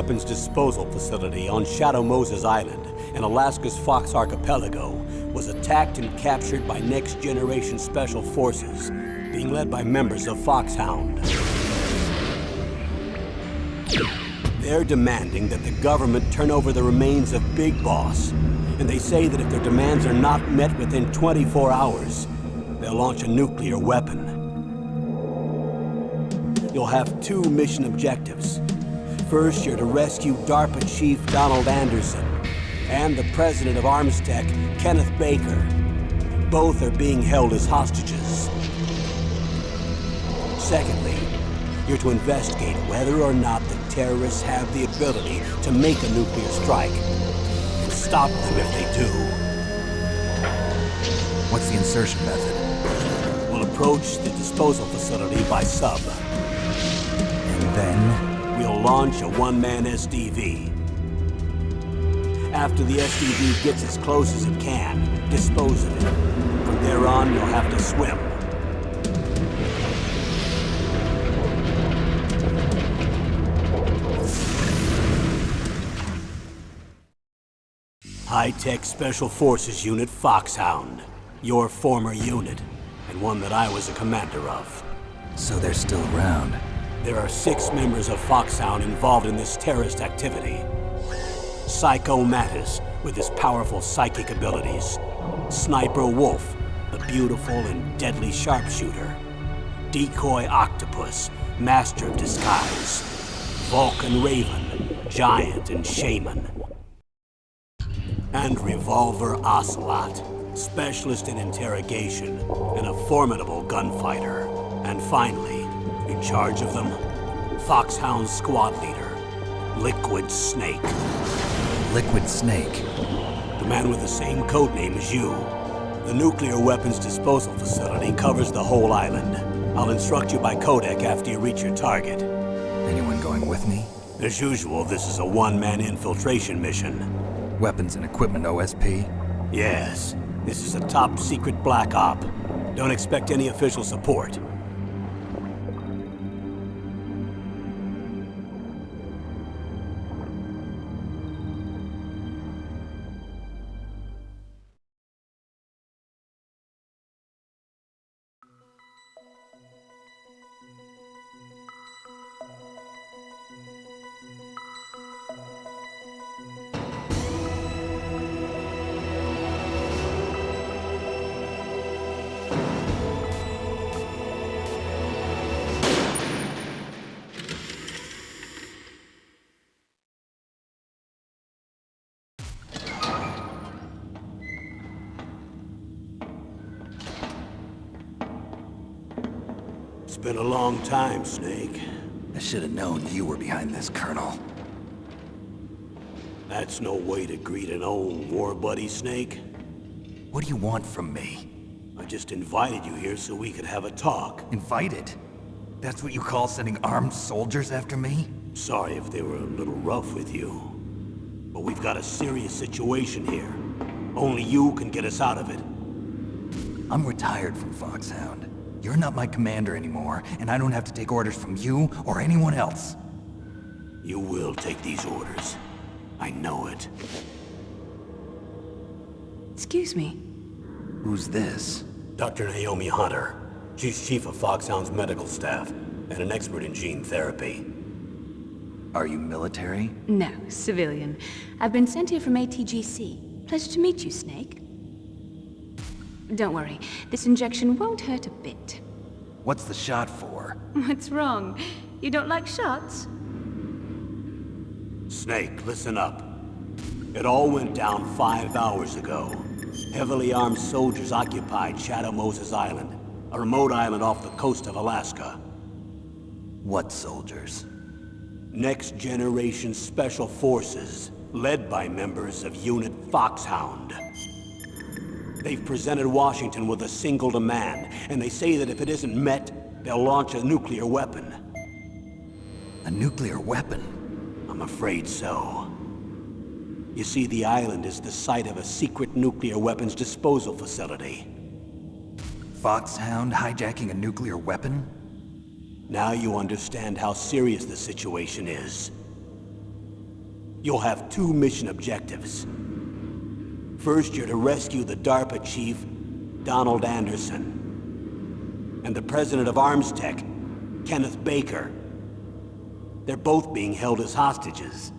weapons disposal facility on Shadow Moses Island in Alaska's Fox Archipelago was attacked and captured by next-generation special forces, being led by members of Foxhound. They're demanding that the government turn over the remains of Big Boss, and they say that if their demands are not met within 24 hours, they'll launch a nuclear weapon. You'll have two mission objectives. First, you're to rescue DARPA Chief Donald Anderson and the president of Arms Tech, Kenneth Baker. Both are being held as hostages. Secondly, you're to investigate whether or not the terrorists have the ability to make a nuclear strike and stop them if they do. What's the insertion method? We'll approach the disposal facility by sub. And then? We'll launch a one-man SDV. After the SDV gets as close as it can, dispose of it. From there on, you'll have to swim. High-Tech Special Forces Unit Foxhound. Your former unit, and one that I was a commander of. So they're still around. There are 6 members of Foxhound involved in this terrorist activity. Psycho Mattis, with his powerful psychic abilities. Sniper Wolf, the beautiful and deadly sharpshooter. Decoy Octopus, master of disguise. Vulcan Raven, giant and shaman. And Revolver Ocelot, specialist in interrogation and a formidable gunfighter. And finally, in charge of them, Foxhound squad leader, Liquid Snake. Liquid Snake? The man with the same codename as you. The nuclear weapons disposal facility covers the whole island. I'll instruct you by codec after you reach your target. Anyone going with me? As usual, this is a one-man infiltration mission. Weapons and equipment OSP? Yes. This is a top-secret black op. Don't expect any official support. It's been a long time, Snake. I should have known you were behind this, Colonel. That's no way to greet an old war buddy, Snake. What do you want from me? I just invited you here so we could have a talk. Invited? That's what you call sending armed soldiers after me? Sorry if they were a little rough with you. But we've got a serious situation here. Only you can get us out of it. I'm retired from Foxhound. You're not my commander anymore, and I don't have to take orders from you or anyone else. You will take these orders. I know it. Excuse me. Who's this? Dr. Naomi Hunter. She's chief of Foxhound's medical staff, and an expert in gene therapy. Are you military? No, civilian. I've been sent here from ATGC. Pleasure to meet you, Snake. Don't worry, this injection won't hurt a bit. What's the shot for? What's wrong? You don't like shots? Snake, listen up. It all went down 5 hours ago. Heavily armed soldiers occupied Shadow Moses Island, a remote island off the coast of Alaska. What soldiers? Next generation special forces, led by members of Unit Foxhound. They've presented Washington with a single demand, and they say that if it isn't met, they'll launch a nuclear weapon. A nuclear weapon? I'm afraid so. You see, the island is the site of a secret nuclear weapons disposal facility. Foxhound hijacking a nuclear weapon? Now you understand how serious the situation is. You'll have two mission objectives. First, you're to rescue the DARPA chief, Donald Anderson, and the president of Arms Tech, Kenneth Baker. They're both being held as hostages.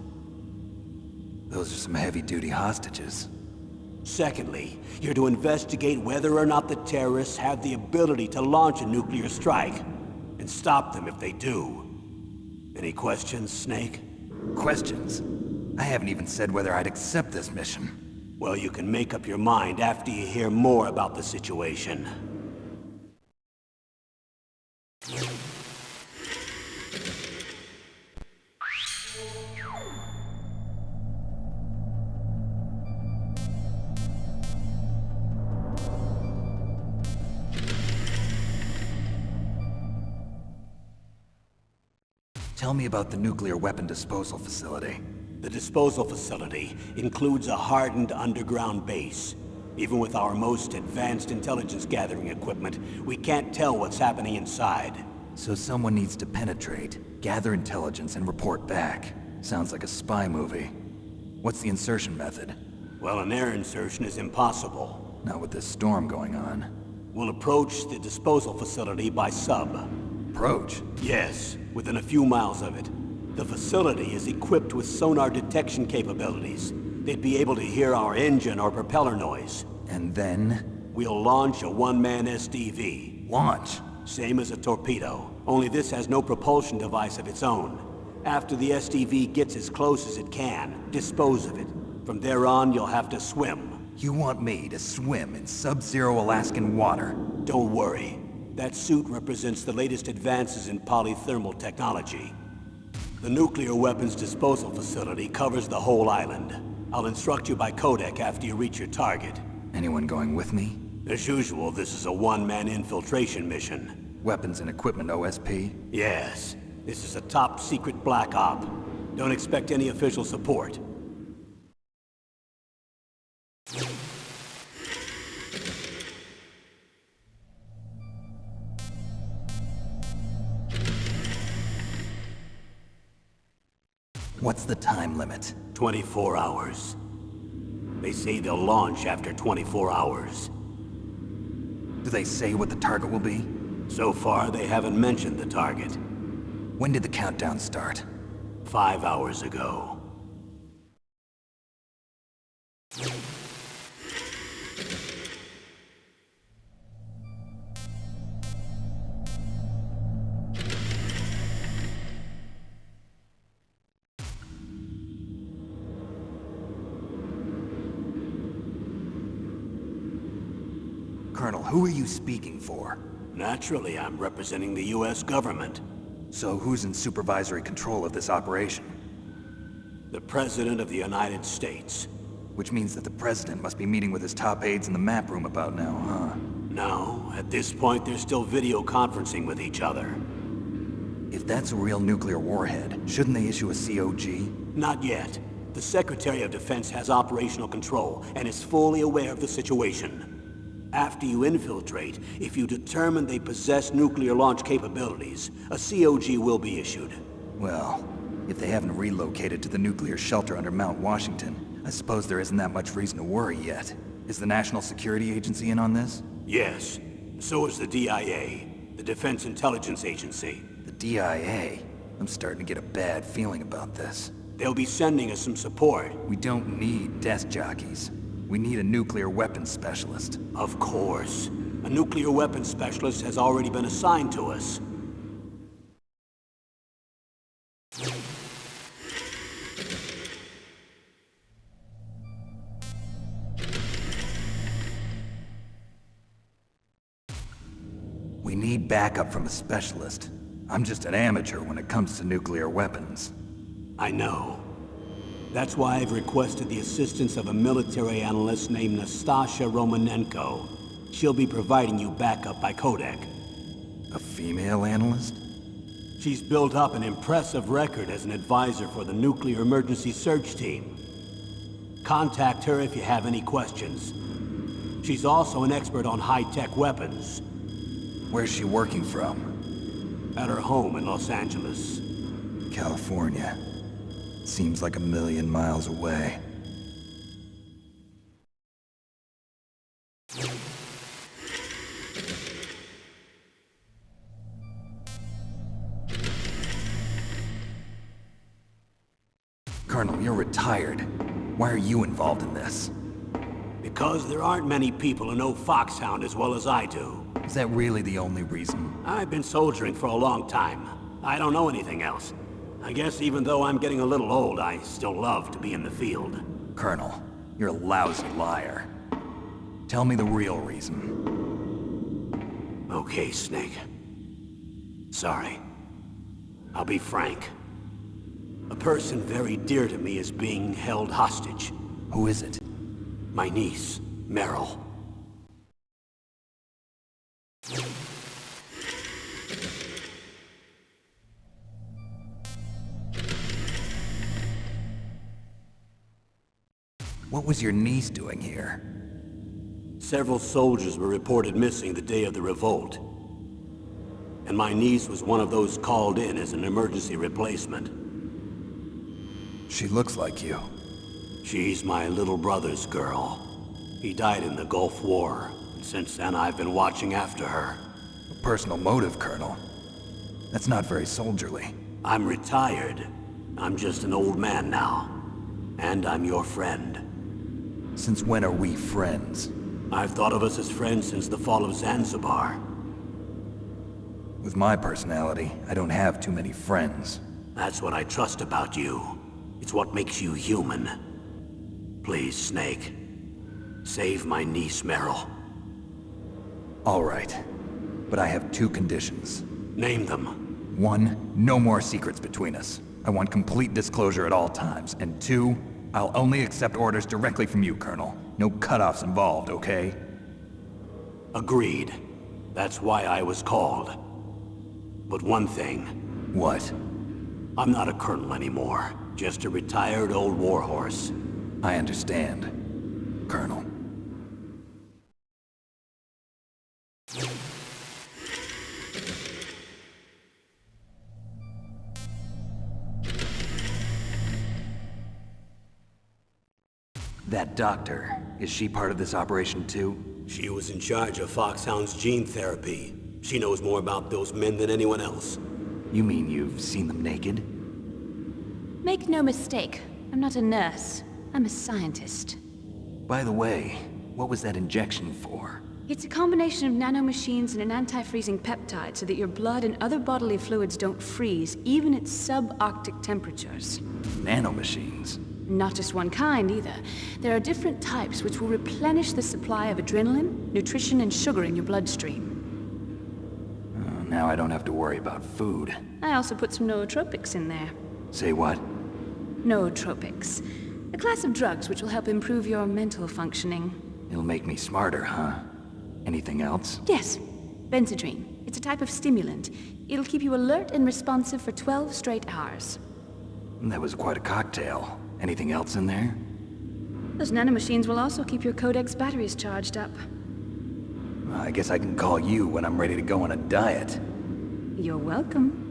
Those are some heavy-duty hostages. Secondly, you're to investigate whether or not the terrorists have the ability to launch a nuclear strike, and stop them if they do. Any questions, Snake? Questions? I haven't even said whether I'd accept this mission. Well, you can make up your mind after you hear more about the situation. Tell me about the nuclear weapon disposal facility. The disposal facility includes a hardened underground base. Even with our most advanced intelligence gathering equipment, we can't tell what's happening inside. So someone needs to penetrate, gather intelligence, and report back. Sounds like a spy movie. What's the insertion method? Well, an air insertion is impossible. Not with this storm going on. We'll approach the disposal facility by sub. Approach? Yes, within a few miles of it. The facility is equipped with sonar detection capabilities. They'd be able to hear our engine or propeller noise. And then? We'll launch a one-man SDV. Launch? Same as a torpedo, only this has no propulsion device of its own. After the SDV gets as close as it can, dispose of it. From there on, you'll have to swim. You want me to swim in sub-zero Alaskan water? Don't worry. That suit represents the latest advances in polythermal technology. The nuclear weapons disposal facility covers the whole island. I'll instruct you by codec after you reach your target. Anyone going with me? As usual, this is a one-man infiltration mission. Weapons and equipment OSP? Yes. This is a top-secret black op. Don't expect any official support. What's the time limit? 24 hours. They say they'll launch after 24 hours. Do they say what the target will be? So far, they haven't mentioned the target. When did the countdown start? 5 hours ago. Colonel, who are you speaking for? Naturally, I'm representing the U.S. government. So who's in supervisory control of this operation? The President of the United States. Which means that the President must be meeting with his top aides in the map room about now, huh? No, at this point they're still video conferencing with each other. If that's a real nuclear warhead, shouldn't they issue a COG? Not yet. The Secretary of Defense has operational control and is fully aware of the situation. After you infiltrate, if you determine they possess nuclear launch capabilities, a COG will be issued. Well, if they haven't relocated to the nuclear shelter under Mount Washington, I suppose there isn't that much reason to worry yet. Is the National Security Agency in on this? Yes. So is the DIA, the Defense Intelligence Agency. The DIA? I'm starting to get a bad feeling about this. They'll be sending us some support. We don't need desk jockeys. We need a nuclear weapons specialist. Of course. A nuclear weapons specialist has already been assigned to us. We need backup from a specialist. I'm just an amateur when it comes to nuclear weapons. I know. That's why I've requested the assistance of a military analyst named Nastasha Romanenko. She'll be providing you backup by codec. A female analyst? She's built up an impressive record as an advisor for the Nuclear Emergency Search Team. Contact her if you have any questions. She's also an expert on high-tech weapons. Where's she working from? At her home in Los Angeles. California. Seems like a million miles away. Colonel, you're retired. Why are you involved in this? Because there aren't many people who know Foxhound as well as I do. Is that really the only reason? I've been soldiering for a long time. I don't know anything else. I guess even though I'm getting a little old, I still love to be in the field. Colonel, you're a lousy liar. Tell me the real reason. Okay, Snake. Sorry. I'll be frank. A person very dear to me is being held hostage. Who is it? My niece, Meryl. What was your niece doing here? Several soldiers were reported missing the day of the revolt. And my niece was one of those called in as an emergency replacement. She looks like you. She's my little brother's girl. He died in the Gulf War. Since then, I've been watching after her. A personal motive, Colonel. That's not very soldierly. I'm retired. I'm just an old man now. And I'm your friend. Since when are we friends? I've thought of us as friends since the fall of Zanzibar. With my personality, I don't have too many friends. That's what I trust about you. It's what makes you human. Please, Snake. Save my niece, Meryl. All right. But I have two conditions. Name them. 1, no more secrets between us. I want complete disclosure at all times. And 2, I'll only accept orders directly from you, Colonel. No cutoffs involved, okay? Agreed. That's why I was called. But one thing. What? I'm not a colonel anymore. Just a retired old warhorse. I understand, Colonel. That doctor, is she part of this operation too? She was in charge of Foxhound's gene therapy. She knows more about those men than anyone else. You mean you've seen them naked? Make no mistake, I'm not a nurse. I'm a scientist. By the way, what was that injection for? It's a combination of nanomachines and an anti-freezing peptide so that your blood and other bodily fluids don't freeze, even at subarctic temperatures. Nanomachines? Not just one kind, either. There are different types which will replenish the supply of adrenaline, nutrition, and sugar in your bloodstream. Now I don't have to worry about food. I also put some nootropics in there. Say what? Nootropics. A class of drugs which will help improve your mental functioning. It'll make me smarter, huh? Anything else? Yes. Benzedrine. It's a type of stimulant. It'll keep you alert and responsive for 12 straight hours. That was quite a cocktail. Anything else in there? Those nanomachines will also keep your Codex batteries charged up. I guess I can call you when I'm ready to go on a diet. You're welcome.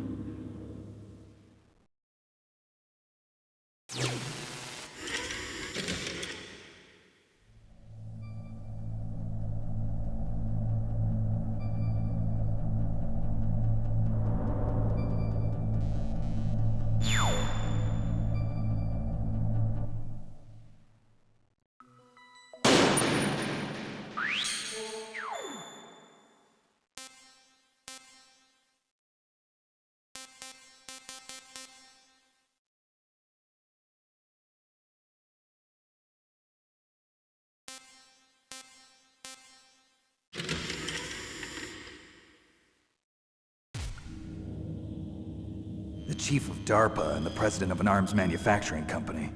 The chief of DARPA and the president of an arms manufacturing company.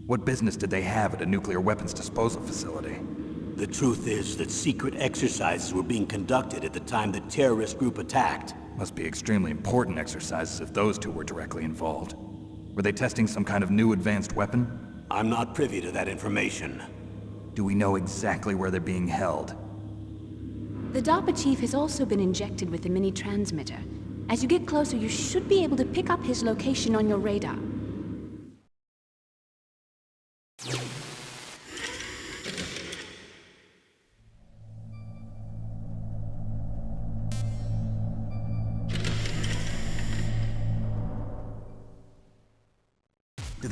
What business did they have at a nuclear weapons disposal facility? The truth is that secret exercises were being conducted at the time the terrorist group attacked. Must be extremely important exercises if those two were directly involved. Were they testing some kind of new advanced weapon? I'm not privy to that information. Do we know exactly where they're being held? The DARPA chief has also been injected with a mini-transmitter. As you get closer, you should be able to pick up his location on your radar.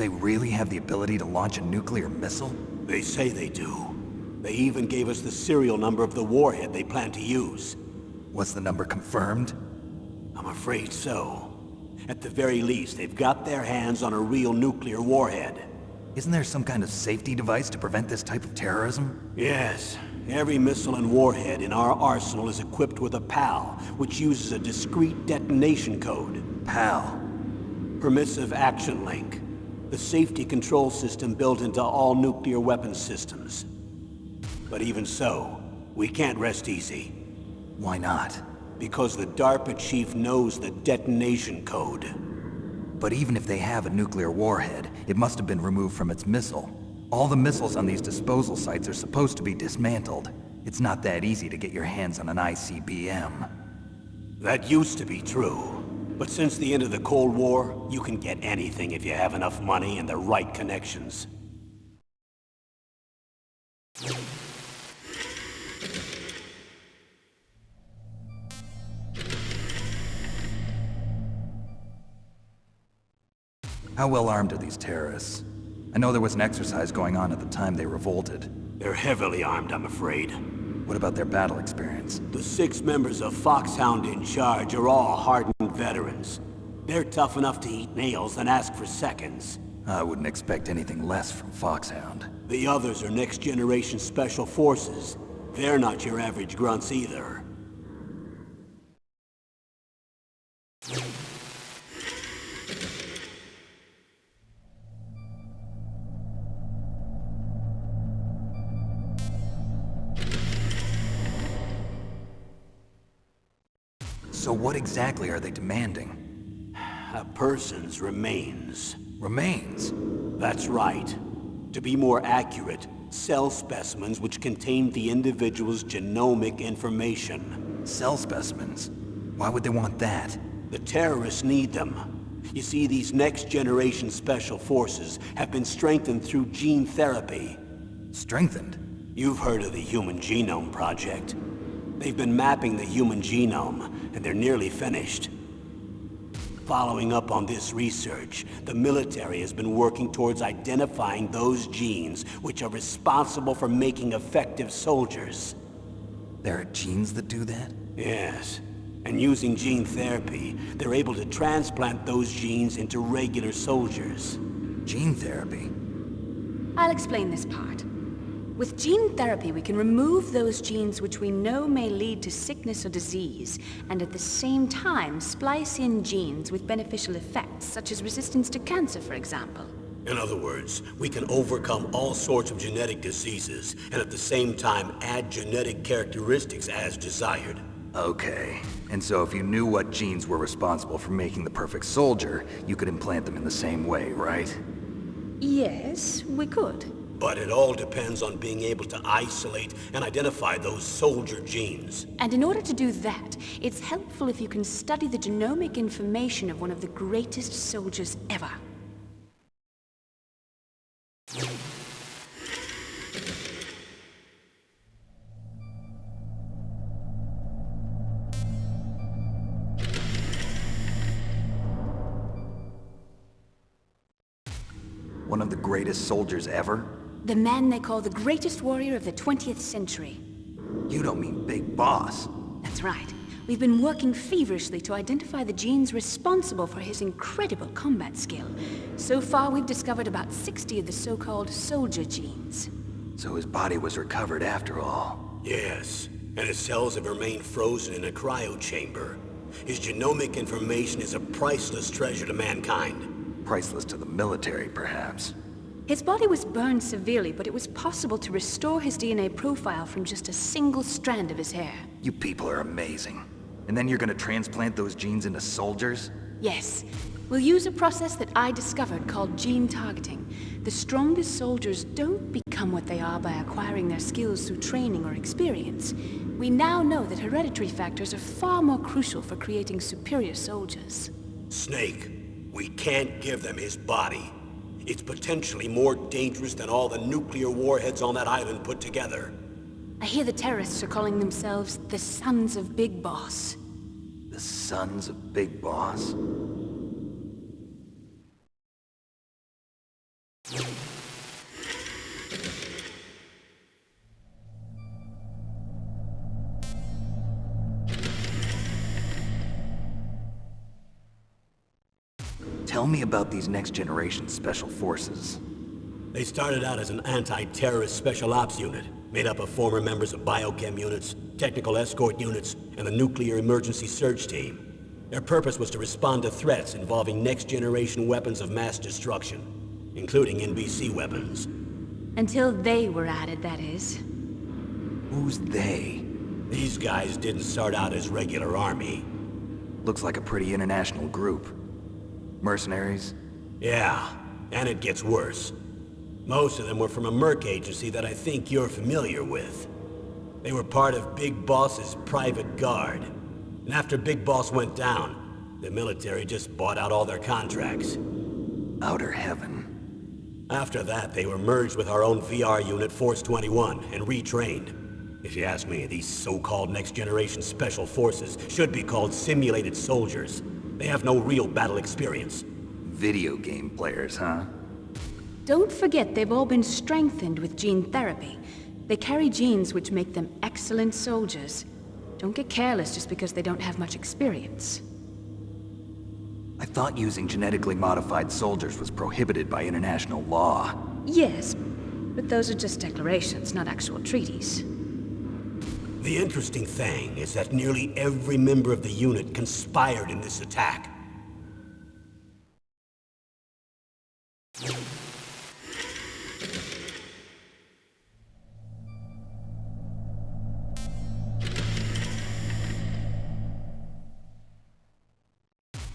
they really have the ability to launch a nuclear missile? They say they do. They even gave us the serial number of the warhead they plan to use. Was the number confirmed? I'm afraid so. At the very least, they've got their hands on a real nuclear warhead. Isn't there some kind of safety device to prevent this type of terrorism? Yes. Every missile and warhead in our arsenal is equipped with a PAL, which uses a discrete detonation code. PAL. Permissive Action Link. The safety control system built into all nuclear weapons systems. But even so, we can't rest easy. Why not? Because the DARPA chief knows the detonation code. But even if they have a nuclear warhead, it must have been removed from its missile. All the missiles on these disposal sites are supposed to be dismantled. It's not that easy to get your hands on an ICBM. That used to be true. But since the end of the Cold War, you can get anything if you have enough money and the right connections. How well armed are these terrorists? I know there was an exercise going on at the time they revolted. They're heavily armed, I'm afraid. What about their battle experience? The 6 members of Foxhound in charge are all hardened veterans. They're tough enough to eat nails and ask for seconds. I wouldn't expect anything less from Foxhound. The others are next-generation special forces. They're not your average grunts either. So what exactly are they demanding? A person's remains. Remains? That's right. To be more accurate, cell specimens which contain the individual's genomic information. Cell specimens? Why would they want that? The terrorists need them. You see, these next-generation special forces have been strengthened through gene therapy. Strengthened? You've heard of the Human Genome Project. They've been mapping the human genome, and they're nearly finished. Following up on this research, the military has been working towards identifying those genes which are responsible for making effective soldiers. There are genes that do that? Yes. And using gene therapy, they're able to transplant those genes into regular soldiers. Gene therapy? I'll explain this part. With gene therapy, we can remove those genes which we know may lead to sickness or disease, and at the same time splice in genes with beneficial effects, such as resistance to cancer, for example. In other words, we can overcome all sorts of genetic diseases, and at the same time add genetic characteristics as desired. Okay. And so if you knew what genes were responsible for making the perfect soldier, you could implant them in the same way, right? Yes, we could. But it all depends on being able to isolate and identify those soldier genes. And in order to do that, it's helpful if you can study the genomic information of one of the greatest soldiers ever. One of the greatest soldiers ever? The man they call the greatest warrior of the 20th century. You don't mean Big Boss. That's right. We've been working feverishly to identify the genes responsible for his incredible combat skill. So far, we've discovered about 60 of the so-called soldier genes. So his body was recovered after all. Yes, and his cells have remained frozen in a cryo chamber. His genomic information is a priceless treasure to mankind. Priceless to the military, perhaps. His body was burned severely, but it was possible to restore his DNA profile from just a single strand of his hair. You people are amazing. And then you're gonna transplant those genes into soldiers? Yes. We'll use a process that I discovered called gene targeting. The strongest soldiers don't become what they are by acquiring their skills through training or experience. We now know that hereditary factors are far more crucial for creating superior soldiers. Snake, we can't give them his body. It's potentially more dangerous than all the nuclear warheads on that island put together. I hear the terrorists are calling themselves the Sons of Big Boss. The Sons of Big Boss? Tell me about these next-generation special forces. They started out as an anti-terrorist special ops unit, made up of former members of biochem units, technical escort units, and the nuclear emergency search team. Their purpose was to respond to threats involving next-generation weapons of mass destruction, including NBC weapons. Until they were added, that is. Who's they? These guys didn't start out as regular army. Looks like a pretty international group. Mercenaries? Yeah, and it gets worse. Most of them were from a merc agency that I think you're familiar with. They were part of Big Boss's private guard. And after Big Boss went down, the military just bought out all their contracts. Outer heaven. After that, they were merged with our own VR unit, Force 21, and retrained. If you ask me, these so-called next-generation special forces should be called simulated soldiers. They have no real battle experience. Video game players, huh? Don't forget they've all been strengthened with gene therapy. They carry genes which make them excellent soldiers. Don't get careless just because they don't have much experience. I thought using genetically modified soldiers was prohibited by international law. Yes, but those are just declarations, not actual treaties. The interesting thing is that nearly every member of the unit conspired in this attack.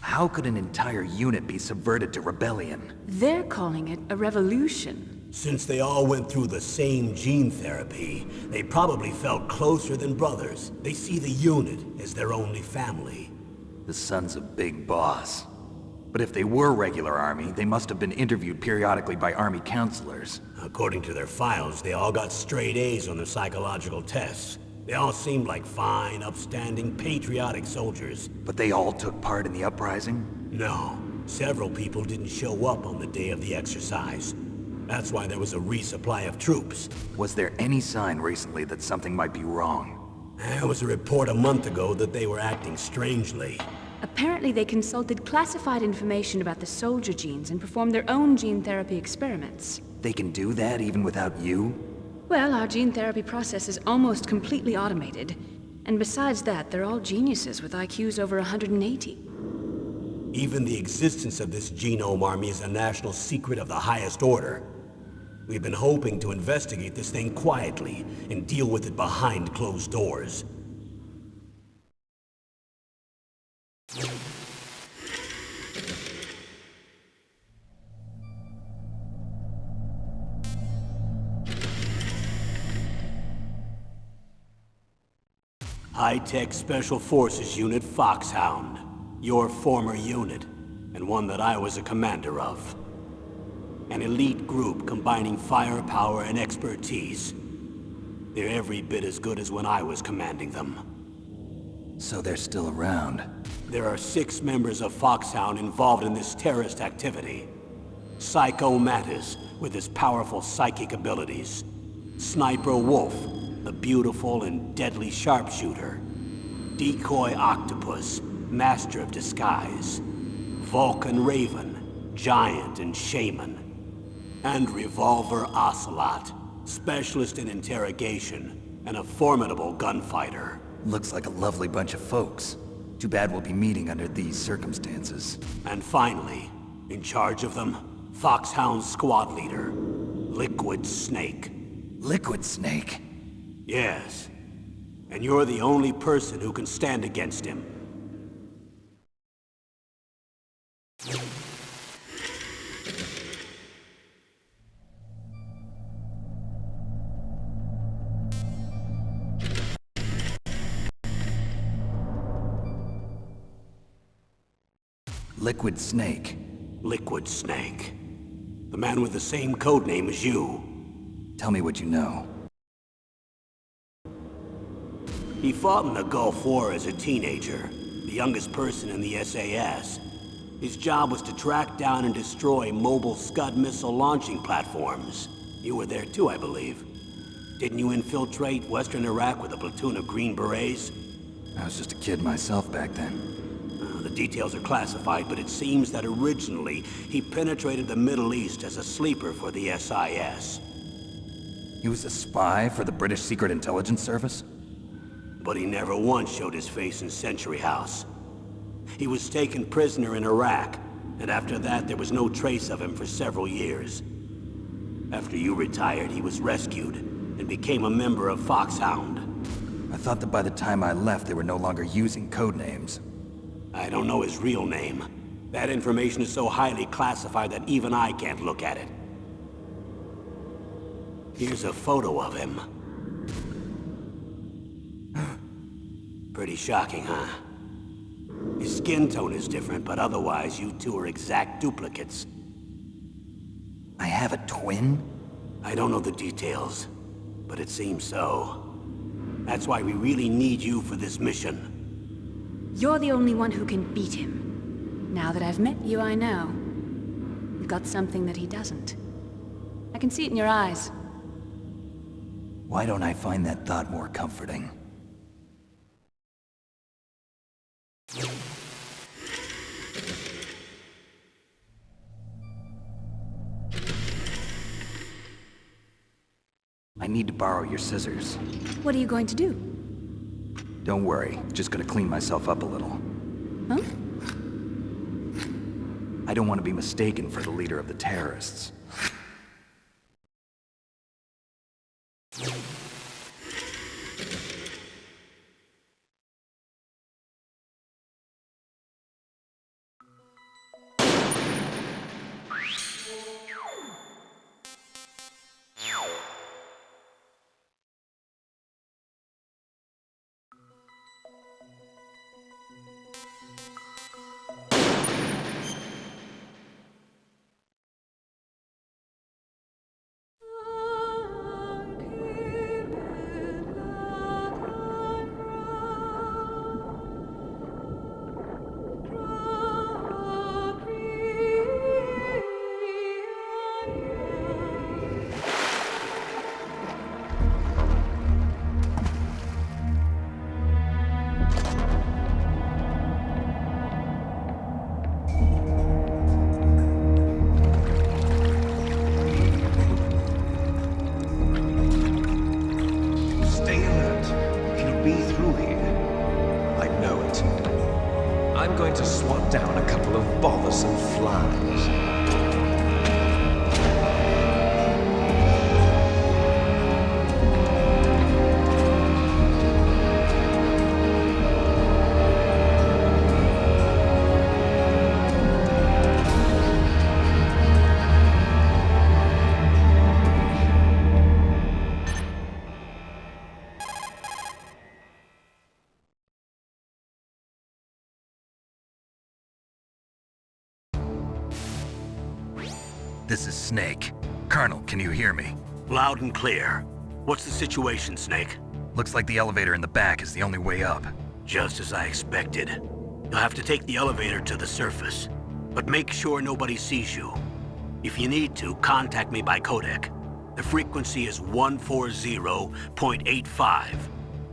How could an entire unit be subverted to rebellion? They're calling it a revolution. Since they all went through the same gene therapy, they probably felt closer than brothers. They see the unit as their only family. The sons of Big Boss. But if they were regular army, they must have been interviewed periodically by army counselors. According to their files, they all got straight A's on their psychological tests. They all seemed like fine, upstanding, patriotic soldiers. But they all took part in the uprising? No, several people didn't show up on the day of the exercise. That's why there was a resupply of troops. Was there any sign recently that something might be wrong? There was a report a month ago that they were acting strangely. Apparently they consulted classified information about the soldier genes and performed their own gene therapy experiments. They can do that even without you? Well, our gene therapy process is almost completely automated. And besides that, they're all geniuses with IQs over 180. Even the existence of this genome army is a national secret of the highest order. We've been hoping to investigate this thing quietly and deal with it behind closed doors. High-Tech Special Forces Unit Foxhound. Your former unit, and one that I was a commander of. An elite group combining firepower and expertise. They're every bit as good as when I was commanding them. So they're still around. There are 6 members of Foxhound involved in this terrorist activity. Psycho Mantis, with his powerful psychic abilities. Sniper Wolf, the beautiful and deadly sharpshooter. Decoy Octopus, master of disguise. Vulcan Raven, giant and shaman. And Revolver Ocelot, specialist in interrogation and a formidable gunfighter. Looks like a lovely bunch of folks. Too bad we'll be meeting under these circumstances. And finally, in charge of them, Foxhound's squad leader, Liquid Snake. Liquid Snake? Yes. And you're the only person who can stand against him. Liquid Snake. Liquid Snake. The man with the same codename as you. Tell me what you know. He fought in the Gulf War as a teenager, the youngest person in the SAS. His job was to track down and destroy mobile Scud missile launching platforms. You were there too, I believe. Didn't you infiltrate Western Iraq with a platoon of Green Berets? I was just a kid myself back then. The Details are classified, but it seems that originally he penetrated the Middle East as a sleeper for the SIS. He was a spy for the British Secret Intelligence Service? But he never once showed his face in Century House. He was taken prisoner in Iraq, and after that there was no trace of him for several years. After you retired, he was rescued and became a member of Foxhound. I thought that by the time I left, they were no longer using code names. I don't know his real name. That information is so highly classified that even I can't look at it. Here's a photo of him. Pretty shocking, huh? His skin tone is different, but otherwise you two are exact duplicates. I have a twin? I don't know the details, but it seems so. That's why we really need you for this mission. You're the only one who can beat him. Now that I've met you, I know. You've got something that he doesn't. I can see it in your eyes. Why don't I find that thought more comforting? I need to borrow your scissors. What are you going to do? Don't worry, just gonna clean myself up a little. Huh? I don't want to be mistaken for the leader of the terrorists. I'm going to swat down a couple of bothersome flies. This is Snake. Colonel, can you hear me? Loud and clear. What's the situation, Snake? Looks like the elevator in the back is the only way up. Just as I expected. You'll have to take the elevator to the surface, but make sure nobody sees you. If you need to, contact me by codec. The frequency is 140.85.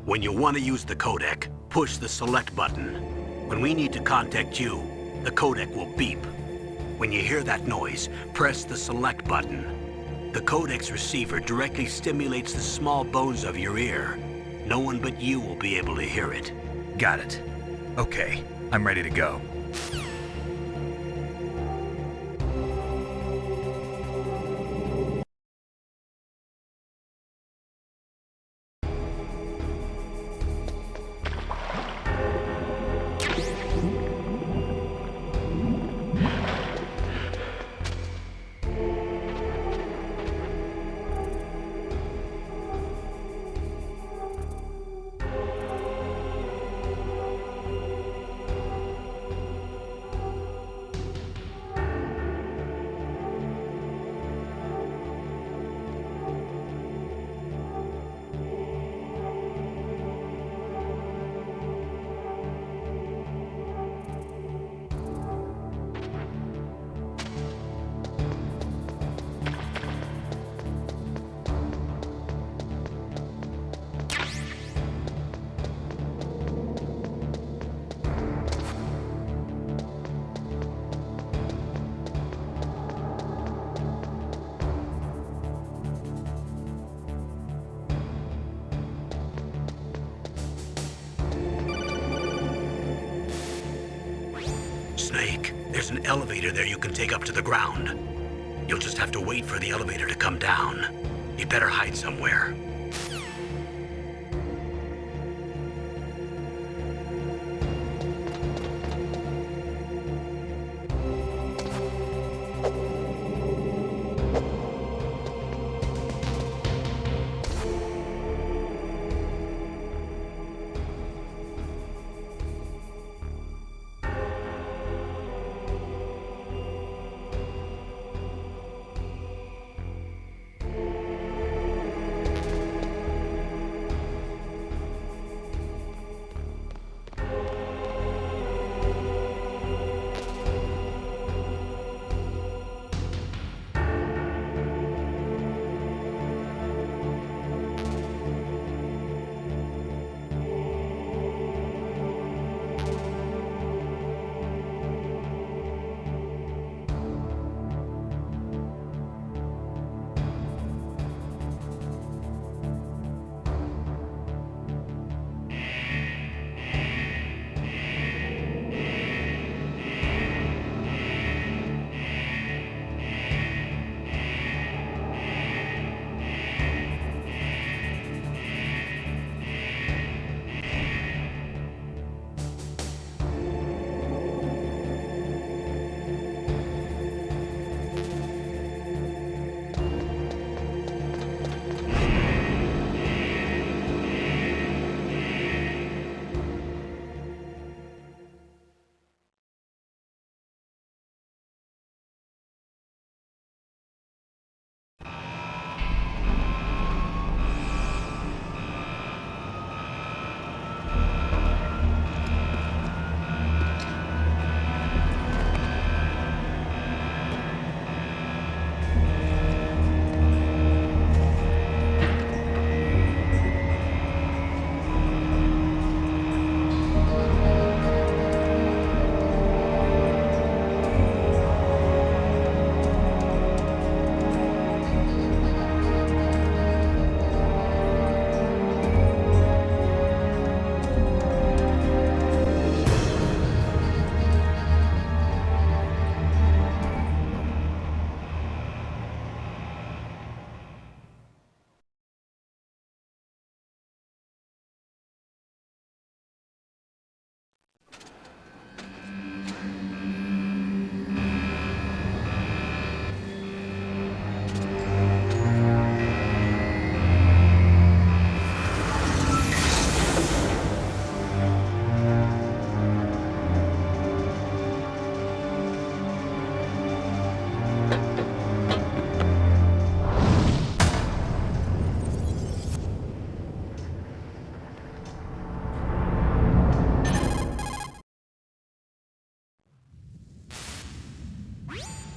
When you want to use the codec, push the select button. When we need to contact you, the codec will beep. When you hear that noise, press the select button. The codec's receiver directly stimulates the small bones of your ear. No one but you will be able to hear it. Got it. Okay, I'm ready to go. Snake. There's an elevator there you can take up to the ground. You'll just have to wait for the elevator to come down. You'd better hide somewhere.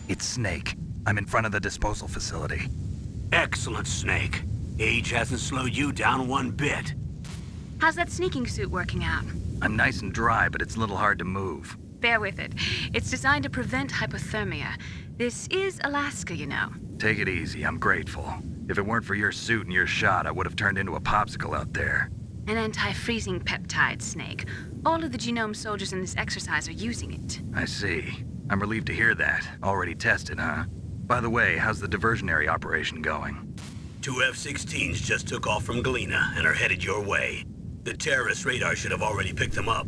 It's Snake. I'm in front of the disposal facility. Excellent, Snake. Age hasn't slowed you down one bit. How's that sneaking suit working out? I'm nice and dry, but it's a little hard to move. Bear with it. It's designed to prevent hypothermia. This is Alaska, you know. Take it easy, I'm grateful. If it weren't for your suit and your shot, I would have turned into a popsicle out there. An anti-freezing peptide, Snake. All of the genome soldiers in this exercise are using it. I see. I'm relieved to hear that. Already tested, huh? By the way, how's the diversionary operation going? 2 F-16s just took off from Galena and are headed your way. The terrorist radar should have already picked them up.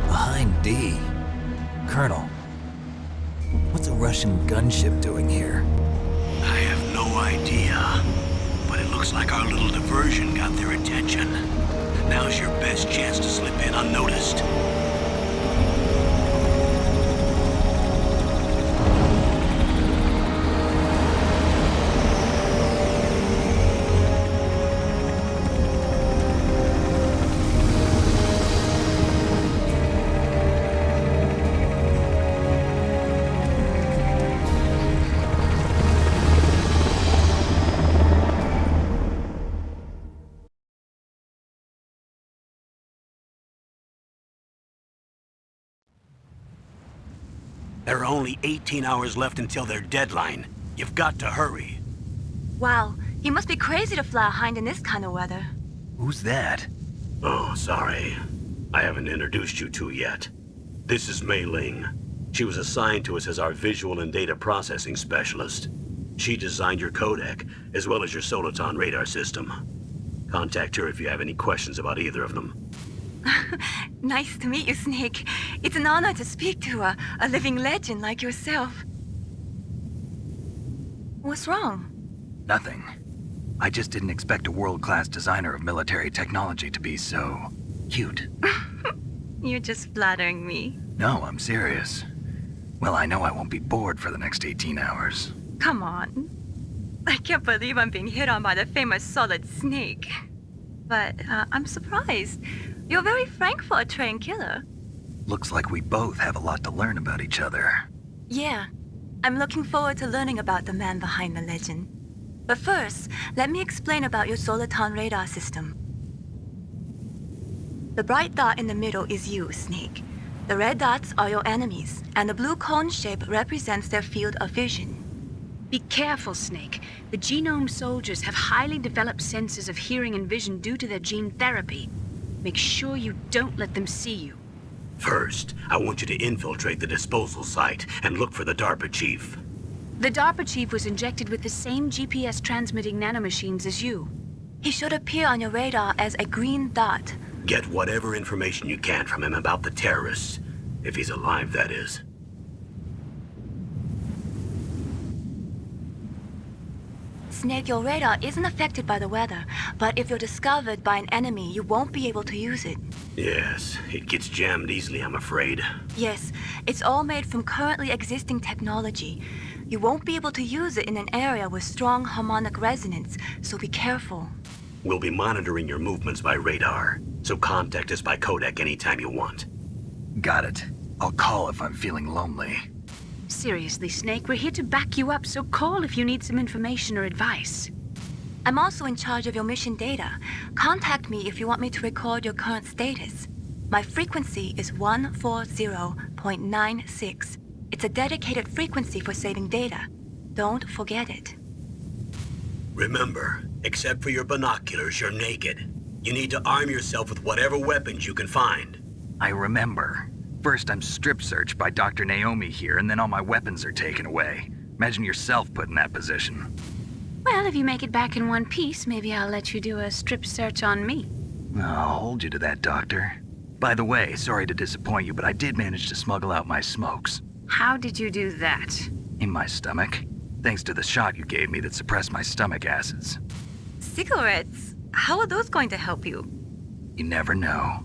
Behind D. Colonel, what's a Russian gunship doing here? I have no idea. But it looks like our little diversion got their attention. Now's your best chance to slip in unnoticed. There are only 18 hours left until their deadline. You've got to hurry. Wow, He must be crazy to fly a hind in this kind of weather. Who's that? Oh, sorry. I haven't introduced you to yet. This is Mei Ling. She was assigned to us as our visual and data processing specialist. She designed your codec, as well as your Soliton radar system. Contact her if you have any questions about either of them. Nice to meet you, Snake. It's an honor to speak to a living legend like yourself. What's wrong? Nothing. I just didn't expect a world-class designer of military technology to be so cute. You're just flattering me. No, I'm serious. Well, I know I won't be bored for the next 18 hours. Come on. I can't believe I'm being hit on by the famous Solid Snake. But I'm surprised. You're very frank for a trained killer. Looks like we both have a lot to learn about each other. Yeah. I'm looking forward to learning about the man behind the legend. But first, let me explain about your Soliton radar system. The bright dot in the middle is you, Snake. The red dots are your enemies, and the blue cone shape represents their field of vision. Be careful, Snake. The genome soldiers have highly developed senses of hearing and vision due to their gene therapy. Make sure you don't let them see you. First, I want you to infiltrate the disposal site and look for the DARPA chief. The DARPA chief was injected with the same GPS transmitting nanomachines as you. He should appear on your radar as a green dot. Get whatever information you can from him about the terrorists. If he's alive, that is. Snake, your radar isn't affected by the weather, but if you're discovered by an enemy, you won't be able to use it. Yes, it gets jammed easily, I'm afraid. Yes, it's all made from currently existing technology. You won't be able to use it in an area with strong harmonic resonance, so be careful. We'll be monitoring your movements by radar, so contact us by codec anytime you want. Got it. I'll call if I'm feeling lonely. Seriously, Snake, we're here to back you up, so call if you need some information or advice. I'm also in charge of your mission data. Contact me if you want me to record your current status. My frequency is 140.96. It's a dedicated frequency for saving data. Don't forget it. Remember, except for your binoculars, you're naked. You need to arm yourself with whatever weapons you can find. I remember. First, I'm strip searched by Dr. Naomi here, and then all my weapons are taken away. Imagine yourself put in that position. Well, if you make it back in one piece, maybe I'll let you do a strip search on me. I'll hold you to that, Doctor. By the way, sorry to disappoint you, but I did manage to smuggle out my smokes. How did you do that? In my stomach. Thanks to the shot you gave me that suppressed my stomach acids. Cigarettes? How are those going to help you? You never know.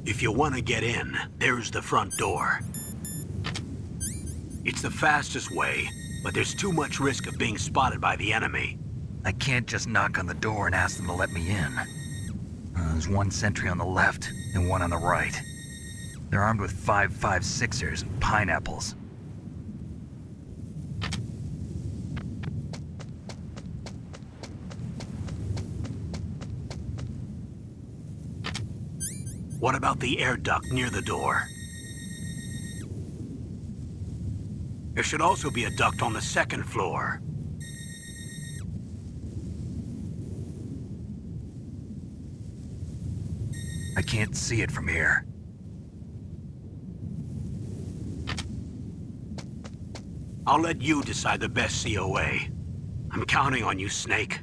If you want to get in, there's the front door. It's the fastest way, but there's too much risk of being spotted by the enemy. I can't just knock on the door and ask them to let me in. There's one sentry on the left and one on the right. They're armed with 5.56ers and pineapples. What about the air duct near the door? There should also be a duct on the second floor. I can't see it from here. I'll let you decide the best COA. I'm counting on you, Snake.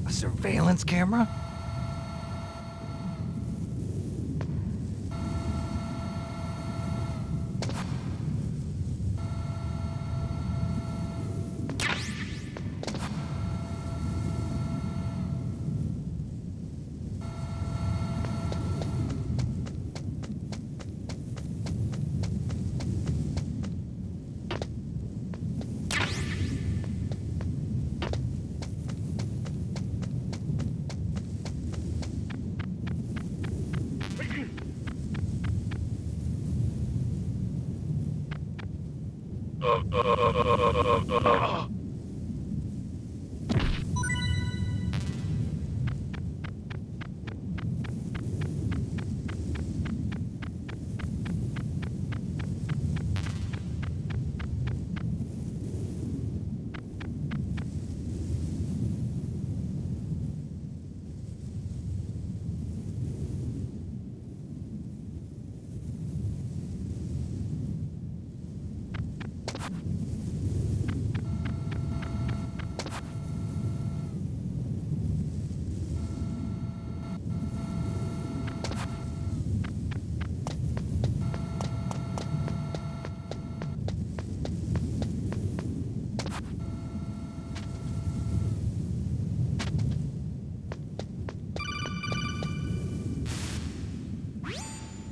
A surveillance camera?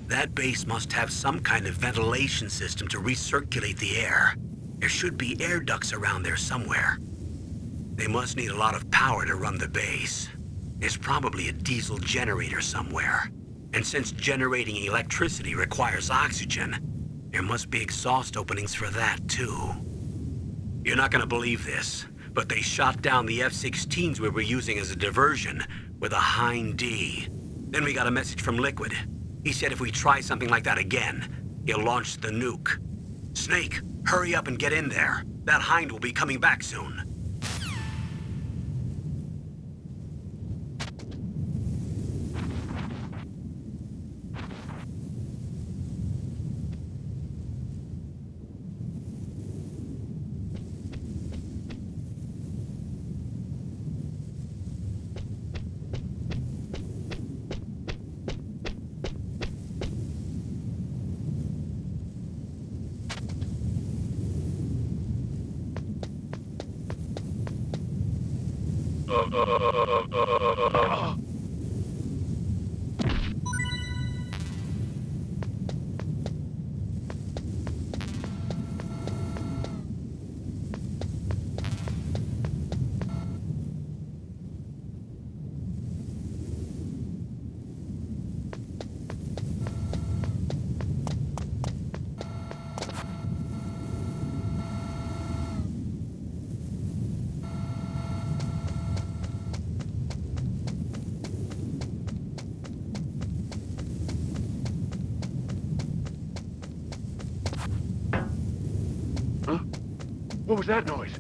That base must have some kind of ventilation system to recirculate the air. There should be air ducts around there somewhere. They must need a lot of power to run the base. There's probably a diesel generator somewhere. And since generating electricity requires oxygen, there must be exhaust openings for that too. You're not gonna believe this, but they shot down the F-16s we were using as a diversion with a Hind D. Then we got a message from Liquid. He said if we try something like that again, he'll launch the nuke. Snake, hurry up and get in there. That Hind will be coming back soon. What was that noise?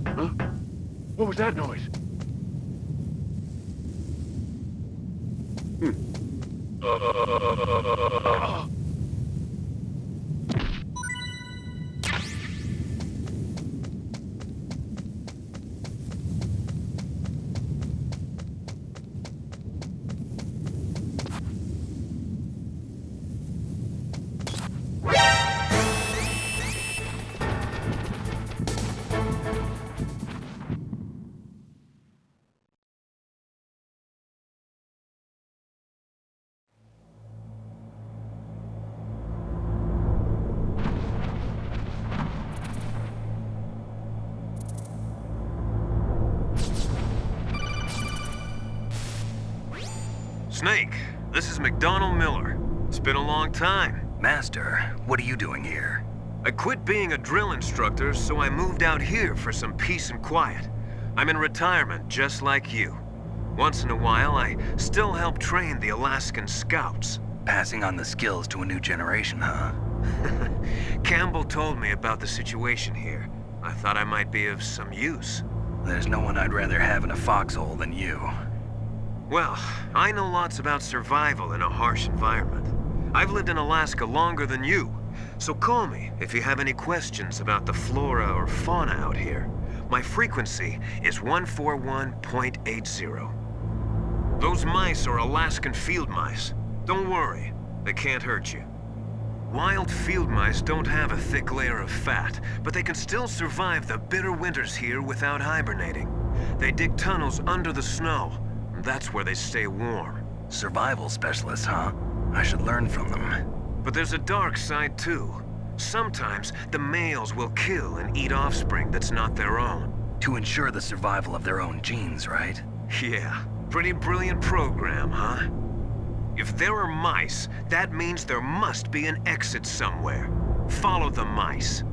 Huh? What was that noise? Snake, this is McDonald Miller. It's been a long time. Master, what are you doing here? I quit being a drill instructor, so I moved out here for some peace and quiet. I'm in retirement, just like you. Once in a while, I still help train the Alaskan Scouts. Passing on the skills to a new generation, huh? Campbell told me about the situation here. I thought I might be of some use. There's no one I'd rather have in a foxhole than you. Well, I know lots about survival in a harsh environment. I've lived in Alaska longer than you, so call me if you have any questions about the flora or fauna out here. My frequency is 141.80. Those mice are Alaskan field mice. Don't worry, they can't hurt you. Wild field mice don't have a thick layer of fat, but they can still survive the bitter winters here without hibernating. They dig tunnels under the snow. That's where they stay warm. Survival specialists, huh? I should learn from them. But there's a dark side too. Sometimes the males will kill and eat offspring that's not their own. To ensure the survival of their own genes, right? Yeah, pretty brilliant program, huh? If there are mice, that means there must be an exit somewhere. Follow the mice.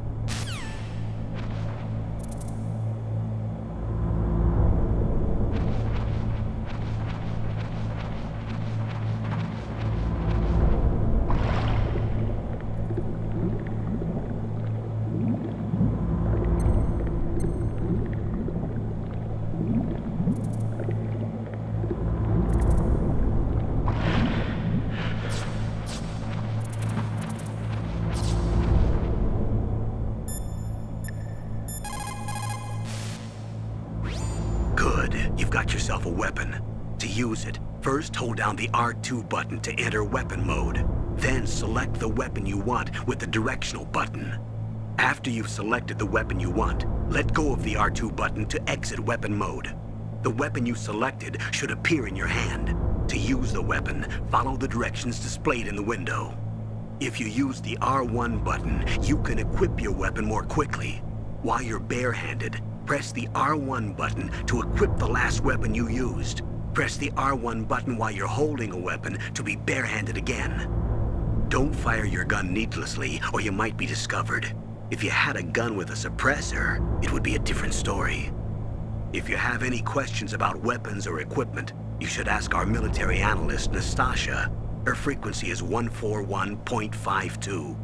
You've got yourself a weapon. To use it, first hold down the R2 button to enter weapon mode. Then select the weapon you want with the directional button. After you've selected the weapon you want, let go of the R2 button to exit weapon mode. The weapon you selected should appear in your hand. To use the weapon, follow the directions displayed in the window. If you use the R1 button, you can equip your weapon more quickly. While you're barehanded, press the R1 button to equip the last weapon you used. Press the R1 button while you're holding a weapon to be barehanded again. Don't fire your gun needlessly, or you might be discovered. If you had a gun with a suppressor, it would be a different story. If you have any questions about weapons or equipment, you should ask our military analyst, Nastasha. Her frequency is 141.52.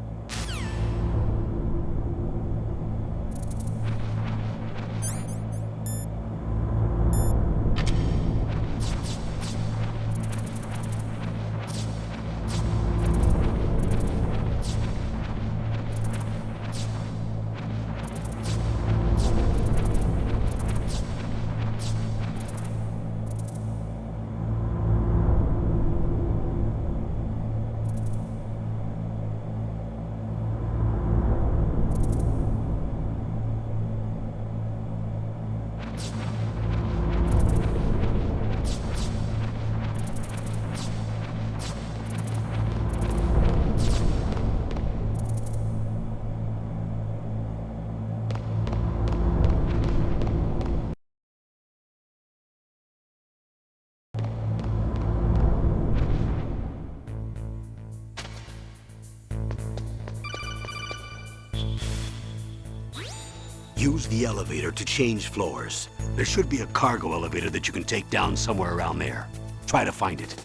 Use the elevator to change floors. There should be a cargo elevator that you can take down somewhere around there. Try to find it.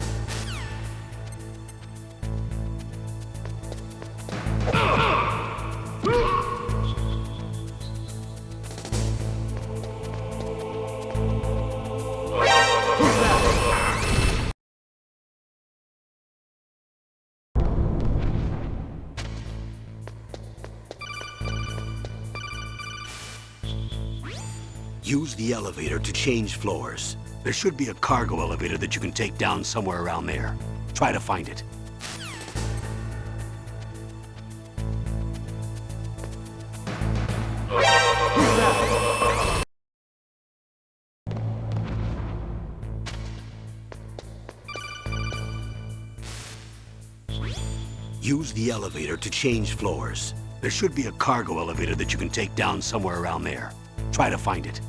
Use the elevator to change floors. There should be a cargo elevator that you can take down somewhere around there. Try to find it. Use the elevator to change floors. There should be a cargo elevator that you can take down somewhere around there. Try to find it.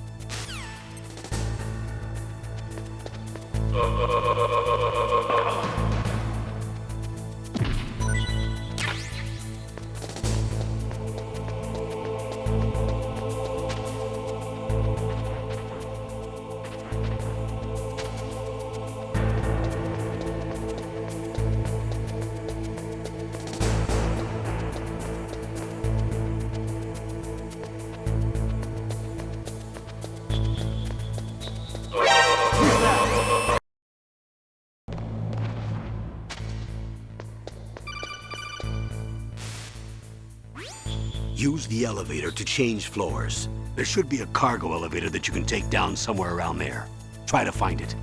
Use the elevator to change floors. There should be a cargo elevator that you can take down somewhere around there. Try to find it.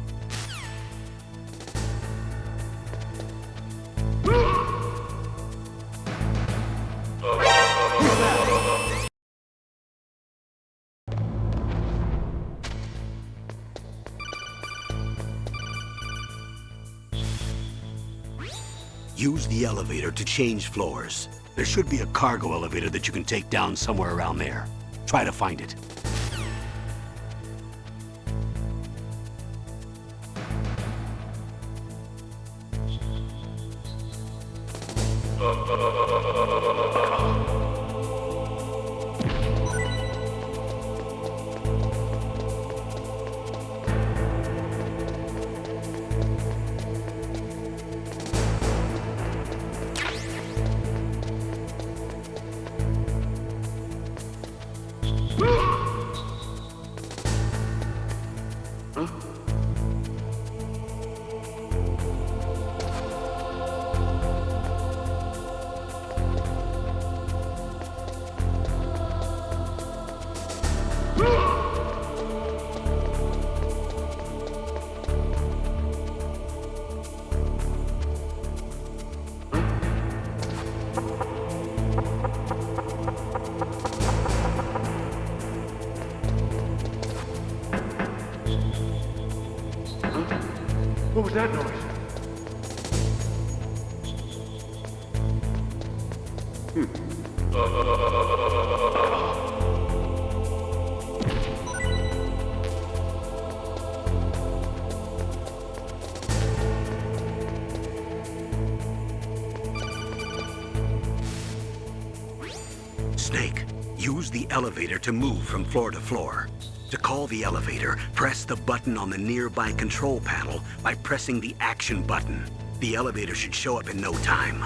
Use the elevator to change floors. There should be a cargo elevator that you can take down somewhere around there. Try to find it. What was that noise? Snake, use the elevator to move from floor to floor. To call the elevator, press the button on the nearby control panel by pressing the action button. The elevator should show up in no time.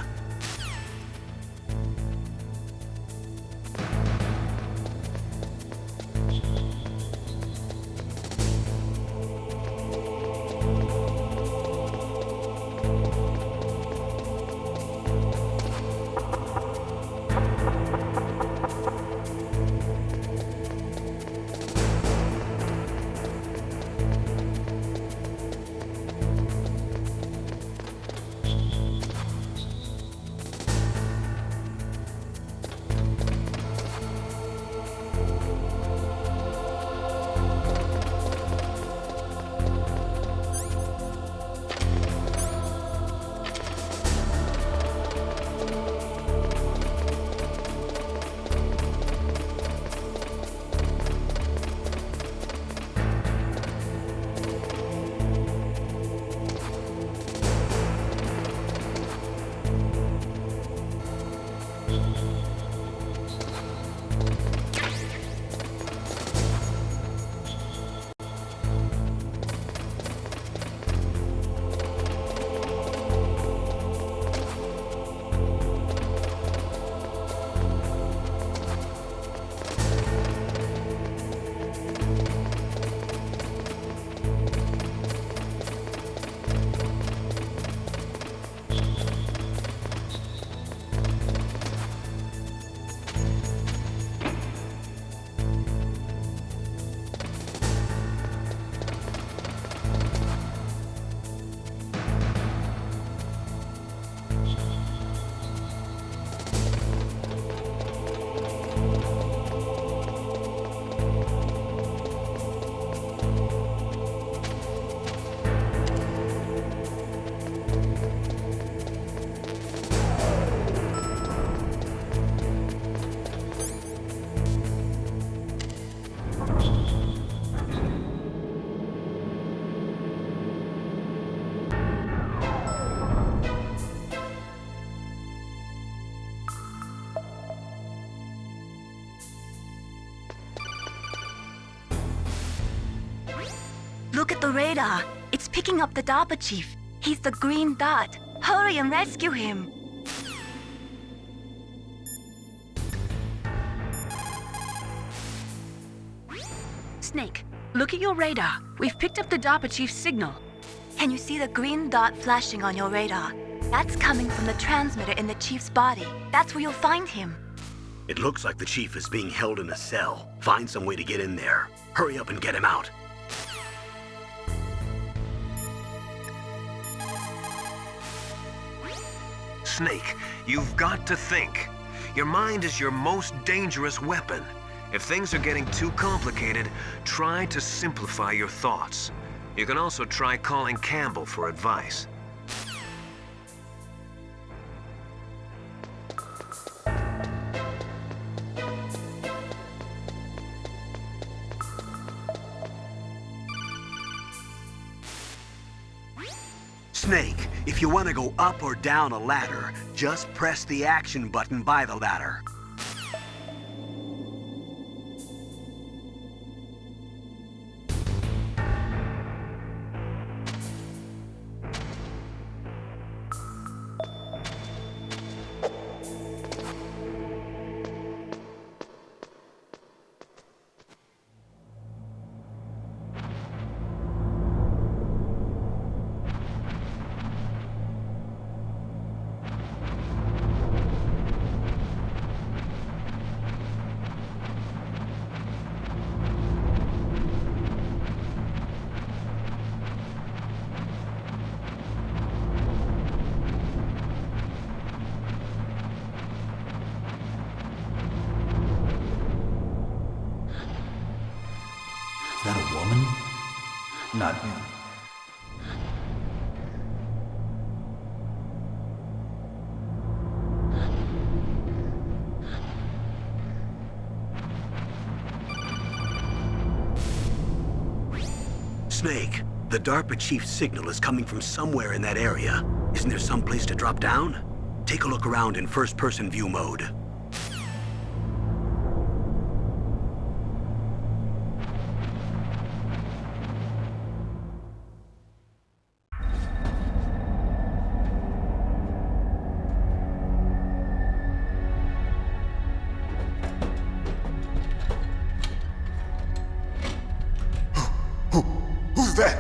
Look at the radar. It's picking up the DARPA chief. He's the green dot. Hurry and rescue him. Snake, look at your radar. We've picked up the DARPA chief's signal. Can you see the green dot flashing on your radar? That's coming from the transmitter in the chief's body. That's where you'll find him. It looks like the chief is being held in a cell. Find some way to get in there. Hurry up and get him out. Snake, you've got to think. Your mind is your most dangerous weapon. If things are getting too complicated, try to simplify your thoughts. You can also try calling Campbell for advice. Snake, if you want to go up or down a ladder, just press the action button by the ladder. Is that a woman? Not him. Snake, the DARPA chief's signal is coming from somewhere in that area. Isn't there some place to drop down? Take a look around in first-person view mode. Who's that?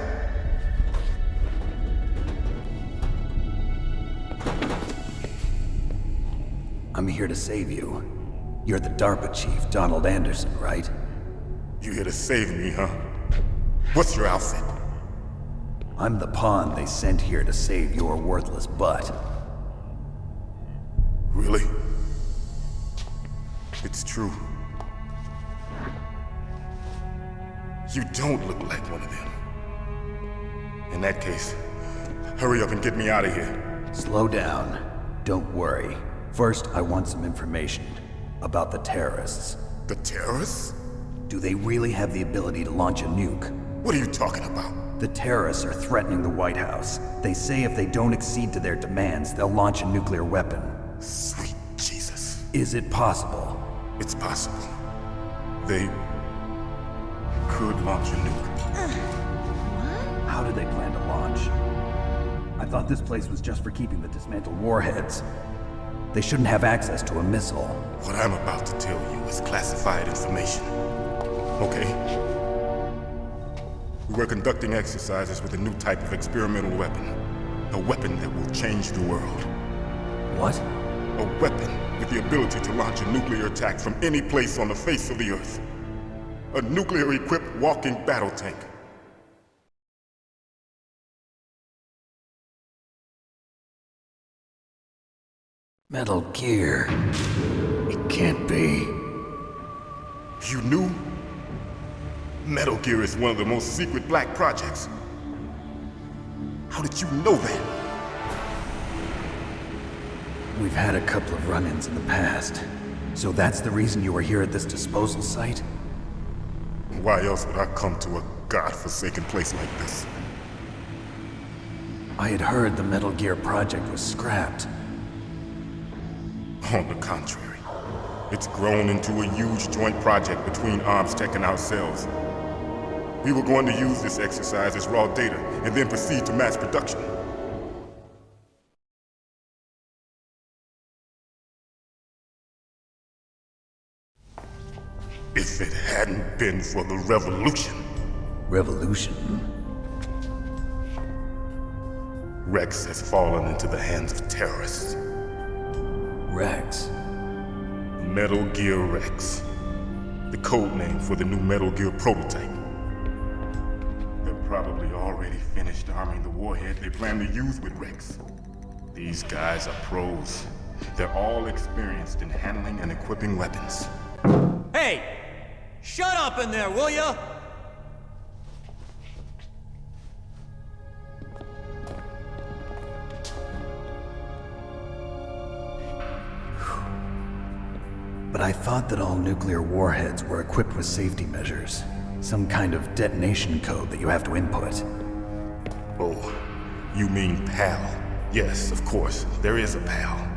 I'm here to save you. You're the DARPA chief, Donald Anderson, right? You here to save me, huh? What's your outfit? I'm the pawn they sent here to save your worthless butt. Really? It's true. You don't look like one of them. In that case, hurry up and get me out of here. Slow down. Don't worry. First, I want some information about the terrorists. The terrorists? Do they really have the ability to launch a nuke? What are you talking about? The terrorists are threatening the White House. They say if they don't accede to their demands, they'll launch a nuclear weapon. Sweet Jesus. Is it possible? It's possible. They could launch a nuke. How do they plan to launch? I thought this place was just for keeping the dismantled warheads. They shouldn't have access to a missile. What I'm about to tell you is classified information. Okay? We were conducting exercises with a new type of experimental weapon. A weapon that will change the world. What? A weapon with the ability to launch a nuclear attack from any place on the face of the Earth. A nuclear-equipped walking battle tank. Metal Gear. It can't be. You knew? Metal Gear is one of the most secret black projects. How did you know that? We've had a couple of run-ins in the past. So that's the reason you were here at this disposal site? Why else would I come to a godforsaken place like this? I had heard the Metal Gear project was scrapped. On the contrary, it's grown into a huge joint project between Arms Tech and ourselves. We were going to use this exercise as raw data and then proceed to mass production. If it hadn't been for the revolution. Revolution? Rex has fallen into the hands of terrorists. Rex? Metal Gear Rex. The code name for the new Metal Gear prototype. They're probably already finished arming the warhead they plan to use with Rex. These guys are pros. They're all experienced in handling and equipping weapons. Hey! Shut up in there, will ya? But I thought that all nuclear warheads were equipped with safety measures. Some kind of detonation code that you have to input. Oh, You mean PAL? Yes, of course, there is a PAL.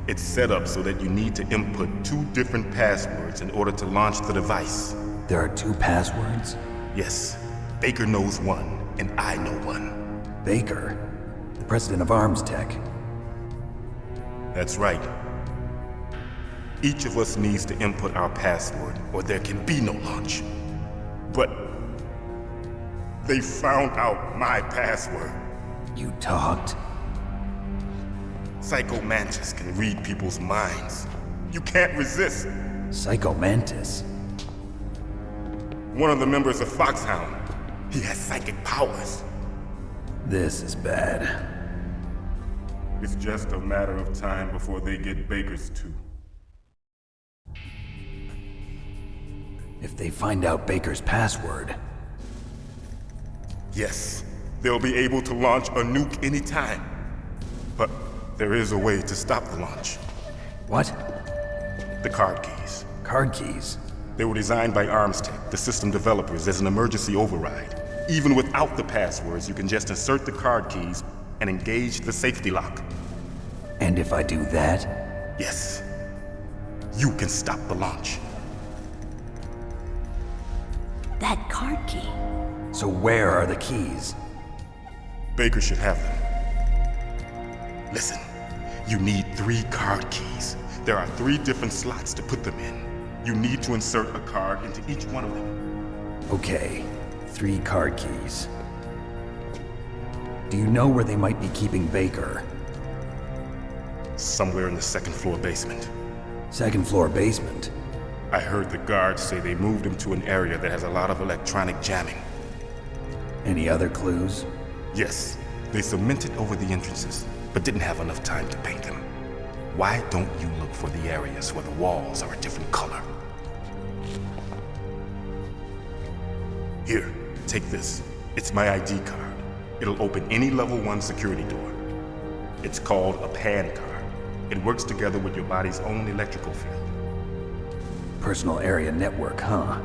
It's set up so that you need to input 2 different passwords in order to launch the device. There are 2 passwords? Yes, Baker knows one, and I know one. Baker? The president of Arms Tech. That's right. Each of us needs to input our password, or there can be no launch. But they found out my password. You talked? Psycho Mantis can read people's minds. You can't resist. Psycho Mantis? One of the members of Foxhound. He has psychic powers. This is bad. It's just a matter of time before they get Baker's too. If they find out Baker's password... Yes, they'll be able to launch a nuke anytime. But there is a way to stop the launch. What? The card keys. Card keys? They were designed by Arms Tech, the system developers, as an emergency override. Even without the passwords, you can just insert the card keys and engage the safety lock. And if I do that? Yes. You can stop the launch. That card key. So where are the keys? Baker should have them. Listen, you need 3 card keys. There are 3 different slots to put them in. You need to insert a card into each one of them. Okay, 3 card keys. Do you know where they might be keeping Baker? Somewhere in the 2nd floor basement. 2nd floor basement? I heard the guards say they moved him to an area that has a lot of electronic jamming. Any other clues? Yes, they cemented over the entrances, but didn't have enough time to paint them. Why don't you look for the areas where the walls are a different color? Here, take this. It's my ID card. It'll open any level 1 security door. It's called a PAN card. It works together with your body's own electrical field. Personal area network, huh?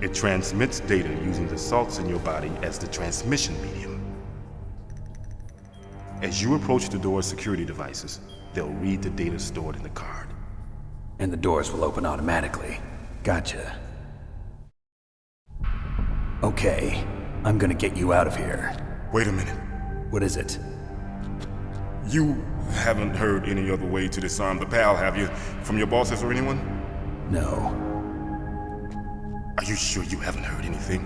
It transmits data using the salts in your body as the transmission medium. As you approach the door's security devices, they'll read the data stored in the card. And the doors will open automatically. Gotcha. Okay, I'm gonna get you out of here. Wait a minute. What is it? You haven't heard any other way to disarm the PAL, have you? From your bosses or anyone? No. Are you sure you haven't heard anything?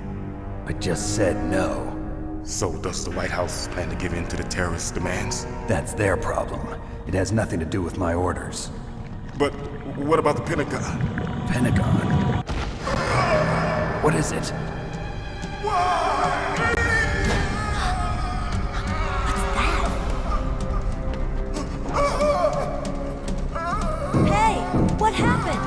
I just said no. So does the White House plan to give in to the terrorists' demands? That's their problem. It has nothing to do with my orders. But what about the Pentagon? Pentagon? What is it? Hey, what happened?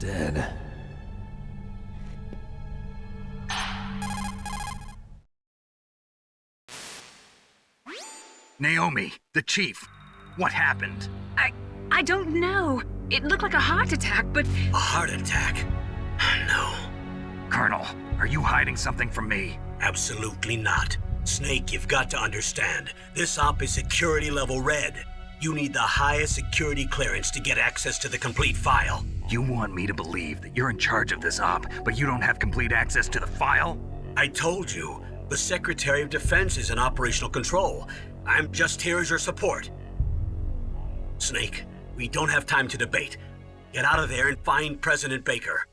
Dead. Naomi, the chief. What happened? I don't know. It looked like a heart attack, but A heart attack? No, Colonel, are you hiding something from me? absolutely not. Snake, you've got to understand. This op is security level red. You need the highest security clearance to get access to the complete file. You want me to believe that you're in charge of this op, but you don't have complete access to the file? I told you, the Secretary of Defense is in operational control. I'm just here as your support. Snake, we don't have time to debate. Get out of there and find President Baker.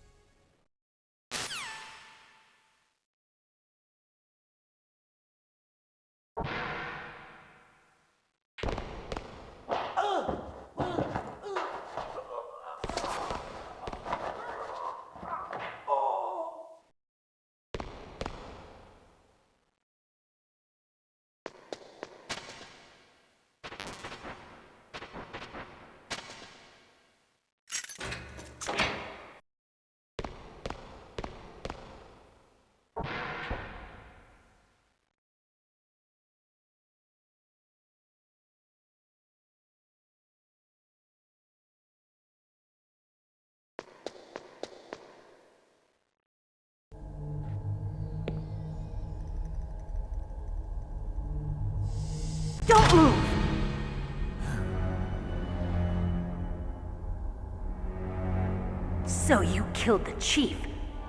So you killed the chief,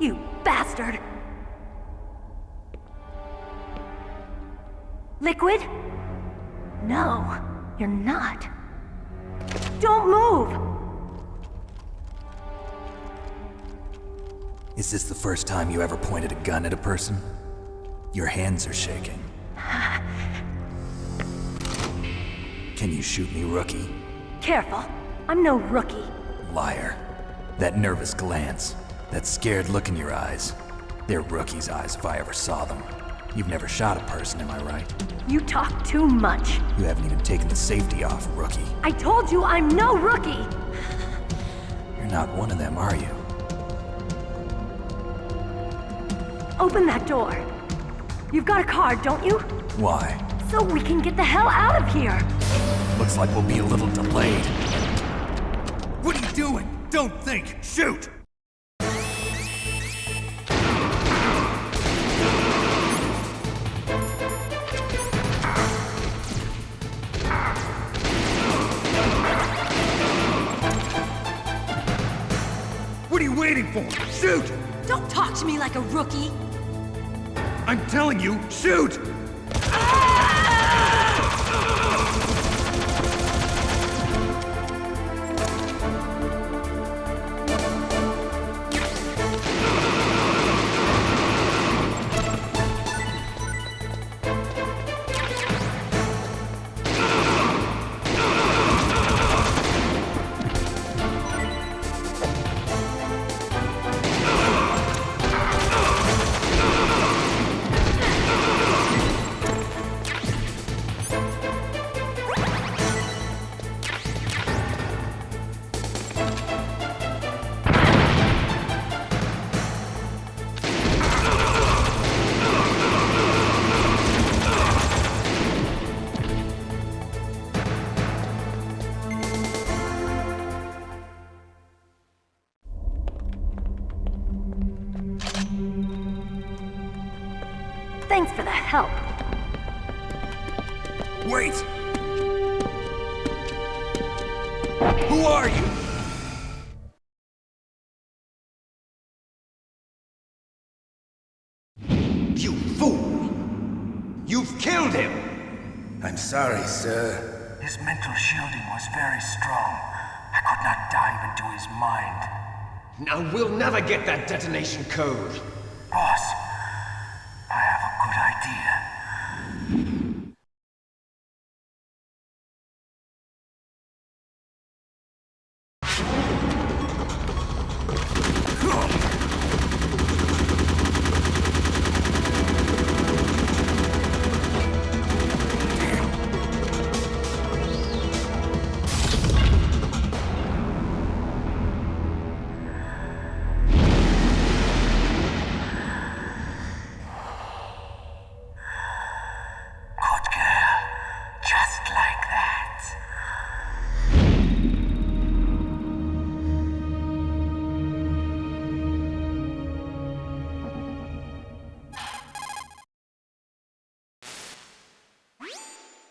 you bastard! Liquid? No, you're not. Don't move! Is this the first time you ever pointed a gun at a person? Your hands are shaking. Can you shoot me, rookie? Careful, I'm no rookie. Liar. That nervous glance, that scared look in your eyes. They're rookie's eyes if I ever saw them. You've never shot a person, am I right? You talk too much. You haven't even taken the safety off, rookie. I told you I'm no rookie! You're not one of them, are you? Open that door. You've got a card, don't you? Why? So we can get the hell out of here! Looks like we'll be a little delayed. What are you doing? Don't think! Shoot! What are you waiting for? Shoot! Don't talk to me like a rookie! I'm telling you, shoot! Thanks for the help. Wait! Who are you? You fool! You've killed him! I'm sorry, sir. His mental shielding was very strong. I could not dive into his mind. Now we'll never get that detonation code. Boss, I have a good idea.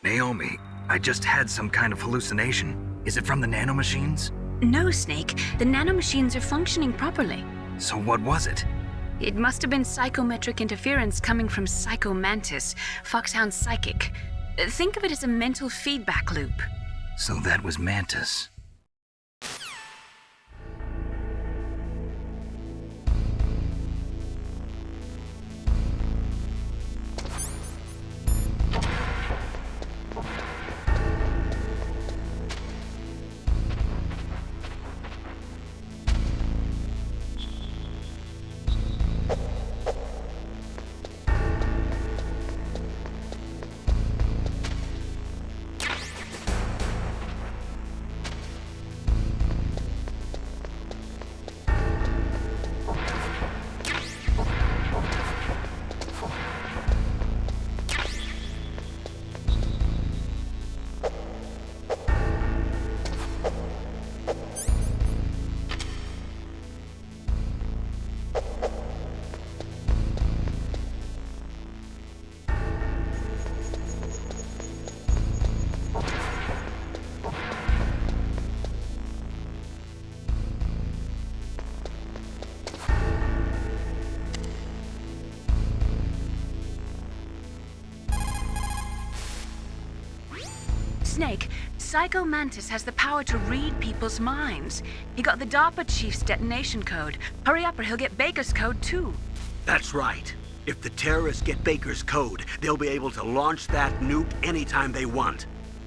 Naomi, I just had some kind of hallucination. Is it from the nanomachines? No, Snake. The nanomachines are functioning properly. So what was it? It must have been psychometric interference coming from Psycho Mantis, Foxhound's psychic. Think of it as a mental feedback loop. So that was Mantis. Snake, Psycho Mantis has the power to read people's minds. He got the DARPA chief's detonation code. Hurry up or he'll get Baker's code too. That's right. If the terrorists get Baker's code, they'll be able to launch that nuke anytime they want.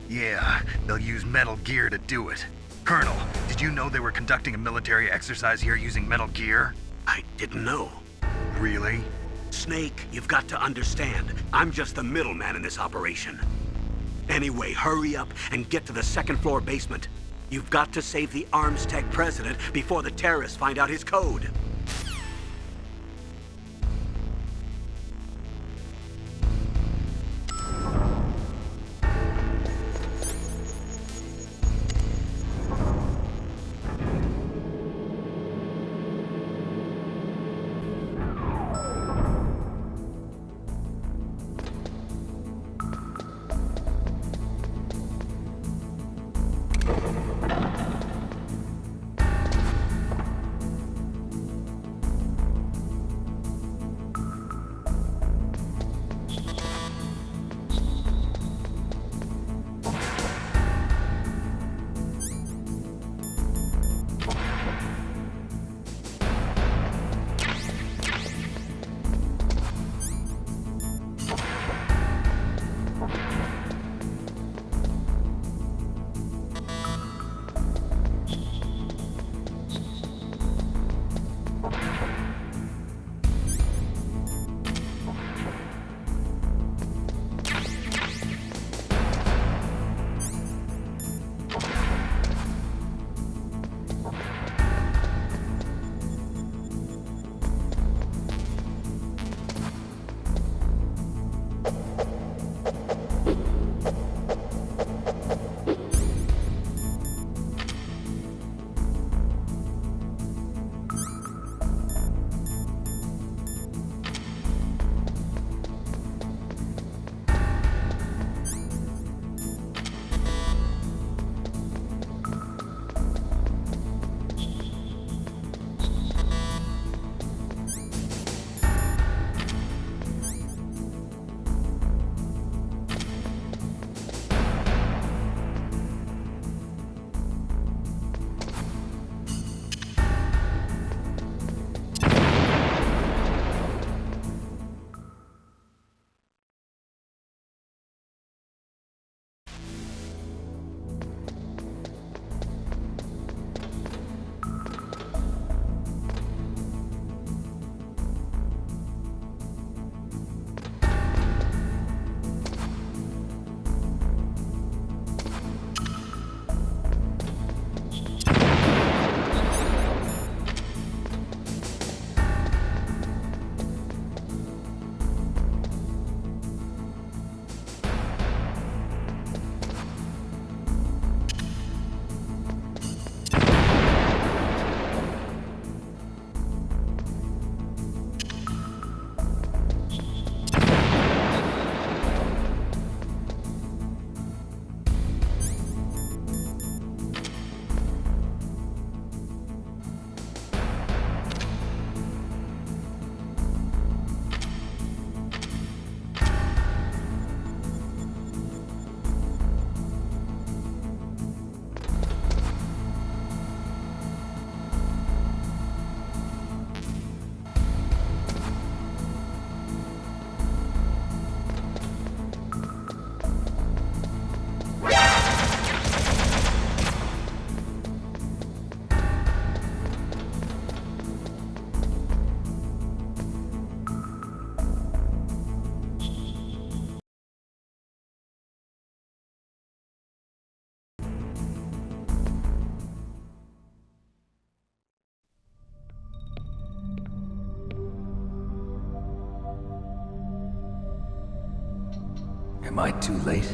Yeah, they'll use Metal Gear to do it. Colonel, did you know they were conducting a military exercise here using Metal Gear? I didn't know. Really? Snake, you've got to understand. I'm just the middleman in this operation. Anyway, hurry up and get to the second-floor basement. You've got to save the Arms Tech president before the terrorists find out his code. Am I too late?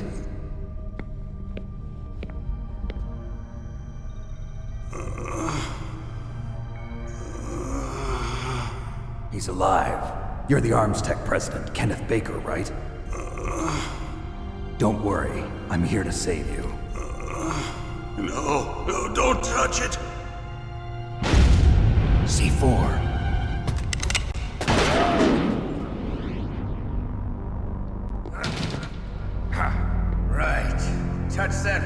He's alive. You're the Arms Tech president, Kenneth Baker, right? Don't worry. I'm here to save you. No, don't touch it! C4. Right. Touch that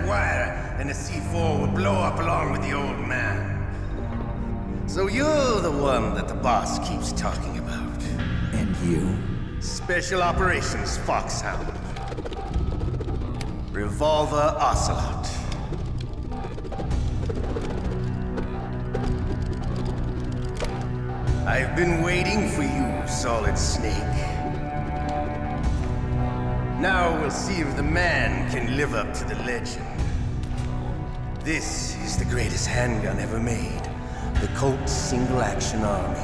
So you're the one that the boss keeps talking about. And you? Special Operations Foxhound. Revolver Ocelot. I've been waiting for you, Solid Snake. Now we'll see if the man can live up to the legend. This is the greatest handgun ever made. The Colt's Single Action Army.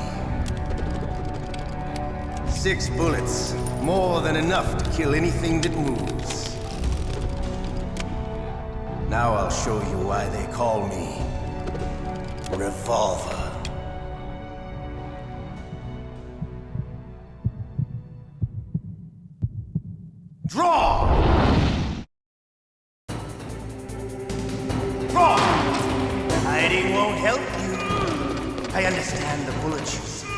6 bullets, more than enough to kill anything that moves. Now I'll show you why they call me Revolver. Draw! Draw! Hiding won't help you. I understand the bullets you see.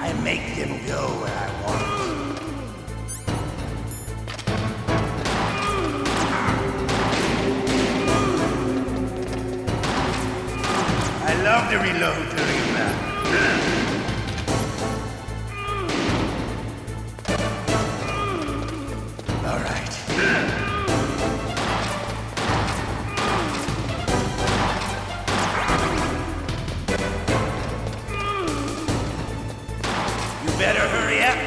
I make them go where I want. I love to reload during that. All right. You better hurry up.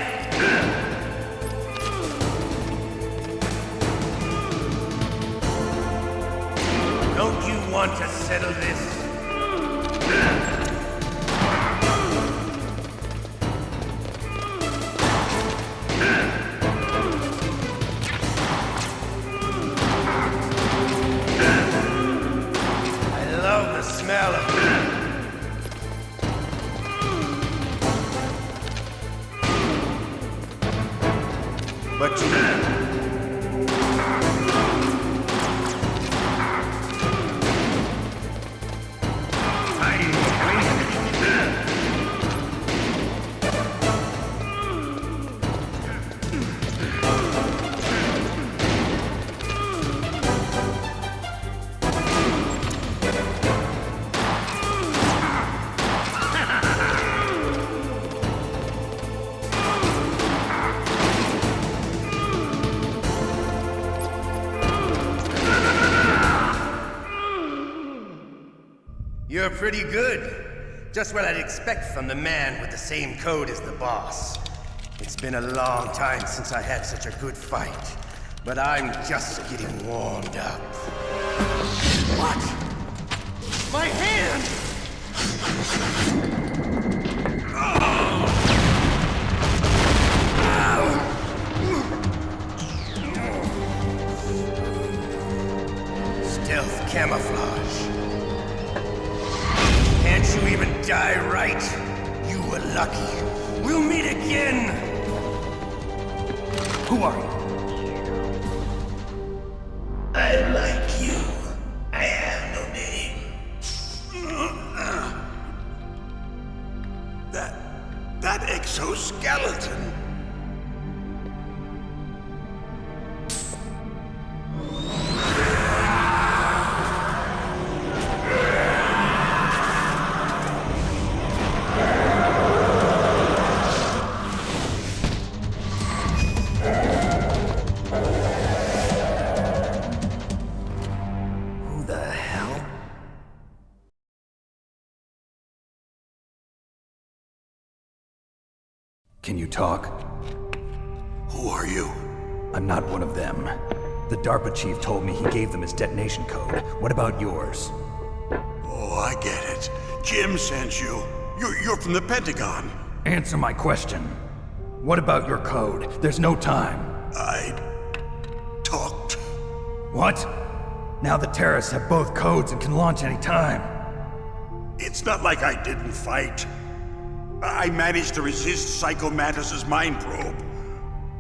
Don't you want to settle this? I love the smell of but you... You're pretty good. Just what I'd expect from the man with the same code as the boss. It's been a long time since I had such a good fight, but I'm just getting warmed up. What? My hand! Stealth camouflage. Can't you even die right? You were lucky. We'll meet again! Who are you? I'm like you. I have no name. That exoskeleton. Can you talk? Who are you? I'm not one of them. The DARPA chief told me he gave them his detonation code. What about yours? Oh, I get it. Jim sent you. You're from the Pentagon. Answer my question. What about your code? There's no time. I talked. What? Now the terrorists have both codes and can launch any time. It's not like I didn't fight. I managed to resist Psycho Mantis's mind probe.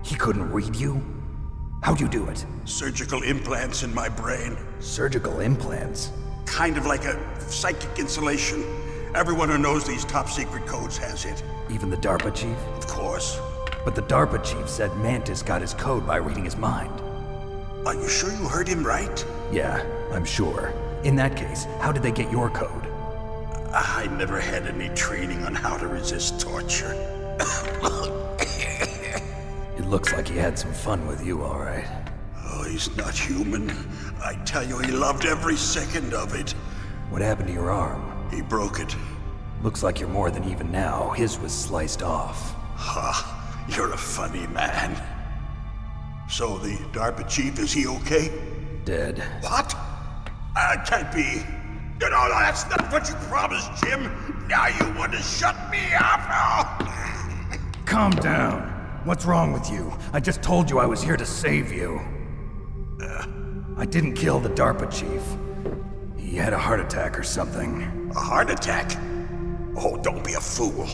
He couldn't read you? How'd you do it? Surgical implants in my brain. Surgical implants? Kind of like a psychic insulation. Everyone who knows these top secret codes has it. Even the DARPA chief? Of course. But the DARPA chief said Mantis got his code by reading his mind. Are you sure you heard him right? Yeah, I'm sure. In that case, how did they get your code? I never had any training on how to resist torture. It looks like he had some fun with you, all right. Oh, he's not human. I tell you, he loved every second of it. What happened to your arm? He broke it. Looks like you're more than even now. His was sliced off. Ha, you're a funny man. So the DARPA chief, is he okay? Dead. What? Can't be. No, that's not what you promised, Jim. Now you want to shut me up? Calm down. What's wrong with you? I just told you I was here to save you. I didn't kill the DARPA chief. He had a heart attack or something. A heart attack? Oh, don't be a fool.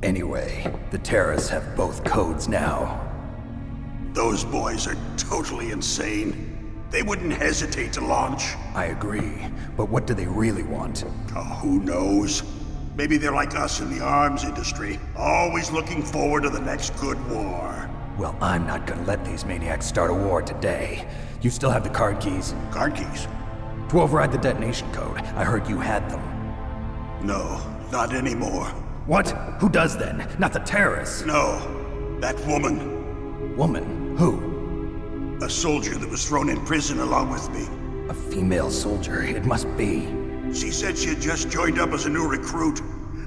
Anyway, the terrorists have both codes now. Those boys are totally insane. They wouldn't hesitate to launch. I agree, but what do they really want? Oh, who knows? Maybe they're like us in the arms industry, always looking forward to the next good war. Well, I'm not gonna let these maniacs start a war today. You still have the card keys? Card keys? To override the detonation code. I heard you had them. No, not anymore. What? Who does then? Not the terrorists? No, that woman. Woman? Who? A soldier that was thrown in prison along with me. A female soldier, it must be. She said she had just joined up as a new recruit.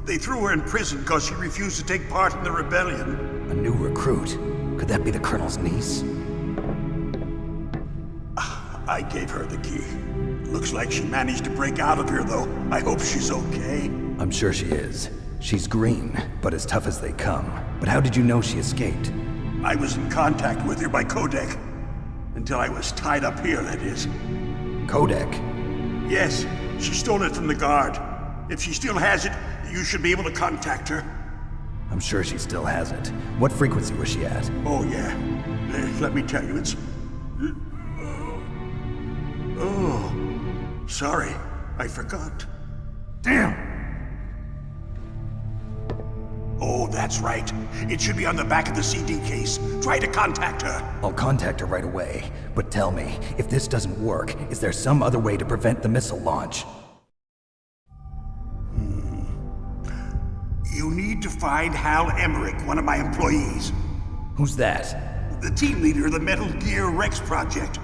They threw her in prison because she refused to take part in the rebellion. A new recruit? Could that be the Colonel's niece? I gave her the key. Looks like she managed to break out of here, though. I hope she's okay. I'm sure she is. She's green, but as tough as they come. But how did you know she escaped? I was in contact with her by codec. Until I was tied up here, that is. Codec? Yes, she stole it from the guard. If she still has it, you should be able to contact her. I'm sure she still has it. What frequency was she at? Oh, yeah. Let me tell you, it's... Oh, sorry. I forgot. Damn! Oh, that's right. It should be on the back of the CD case. Try to contact her. I'll contact her right away. But tell me, if this doesn't work, is there some other way to prevent the missile launch? You need to find Hal Emmerich, one of my employees. Who's that? The team leader of the Metal Gear Rex project.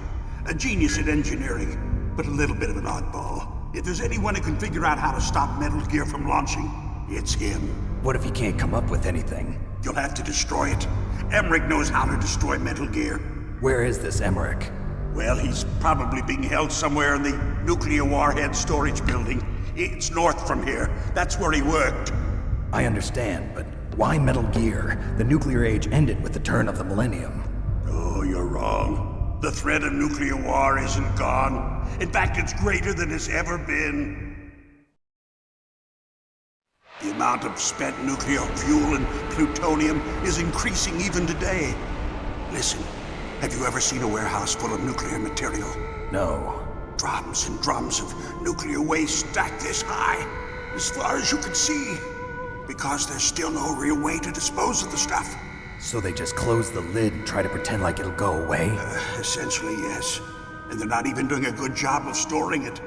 A genius at engineering, but a little bit of an oddball. If there's anyone who can figure out how to stop Metal Gear from launching, it's him. What if he can't come up with anything? You'll have to destroy it. Emmerich knows how to destroy Metal Gear. Where is this Emmerich? Well, he's probably being held somewhere in the nuclear warhead storage building. It's north from here. That's where he worked. I understand, but why Metal Gear? The nuclear age ended with the turn of the millennium. Oh, you're wrong. The threat of nuclear war isn't gone. In fact, it's greater than it's ever been. The amount of spent nuclear fuel and plutonium is increasing even today. Listen, have you ever seen a warehouse full of nuclear material? No. Drums and drums of nuclear waste stacked this high, as far as you can see. Because there's still no real way to dispose of the stuff. So they just close the lid and try to pretend like it'll go away? Essentially, yes. And they're not even doing a good job of storing it.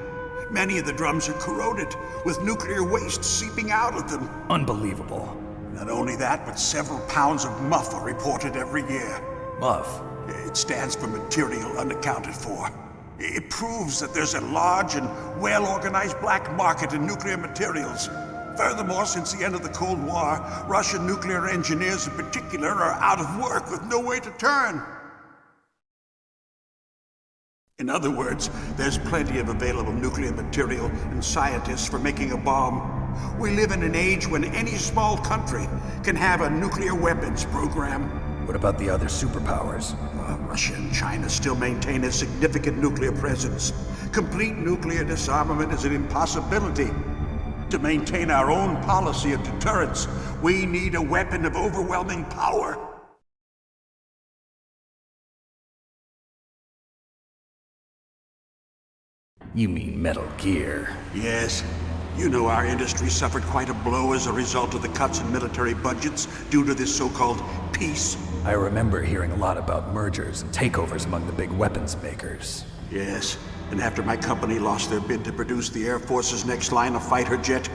Many of the drums are corroded, with nuclear waste seeping out of them. Unbelievable. Not only that, but several pounds of MUF are reported every year. MUF? It stands for material unaccounted for. It proves that there's a large and well-organized black market in nuclear materials. Furthermore, since the end of the Cold War, Russian nuclear engineers in particular are out of work with no way to turn. In other words, there's plenty of available nuclear material and scientists for making a bomb. We live in an age when any small country can have a nuclear weapons program. What about the other superpowers? Russia and China still maintain a significant nuclear presence. Complete nuclear disarmament is an impossibility. To maintain our own policy of deterrence, we need a weapon of overwhelming power. You mean Metal Gear? Yes. You know our industry suffered quite a blow as a result of the cuts in military budgets due to this so-called peace. I remember hearing a lot about mergers and takeovers among the big weapons makers. Yes, and after my company lost their bid to produce the Air Force's next line of fighter jet,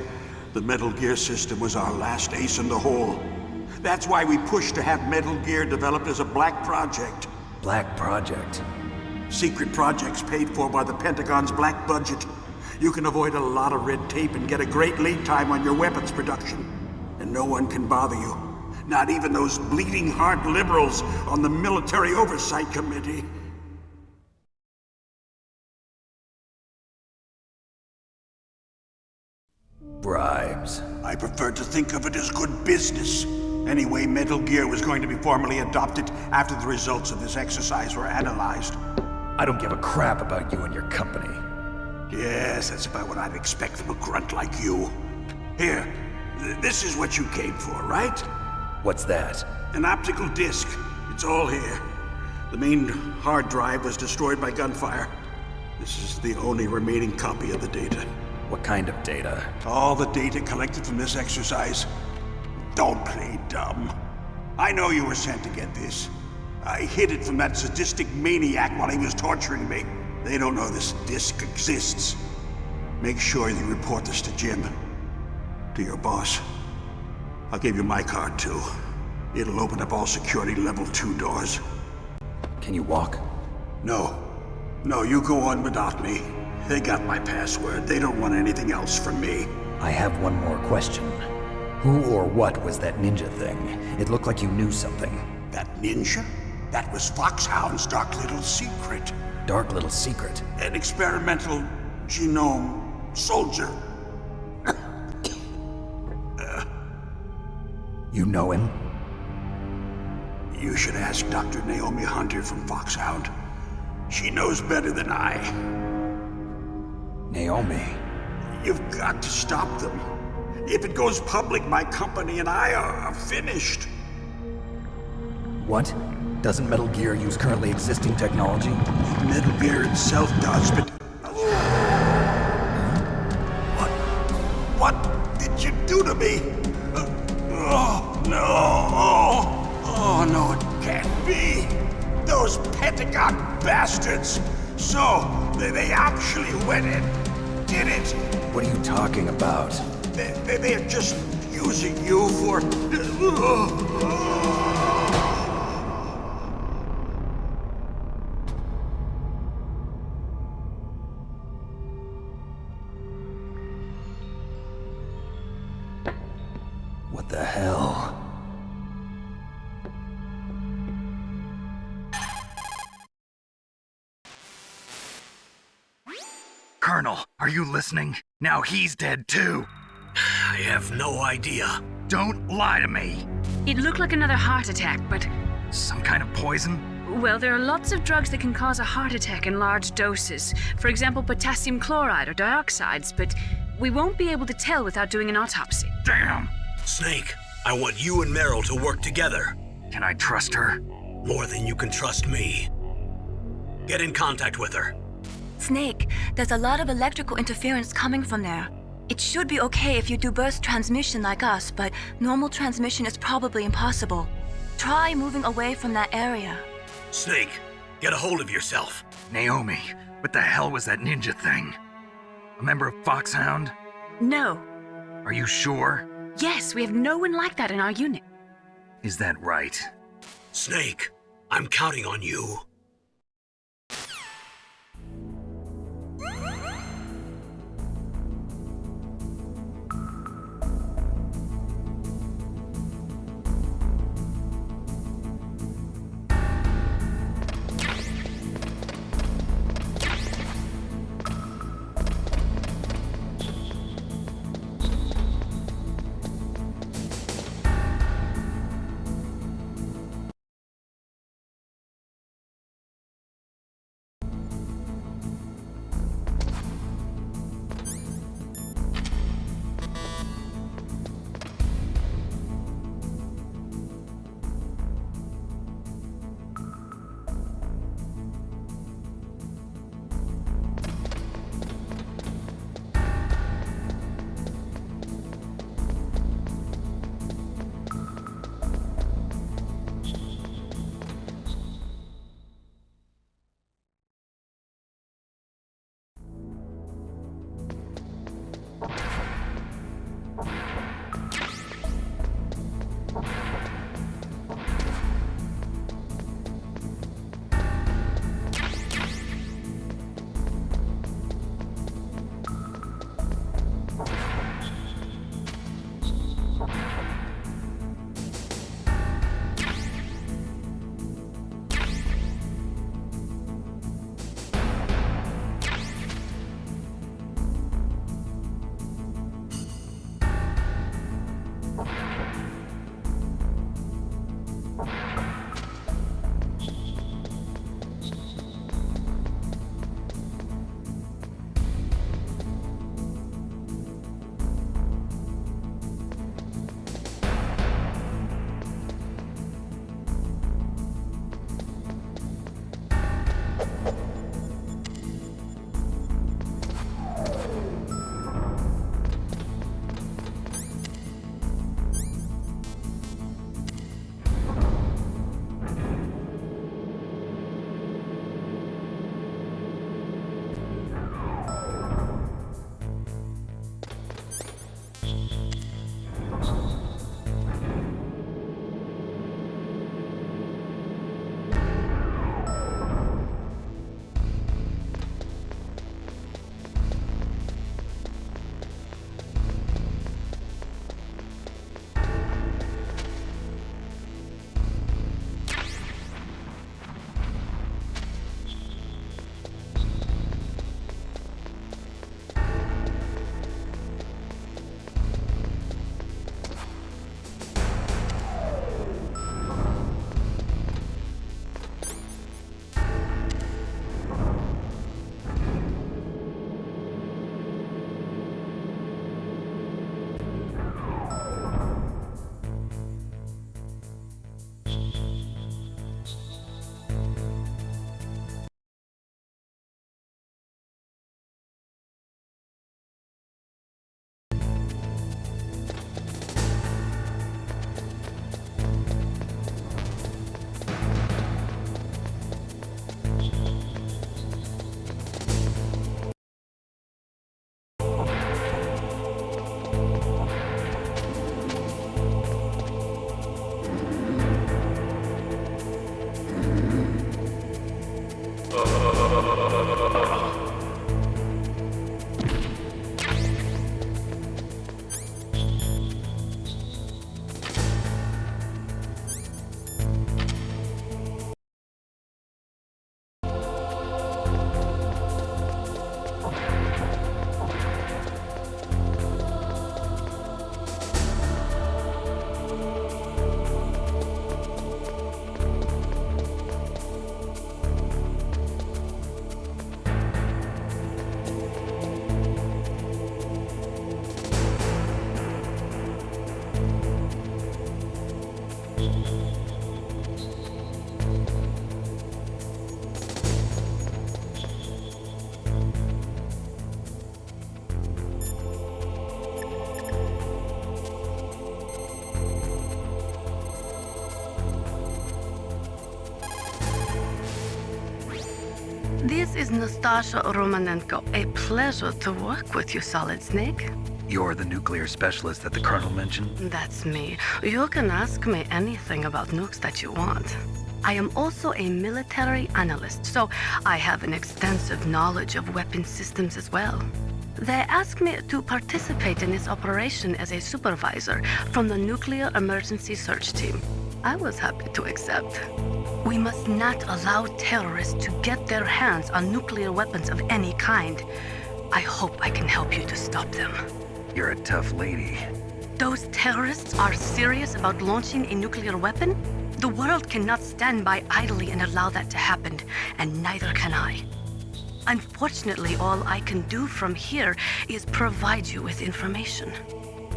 The Metal Gear system was our last ace in the hole. That's why we pushed to have Metal Gear developed as a black project. Black Project? Secret projects paid for by the Pentagon's black budget. You can avoid a lot of red tape and get a great lead time on your weapons production. And no one can bother you. Not even those bleeding heart liberals on the Military Oversight Committee. Bribes. I prefer to think of it as good business. Anyway, Metal Gear was going to be formally adopted after the results of this exercise were analyzed. I don't give a crap about you and your company. Yes, that's about what I'd expect from a grunt like you. Here, this is what you came for, right? What's that? An optical disc. It's all here. The main hard drive was destroyed by gunfire. This is the only remaining copy of the data. What kind of data? All the data collected from this exercise. Don't play dumb. I know you were sent to get this. I hid it from that sadistic maniac while he was torturing me. They don't know this disc exists. Make sure you report this to Jim. To your boss. I'll give you my card too. It'll open up all security level 2 doors. Can you walk? No. No, you go on without me. They got my password. They don't want anything else from me. I have one more question. Who or what was that ninja thing? It looked like you knew something. That ninja? That was Foxhound's dark little secret. Dark little secret? An experimental genome soldier. You know him? You should ask Dr. Naomi Hunter from Foxhound. She knows better than I. Naomi? You've got to stop them. If it goes public, my company and I are finished. What? Doesn't Metal Gear use currently existing technology? Metal Gear itself does, but... What did you do to me? Oh, no. Oh, no, it can't be. Those Pentagon bastards. So, they actually went and did it. What are you talking about? They're just using you for... What the hell? Colonel, are you listening? Now he's dead too. I have no idea. Don't lie to me. It looked like another heart attack, but... Some kind of poison? Well, there are lots of drugs that can cause a heart attack in large doses. For example, potassium chloride or dioxides, but we won't be able to tell without doing an autopsy. Damn! Snake, I want you and Meryl to work together. Can I trust her? More than you can trust me. Get in contact with her. Snake, there's a lot of electrical interference coming from there. It should be okay if you do burst transmission like us, but normal transmission is probably impossible. Try moving away from that area. Snake, get a hold of yourself. Naomi, what the hell was that ninja thing? A member of Foxhound? No. Are you sure? Yes, we have no one like that in our unit. Is that right? Snake, I'm counting on you. Nastasha Romanenko. A pleasure to work with you, Solid Snake. You're the nuclear specialist that the Colonel mentioned? That's me. You can ask me anything about nukes that you want. I am also a military analyst, so I have an extensive knowledge of weapon systems as well. They asked me to participate in this operation as a supervisor from the Nuclear Emergency Search Team. I was happy to accept. We must not allow terrorists to get their hands on nuclear weapons of any kind. I hope I can help you to stop them. You're a tough lady. Those terrorists are serious about launching a nuclear weapon? The world cannot stand by idly and allow that to happen, and neither can I. Unfortunately, all I can do from here is provide you with information.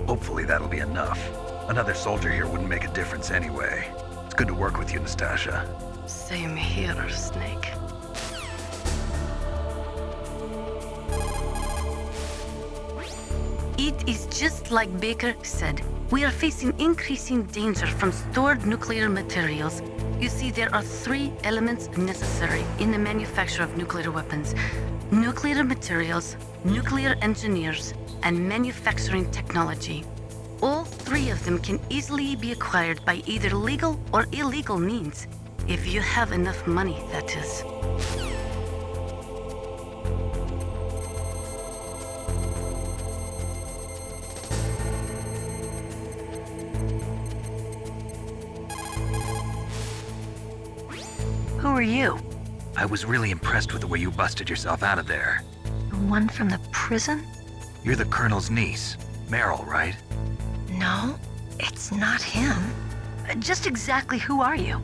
Hopefully that'll be enough. Another soldier here wouldn't make a difference anyway. It's good to work with you, Nastasha. Same here, Snake. It is just like Baker said. We are facing increasing danger from stored nuclear materials. You see, there are 3 elements necessary in the manufacture of nuclear weapons: nuclear materials, nuclear engineers, and manufacturing technology. All 3 of them can easily be acquired by either legal or illegal means. If you have enough money, that is. Who are you? I was really impressed with the way you busted yourself out of there. The one from the prison? You're the Colonel's niece, Meryl, right? No, it's not him. Just exactly who are you?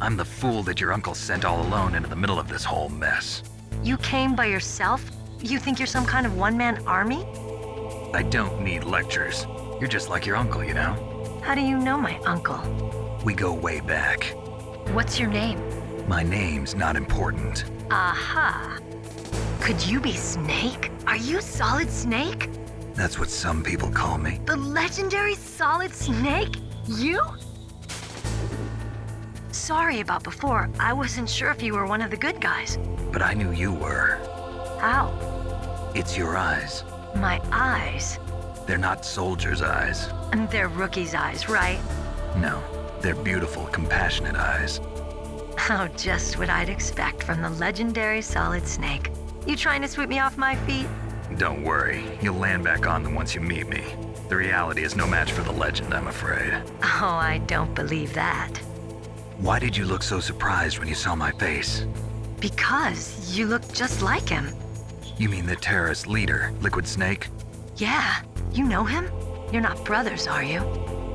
I'm the fool that your uncle sent all alone into the middle of this whole mess. You came by yourself? You think you're some kind of one-man army? I don't need lectures. You're just like your uncle, you know? How do you know my uncle? We go way back. What's your name? My name's not important. Aha. Could you be Snake? Are you Solid Snake? That's what some people call me. The legendary Solid Snake? You? Sorry about before. I wasn't sure if you were one of the good guys. But I knew you were. How? It's your eyes. My eyes? They're not soldiers' eyes. And they're rookies' eyes, right? No, they're beautiful, compassionate eyes. Oh, just what I'd expect from the legendary Solid Snake. You trying to sweep me off my feet? Don't worry, you'll land back on them once you meet me. The reality is no match for the legend, I'm afraid. Oh, I don't believe that. Why did you look so surprised when you saw my face? Because you look just like him. You mean the terrorist leader, Liquid Snake? Yeah, you know him? You're not brothers, are you?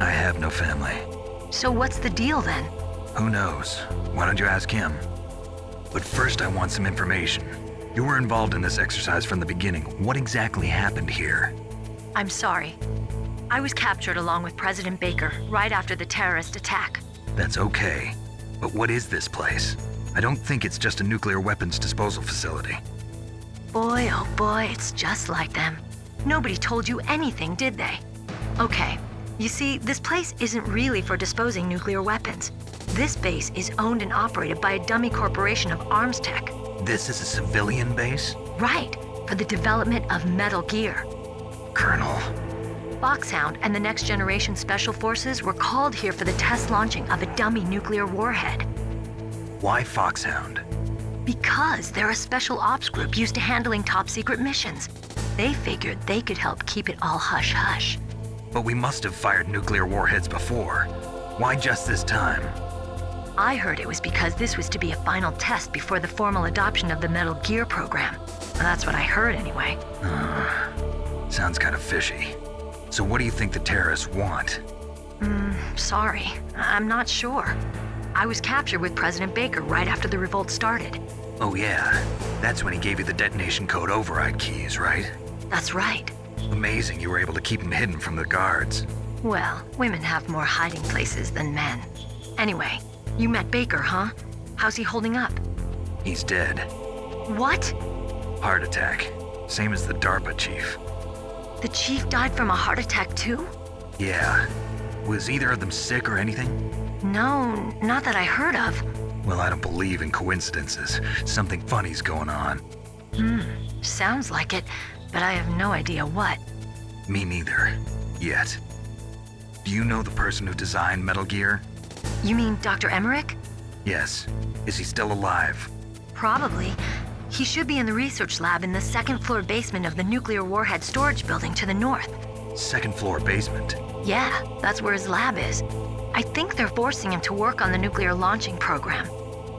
I have no family. So what's the deal then? Who knows? Why don't you ask him? But first I want some information. You were involved in this exercise from the beginning. What exactly happened here? I'm sorry. I was captured along with President Baker right after the terrorist attack. That's okay. But what is this place? I don't think it's just a nuclear weapons disposal facility. Boy, oh boy, it's just like them. Nobody told you anything, did they? Okay, you see, this place isn't really for disposing nuclear weapons. This base is owned and operated by a dummy corporation of arms tech. This is a civilian base? Right, for the development of Metal Gear. Colonel. Foxhound and the Next Generation Special Forces were called here for the test launching of a dummy nuclear warhead. Why Foxhound? Because they're a special ops group used to handling top secret missions. They figured they could help keep it all hush-hush. But we must have fired nuclear warheads before. Why just this time? I heard it was because this was to be a final test before the formal adoption of the Metal Gear program. That's what I heard anyway. Sounds kind of fishy. So what do you think the terrorists want? Sorry. I'm not sure. I was captured with President Baker right after the revolt started. Oh yeah, that's when he gave you the detonation code override keys, right? That's right. Amazing you were able to keep him hidden from the guards. Well, women have more hiding places than men. Anyway, you met Baker, huh? How's he holding up? He's dead. What? Heart attack. Same as the DARPA chief. The chief died from a heart attack too? Yeah. Was either of them sick or anything? No, not that I heard of. Well, I don't believe in coincidences. Something funny's going on. Sounds like it, but I have no idea what. Me neither. Yet. Do you know the person who designed Metal Gear? You mean Dr. Emmerich? Yes. Is he still alive? Probably. He should be in the research lab in the second floor basement of the nuclear warhead storage building to the north. Second floor basement? Yeah, that's where his lab is. I think they're forcing him to work on the nuclear launching program.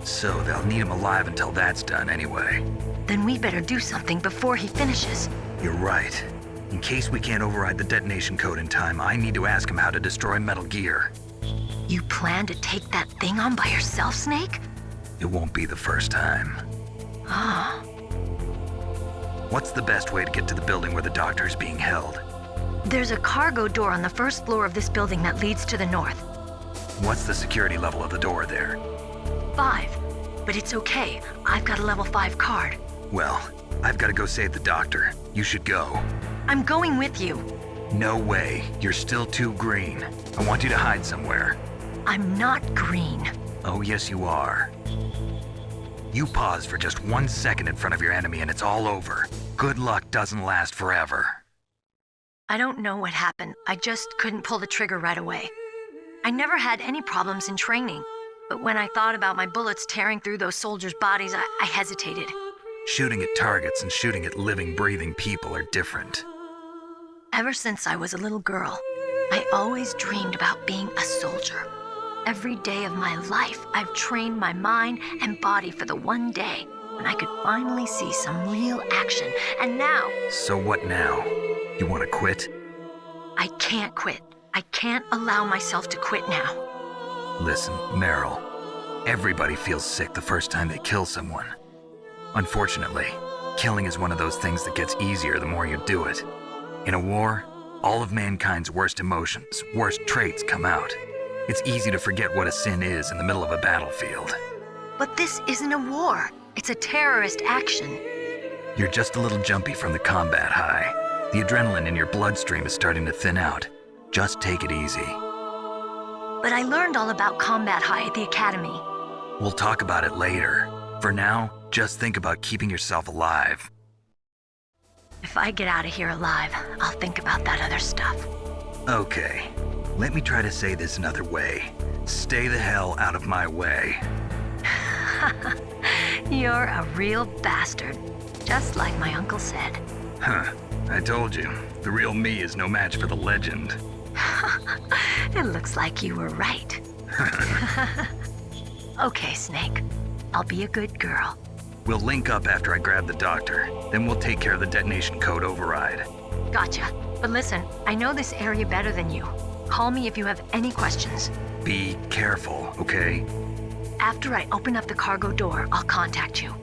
So they'll need him alive until that's done anyway. Then we better do something before he finishes. You're right. In case we can't override the detonation code in time, I need to ask him how to destroy Metal Gear. You plan to take that thing on by yourself, Snake? It won't be the first time. Ah. What's the best way to get to the building where the doctor is being held? There's a cargo door on the first floor of this building that leads to the north. What's the security level of the door there? 5. But it's okay. I've got a level 5 card. Well, I've got to go save the doctor. You should go. I'm going with you. No way. You're still too green. I want you to hide somewhere. I'm not green. Oh, yes, you are. You pause for just 1 second in front of your enemy and it's all over. Good luck doesn't last forever. I don't know what happened. I just couldn't pull the trigger right away. I never had any problems in training, but when I thought about my bullets tearing through those soldiers' bodies, I hesitated. Shooting at targets and shooting at living, breathing people are different. Ever since I was a little girl, I always dreamed about being a soldier. Every day of my life, I've trained my mind and body for the one day when I could finally see some real action, and now... So what now? You want to quit? I can't quit. I can't allow myself to quit now. Listen, Meryl, everybody feels sick the first time they kill someone. Unfortunately, killing is one of those things that gets easier the more you do it. In a war, all of mankind's worst emotions, worst traits come out. It's easy to forget what a sin is in the middle of a battlefield. But this isn't a war. It's a terrorist action. You're just a little jumpy from the combat high. The adrenaline in your bloodstream is starting to thin out. Just take it easy. But I learned all about combat high at the academy. We'll talk about it later. For now, just think about keeping yourself alive. If I get out of here alive, I'll think about that other stuff. Okay, let me try to say this another way. Stay the hell out of my way. You're a real bastard, just like my uncle said. Huh, I told you, the real me is no match for the legend. It looks like you were right. Okay, Snake. I'll be a good girl. We'll link up after I grab the doctor. Then we'll take care of the detonation code override. Gotcha. But listen, I know this area better than you. Call me if you have any questions. Be careful, okay? After I open up the cargo door, I'll contact you.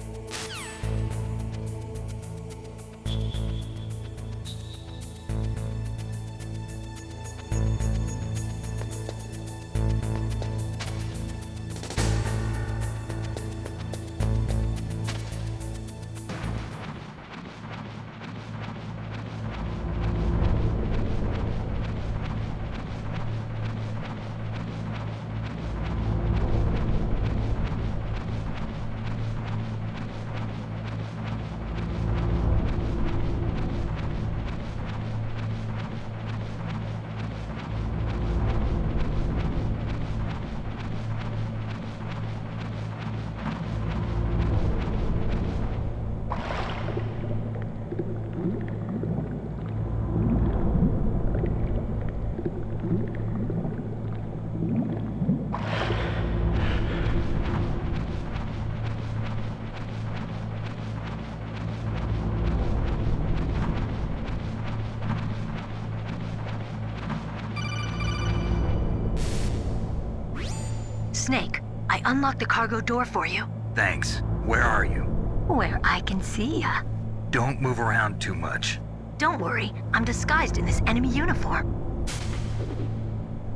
Snake, I unlocked the cargo door for you. Thanks. Where are you? Where I can see ya. Don't move around too much. Don't worry, I'm disguised in this enemy uniform.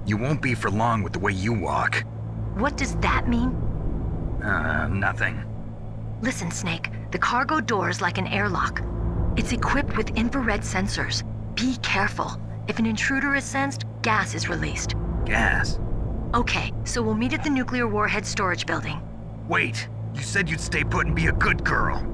You won't be for long with the way you walk. What does that mean? Nothing. Listen, Snake, the cargo door is like an airlock. It's equipped with infrared sensors. Be careful. If an intruder is sensed, gas is released. Gas? Okay, so we'll meet at the nuclear warhead storage building. Wait, you said you'd stay put and be a good girl.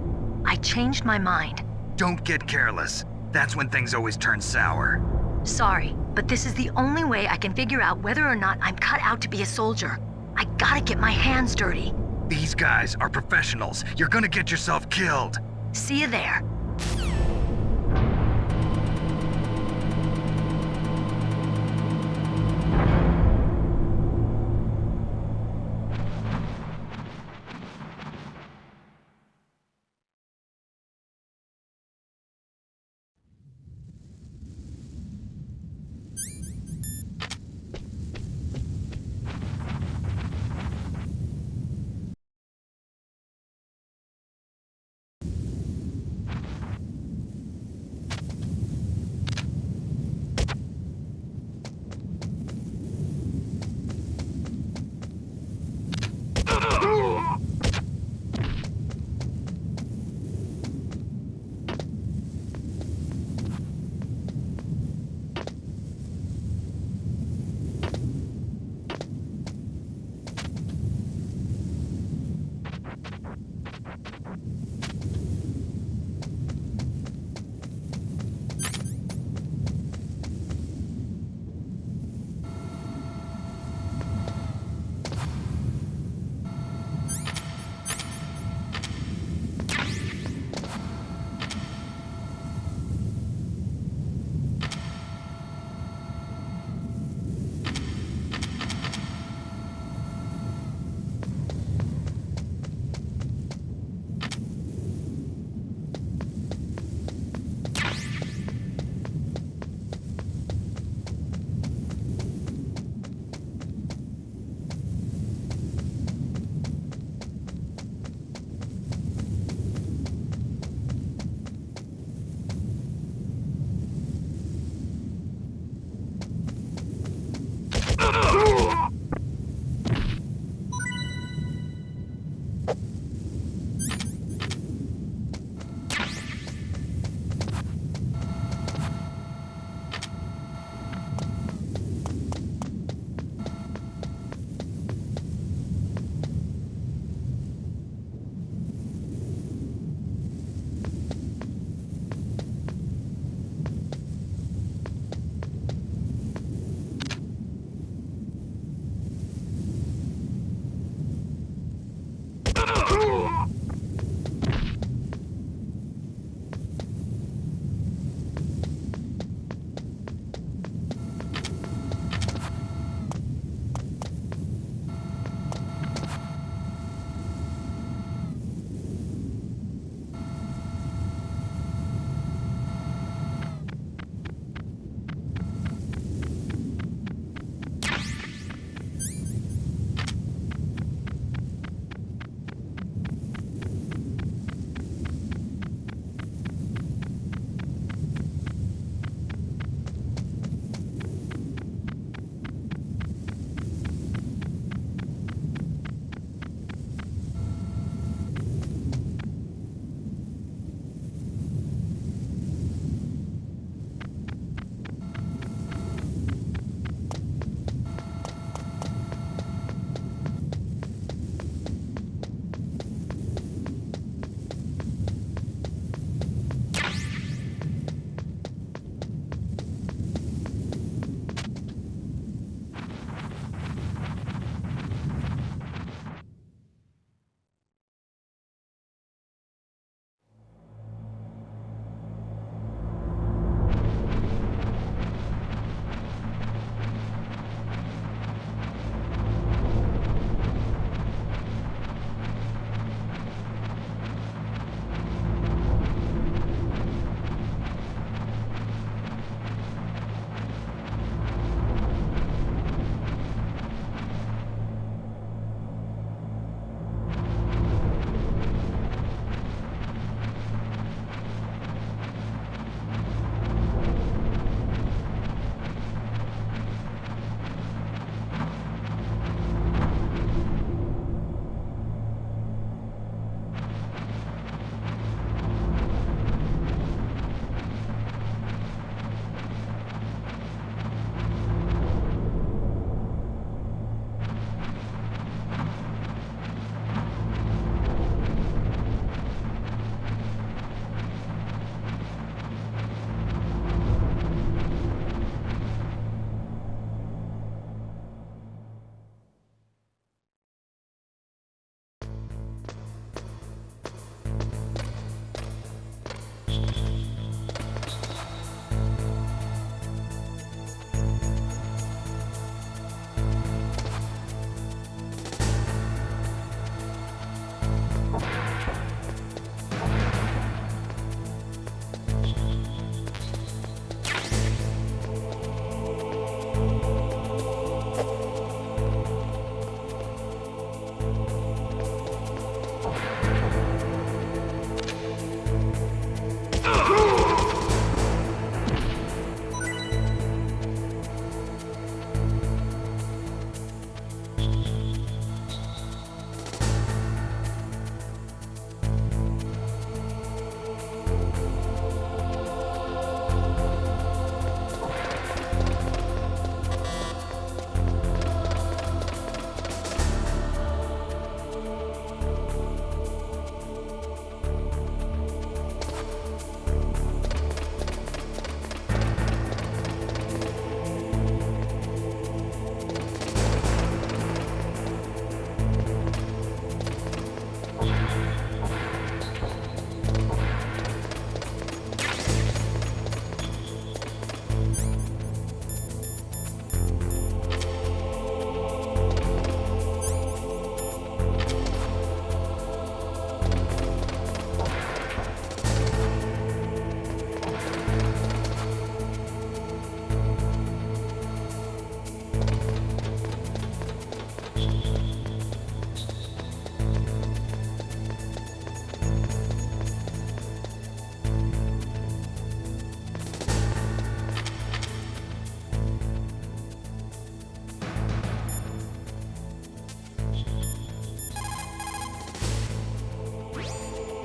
I changed my mind. Don't get careless. That's when things always turn sour. Sorry, but this is the only way I can figure out whether or not I'm cut out to be a soldier. I gotta get my hands dirty. These guys are professionals. You're gonna get yourself killed. See you there.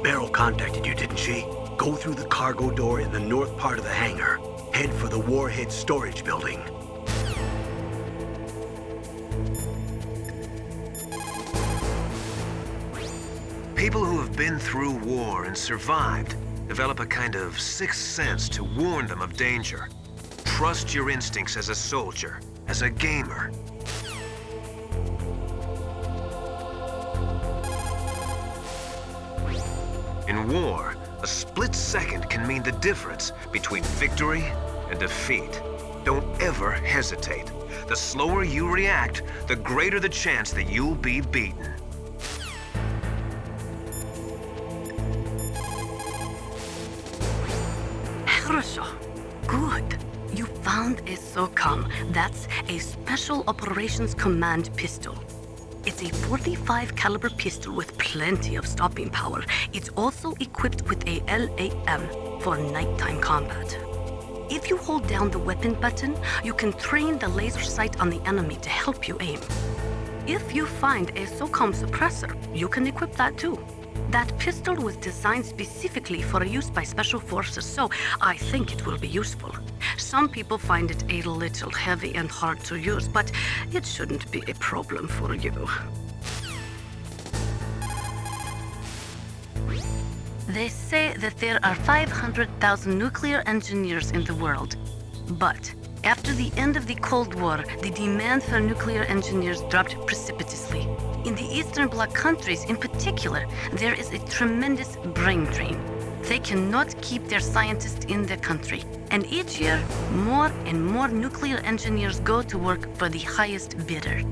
Meryl contacted you, didn't she? Go through the cargo door in the north part of the hangar. Head for the warhead storage building. People who have been through war and survived develop a kind of sixth sense to warn them of danger. Trust your instincts as a soldier, as a gamer. In war, a split second can mean the difference between victory and defeat. Don't ever hesitate. The slower you react, the greater the chance that you'll be beaten. Good. You found a SOCOM. That's a Special Operations Command pistol. It's a .45 caliber pistol with plenty of stopping power. It's also equipped with a LAM for nighttime combat. If you hold down the weapon button, you can train the laser sight on the enemy to help you aim. If you find a SOCOM suppressor, you can equip that too. That pistol was designed specifically for use by special forces, so I think it will be useful. Some people find it a little heavy and hard to use, but it shouldn't be a problem for you. They say that there are 500,000 nuclear engineers in the world. But after the end of the Cold War, the demand for nuclear engineers dropped precipitously. In the Eastern Bloc countries in particular, there is a tremendous brain drain. They cannot keep their scientists in the country. And each year, more and more nuclear engineers go to work for the highest bidder.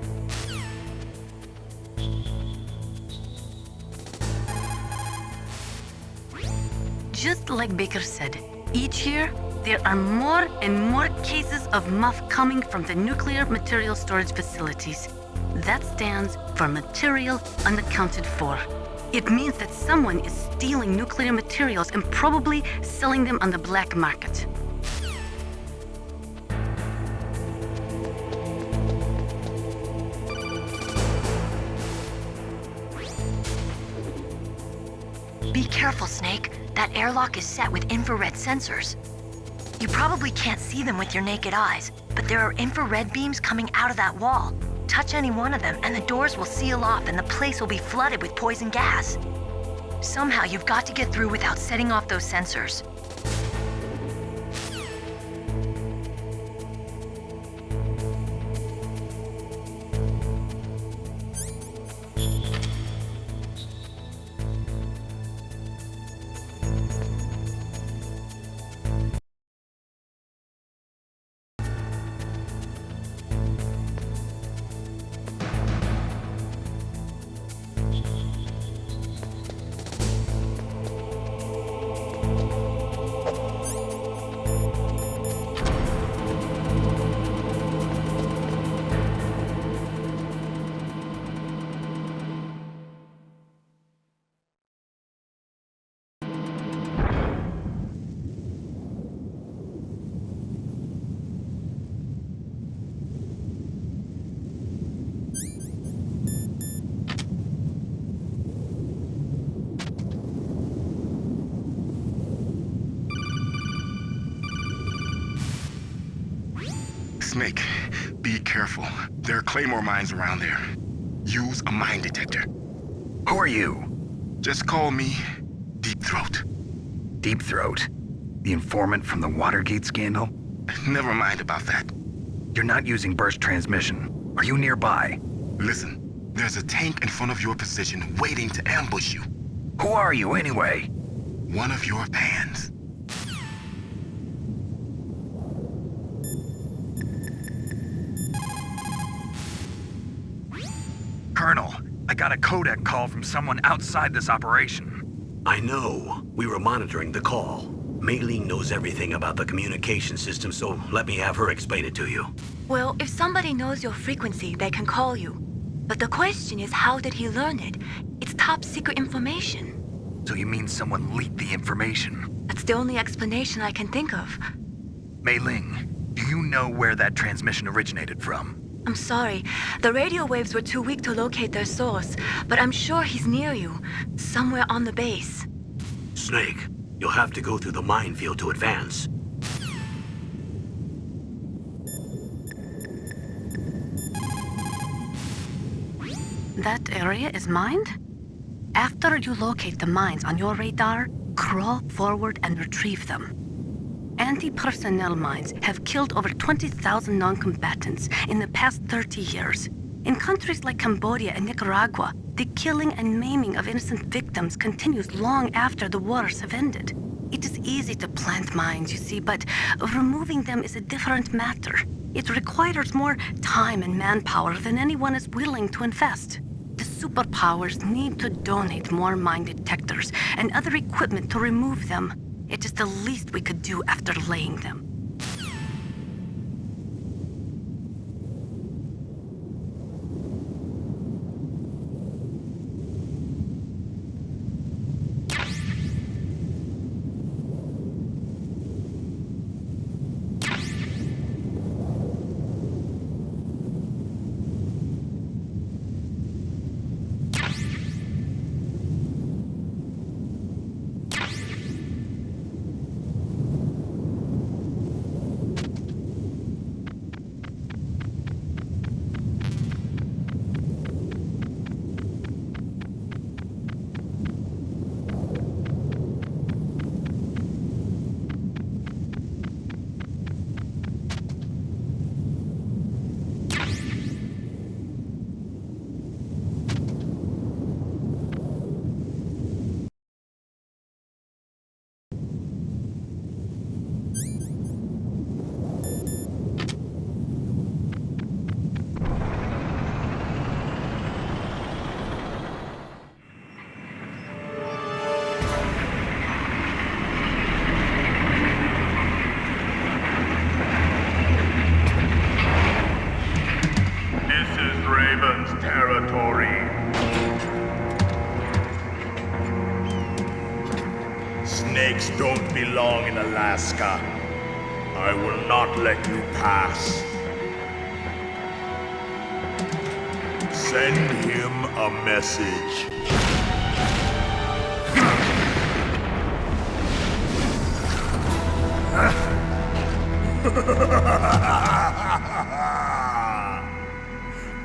Just like Baker said, each year, there are more and more cases of muff coming from the nuclear material storage facilities. That stands for material unaccounted for. It means that someone is stealing nuclear materials and probably selling them on the black market. Be careful, Snake. That airlock is set with infrared sensors. You probably can't see them with your naked eyes, but there are infrared beams coming out of that wall. Touch any one of them and the doors will seal off and the place will be flooded with poison gas. Somehow you've got to get through without setting off those sensors. Snake, be careful. There are claymore mines around there. Use a mine detector. Who are you? Just call me Deep Throat. Deep Throat? The informant from the Watergate scandal? Never mind about that. You're not using burst transmission. Are you nearby? Listen, there's a tank in front of your position waiting to ambush you. Who are you anyway? One of your fans. Colonel, I got a codec call from someone outside this operation. I know. We were monitoring the call. Mei Ling knows everything about the communication system, so let me have her explain it to you. Well, if somebody knows your frequency, they can call you. But the question is, how did he learn it? It's top secret information. So you mean someone leaked the information? That's the only explanation I can think of. Mei Ling, do you know where that transmission originated from? I'm sorry. The radio waves were too weak to locate their source, but I'm sure he's near you, somewhere on the base. Snake, you'll have to go through the minefield to advance. That area is mined? After you locate the mines on your radar, crawl forward and retrieve them. Anti-personnel mines have killed over 20,000 non-combatants in the past 30 years. In countries like Cambodia and Nicaragua, the killing and maiming of innocent victims continues long after the wars have ended. It is easy to plant mines, you see, but removing them is a different matter. It requires more time and manpower than anyone is willing to invest. The superpowers need to donate more mine detectors and other equipment to remove them. It is the least we could do after laying them. Snakes don't belong in Alaska. I will not let you pass. Send him a message.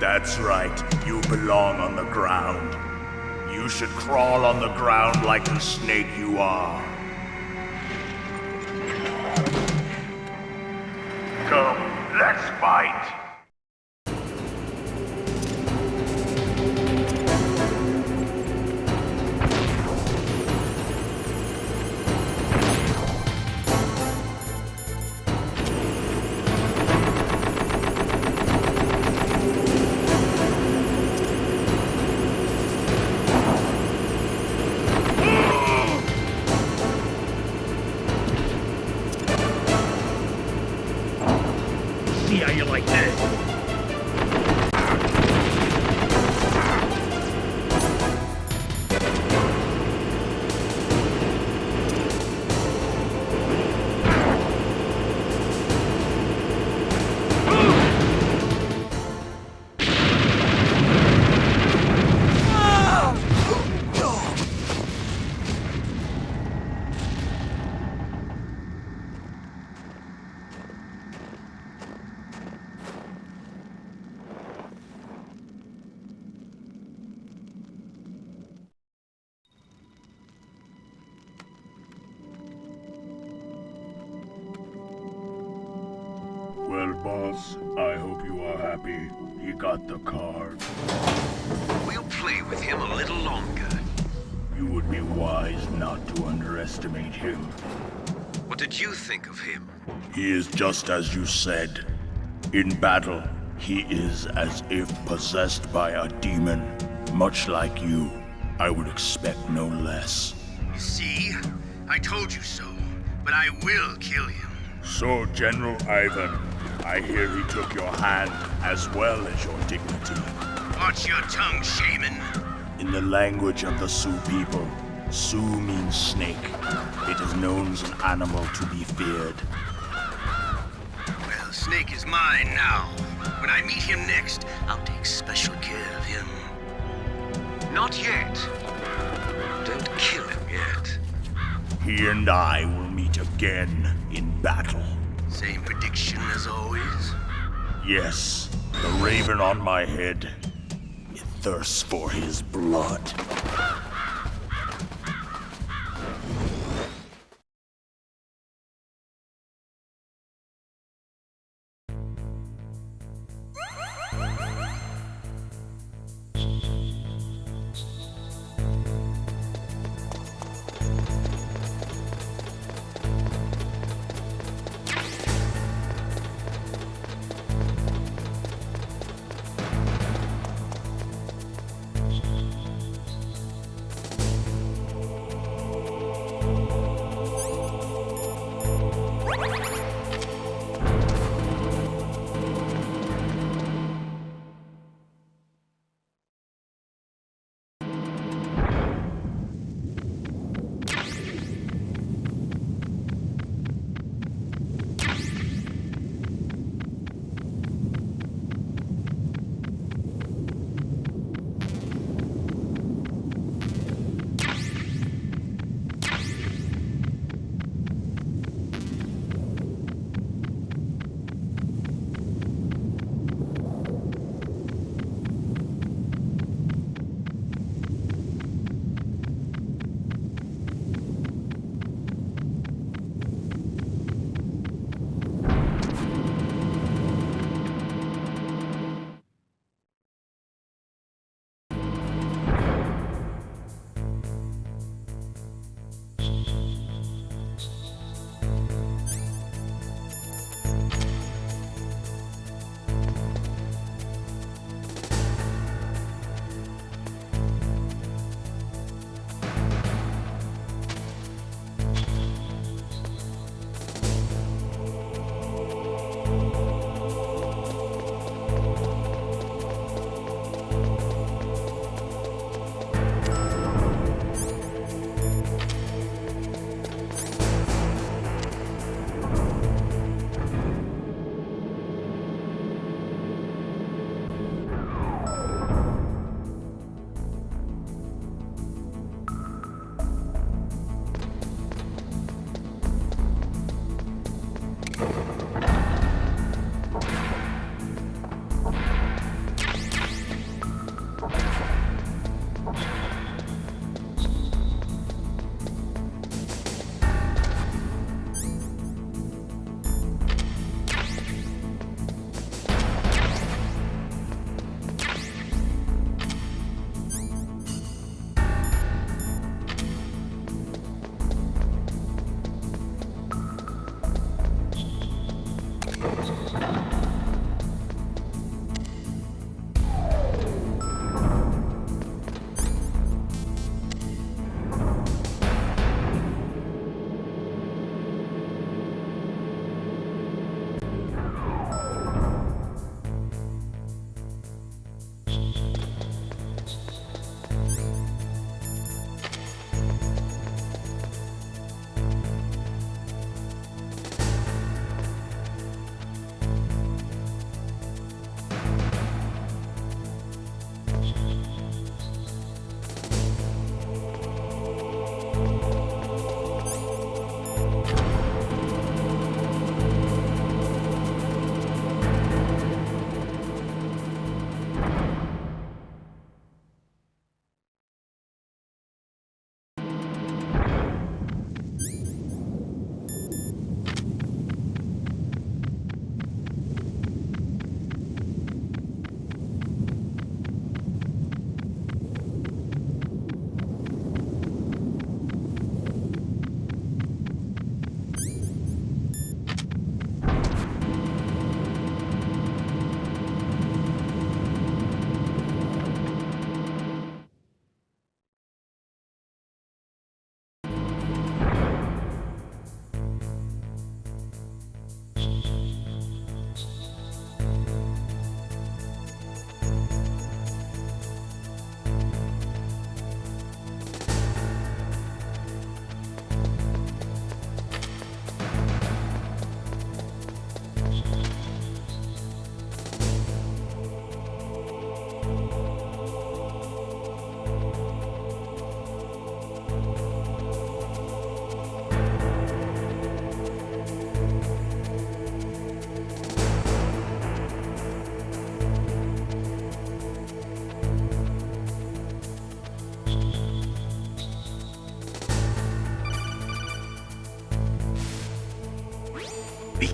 That's right, you belong on the ground. You should crawl on the ground like the snake you are. Come, let's fight! See how you like this. Well, boss, I hope you are happy. He got the card. We'll play with him a little longer. You would be wise not to underestimate him. What did you think of him? He is just as you said. In battle, he is as if possessed by a demon. Much like you, I would expect no less. You see? I told you so. But I will kill him. So, General Ivan, I hear he took your hand as well as your dignity. Watch your tongue, shaman. In the language of the Sioux people, Sioux means snake. It is known as an animal to be feared. Well, Snake is mine now. When I meet him next, I'll take special care of him. Not yet. Don't kill him yet. He and I will meet again in battle. Same prediction as always? Yes, the raven on my head. It thirsts for his blood.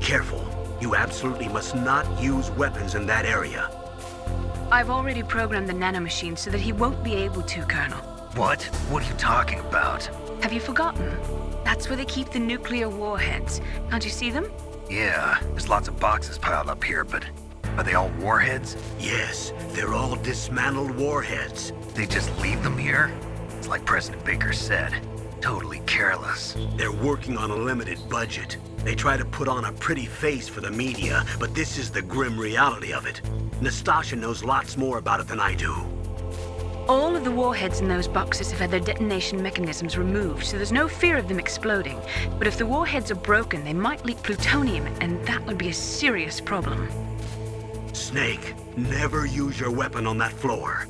careful. You absolutely must not use weapons in that area. I've already programmed the nanomachine so that he won't be able to, Colonel. What? What are you talking about? Have you forgotten? That's where they keep the nuclear warheads. Can't you see them? Yeah, there's lots of boxes piled up here, but are they all warheads? Yes, they're all dismantled warheads. They just leave them here? It's like President Baker said, totally careless. They're working on a limited budget. They try to put on a pretty face for the media, but this is the grim reality of it. Nastasha knows lots more about it than I do. All of the warheads in those boxes have had their detonation mechanisms removed, so there's no fear of them exploding. But if the warheads are broken, they might leak plutonium, and that would be a serious problem. Snake, never use your weapon on that floor.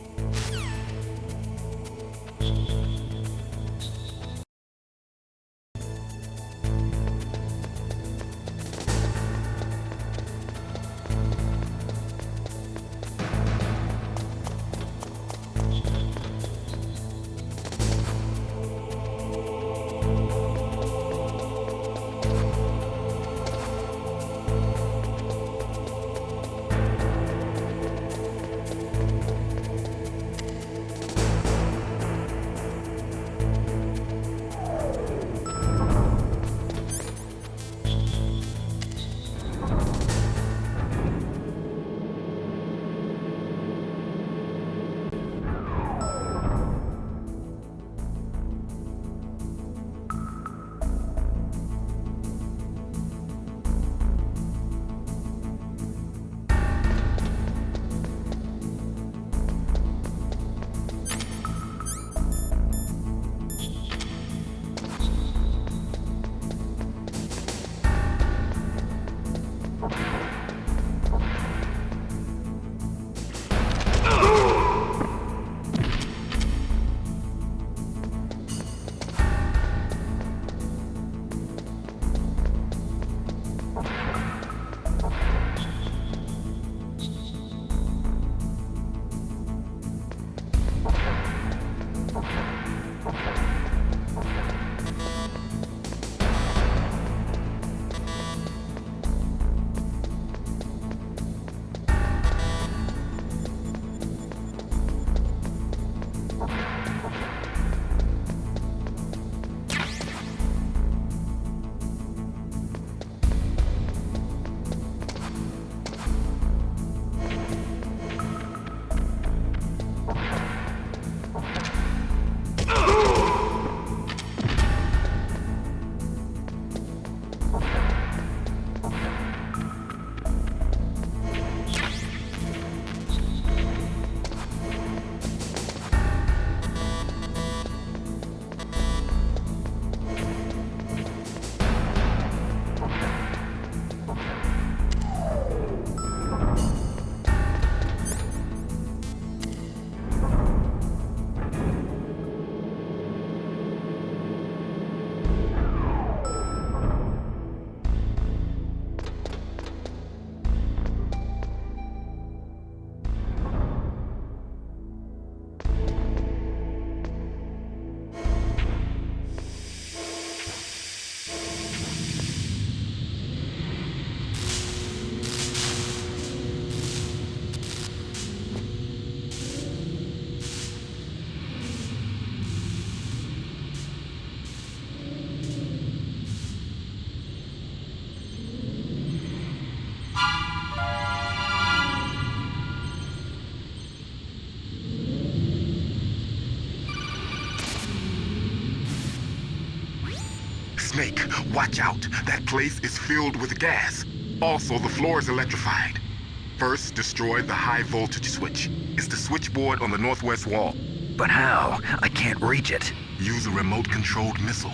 Snake, watch out. That place is filled with gas. Also, the floor is electrified. First, destroy the high voltage switch. It's the switchboard on the northwest wall. But how? I can't reach it. Use a remote-controlled missile.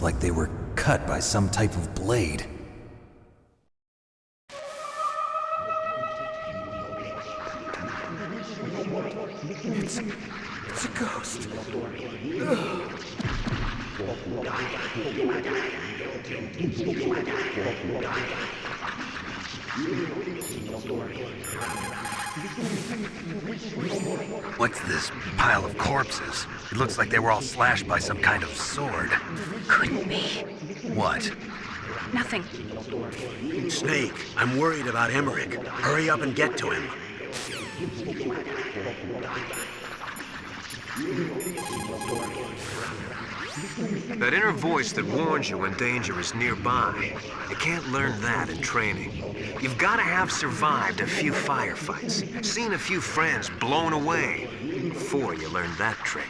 Like they were cut by some type of blade. It's a ghost. What's this pile of corpses? It looks like they were all slashed by some kind of sword. Couldn't be. What? Nothing. Snake, I'm worried about Emmerich. Hurry up and get to him. That inner voice that warns you when danger is nearby. You can't learn that in training. You've got to have survived a few firefights, seen a few friends blown away, before you learn that trick.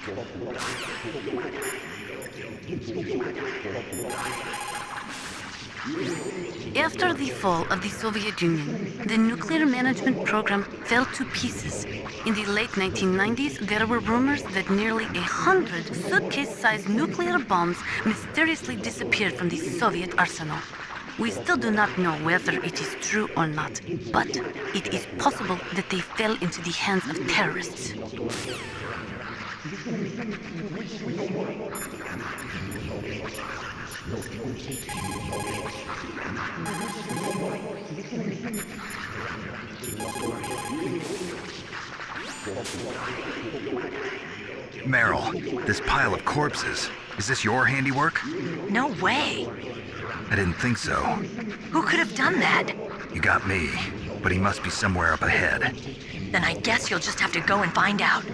After the fall of the Soviet Union, the nuclear management program fell to pieces. In the late 1990s, there were rumors that nearly 100 suitcase-sized nuclear bombs mysteriously disappeared from the Soviet arsenal. We still do not know whether it is true or not, but it is possible that they fell into the hands of terrorists. Meryl, this pile of corpses, is this your handiwork? No way. I didn't think so. Who could have done that? You got me, but he must be somewhere up ahead. Then I guess you'll just have to go and find out.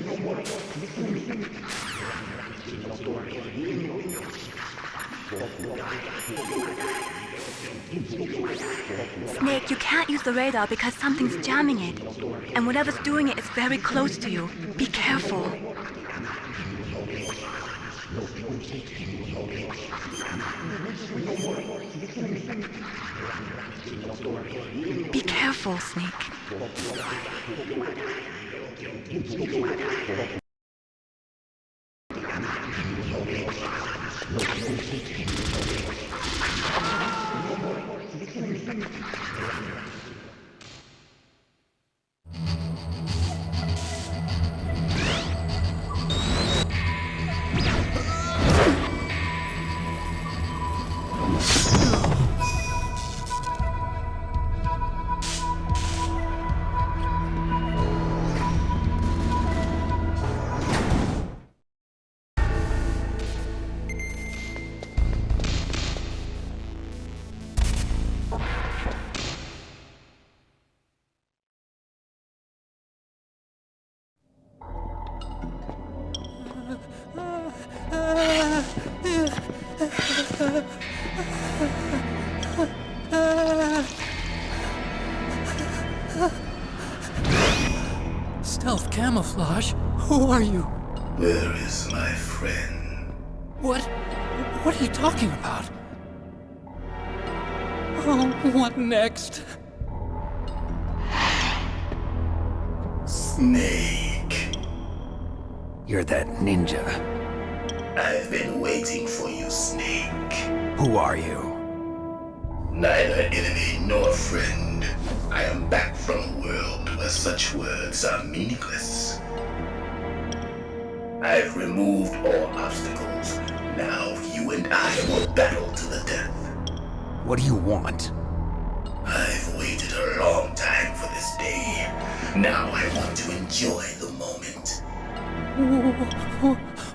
Snake, you can't use the radar because something's jamming it. And whatever's doing it is very close to you. Be careful. Be careful, Snake. Stealth camouflage? Who are you? Where is my friend? What are you talking about? Oh, what next? Snake. You're that ninja. I've been waiting for you, Snake. Who are you? Neither enemy nor friend. I am back from a world where such words are meaningless. I've removed all obstacles. Now you and I will battle to the death. What do you want? I've waited a long time for this day. Now I want to enjoy the moment.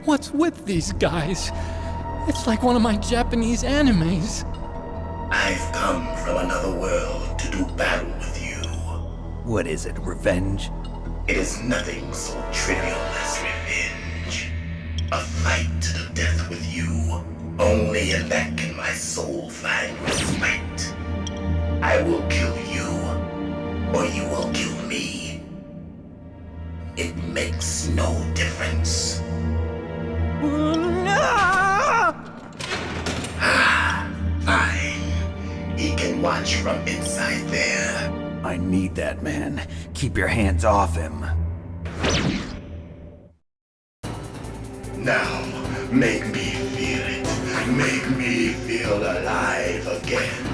What's with these guys? It's like one of my Japanese animes. I've come from another world to do battle with you. What is it, revenge? It is nothing so trivial as revenge. A fight to the death with you. Only in that can my soul find respite. I will kill you, or you will kill me. It makes no difference. Fine. He can watch from inside there. I need that man. Keep your hands off him. Now, make me feel it. Make me feel alive again.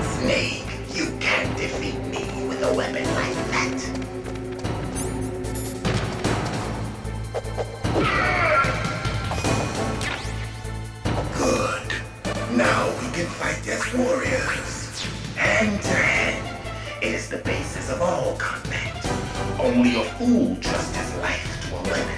Snake, you can't defeat me with a weapon like that. Good. Now we can fight as warriors. Hand to hand. It is the basis of all combat. Only a fool trusts his life to a weapon.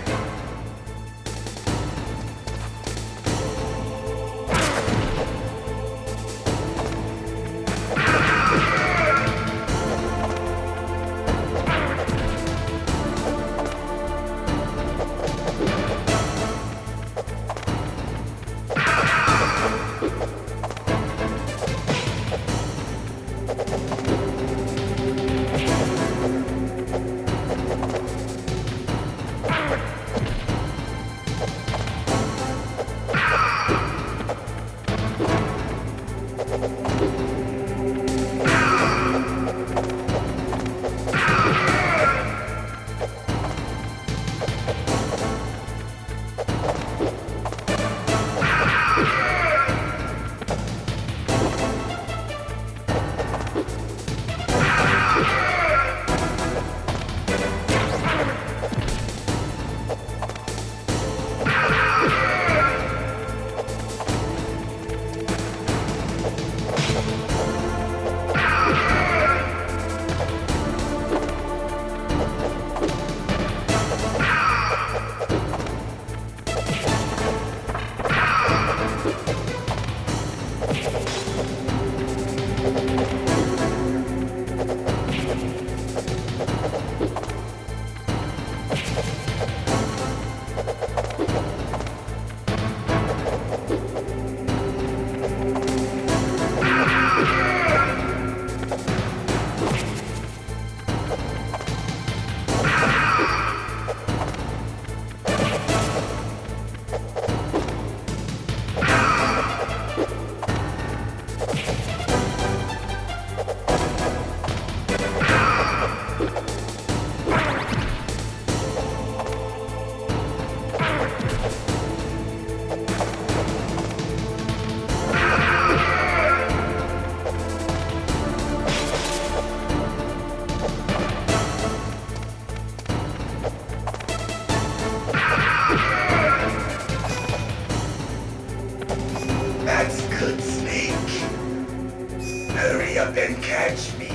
Then catch me.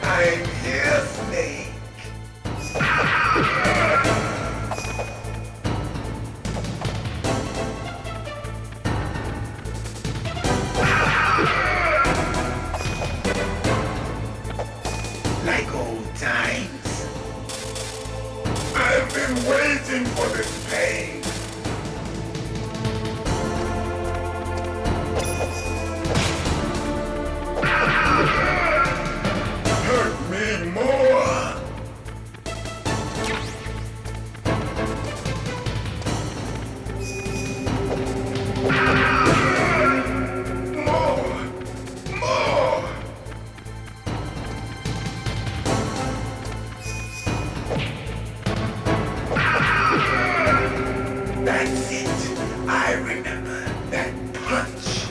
I'm here, Snake. remember that punch.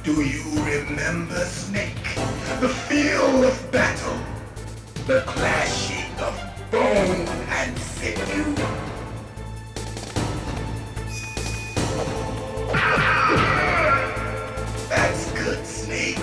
Do you remember, Snake? The feel of battle. The clashing of bone and sinew. That's good, Snake.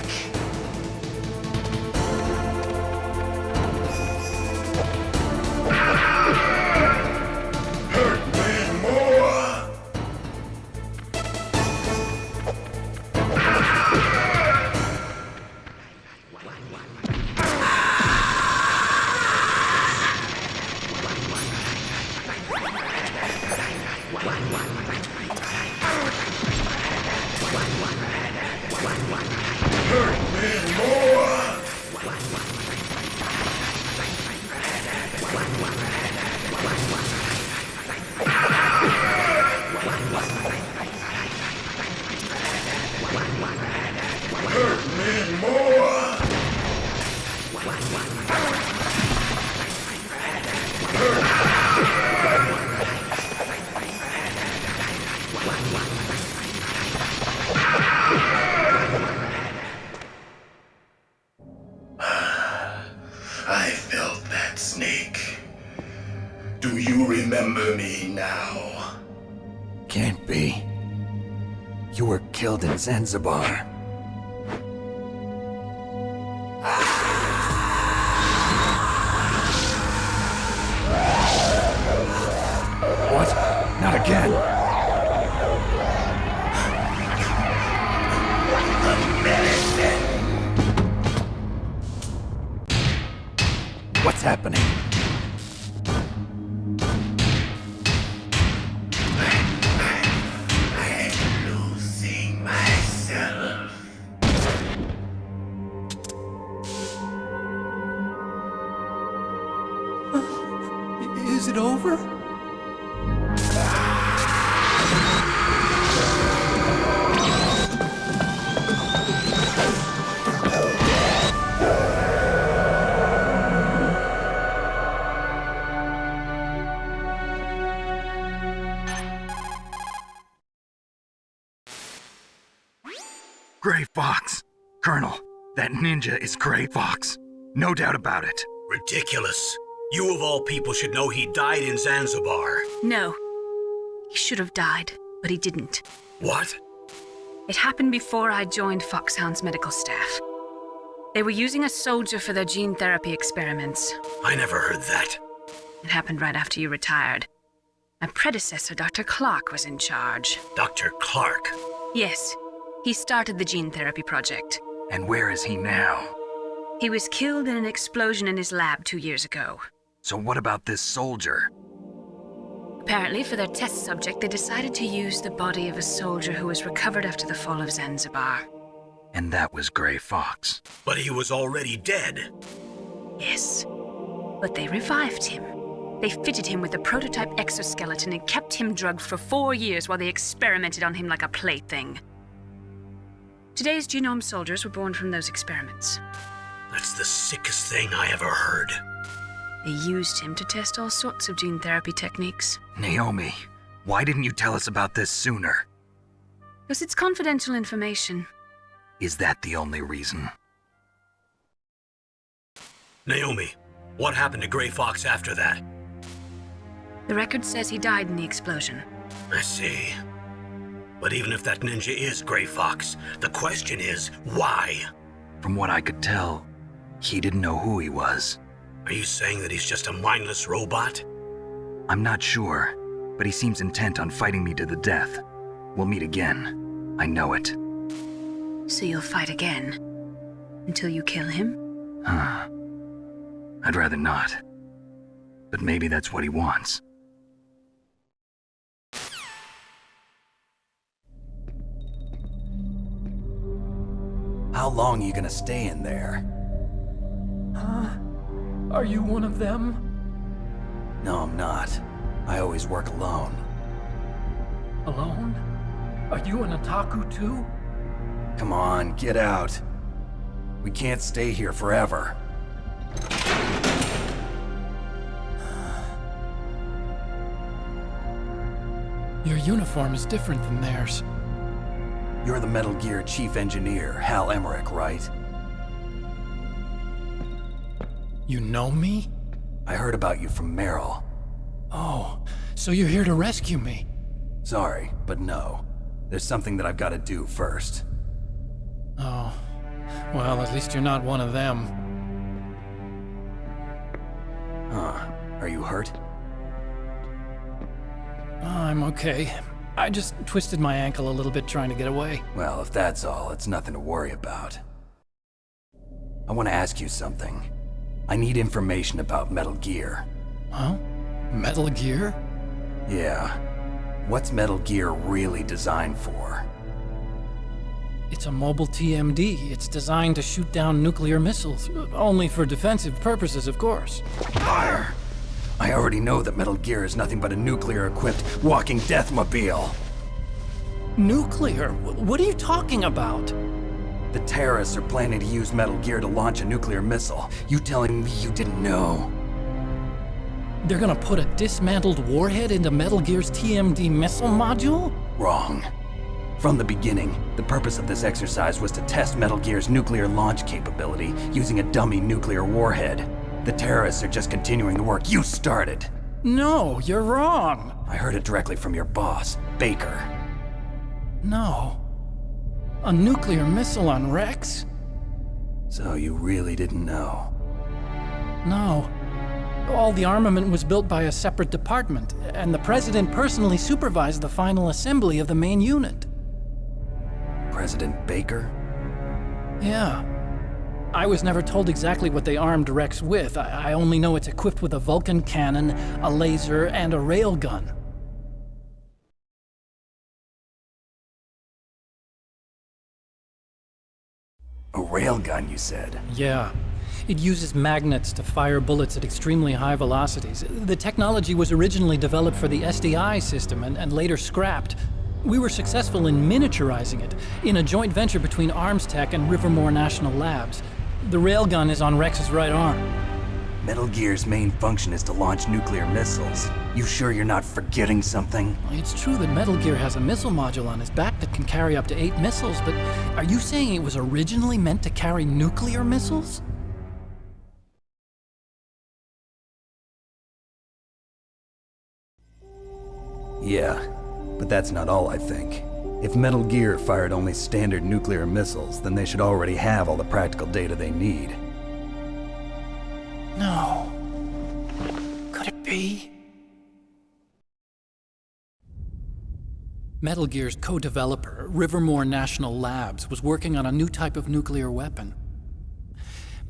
Hurt me more. I felt that, Snake. Do you remember me now? Can't be. You were killed in Zanzibar. What? Not again! What's happening? I'm losing myself. Is it over? Gray Fox! Colonel, that ninja is Gray Fox. No doubt about it. Ridiculous. You of all people should know he died in Zanzibar. No. He should have died, but he didn't. What? It happened before I joined Foxhound's medical staff. They were using a soldier for their gene therapy experiments. I never heard that. It happened right after you retired. My predecessor, Dr. Clark, was in charge. Dr. Clark? Yes. He started the gene therapy project. And where is he now? He was killed in an explosion in his lab 2 years ago. So what about this soldier? Apparently, for their test subject, they decided to use the body of a soldier who was recovered after the fall of Zanzibar. And that was Gray Fox. But he was already dead. Yes. But they revived him. They fitted him with a prototype exoskeleton and kept him drugged for 4 years while they experimented on him like a plaything. Today's genome soldiers were born from those experiments. That's the sickest thing I ever heard. They used him to test all sorts of gene therapy techniques. Naomi, why didn't you tell us about this sooner? Because it's confidential information. Is that the only reason? Naomi, what happened to Gray Fox after that? The record says he died in the explosion. I see. But even if that ninja is Gray Fox, the question is, why? From what I could tell, he didn't know who he was. Are you saying that he's just a mindless robot? I'm not sure, but he seems intent on fighting me to the death. We'll meet again. I know it. So you'll fight again? Until you kill him? I'd rather not. But maybe that's what he wants. How long are you gonna stay in there? Huh? Are you one of them? No, I'm not. I always work alone. Alone? Are you an otaku too? Come on, get out. We can't stay here forever. Your uniform is different than theirs. You're the Metal Gear Chief Engineer, Hal Emmerich, right? You know me? I heard about you from Meryl. Oh, so you're here to rescue me? Sorry, but no. There's something that I've got to do first. Oh. Well, at least you're not one of them. Huh. Are you hurt? I'm okay. I just twisted my ankle a little bit trying to get away. Well, if that's all, it's nothing to worry about. I want to ask you something. I need information about Metal Gear. Huh? Metal Gear? Yeah. What's Metal Gear really designed for? It's a mobile TMD. It's designed to shoot down nuclear missiles. Only for defensive purposes, of course. Fire! I already know that Metal Gear is nothing but a nuclear-equipped walking deathmobile. Nuclear? What are you talking about? The terrorists are planning to use Metal Gear to launch a nuclear missile. You telling me you didn't know? They're gonna put a dismantled warhead into Metal Gear's TMD missile module? Wrong. From the beginning, the purpose of this exercise was to test Metal Gear's nuclear launch capability using a dummy nuclear warhead. The terrorists are just continuing the work you started. No, you're wrong. I heard it directly from your boss, Baker. No. A nuclear missile on Rex? So you really didn't know? No. All the armament was built by a separate department, and the President personally supervised the final assembly of the main unit. President Baker? Yeah. I was never told exactly what they armed Rex with. I only know it's equipped with a Vulcan cannon, a laser, and a railgun. A railgun, you said? Yeah. It uses magnets to fire bullets at extremely high velocities. The technology was originally developed for the SDI system and later scrapped. We were successful in miniaturizing it in a joint venture between Arms Tech and Rivermore National Labs. The railgun is on Rex's right arm. Metal Gear's main function is to launch nuclear missiles. You sure you're not forgetting something? It's true that Metal Gear has a missile module on his back that can carry up to 8 missiles, but are you saying it was originally meant to carry nuclear missiles? Yeah, but that's not all I think. If Metal Gear fired only standard nuclear missiles, then they should already have all the practical data they need. No. Could it be? Metal Gear's co-developer, Rivermore National Labs, was working on a new type of nuclear weapon.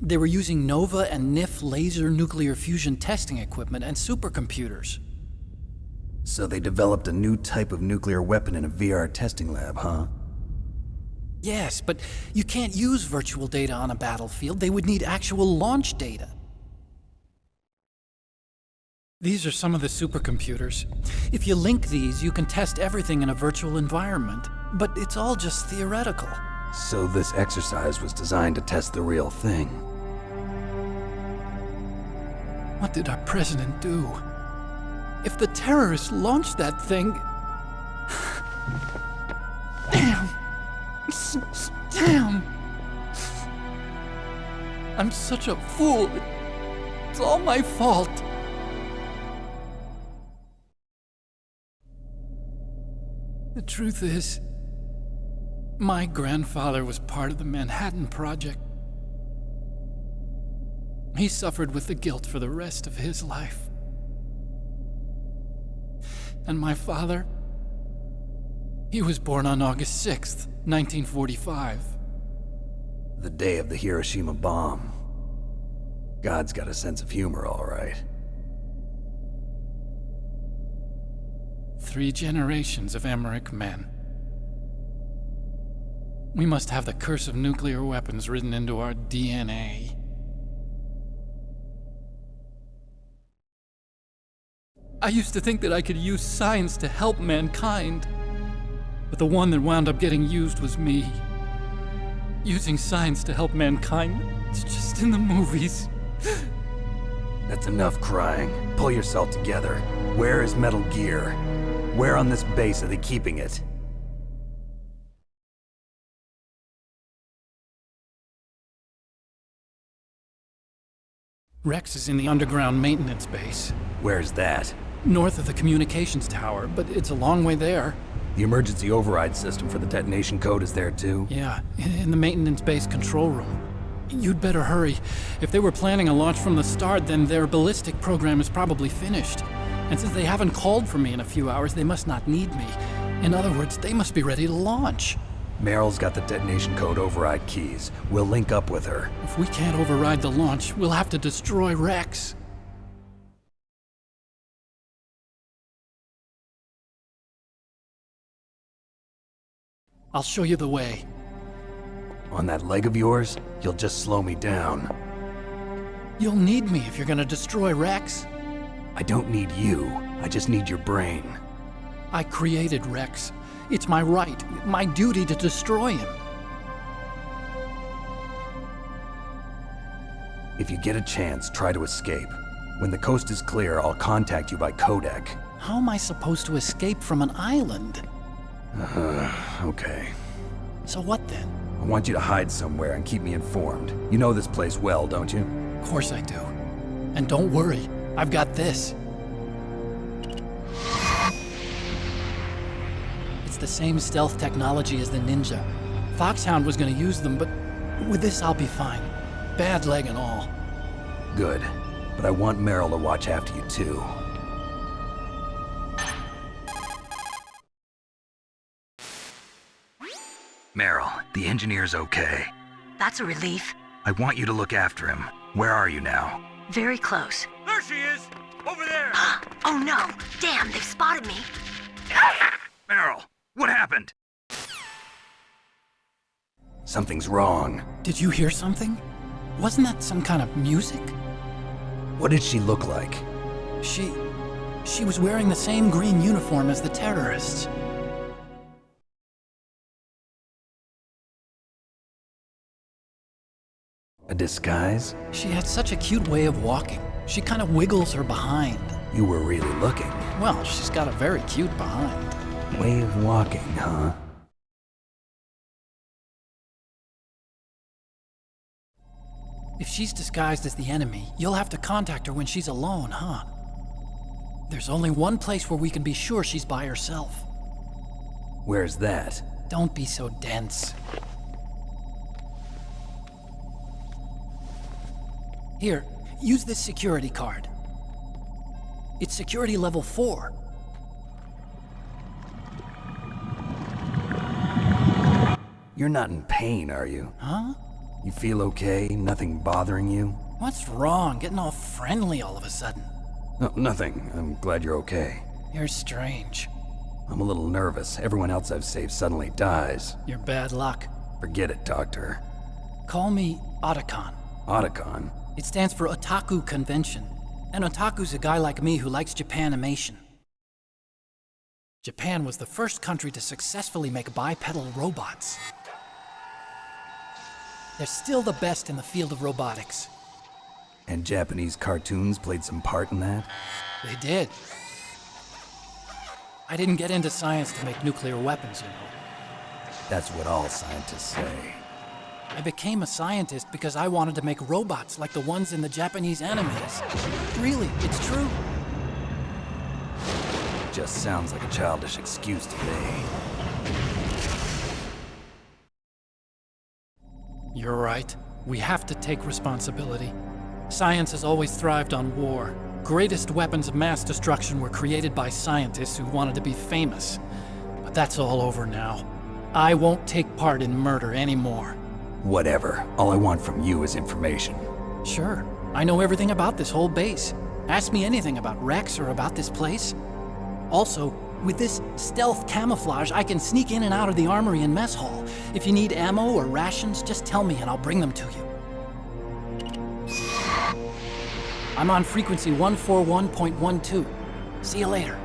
They were using NOVA and NIF laser nuclear fusion testing equipment and supercomputers. So they developed a new type of nuclear weapon in a VR testing lab, huh? Yes, but you can't use virtual data on a battlefield. They would need actual launch data. These are some of the supercomputers. If you link these, you can test everything in a virtual environment. But it's all just theoretical. So this exercise was designed to test the real thing. What did our president do? If the terrorists launched that thing... Damn! Damn! I'm such a fool. It's all my fault. The truth is, my grandfather was part of the Manhattan Project. He suffered with the guilt for the rest of his life. And my father, he was born on August 6th, 1945. The day of the Hiroshima bomb. God's got a sense of humor, all right. 3 generations of Emmerich men. We must have the curse of nuclear weapons written into our DNA. I used to think that I could use science to help mankind, but the one that wound up getting used was me. Using science to help mankind, it's just in the movies. That's enough crying. Pull yourself together. Where is Metal Gear? Where on this base are they keeping it? Rex is in the underground maintenance base. Where's that? North of the communications tower, but it's a long way there. The emergency override system for the detonation code is there too? Yeah, in the maintenance base control room. You'd better hurry. If they were planning a launch from the start, then their ballistic program is probably finished. And since they haven't called for me in a few hours, they must not need me. In other words, they must be ready to launch. Meryl's got the detonation code override keys. We'll link up with her. If we can't override the launch, we'll have to destroy Rex. I'll show you the way. On that leg of yours, you'll just slow me down. You'll need me if you're gonna destroy Rex. I don't need you. I just need your brain. I created Rex. It's my right, my duty to destroy him. If you get a chance, try to escape. When the coast is clear, I'll contact you by codec. How am I supposed to escape from an island? Okay. So what then? I want you to hide somewhere and keep me informed. You know this place well, don't you? Of course I do. And don't worry, I've got this. It's the same stealth technology as the Ninja. Foxhound was gonna use them, but with this I'll be fine. Bad leg and all. Good. But I want Meryl to watch after you too. Meryl, the engineer's okay. That's a relief. I want you to look after him. Where are you now? Very close. There she is! Over there! Oh no! Damn, they've spotted me! Meryl, what happened? Something's wrong. Did you hear something? Wasn't that some kind of music? What did she look like? She was wearing the same green uniform as the terrorists. A disguise? She had such a cute way of walking. She kind of wiggles her behind. You were really looking. Well, she's got a very cute behind. Way of walking, huh? If she's disguised as the enemy, you'll have to contact her when she's alone, huh? There's only one place where we can be sure she's by herself. Where's that? Don't be so dense. Here, use this security card. It's security level 4. You're not in pain, are you? Huh? You feel okay? Nothing bothering you? What's wrong? Getting all friendly all of a sudden. No, nothing. I'm glad you're okay. You're strange. I'm a little nervous. Everyone else I've saved suddenly dies. You're bad luck. Forget it, Doctor. Call me Otacon. Otacon? It stands for Otaku Convention. And Otaku's a guy like me who likes Japanimation. Japan was the first country to successfully make bipedal robots. They're still the best in the field of robotics. And Japanese cartoons played some part in that? They did. I didn't get into science to make nuclear weapons, you know. That's what all scientists say. I became a scientist because I wanted to make robots like the ones in the Japanese animes. Really, it's true. Just sounds like a childish excuse to me. You're right. We have to take responsibility. Science has always thrived on war. Greatest weapons of mass destruction were created by scientists who wanted to be famous. But that's all over now. I won't take part in murder anymore. Whatever. All I want from you is information. Sure. I know everything about this whole base. Ask me anything about Rex or about this place. Also, with this stealth camouflage, I can sneak in and out of the armory and mess hall. If you need ammo or rations, just tell me and I'll bring them to you. I'm on frequency 141.12. See you later.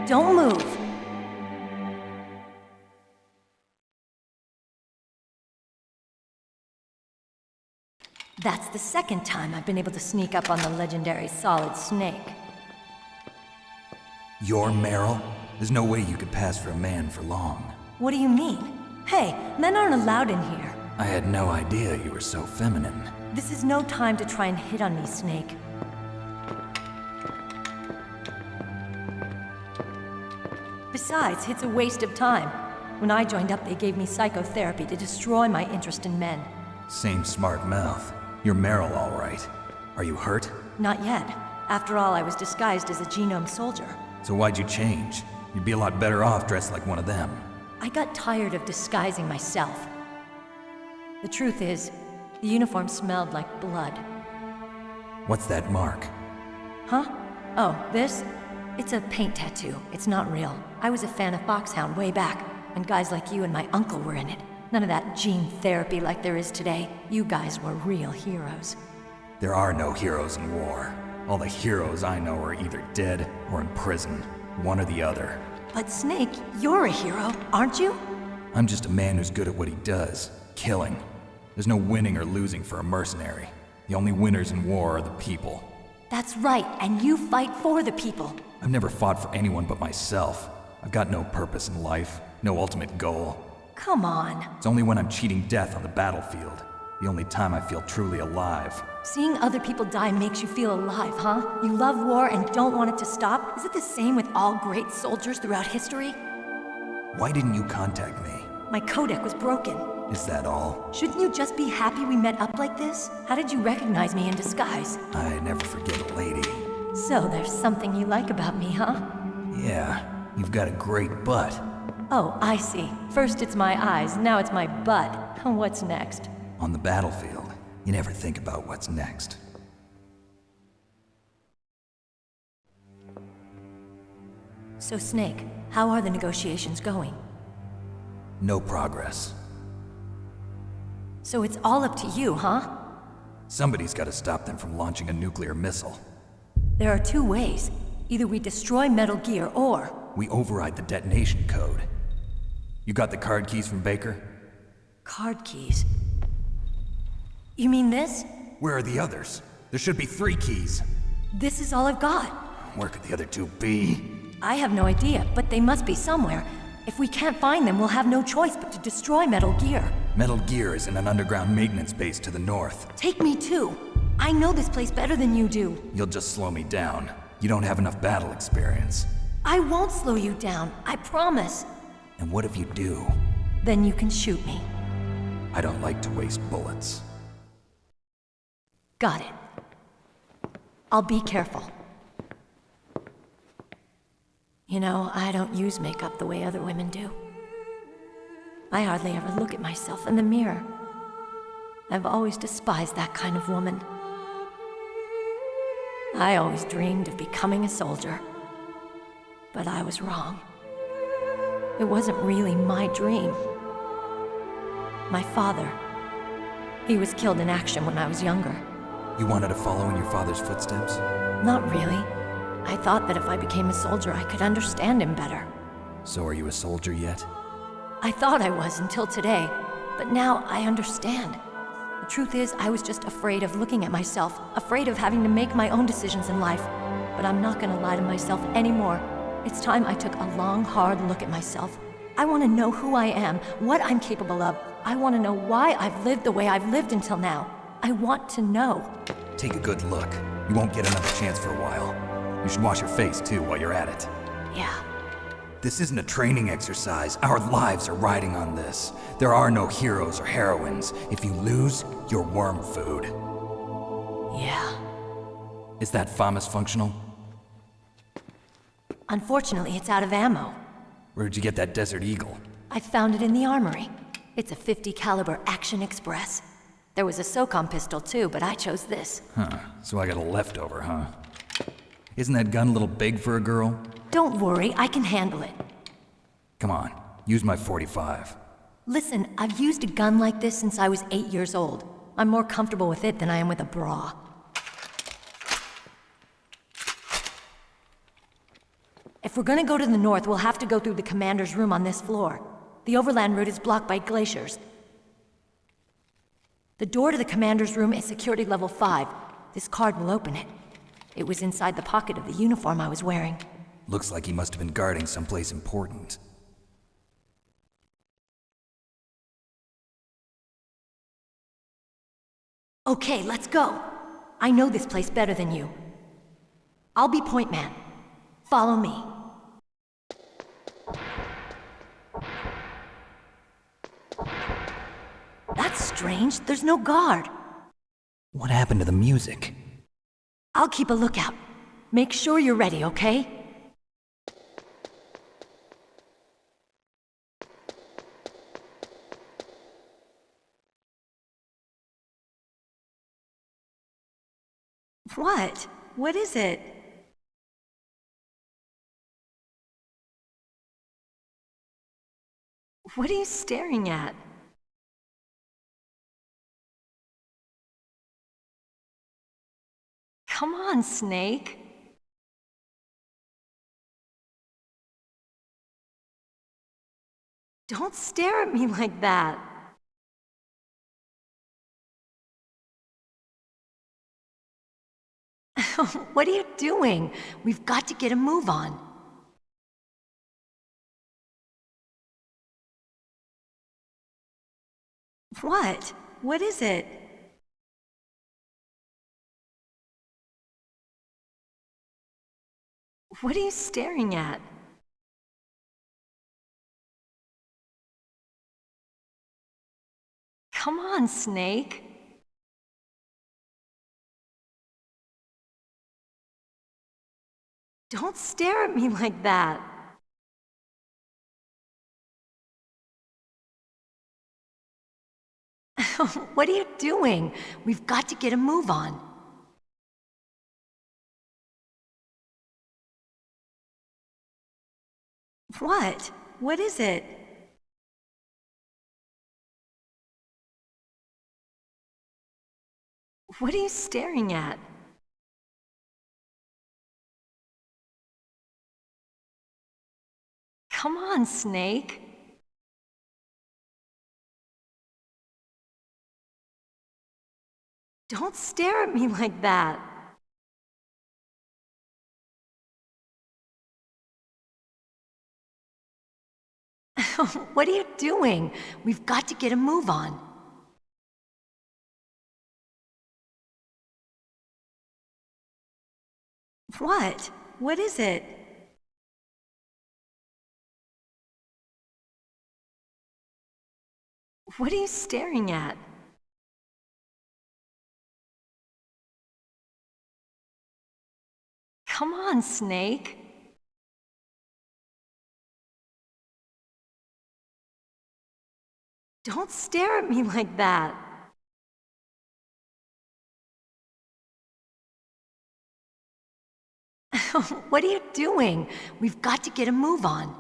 don't move. That's the second time I've been able to sneak up on the legendary Solid Snake. You're Meryl? There's no way you could pass for a man for long. What do you mean? Hey, men aren't allowed in here. I had no idea you were so feminine. This is no time to try and hit on me, Snake. Besides, it's a waste of time. When I joined up, they gave me psychotherapy to destroy my interest in men. Same smart mouth. You're Meryl, all right. Are you hurt? Not yet. After all, I was disguised as a genome soldier. So why'd you change? You'd be a lot better off dressed like one of them. I got tired of disguising myself. The truth is, the uniform smelled like blood. What's that mark? Huh? Oh, this? It's a paint tattoo. It's not real. I was a fan of Foxhound way back, and guys like you and my uncle were in it. None of that gene therapy like there is today. You guys were real heroes. There are no heroes in war. All the heroes I know are either dead or in prison. One or the other. But Snake, you're a hero, aren't you? I'm just a man who's good at what he does. Killing. There's no winning or losing for a mercenary. The only winners in war are the people. That's right, and you fight for the people. I've never fought for anyone but myself. I've got no purpose in life, no ultimate goal. Come on. It's only when I'm cheating death on the battlefield. The only time I feel truly alive. Seeing other people die makes you feel alive, huh? You love war and don't want it to stop? Is it the same with all great soldiers throughout history? Why didn't you contact me? My codec was broken. Is that all? Shouldn't you just be happy we met up like this? How did you recognize me in disguise? I never forget a lady. So there's something you like about me, huh? Yeah, you've got a great butt. Oh, I see. First it's my eyes, now it's my butt. What's next? On the battlefield, you never think about what's next. So Snake, how are the negotiations going? No progress. So it's all up to you, huh? Somebody's got to stop them from launching a nuclear missile. There are two ways. Either we destroy Metal Gear, or... we override the detonation code. You got the card keys from Baker? Card keys? You mean this? Where are the others? There should be 3 keys. This is all I've got. Where could the other 2 be? I have no idea, but they must be somewhere. If we can't find them, we'll have no choice but to destroy Metal Gear. Metal Gear is in an underground maintenance base to the north. Take me too. I know this place better than you do. You'll just slow me down. You don't have enough battle experience. I won't slow you down, I promise. And what if you do? Then you can shoot me. I don't like to waste bullets. Got it. I'll be careful. You know, I don't use makeup the way other women do. I hardly ever look at myself in the mirror. I've always despised that kind of woman. I always dreamed of becoming a soldier. But I was wrong. It wasn't really my dream. My father, he was killed in action when I was younger. You wanted to follow in your father's footsteps? Not really. I thought that if I became a soldier, I could understand him better. So are you a soldier yet? I thought I was until today, but now I understand. The truth is, I was just afraid of looking at myself, afraid of having to make my own decisions in life. But I'm not gonna lie to myself anymore. It's time I took a long, hard look at myself. I want to know who I am, what I'm capable of. I want to know why I've lived the way I've lived until now. I want to know. Take a good look. You won't get another chance for a while. You should wash your face, too, while you're at it. Yeah. This isn't a training exercise. Our lives are riding on this. There are no heroes or heroines. If you lose, you're worm food. Yeah. Is that FAMAS functional? Unfortunately, it's out of ammo. Where'd you get that Desert Eagle? I found it in the armory. It's a .50 caliber Action Express. There was a SOCOM pistol too, but I chose this. Huh, so I got a leftover, huh? Isn't that gun a little big for a girl? Don't worry, I can handle it. Come on, use my .45. Listen, I've used a gun like this since I was 8 years old. I'm more comfortable with it than I am with a bra. If If we're gonna go to the north, we'll have to go through the commander's room on this floor. The overland route is blocked by glaciers. The door to the commander's room is security level 5. This card will open it. It was inside the pocket of the uniform I was wearing. Looks like he must have been guarding someplace important. Okay, let's go. I know this place better than you. I'll be point man. Follow me. That's strange. There's no guard. What happened to the music? I'll keep a lookout. Make sure you're ready, okay? What? What is it? What are you staring at? Come on, Snake. Don't stare at me like that. What are you doing? We've got to get a move on. What? What is it? What are you staring at? Come on, Snake. Don't stare at me like that. What are you doing? We've got to get a move on. What? What is it? What are you staring at? Come on, Snake. Don't stare at me like that. What are you doing? We've got to get a move on. What? What is it? What are you staring at? Come on, Snake. Don't stare at me like that. What are you doing? We've got to get a move on.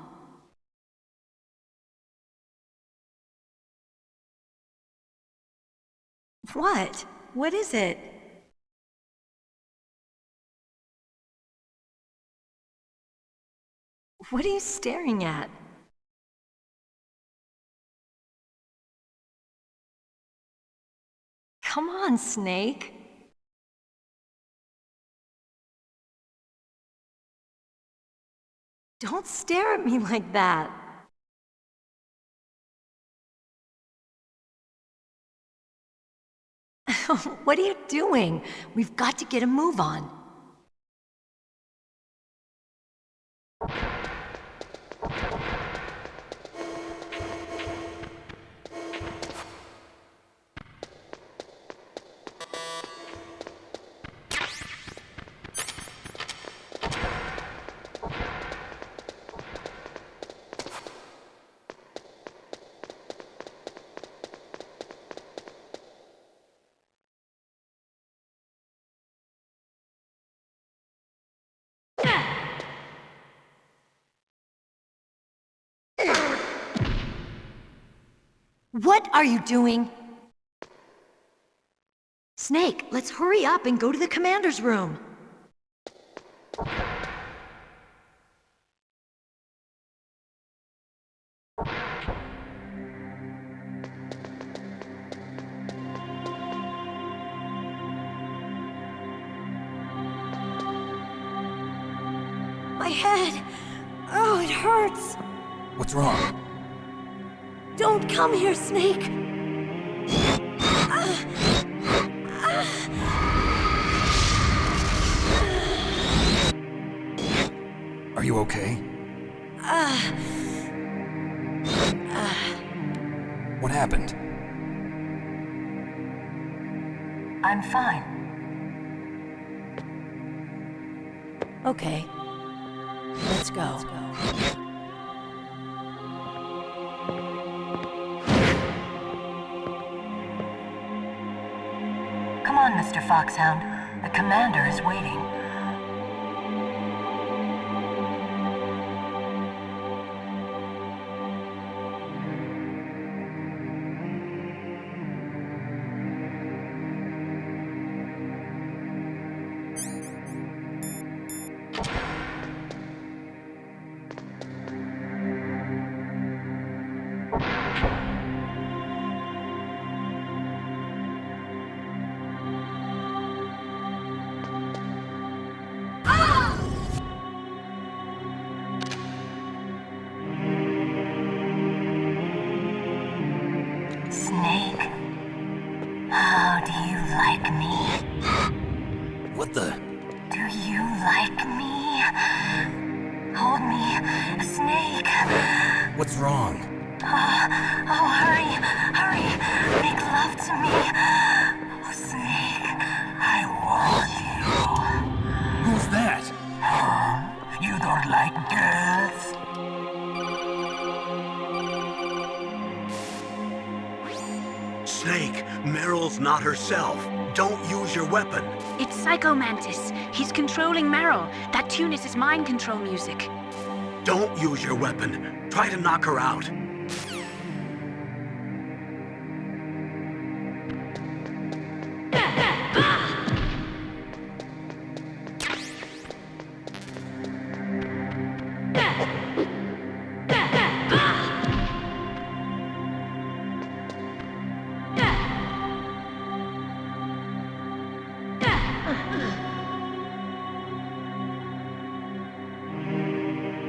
What? What is it? What are you staring at? Come on, Snake. Don't stare at me like that. What are you doing? We've got to get a move on. What are you doing? Snake, let's hurry up and go to the commander's room. My head. Oh, it hurts. What's wrong? Don't come here, Snake. Are you okay? What happened? I'm fine. Okay. Let's go. Come on, Mr. Foxhound. The commander is waiting. Snake, how do you like me? What the? Do you like me? Hold me, Snake. What's wrong? Oh, hurry, hurry. Make love to me. Oh, Snake, I want you. Who's that? You don't like girls? Snake, Meryl's not herself. Don't use your weapon. It's Psycho Mantis. He's controlling Meryl. That tune is his mind control music. Don't use your weapon. Try to knock her out.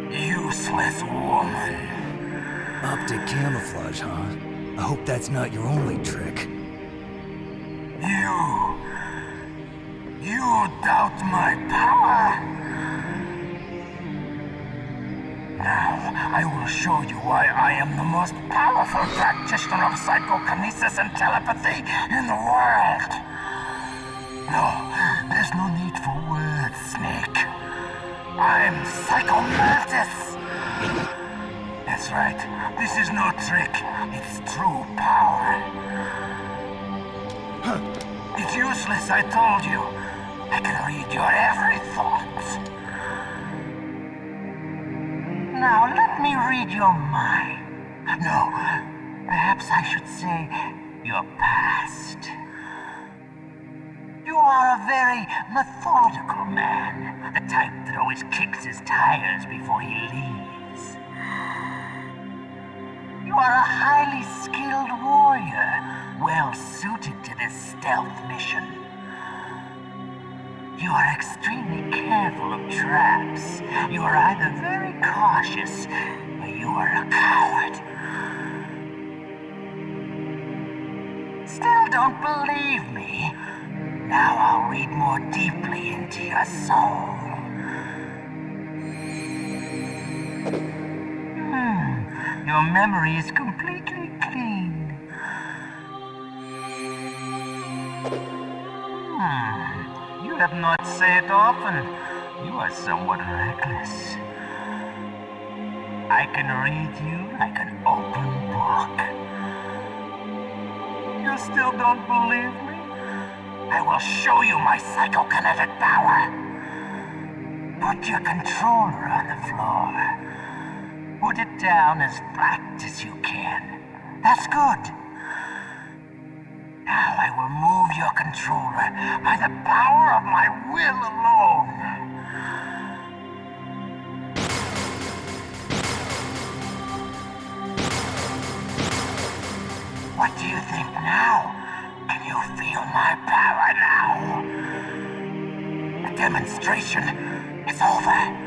Useless woman. Optic camouflage, huh? I hope that's not your only trick. You doubt my power? Now, I will show you why I am the most powerful practitioner of psychokinesis and telepathy in the world. No, there's no need for words, Snake. I'm Psycho Mantis. That's right. This is no trick. It's true power. It's useless, I told you. I can read your every thought. Now, let me read your mind. No, perhaps I should say your past. You are a very methodical man. The type that always kicks his tires before he leaves. You are a highly skilled warrior, well suited to this stealth mission. You are extremely careful of traps. You are either very cautious, or you are a coward. Still don't believe me? Now I'll read more deeply into your soul. Your memory is completely clean. You have not said often. You are somewhat reckless. I can read you like an open book. You still don't believe me? I will show you my psychokinetic power. Put your controller on the floor. Put it down as flat as you can. That's good. Now I will move your controller by the power of my will alone. What do you think now? Can you feel my power now? The demonstration is over.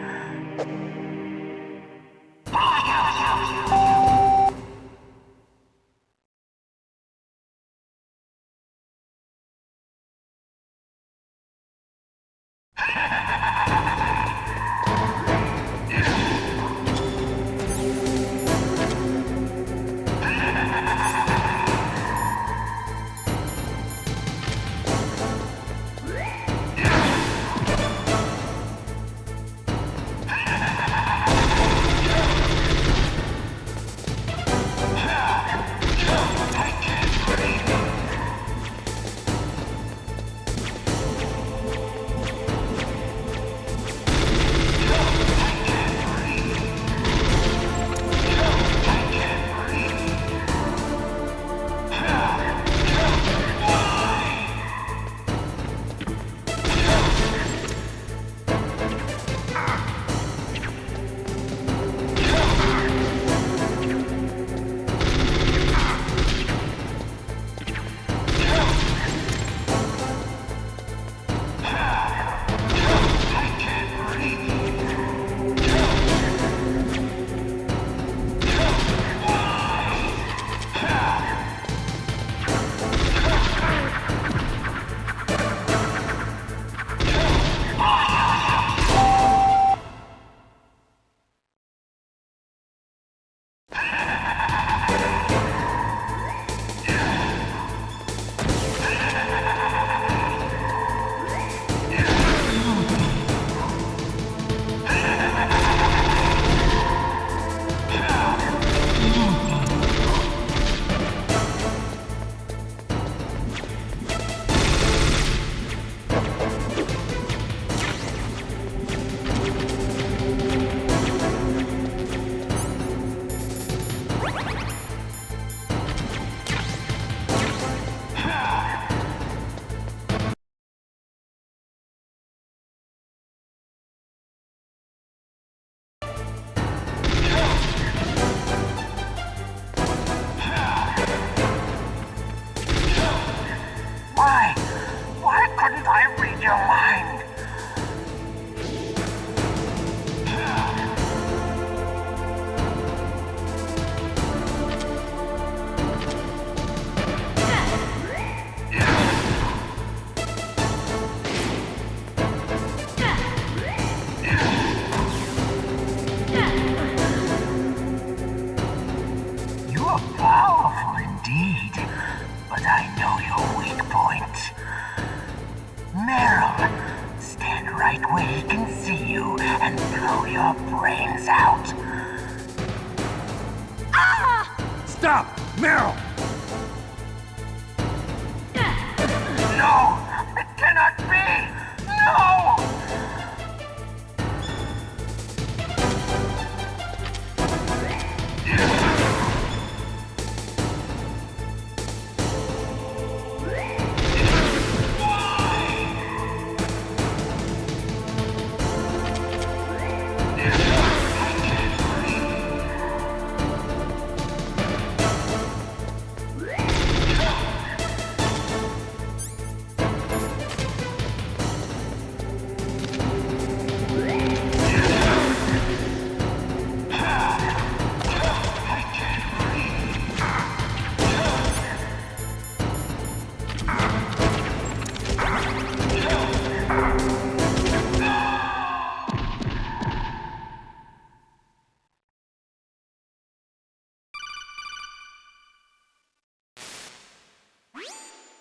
Meryl, stand right where he can see you and blow your brains out. Ah! Stop! Meryl! No! It cannot be! No!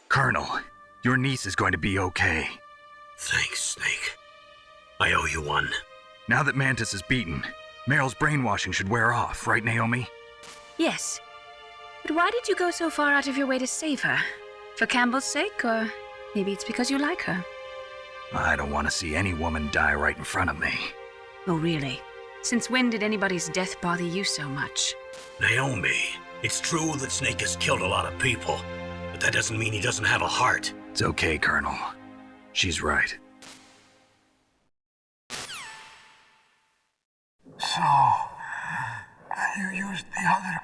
Colonel, your niece is going to be okay. Thanks, Snake. I owe you one. Now that Mantis is beaten, Meryl's brainwashing should wear off, right, Naomi? Yes. But why did you go so far out of your way to save her? For Campbell's sake, or maybe it's because you like her? I don't want to see any woman die right in front of me. Oh, really? Since when did anybody's death bother you so much? Naomi, it's true that Snake has killed a lot of people, but that doesn't mean he doesn't have a heart. It's okay, Colonel. She's right. So, you used the other...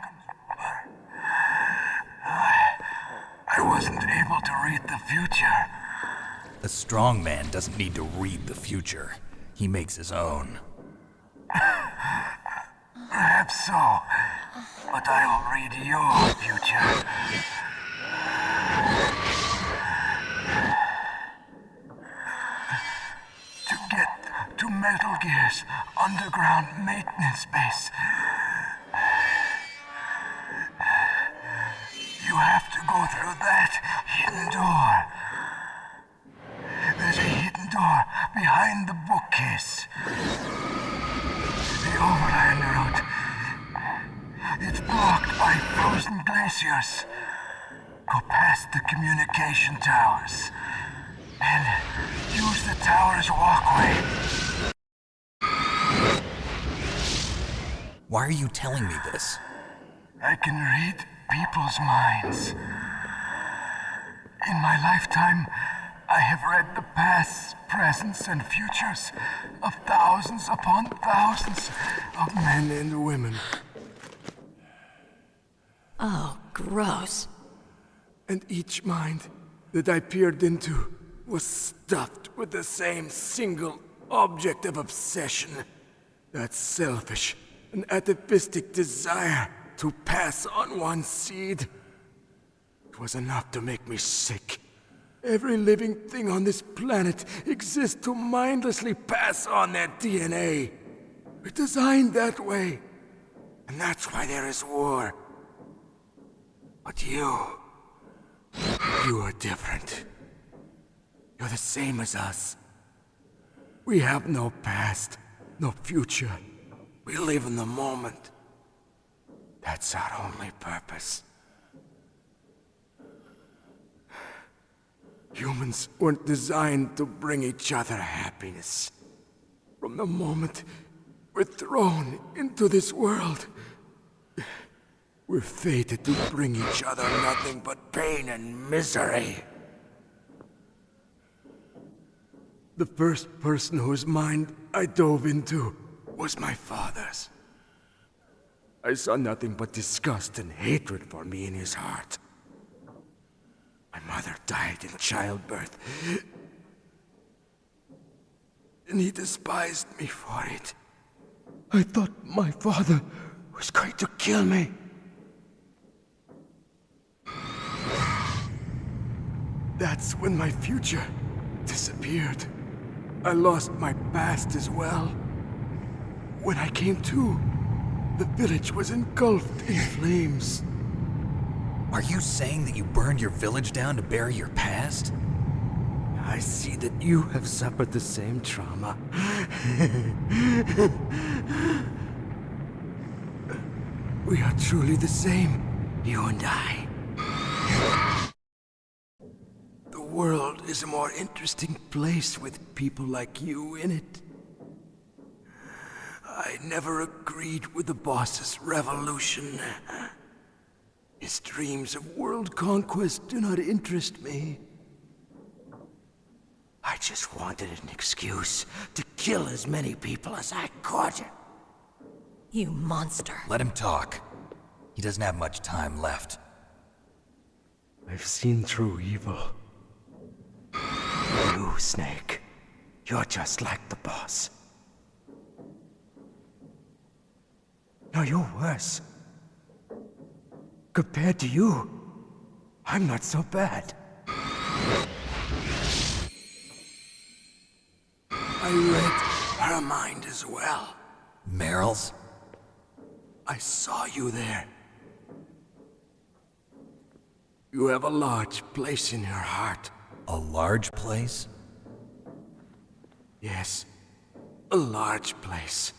I wasn't able to read the future. A strong man doesn't need to read the future. He makes his own. Perhaps so, but I'll read your future. To get to Metal Gear's underground maintenance base, you have to go through that hidden door. There's a hidden door behind the bookcase. The overland route. It's blocked by frozen glaciers. Go past the communication towers and use the tower's walkway. Why are you telling me this? I can read people's minds. In my lifetime, I have read the pasts, presents, and futures of thousands upon thousands of men and women. Oh, gross. And each mind that I peered into was stuffed with the same single object of obsession. That selfish and atavistic desire to pass on one's seed. It was enough to make me sick. Every living thing on this planet exists to mindlessly pass on their DNA. We're designed that way. And that's why there is war. But you are different. You're the same as us. We have no past, no future. We live in the moment. That's our only purpose. Humans weren't designed to bring each other happiness. From the moment we're thrown into this world, we're fated to bring each other nothing but pain and misery. The first person whose mind I dove into was my father's. I saw nothing but disgust and hatred for me in his heart. My mother died in childbirth, and he despised me for it. I thought my father was going to kill me. That's when my future disappeared. I lost my past as well. When I came to, the village was engulfed in flames. Are you saying that you burned your village down to bury your past? I see that you have suffered the same trauma. We are truly the same, you and I. The world is a more interesting place with people like you in it. I never agreed with the boss's revolution. His dreams of world conquest do not interest me. I just wanted an excuse to kill as many people as I could. You monster. Let him talk. He doesn't have much time left. I've seen through evil. You, Snake, you're just like the boss. No, you're worse. Compared to you, I'm not so bad. I read her mind as well. Meryl's? I saw you there. You have a large place in her heart. A large place? Yes, a large place.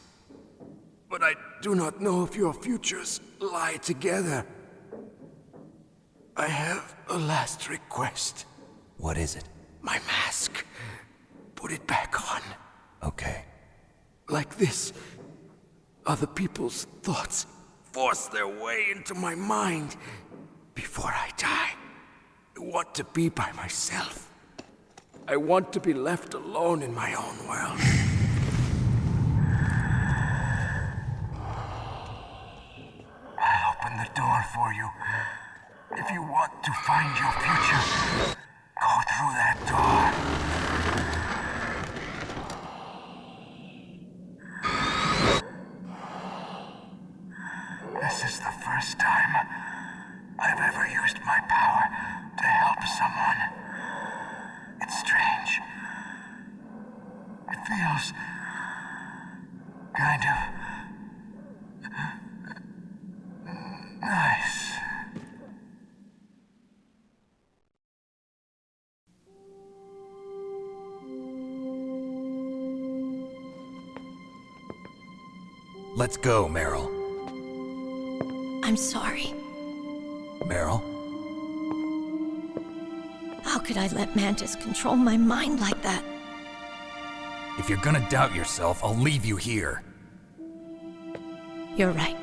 But I do not know if your futures lie together. I have a last request. What is it? My mask. Put it back on. Okay. Like this, other people's thoughts force their way into my mind. Before I die, I want to be by myself. I want to be left alone in my own world. I'll open the door for you. If you want to find your future, go through that door. used my power to help someone. It's strange. It feels kind of nice. Let's go, Meryl. I'm sorry. Meryl? How could I let Mantis control my mind like that? If you're gonna doubt yourself, I'll leave you here. You're right.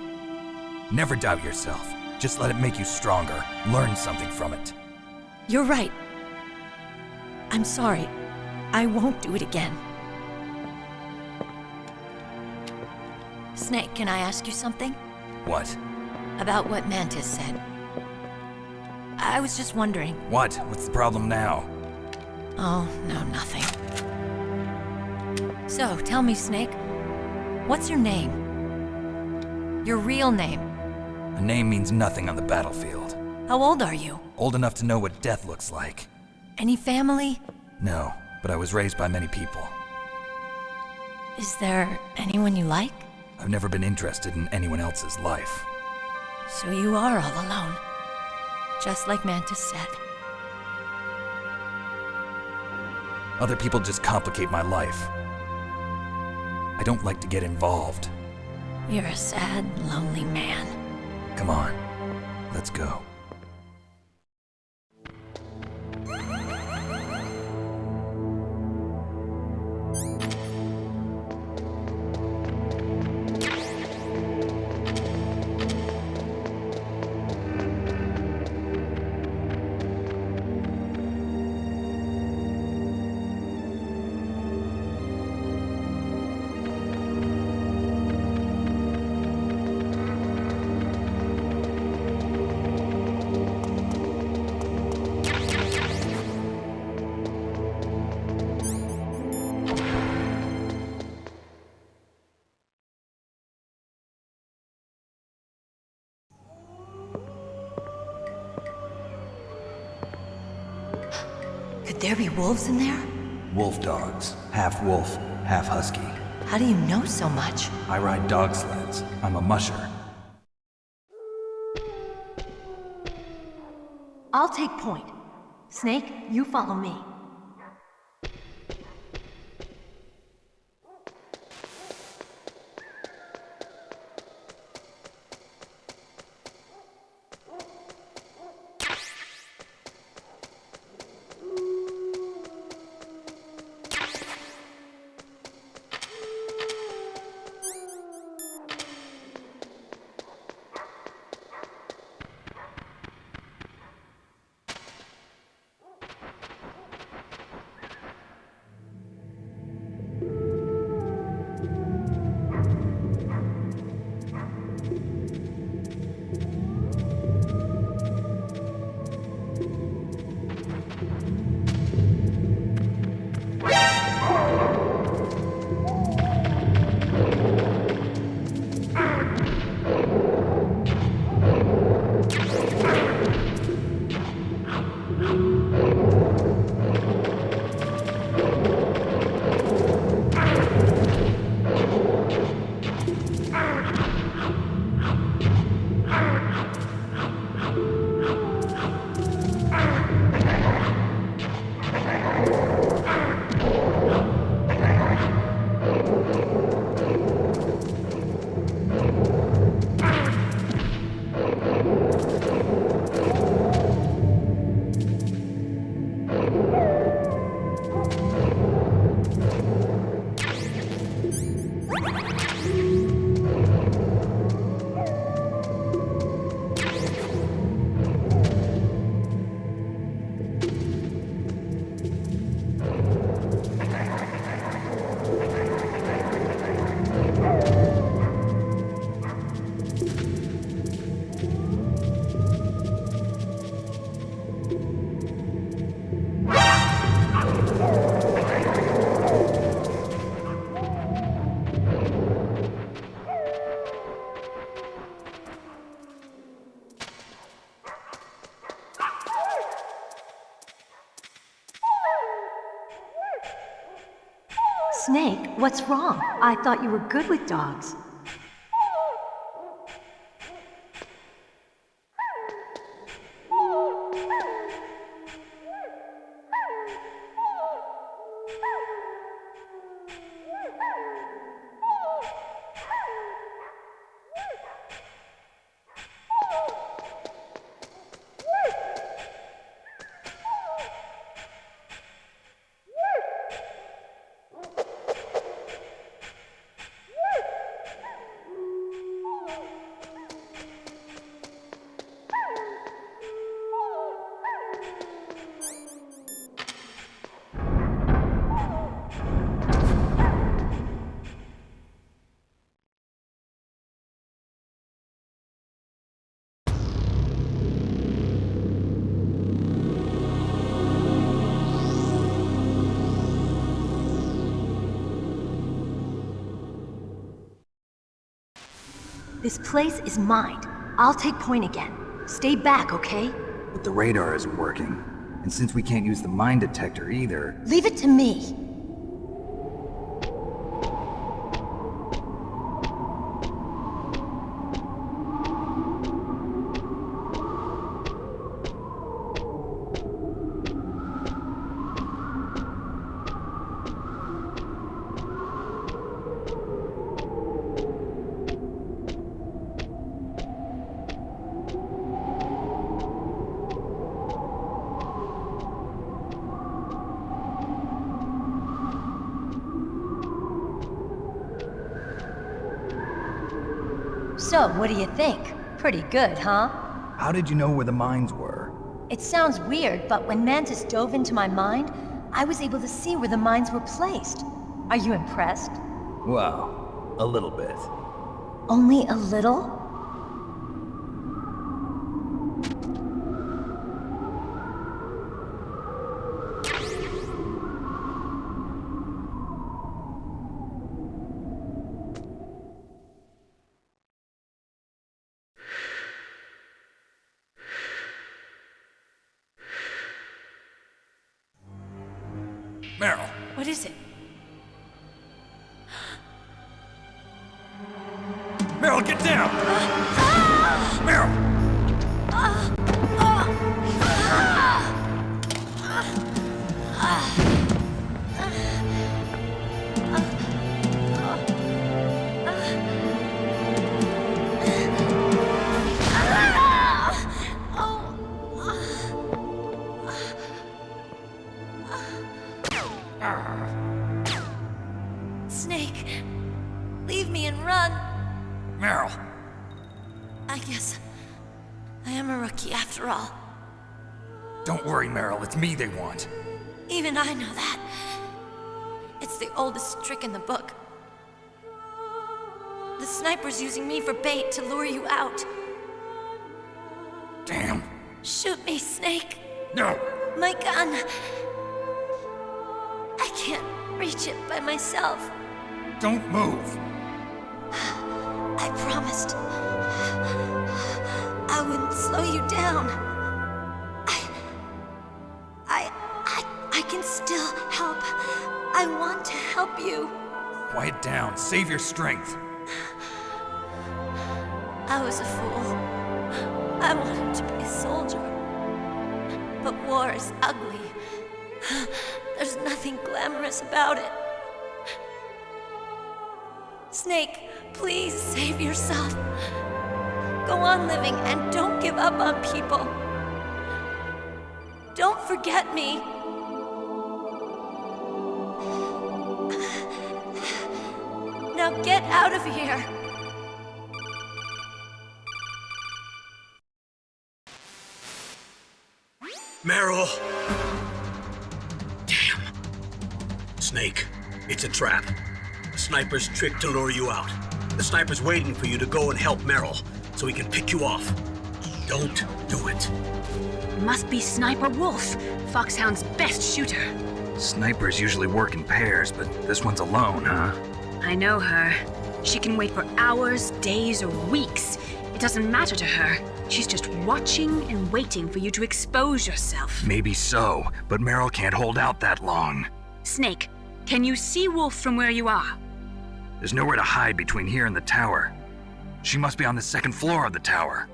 Never doubt yourself. Just let it make you stronger. Learn something from it. You're right. I'm sorry. I won't do it again. Snake, can I ask you something? What? About what Mantis said. I was just wondering. What? What's the problem now? Oh, no, nothing. So, tell me, Snake. What's your name? Your real name? A name means nothing on the battlefield. How old are you? Old enough to know what death looks like. Any family? No, but I was raised by many people. Is there anyone you like? I've never been interested in anyone else's life. So you are all alone. Just like Mantis said. Other people just complicate my life. I don't like to get involved. You're a sad, lonely man. Come on, let's go. Could there be wolves in there? Wolf dogs. Half wolf, half husky. How do you know so much? I ride dog sleds. I'm a musher. I'll take point. Snake, you follow me. Snake, what's wrong? I thought you were good with dogs. This place is mine. I'll take point again. Stay back, okay? But the radar isn't working. And since we can't use the mine detector either... Leave it to me. So, what do you think? Pretty good, huh? How did you know where the mines were? It sounds weird, but when Mantis dove into my mind, I was able to see where the mines were placed. Are you impressed? Well, a little bit. Only a little? Meryl. What is it? Meryl, get down! Meryl! Snake, leave me and run. Meryl! I guess I am a rookie after all. Don't worry, Meryl. It's me they want. Even I know that. It's the oldest trick in the book. The sniper's using me for bait to lure you out. Damn. Shoot me, Snake. No! My gun. I can't reach it by myself. Don't move. I promised I wouldn't slow you down. I can still help. I want to help you. Quiet down. Save your strength. I was a fool. I wanted to be a soldier. But war is ugly. There's nothing glamorous about it. Snake, please save yourself. Go on living and don't give up on people. Don't forget me. Now get out of here. Meryl! Damn. Snake, it's a trap. The sniper's trick to lure you out. The sniper's waiting for you to go and help Meryl, so he can pick you off. Don't do it. It must be Sniper Wolf, Foxhound's best shooter. Snipers usually work in pairs, but this one's alone, huh? I know her. She can wait for hours, days, or weeks. It doesn't matter to her. She's just watching and waiting for you to expose yourself. Maybe so, but Meryl can't hold out that long. Snake, Can you see Wolf from where you are? There's nowhere to hide between here and the tower. She must be on the second floor of the tower.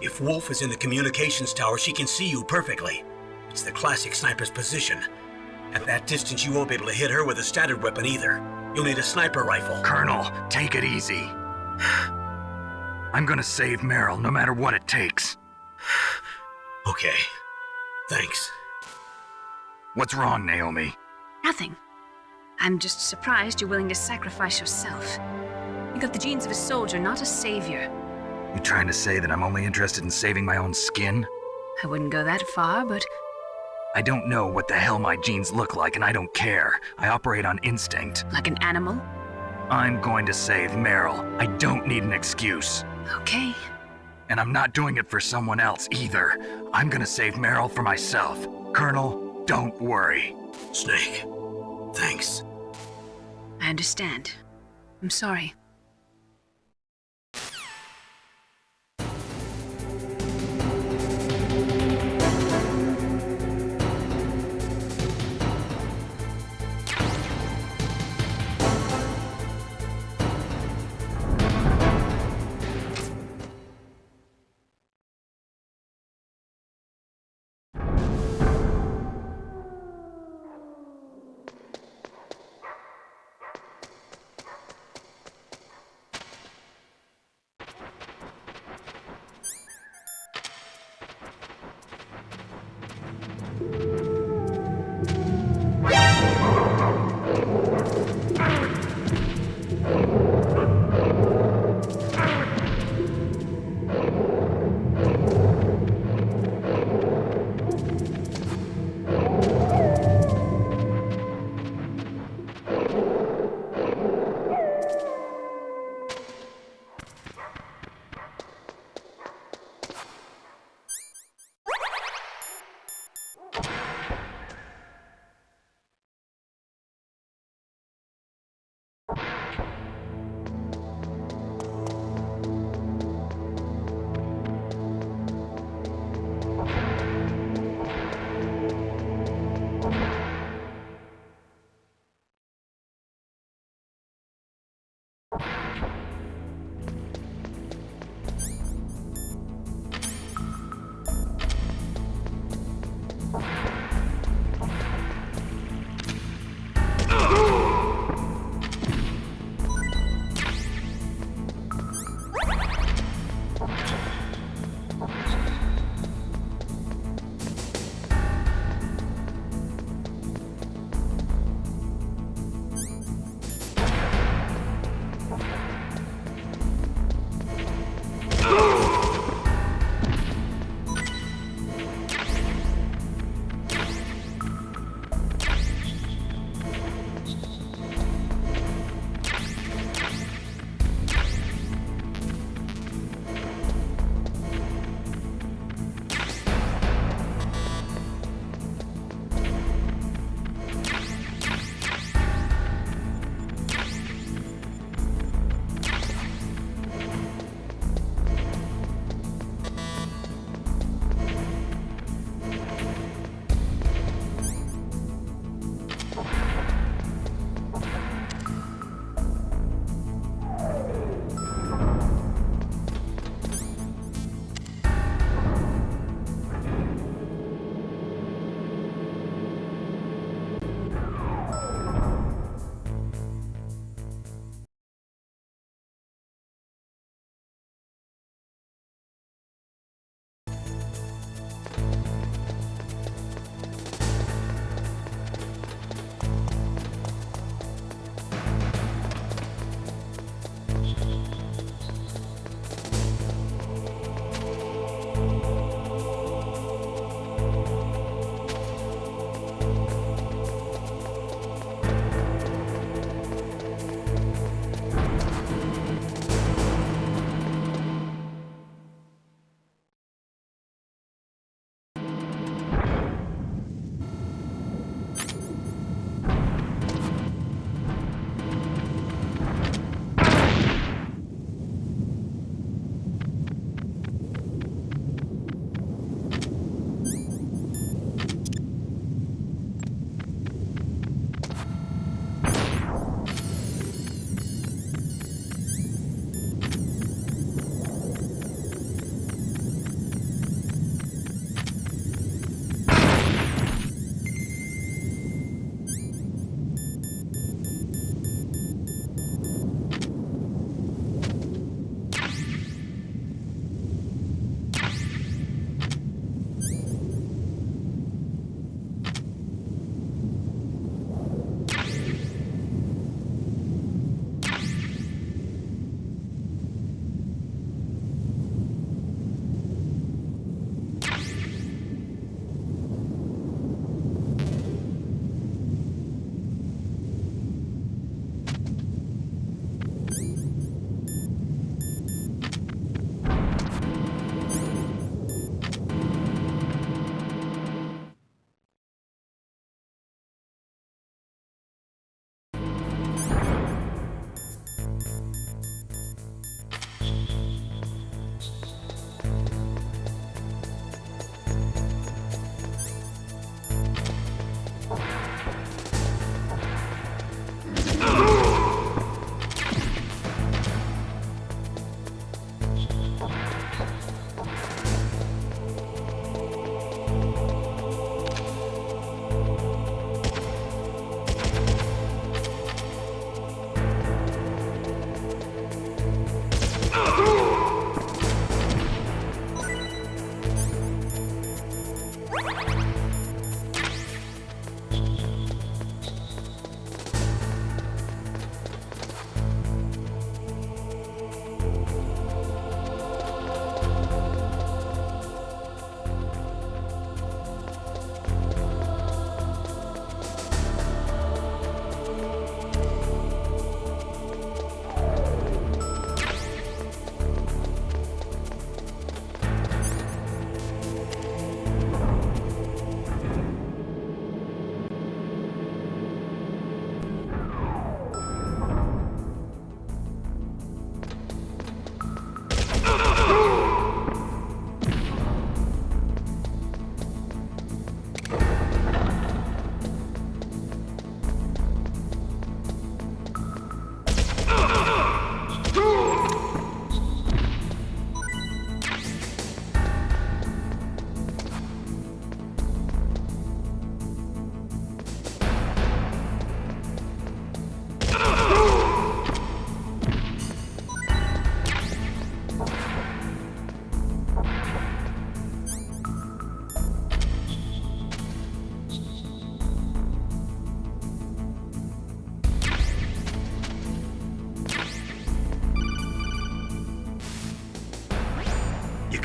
If Wolf is in the communications tower, she can see you perfectly. It's the classic sniper's position. At that distance, you won't be able to hit her with a standard weapon either. You'll need a sniper rifle. Colonel, take it easy. I'm gonna save Meryl, no matter what it takes. Okay. Thanks. What's wrong, Naomi? Nothing. I'm just surprised you're willing to sacrifice yourself. You got the genes of a soldier, not a savior. You trying to say that I'm only interested in saving my own skin? I wouldn't go that far, but... I don't know what the hell my genes look like, and I don't care. I operate on instinct. Like an animal? I'm going to save Meryl. I don't need an excuse. Okay. And I'm not doing it for someone else either. I'm gonna save Meryl for myself. Colonel, don't worry. Snake, thanks. I understand. I'm sorry.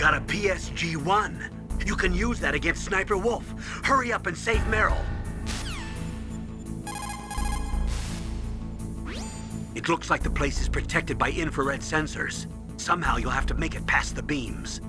Got a PSG-1. You can use that against Sniper Wolf. Hurry up and save Meryl. It looks like the place is protected by infrared sensors. Somehow you'll have to make it past the beams.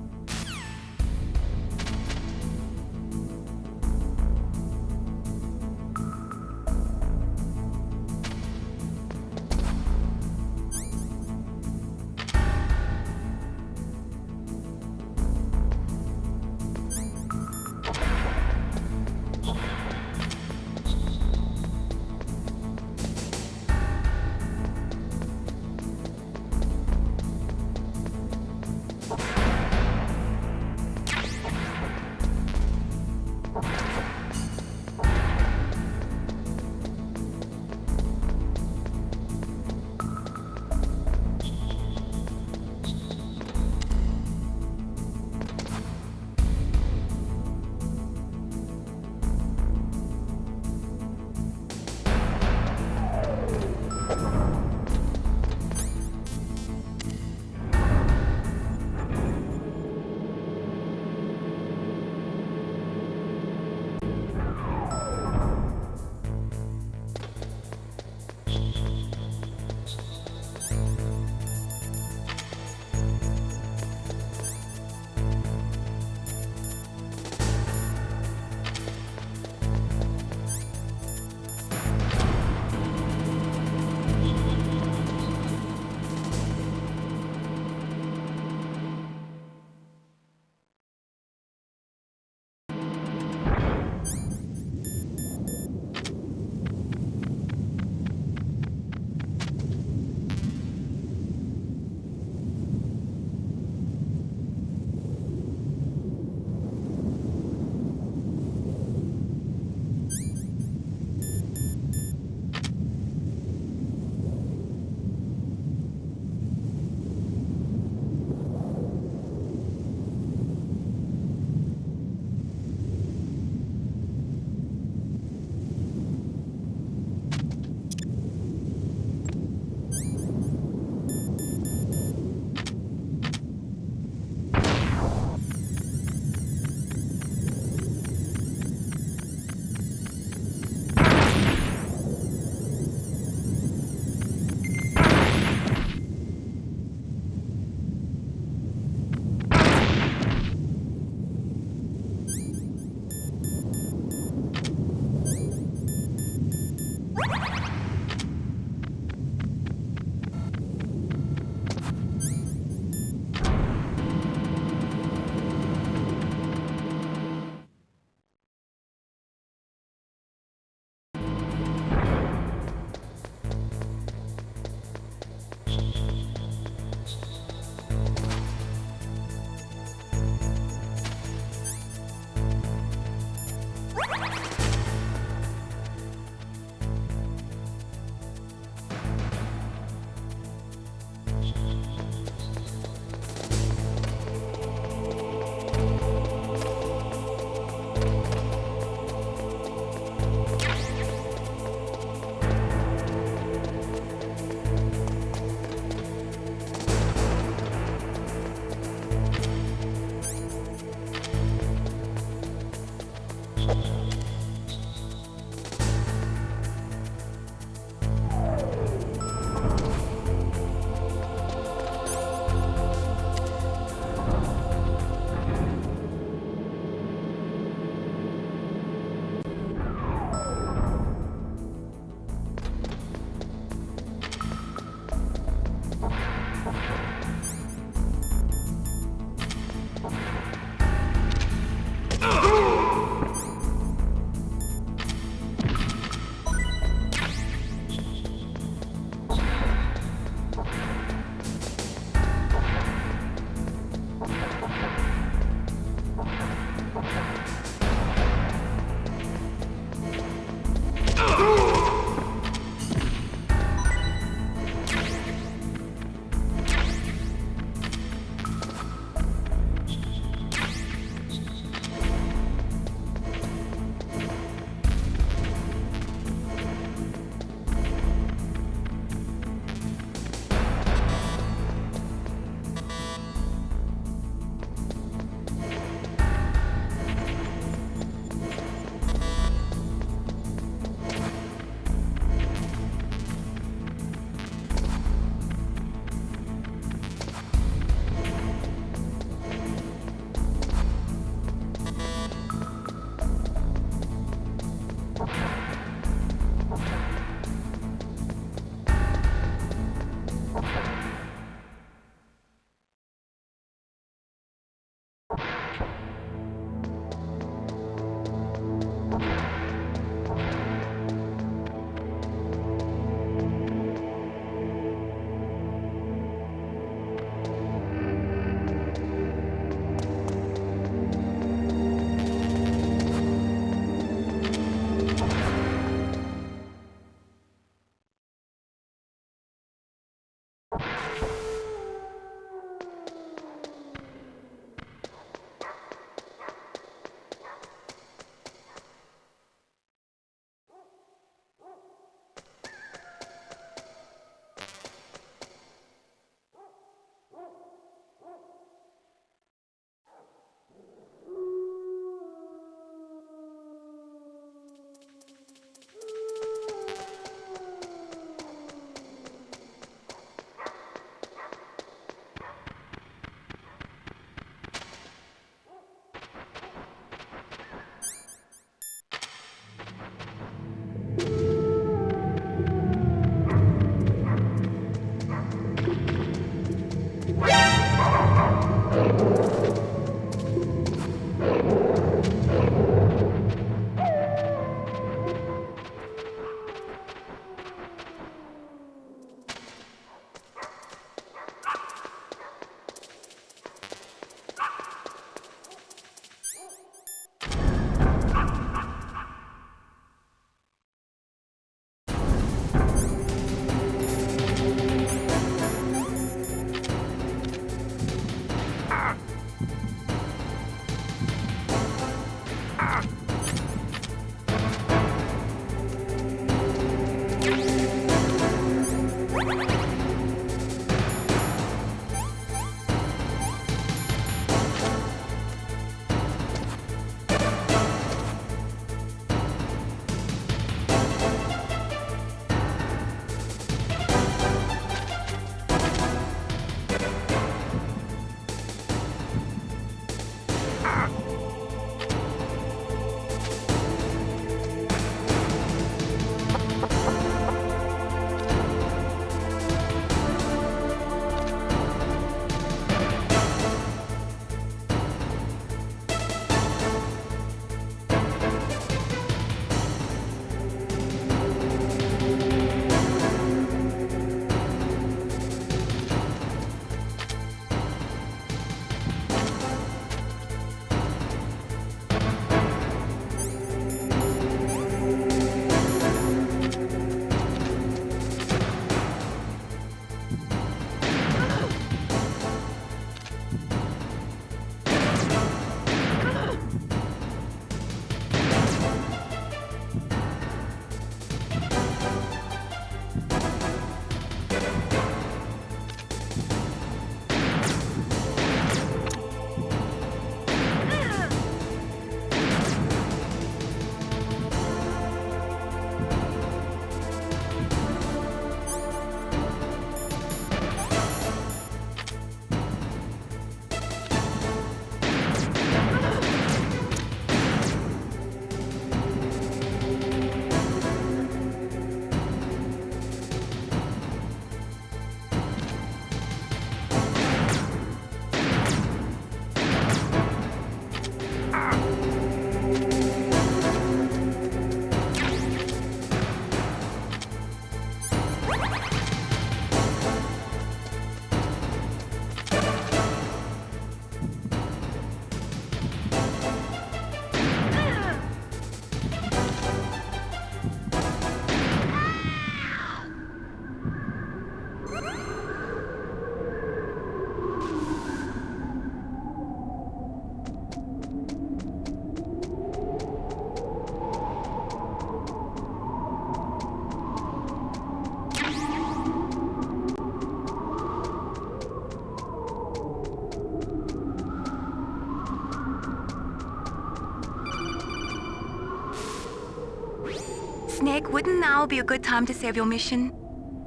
Snake, wouldn't now be a good time to save your mission?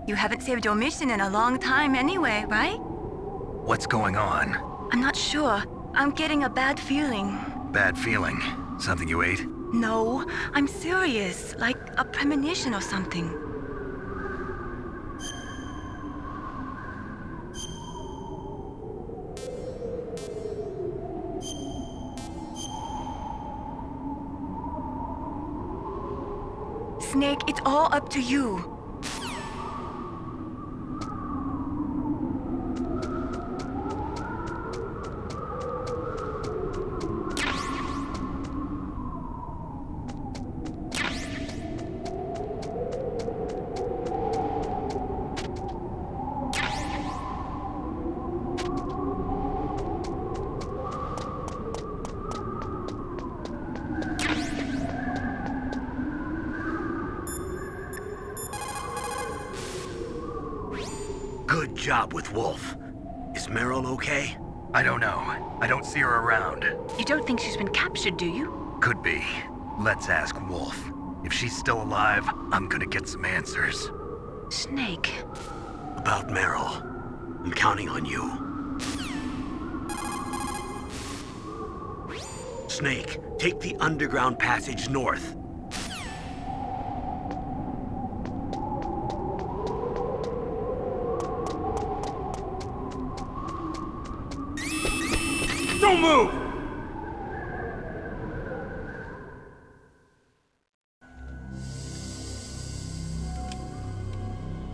You haven't saved your mission in a long time anyway, right? What's going on? I'm not sure. I'm getting a bad feeling. Bad feeling? Something you ate? No, I'm serious. Like a premonition or something. Snake, it's all up to you. Good job with Wolf. Is Meryl okay? I don't know. I don't see her around. You don't think she's been captured, do you? Could be. Let's ask Wolf. If she's still alive, I'm gonna get some answers. Snake. About Meryl. I'm counting on you. Snake, take the underground passage north. Don't move!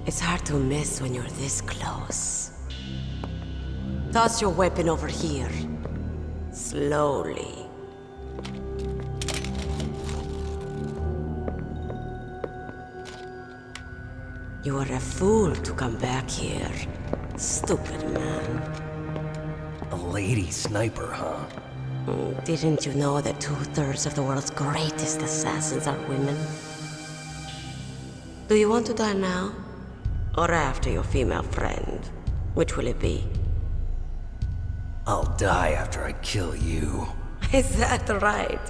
It's hard to miss when you're this close. Toss your weapon over here. Slowly. You are a fool to come back here. Stupid man. A lady sniper, huh? Didn't you know that 2/3 of the world's greatest assassins are women? Do you want to die now? Or after your female friend? Which will it be? I'll die after I kill you. Is that right?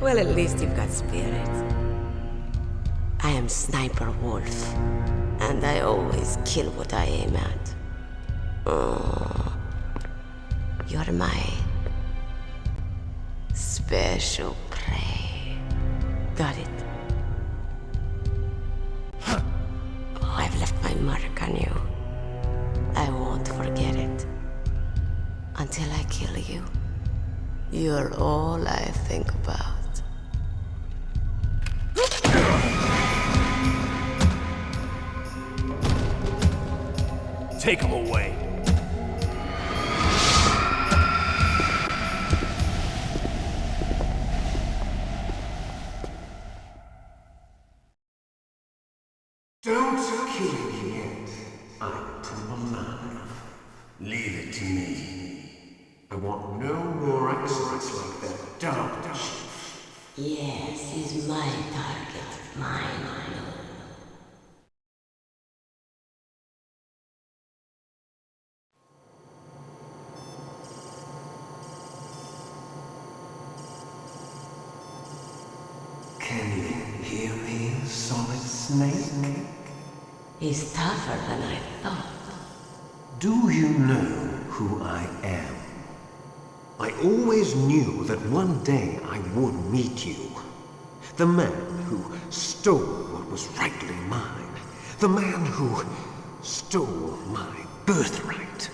Well, at least you've got spirit. I am Sniper Wolf, and I always kill what I aim at. Oh, you're my special prey. Got it. Oh, I've left my mark on you. I won't forget it. Until I kill you. You're all I think about. Take him away. Don't kill me yet. I'm too alive. Leave it to me. I want no more accidents like that, don't you? Yes, he's my target. Mine. Can you hear me, Solid Snake? He's tougher than I thought. Do you know who I am? I always knew that one day I would meet you. The man who stole what was rightly mine. The man who stole my birthright.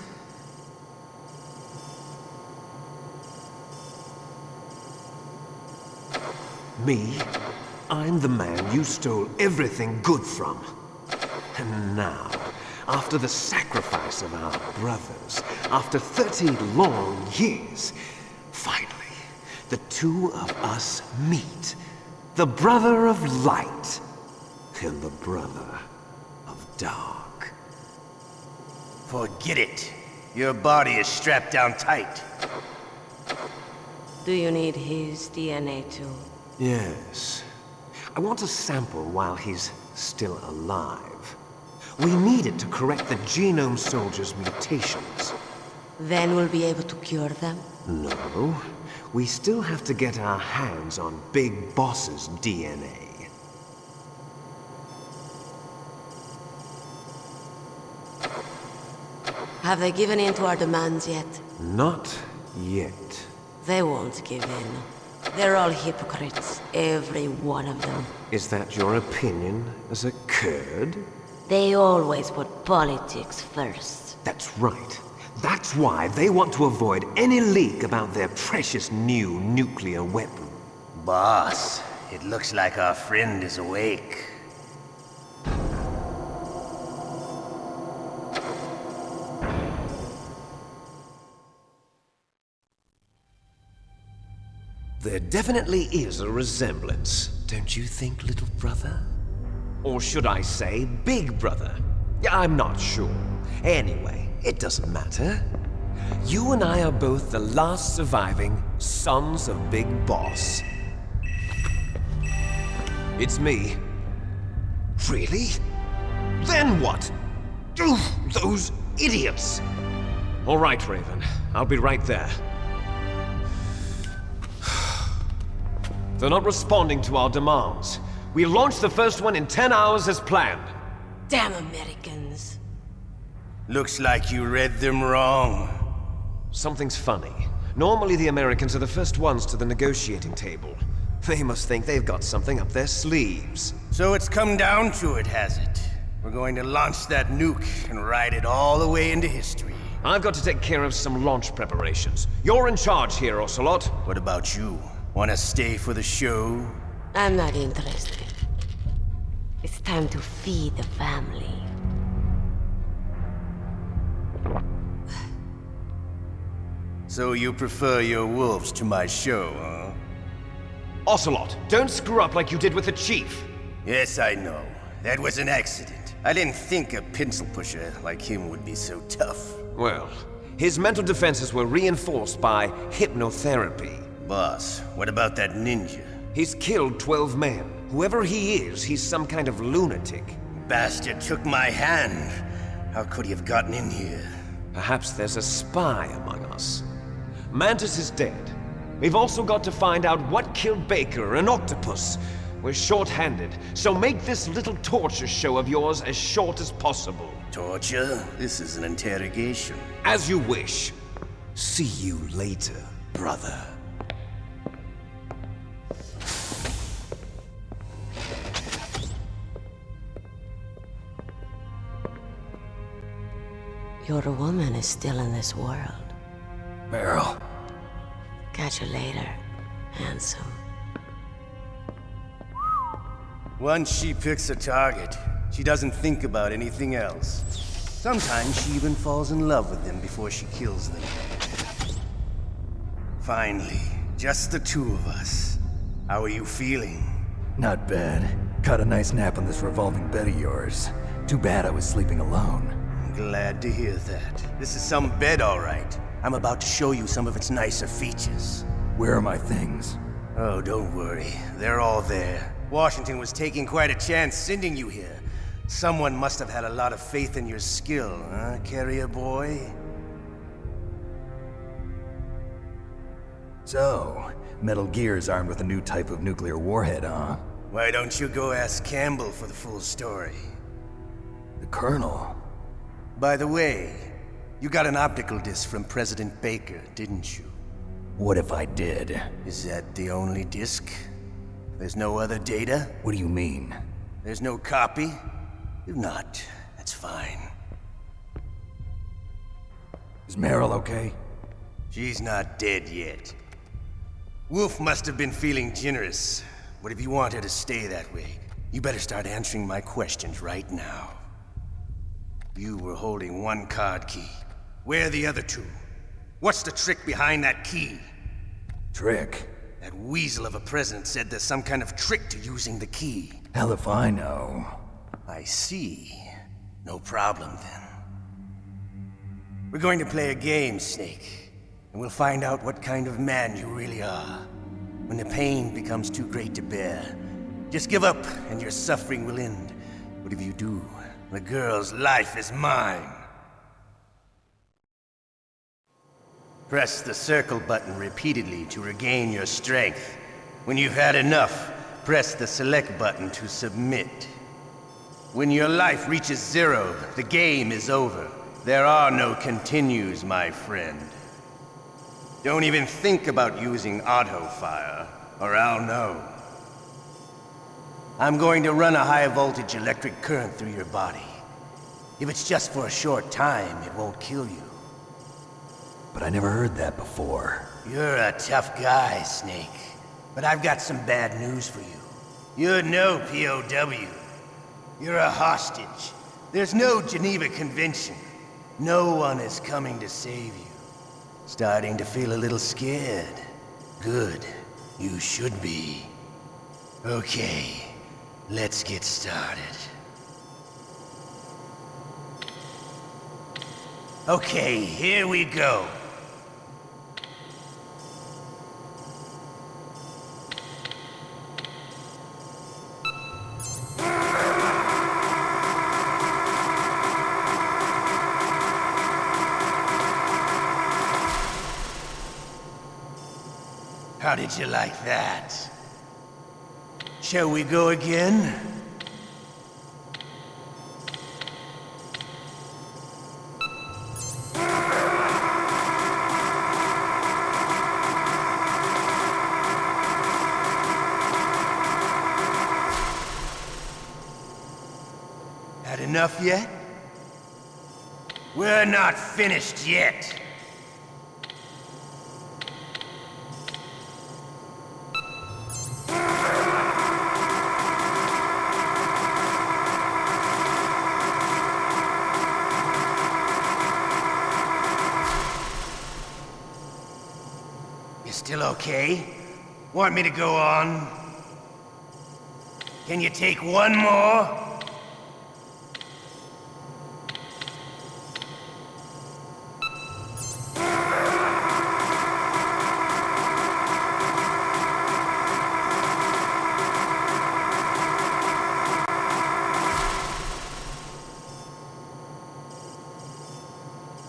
Me? I'm the man you stole everything good from. And now, after the sacrifice of our brothers, after 30 long years, finally, the two of us meet. The brother of light and the brother of dark. Forget it. Your body is strapped down tight. Do you need his DNA too? Yes. I want a sample while he's still alive. We need it to correct the Genome Soldier's mutations. Then we'll be able to cure them? No. We still have to get our hands on Big Boss's DNA. Have they given in to our demands yet? Not yet. They won't give in. They're all hypocrites, every one of them. Is that your opinion as a Kurd? They always put politics first. That's right. That's why they want to avoid any leak about their precious new nuclear weapon. Boss, it looks like our friend is awake. There definitely is a resemblance, don't you think, little brother? Or should I say, big brother? I'm not sure. Anyway, it doesn't matter. You and I are both the last surviving sons of Big Boss. It's me. Really? Then what? Those idiots! All right, Raven. I'll be right there. They're not responding to our demands. We launched the first one in 10 hours as planned. Damn Americans. Looks like you read them wrong. Something's funny. Normally the Americans are the first ones to the negotiating table. They must think they've got something up their sleeves. So it's come down to it, has it? We're going to launch that nuke and ride it all the way into history. I've got to take care of some launch preparations. You're in charge here, Ocelot. What about you? Wanna stay for the show? I'm not interested. It's time to feed the family. So you prefer your wolves to my show, huh? Ocelot, don't screw up like you did with the Chief. Yes, I know. That was an accident. I didn't think a pencil pusher like him would be so tough. Well, his mental defenses were reinforced by hypnotherapy. Boss, what about that ninja? He's killed 12 men. Whoever he is, he's some kind of lunatic. Bastard took my hand. How could he have gotten in here? Perhaps there's a spy among us. Mantis is dead. We've also got to find out what killed Baker and Octopus. We're short-handed, so make this little torture show of yours as short as possible. Torture? This is an interrogation. As you wish. See you later, brother. Your woman is still in this world. Meryl. Catch you later, handsome. Once she picks a target, she doesn't think about anything else. Sometimes she even falls in love with them before she kills them. Finally, just the two of us. How are you feeling? Not bad. Caught a nice nap on this revolving bed of yours. Too bad I was sleeping alone. Glad to hear that. This is some bed, all right. I'm about to show you some of its nicer features. Where are my things? Oh, don't worry. They're all there. Washington was taking quite a chance sending you here. Someone must have had a lot of faith in your skill, huh, carrier boy? So, Metal Gear's armed with a new type of nuclear warhead, huh? Why don't you go ask Campbell for the full story? The Colonel? By the way, you got an optical disc from President Baker, didn't you? What if I did? Is that the only disc? There's no other data? What do you mean? There's no copy? If not, that's fine. Is Meryl okay? She's not dead yet. Wolf must have been feeling generous. But if you want her to stay that way, you better start answering my questions right now. You were holding one card key. Where are the other two? What's the trick behind that key? Trick? That weasel of a president said there's some kind of trick to using the key. Hell if I know. I see. No problem then. We're going to play a game, Snake. And we'll find out what kind of man you really are. When the pain becomes too great to bear, just give up and your suffering will end. But if you do, the girl's life is mine. Press the circle button repeatedly to regain your strength. When you've had enough, press the select button to submit. When your life reaches 0, the game is over. There are no continues, my friend. Don't even think about using auto-fire, or I'll know. I'm going to run a high-voltage electric current through your body. If it's just for a short time, it won't kill you. But I never heard that before. You're a tough guy, Snake. But I've got some bad news for you. You're no POW. You're a hostage. There's no Geneva Convention. No one is coming to save you. Starting to feel a little scared. Good. You should be. Okay, let's get started. Okay, here we go. How did you like that? Shall we go again? Had enough yet? We're not finished yet. Still okay? Want me to go on? Can you take one more?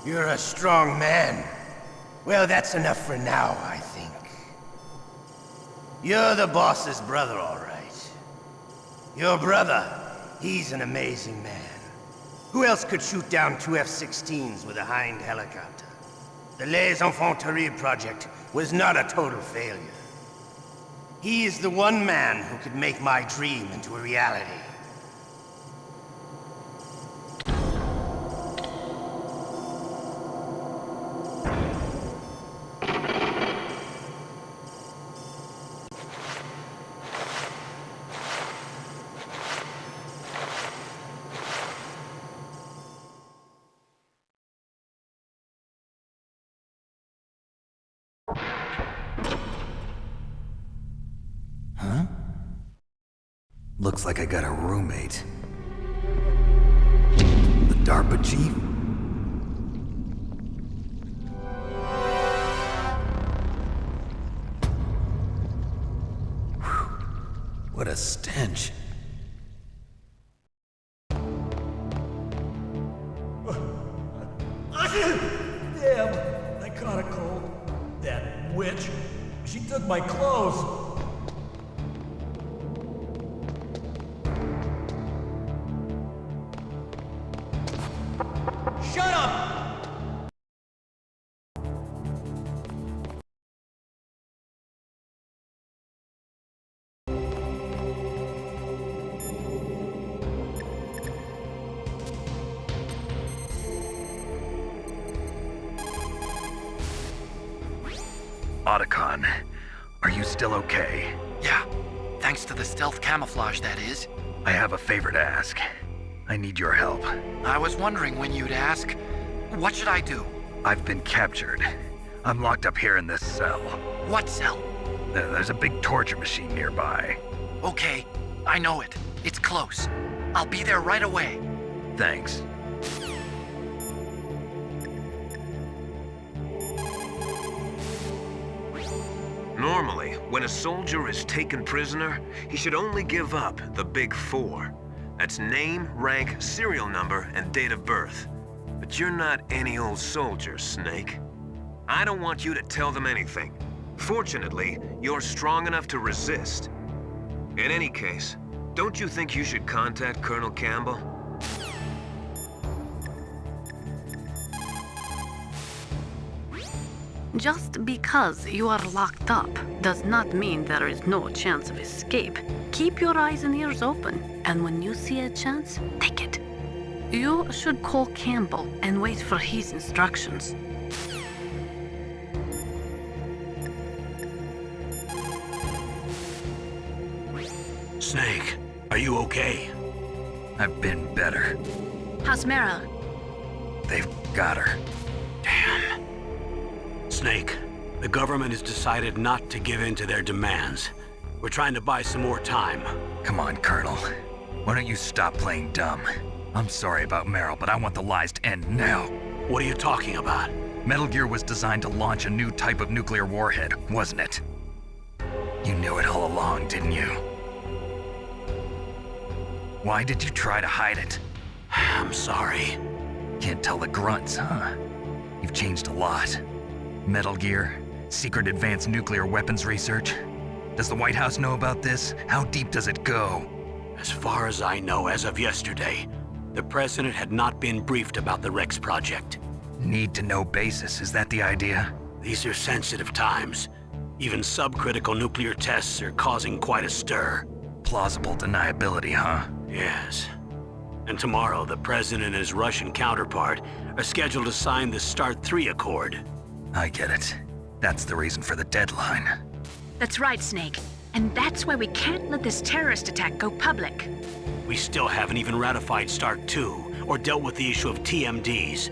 You're a strong man. Well, that's enough for now, I think. You're the boss's brother, all right. Your brother, he's an amazing man. Who else could shoot down 2 F-16s with a Hind helicopter? The Les Enfants Terribles project was not a total failure. He is the one man who could make my dream into a reality. Huh? Looks like I got a roommate. The DARPA chief? Whew. What a stench. Damn, I caught a cold. That witch, she took my clothes. Shut up! Otacon, are you still okay? Yeah, thanks to the stealth camouflage, that is. I have a favor to ask. I need your help. I was wondering when you'd ask. What should I do? I've been captured. I'm locked up here in this cell. What cell? There's a big torture machine nearby. Okay, I know it. It's close. I'll be there right away. Thanks. Normally, when a soldier is taken prisoner, he should only give up the big 4. That's name, rank, serial number, and date of birth. But you're not any old soldier, Snake. I don't want you to tell them anything. Fortunately, you're strong enough to resist. In any case, don't you think you should contact Colonel Campbell? Just because you are locked up does not mean there is no chance of escape. Keep your eyes and ears open, and when you see a chance, take it. You should call Campbell and wait for his instructions. Snake, are you okay? I've been better. How's Meryl? They've got her. Damn. Snake, the government has decided not to give in to their demands. We're trying to buy some more time. Come on, Colonel. Why don't you stop playing dumb? I'm sorry about Meryl, but I want the lies to end now. What are you talking about? Metal Gear was designed to launch a new type of nuclear warhead, wasn't it? You knew it all along, didn't you? Why did you try to hide it? I'm sorry. Can't tell the grunts, huh? You've changed a lot. Metal Gear, secret advanced nuclear weapons research. Does the White House know about this? How deep does it go? As far as I know, as of yesterday, the president had not been briefed about the Rex project. Need-to-know basis, is that the idea? These are sensitive times. Even subcritical nuclear tests are causing quite a stir. Plausible deniability, huh? Yes. And tomorrow, the president and his Russian counterpart are scheduled to sign the START 3 Accord. I get it. That's the reason for the deadline. That's right, Snake. And that's why we can't let this terrorist attack go public. We still haven't even ratified START 2 or dealt with the issue of TMDs.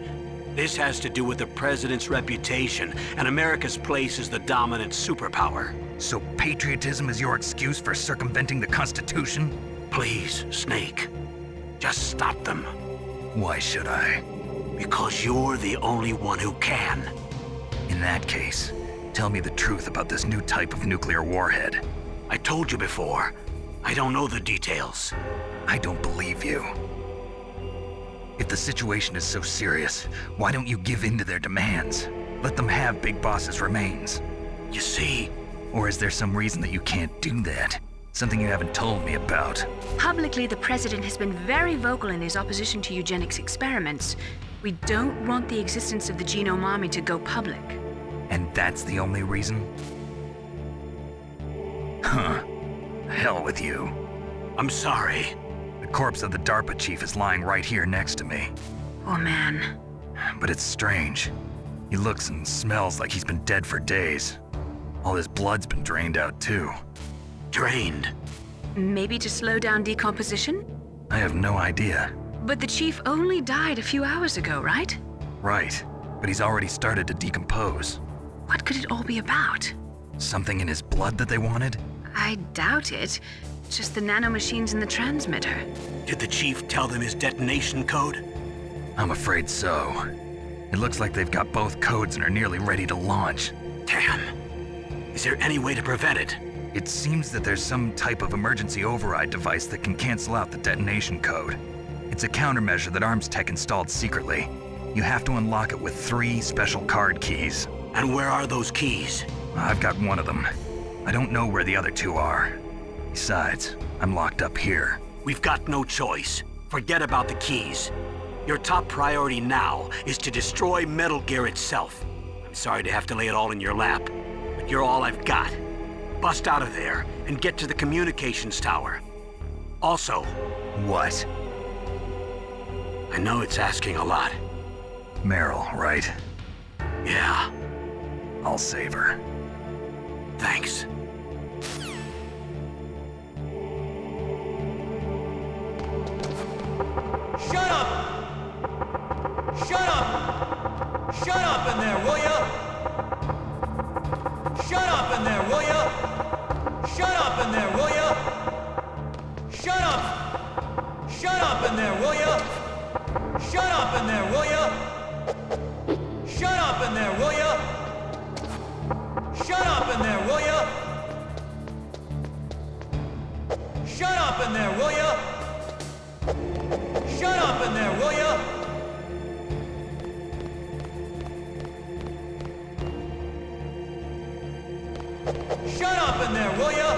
This has to do with the president's reputation and America's place as the dominant superpower. So patriotism is your excuse for circumventing the Constitution? Please, Snake. Just stop them. Why should I? Because you're the only one who can. In that case, tell me the truth about this new type of nuclear warhead. I told you before. I don't know the details. I don't believe you. If the situation is so serious, why don't you give in to their demands? Let them have Big Boss's remains. You see? Or is there some reason that you can't do that? Something you haven't told me about. Publicly, the president has been very vocal in his opposition to eugenics experiments. We don't want the existence of the genome army to go public. And that's the only reason? Huh. Hell with you. I'm sorry. The corpse of the DARPA chief is lying right here next to me. Oh, man. But it's strange. He looks and smells like he's been dead for days. All his blood's been drained out, too. Drained? Maybe to slow down decomposition? I have no idea. But the chief only died a few hours ago, right? Right. But he's already started to decompose. What could it all be about? Something in his blood that they wanted? I doubt it. Just the nanomachines in the transmitter. Did the chief tell them his detonation code? I'm afraid so. It looks like they've got both codes and are nearly ready to launch. Damn. Is there any way to prevent it? It seems that there's some type of emergency override device that can cancel out the detonation code. It's a countermeasure that Arms Tech installed secretly. You have to unlock it with 3 special card keys. And where are those keys? I've got one of them. I don't know where the other 2 are. Besides, I'm locked up here. We've got no choice. Forget about the keys. Your top priority now is to destroy Metal Gear itself. I'm sorry to have to lay it all in your lap, but you're all I've got. Bust out of there and get to the communications tower. Also... What? I know it's asking a lot. Meryl, right? Yeah. I'll save her. Thanks. Shut up! Shut up! Shut up in there, will ya? Shut up in there, will ya? Shut up in there, will ya? Shut up! Shut up in there, will ya? Shut up in there, will ya? Shut up in there, will ya? Shut up in there, will ya? Shut up in there, will ya? Shut up in there, will ya? Shut up in there, will ya?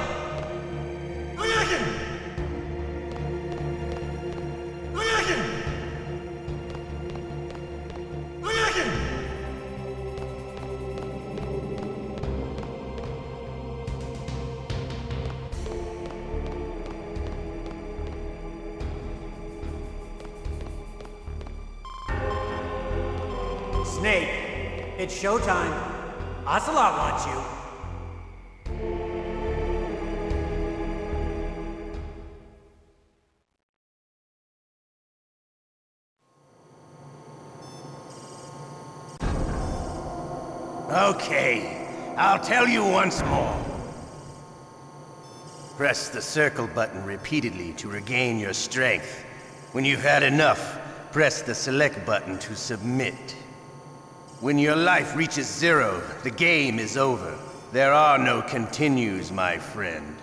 Snake, it's showtime. Ocelot wants you. Okay, I'll tell you once more. Press the circle button repeatedly to regain your strength. When you've had enough, press the select button to submit. When your life reaches 0, the game is over. There are no continues, my friend.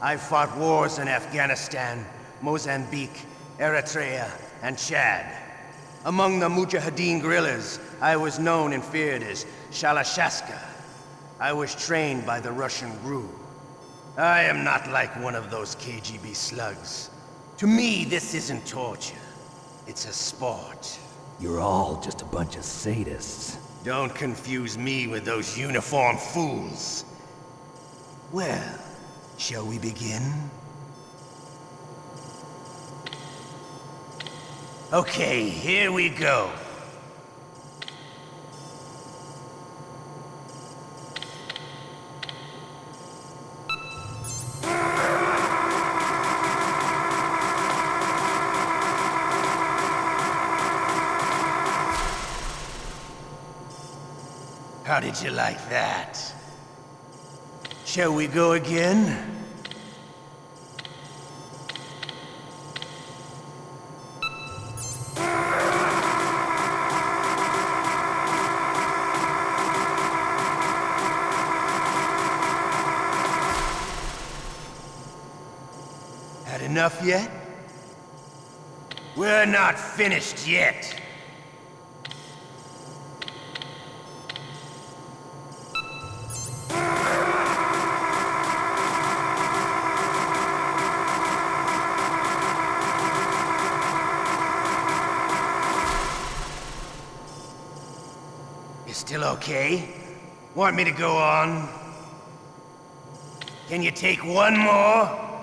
I've fought wars in Afghanistan, Mozambique, Eritrea, and Chad. Among the Mujahideen guerrillas, I was known and feared as Shalashaska. I was trained by the Russian GRU. I am not like one of those KGB slugs. To me, this isn't torture. It's a sport. You're all just a bunch of sadists. Don't confuse me with those uniformed fools. Well, shall we begin? Okay, here we go. How did you like that? Shall we go again? Had enough yet? We're not finished yet. Still okay? Want me to go on? Can you take one more?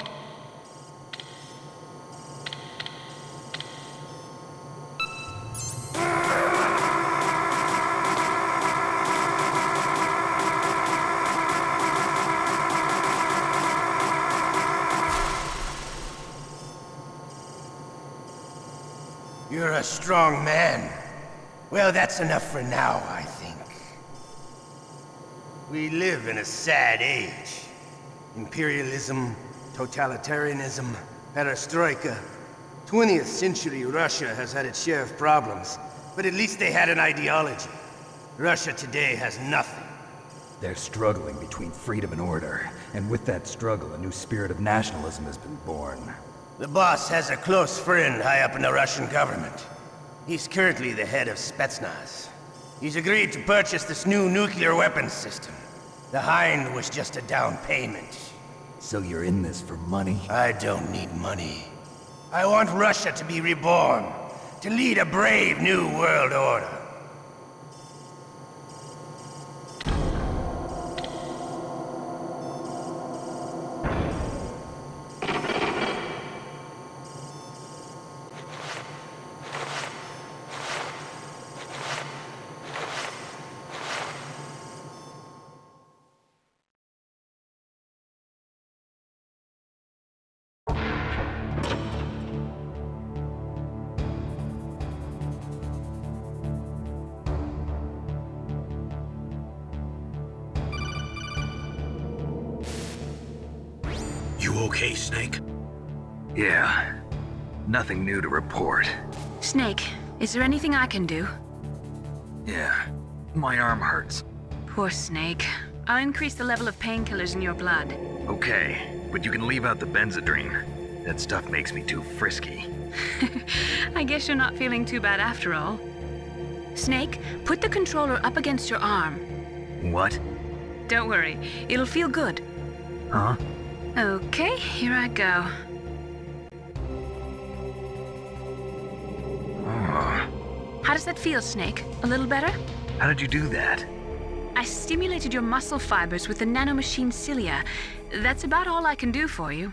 You're a strong man. Well, that's enough for now, I think. We live in a sad age. Imperialism, totalitarianism, perestroika. 20th century Russia has had its share of problems, but at least they had an ideology. Russia today has nothing. They're struggling between freedom and order, and with that struggle, a new spirit of nationalism has been born. The boss has a close friend high up in the Russian government. He's currently the head of Spetsnaz. He's agreed to purchase this new nuclear weapons system. The Hind was just a down payment. So you're in this for money? I don't need money. I want Russia to be reborn, to lead a brave new world order. You okay, Snake? Yeah. Nothing new to report. Snake, is there anything I can do? Yeah. My arm hurts. Poor Snake. I'll increase the level of painkillers in your blood. Okay, but you can leave out the Benzedrine. That stuff makes me too frisky. I guess you're not feeling too bad after all. Snake, put the controller up against your arm. What? Don't worry, it'll feel good. Huh? Okay, here I go. Oh. How does that feel, Snake? A little better? How did you do that? I stimulated your muscle fibers with the nanomachine cilia. That's about all I can do for you.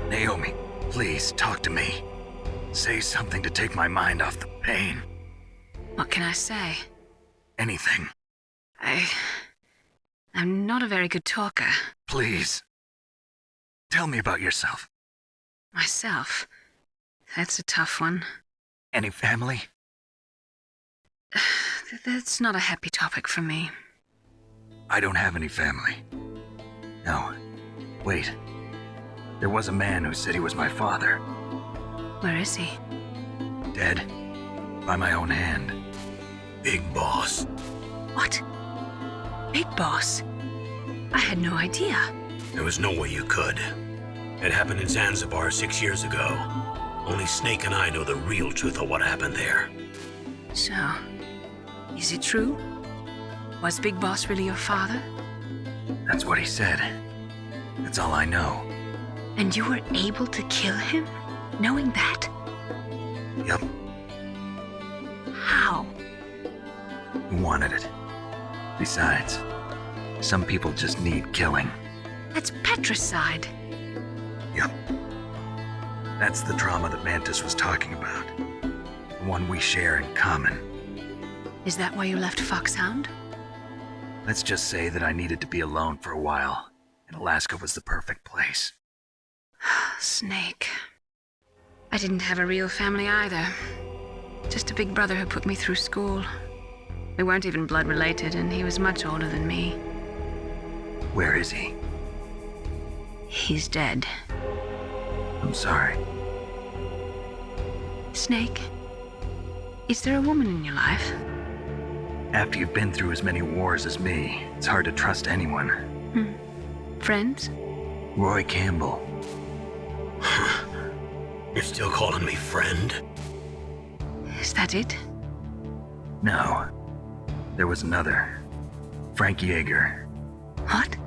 Naomi, please talk to me. Say something to take my mind off the pain. What can I say? Anything. I'm not a very good talker. Please. Tell me about yourself. Myself? That's a tough one. Any family? That's not a happy topic for me. I don't have any family. No. Wait. There was a man who said he was my father. Where is he? Dead. By my own hand. Big Boss. What? Big Boss? I had no idea. There was no way you could. It happened in Zanzibar 6 years ago. Only Snake and I know the real truth of what happened there. So, is it true? Was Big Boss really your father? That's what he said. That's all I know. And you were able to kill him, knowing that? Yup. How? He wanted it. Besides, some people just need killing. That's patricide. Yup. That's the trauma that Mantis was talking about. The one we share in common. Is that why you left Foxhound? Let's just say that I needed to be alone for a while, and Alaska was the perfect place. Snake. I didn't have a real family either. Just a big brother who put me through school. We weren't even blood related, and he was much older than me. Where is he? He's dead. I'm sorry. Snake, is there a woman in your life? After you've been through as many wars as me, it's hard to trust anyone. Friends? Roy Campbell. You're still calling me friend? Is that it? No. There was another. Frank Yeager. What?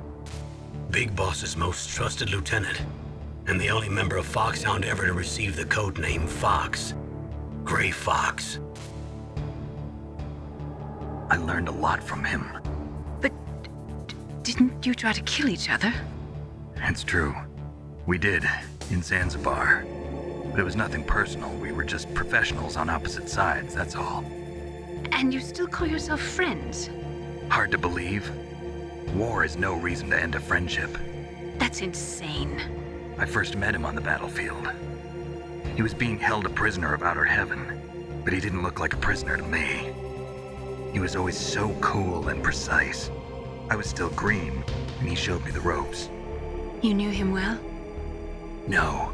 Big Boss's most trusted lieutenant, and the only member of Foxhound ever to receive the code name Fox. Gray Fox. I learned a lot from him. But didn't you try to kill each other? It's true. We did, in Zanzibar. But it was nothing personal. We were just professionals on opposite sides, that's all. And you still call yourself friends? Hard to believe. War is no reason to end a friendship. That's insane. I first met him on the battlefield. He was being held a prisoner of outer heaven, but he didn't look like a prisoner to me. He was always so cool and precise. I was still green, and he showed me the ropes. You knew him well? No.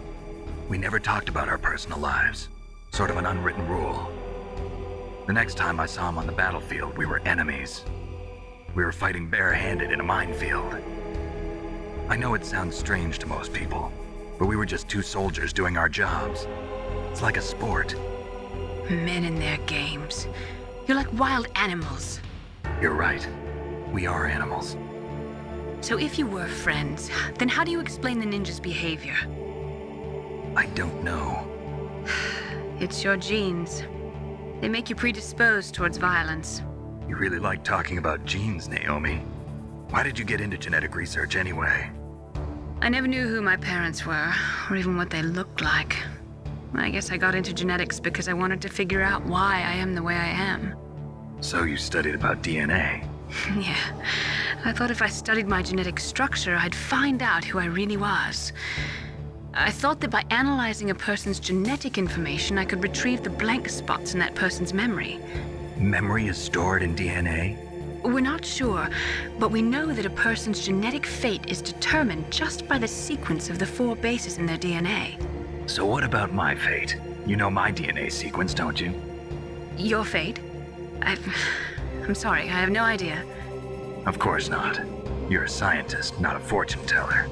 We never talked about our personal lives. Sort of an unwritten rule. The next time I saw him on the battlefield, we were enemies. We were fighting barehanded in a minefield. I know it sounds strange to most people, but we were just two soldiers doing our jobs. It's like a sport. Men and their games. You're like wild animals. You're right. We are animals. So if you were friends, then how do you explain the ninja's behavior? I don't know. It's your genes. They make you predisposed towards violence. You really like talking about genes, Naomi. Why did you get into genetic research anyway? I never knew who my parents were, or even what they looked like. I guess I got into genetics because I wanted to figure out why I am the way I am. So you studied about DNA? Yeah. I thought if I studied my genetic structure, I'd find out who I really was. I thought that by analyzing a person's genetic information, I could retrieve the blank spots in that person's memory. Memory is stored in DNA? We're not sure, but we know that a person's genetic fate is determined just by the sequence of the 4 bases in their DNA. So what about my fate? You know my DNA sequence, don't you? Your fate? I'm sorry, I have no idea. Of course not. You're a scientist, not a fortune teller.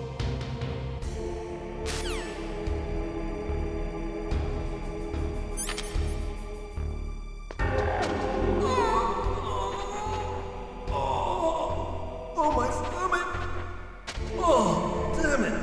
Oh, my stomach! Oh, damn it!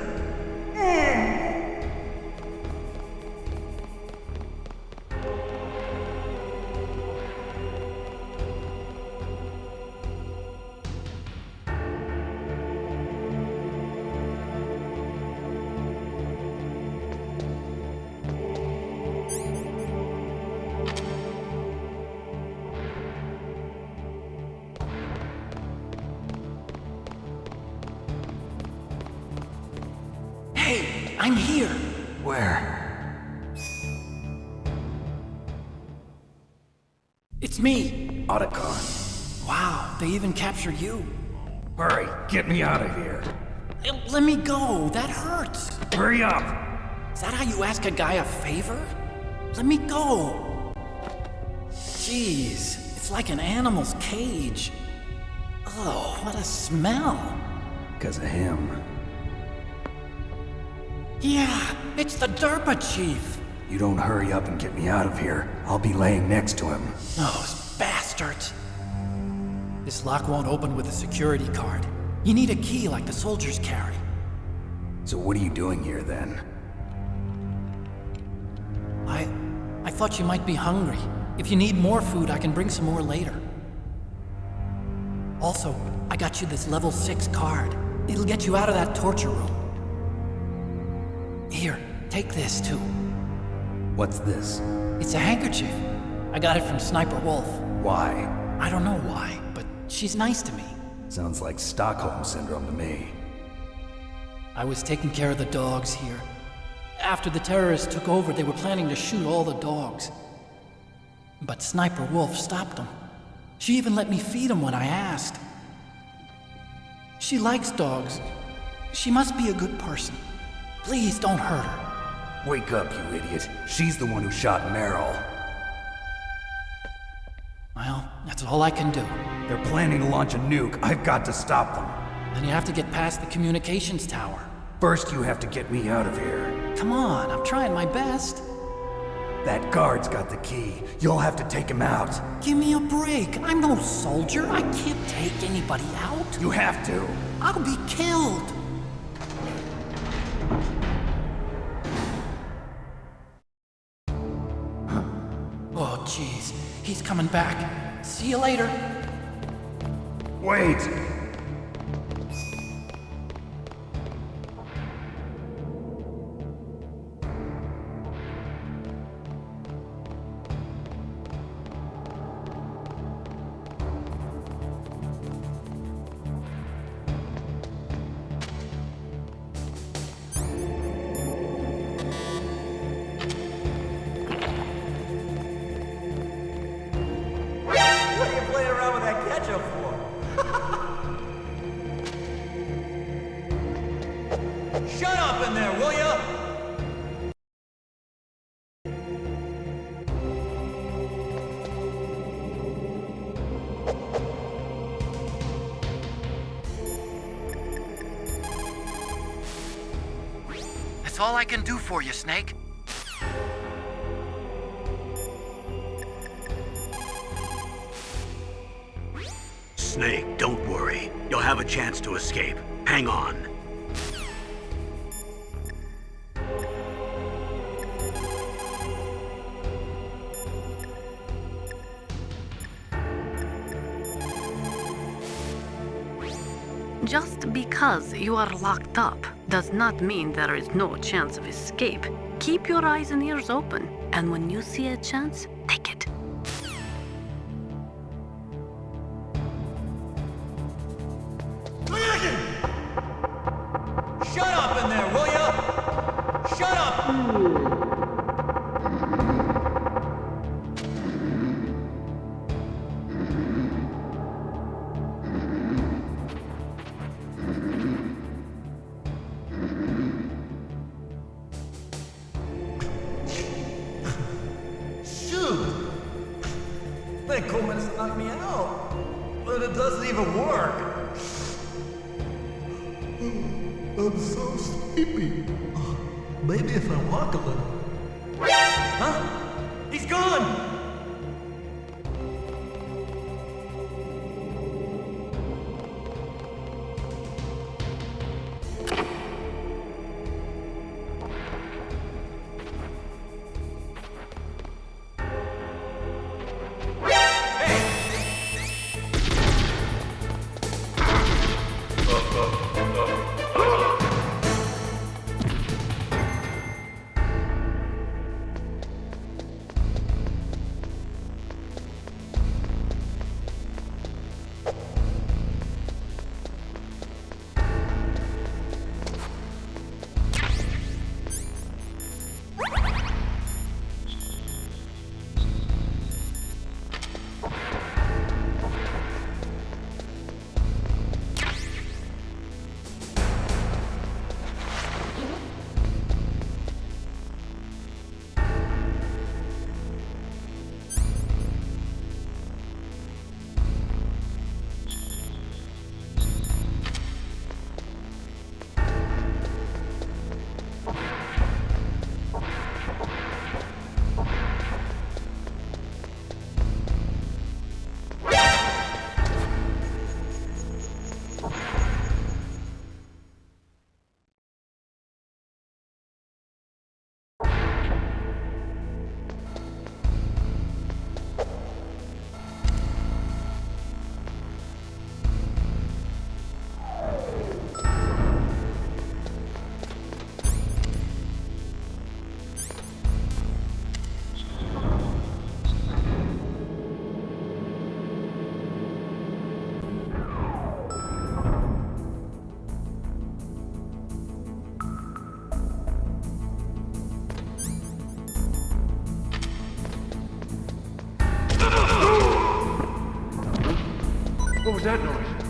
I'm here. Where? It's me. Otacon. Wow, they even captured you. Hurry, get me out of here. Let me go, that hurts. Hurry up. Is that how you ask a guy a favor? Let me go. Jeez, it's like an animal's cage. Oh, what a smell. Because of him. Yeah, it's the Derpa Chief. You don't hurry up and get me out of here, I'll be laying next to him. Those bastards. This lock won't open with a security card. You need a key like the soldiers carry. So what are you doing here then? I thought you might be hungry. If you need more food, I can bring some more later. Also, I got you this level 6 card. It'll get you out of that torture room. Here, take this too. What's this? It's a handkerchief. I got it from Sniper Wolf. Why? I don't know why, but she's nice to me. Sounds like Stockholm Syndrome to me. I was taking care of the dogs here. After the terrorists took over, they were planning to shoot all the dogs. But Sniper Wolf stopped them. She even let me feed them when I asked. She likes dogs. She must be a good person. Please don't hurt her. Wake up, you idiot. She's the one who shot Meryl. Well, that's all I can do. They're planning to launch a nuke. I've got to stop them. Then you have to get past the communications tower. First, you have to get me out of here. Come on, I'm trying my best. That guard's got the key. You'll have to take him out. Give me a break. I'm no soldier. I can't take anybody out. You have to. I'll be killed. Oh, jeez. He's coming back. See you later. Wait! What are you playing around with that ketchup for? Shut up in there, will ya? That's all I can do for you, Snake. Snake, don't worry. You'll have a chance to escape. Hang on. Just because you are locked up does not mean there is no chance of escape. Keep your eyes and ears open, and when you see a chance, take it. Shut up in there, will ya? Shut up! Shoot! That cool man's knocked me out. But it doesn't even work. I'm so sleepy. Maybe if I walk a little. Huh? He's gone! What was that noise?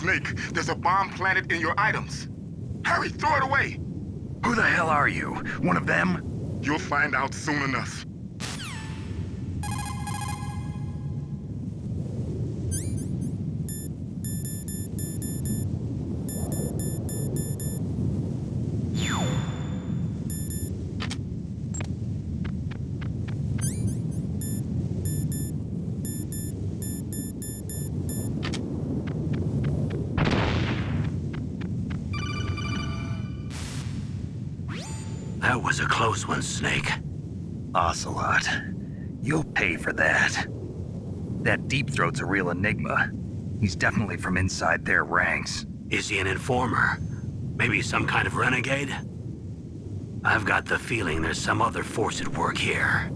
Snake, there's a bomb planted in your items. Hurry, throw it away! Who the hell are you? One of them? You'll find out soon enough. That was a close one, Snake. Ocelot, you'll pay for that. That Deep Throat's a real enigma. He's definitely from inside their ranks. Is he an informer? Maybe some kind of renegade? I've got the feeling there's some other force at work here.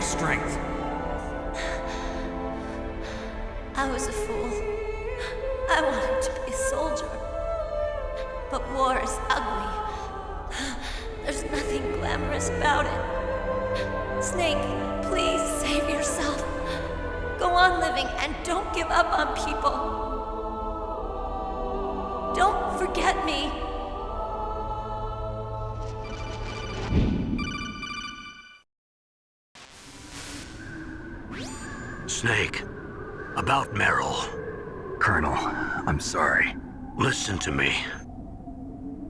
strength. I was a fool. I wanted to be a soldier. But war is ugly. There's nothing glamorous about it. Snake, please save yourself. Go on living and don't give up on people. Don't forget me. Snake, about Meryl. Colonel, I'm sorry. Listen to me.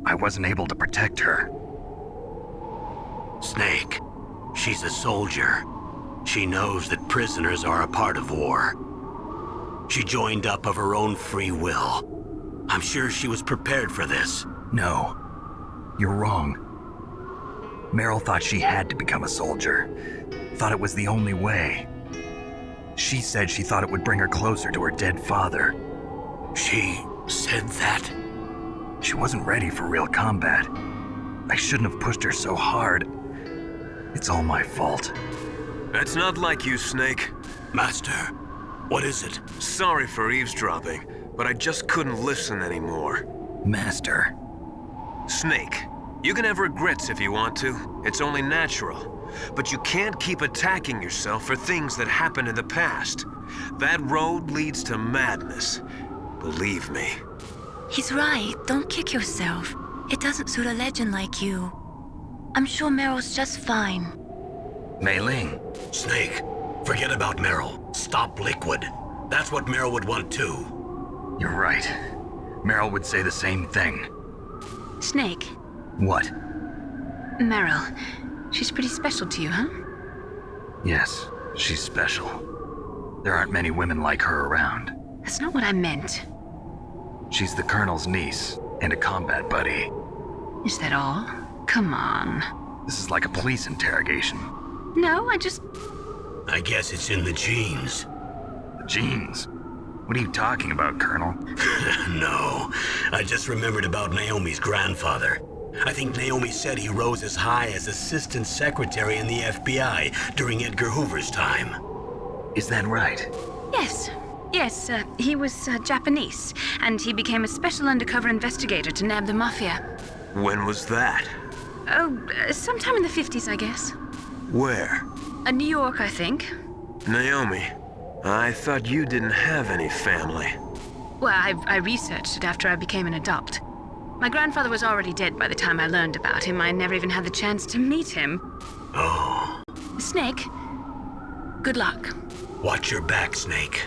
I wasn't able to protect her. Snake, she's a soldier. She knows that prisoners are a part of war. She joined up of her own free will. I'm sure she was prepared for this. No, you're wrong. Meryl thought she had to become a soldier. Thought it was the only way. She said she thought it would bring her closer to her dead father. She said that? She wasn't ready for real combat. I shouldn't have pushed her so hard. It's all my fault. That's not like you, Snake. Master, what is it? Sorry for eavesdropping, but I just couldn't listen anymore. Master. Snake, you can have regrets if you want to. It's only natural. But you can't keep attacking yourself for things that happened in the past. That road leads to madness. Believe me. He's right. Don't kick yourself. It doesn't suit a legend like you. I'm sure Meryl's just fine. Mei Ling. Snake, forget about Meryl. Stop Liquid. That's what Meryl would want too. You're right. Meryl would say the same thing. Snake. What? Meryl. She's pretty special to you, huh? Yes, she's special. There aren't many women like her around. That's not what I meant. She's the Colonel's niece and a combat buddy. Is that all? Come on. This is like a police interrogation. No, I guess it's in the genes. The genes? What are you talking about, Colonel? No, I just remembered about Naomi's grandfather. I think Naomi said he rose as high as assistant secretary in the FBI during Edgar Hoover's time. Is that right? Yes. Yes, he was Japanese, and he became a special undercover investigator to nab the mafia. When was that? Oh, sometime in the 50s, I guess. Where? New York, I think. Naomi, I thought you didn't have any family. Well, I researched it after I became an adopt. My grandfather was already dead by the time I learned about him. I never even had the chance to meet him. Oh. Snake, good luck. Watch your back, Snake.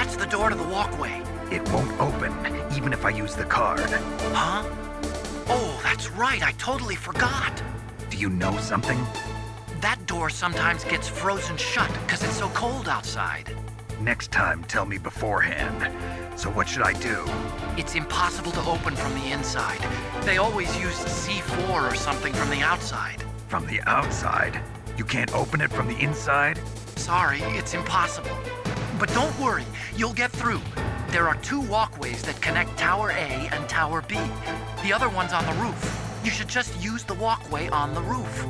That's the door to the walkway. It won't open, even if I use the card. Huh? Oh, that's right, I totally forgot. Do you know something? That door sometimes gets frozen shut because it's so cold outside. Next time, tell me beforehand. So what should I do? It's impossible to open from the inside. They always used C4 or something from the outside. From the outside? You can't open it from the inside? Sorry, it's impossible. But don't worry, you'll get through. There are 2 walkways that connect Tower A and Tower B. The other one's on the roof. You should just use the walkway on the roof.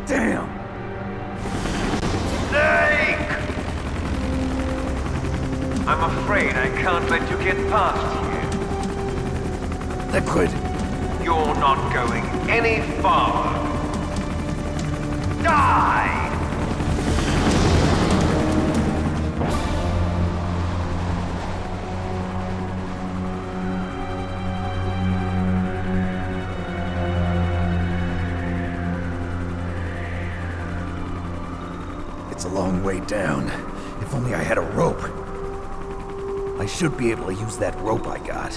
Damn! Snake! can't let you get past here. Liquid. You're not going any farther. Die! It's a long way down. If only I had a rope. I should be able to use that rope I got.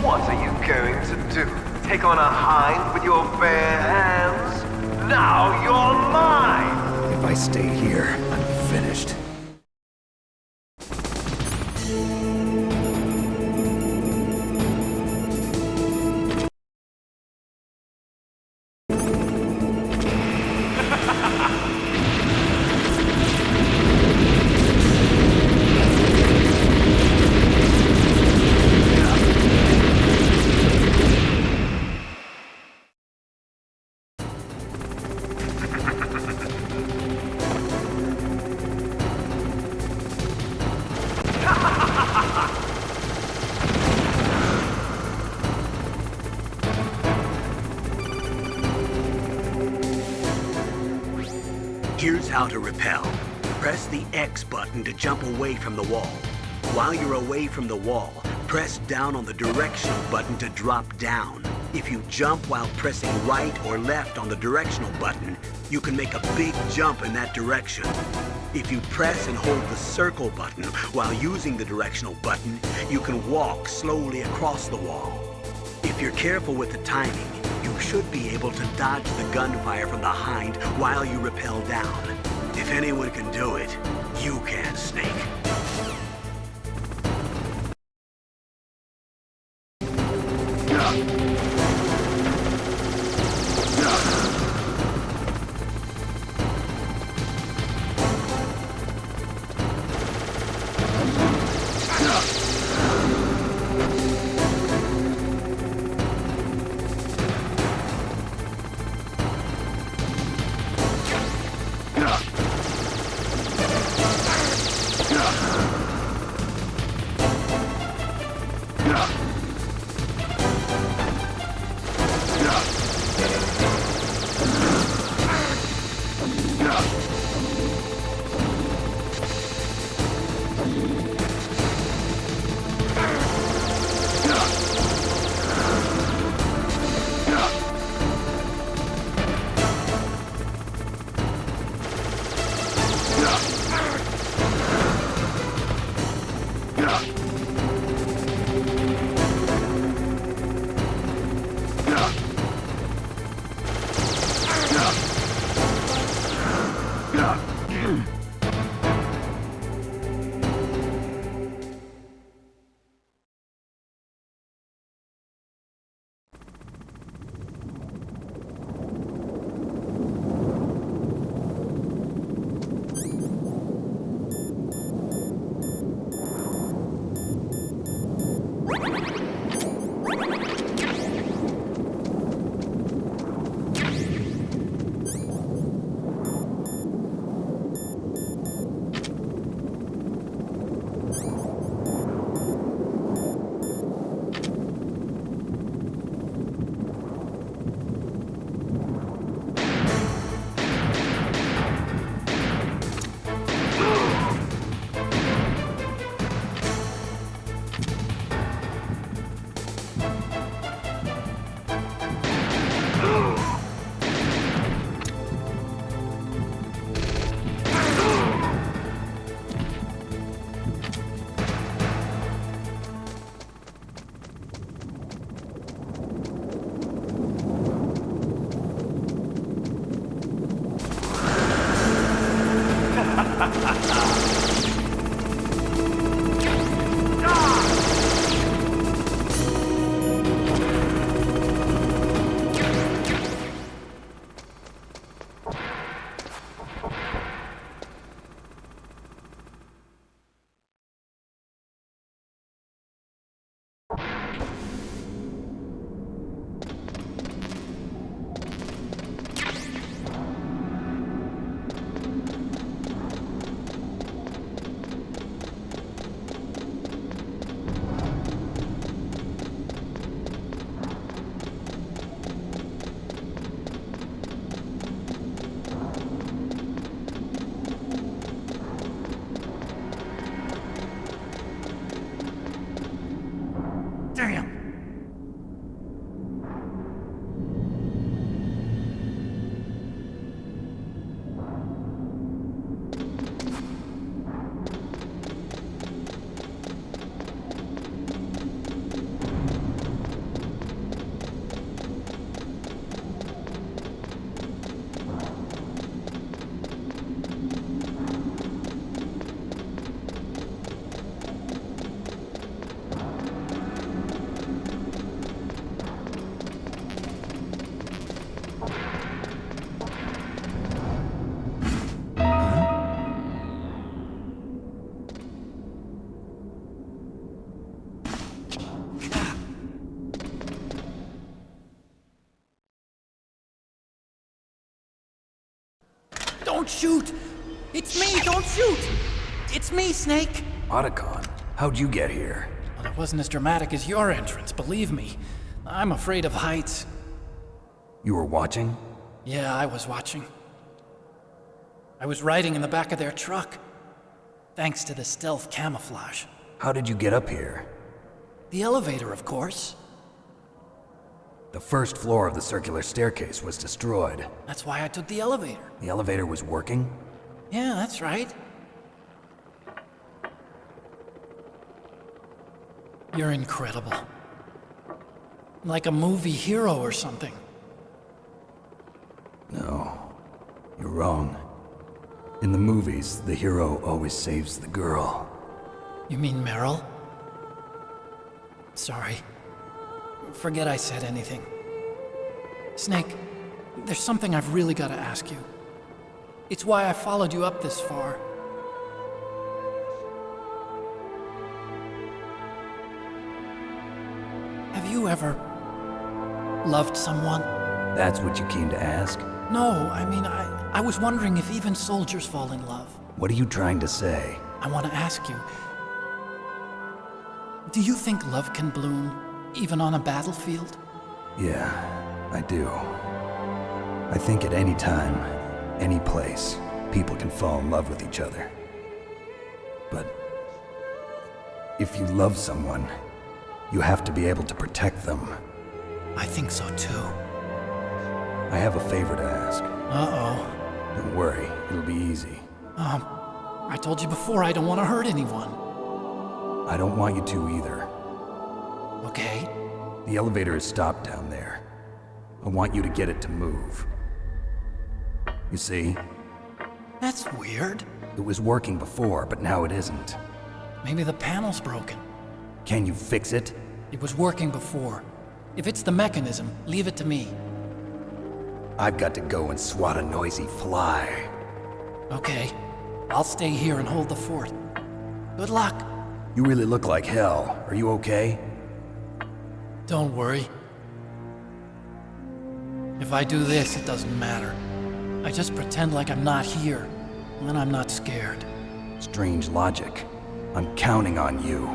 What are you going to do? Take on a hind with your bare hands? Now you're mine! If I stay here, I'm finished. Here's how to repel. Press the X button to jump away from the wall. While you're away from the wall, press down on the directional button to drop down. If you jump while pressing right or left on the directional button, you can make a big jump in that direction. If you press and hold the circle button while using the directional button, you can walk slowly across the wall. If you're careful with the timing, you should be able to dodge the gunfire from the hind while you rappel down. If anyone can do it, you can, Snake. Damn. Don't shoot! It's me, don't shoot! It's me, Snake! Otacon, how'd you get here? Well, it wasn't as dramatic as your entrance, believe me. I'm afraid of heights. You were watching? Yeah, I was watching. I was riding in the back of their truck. Thanks to the stealth camouflage. How did you get up here? The elevator, of course. The first floor of the circular staircase was destroyed. That's why I took the elevator. The elevator was working? Yeah, that's right. You're incredible. Like a movie hero or something. No, you're wrong. In the movies, the hero always saves the girl. You mean Meryl? Sorry. Forget I said anything. Snake, there's something I've really got to ask you. It's why I followed you up this far. Have you ever loved someone? That's what you came to ask? No, I mean, I was wondering if even soldiers fall in love. What are you trying to say? I want to ask you, do you think love can bloom even on a battlefield? Yeah, I do. I think at any time, any place, people can fall in love with each other. But if you love someone, you have to be able to protect them. I think so too. I have a favor to ask. Uh-oh. Don't worry, it'll be easy. I told you before I don't want to hurt anyone. I don't want you to either. Okay. The elevator is stopped down there. I want you to get it to move. You see? That's weird. It was working before, but now it isn't. Maybe the panel's broken. Can you fix it? It was working before. If it's the mechanism, leave it to me. I've got to go and swat a noisy fly. Okay. I'll stay here and hold the fort. Good luck. You really look like hell. Are you okay? Don't worry. If I do this, it doesn't matter. I just pretend like I'm not here, and then I'm not scared. Strange logic. I'm counting on you.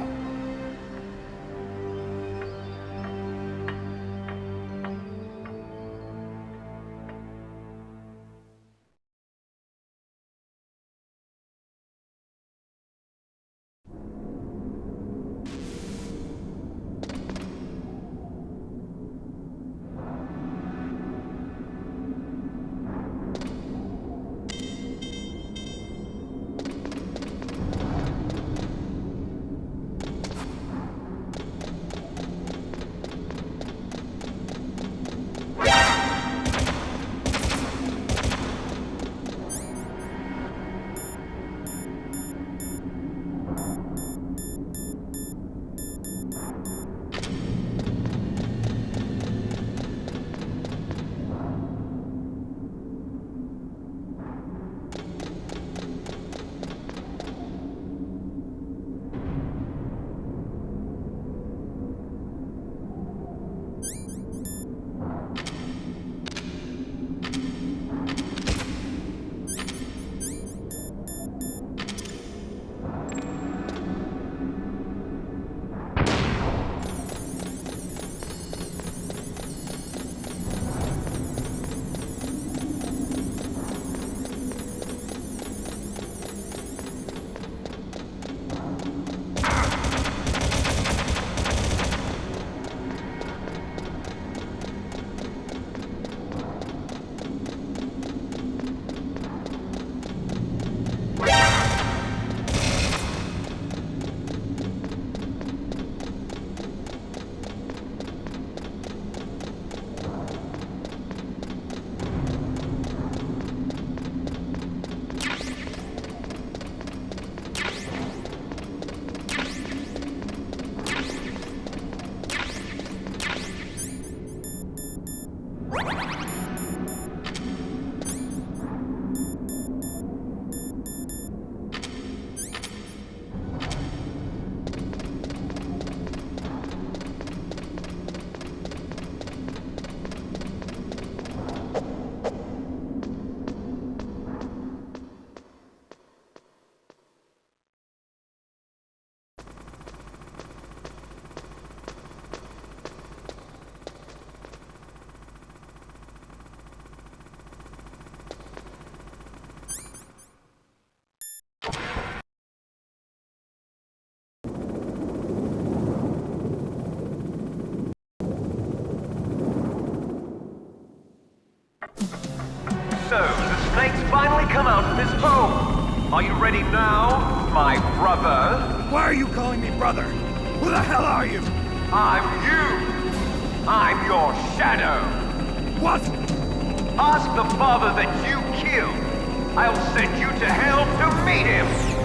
come out of this home. Are you ready now, my brother? Why are you calling me brother? Who the hell are you? I'm you. I'm your shadow. What? Ask the father that you killed. I'll send you to hell to meet him.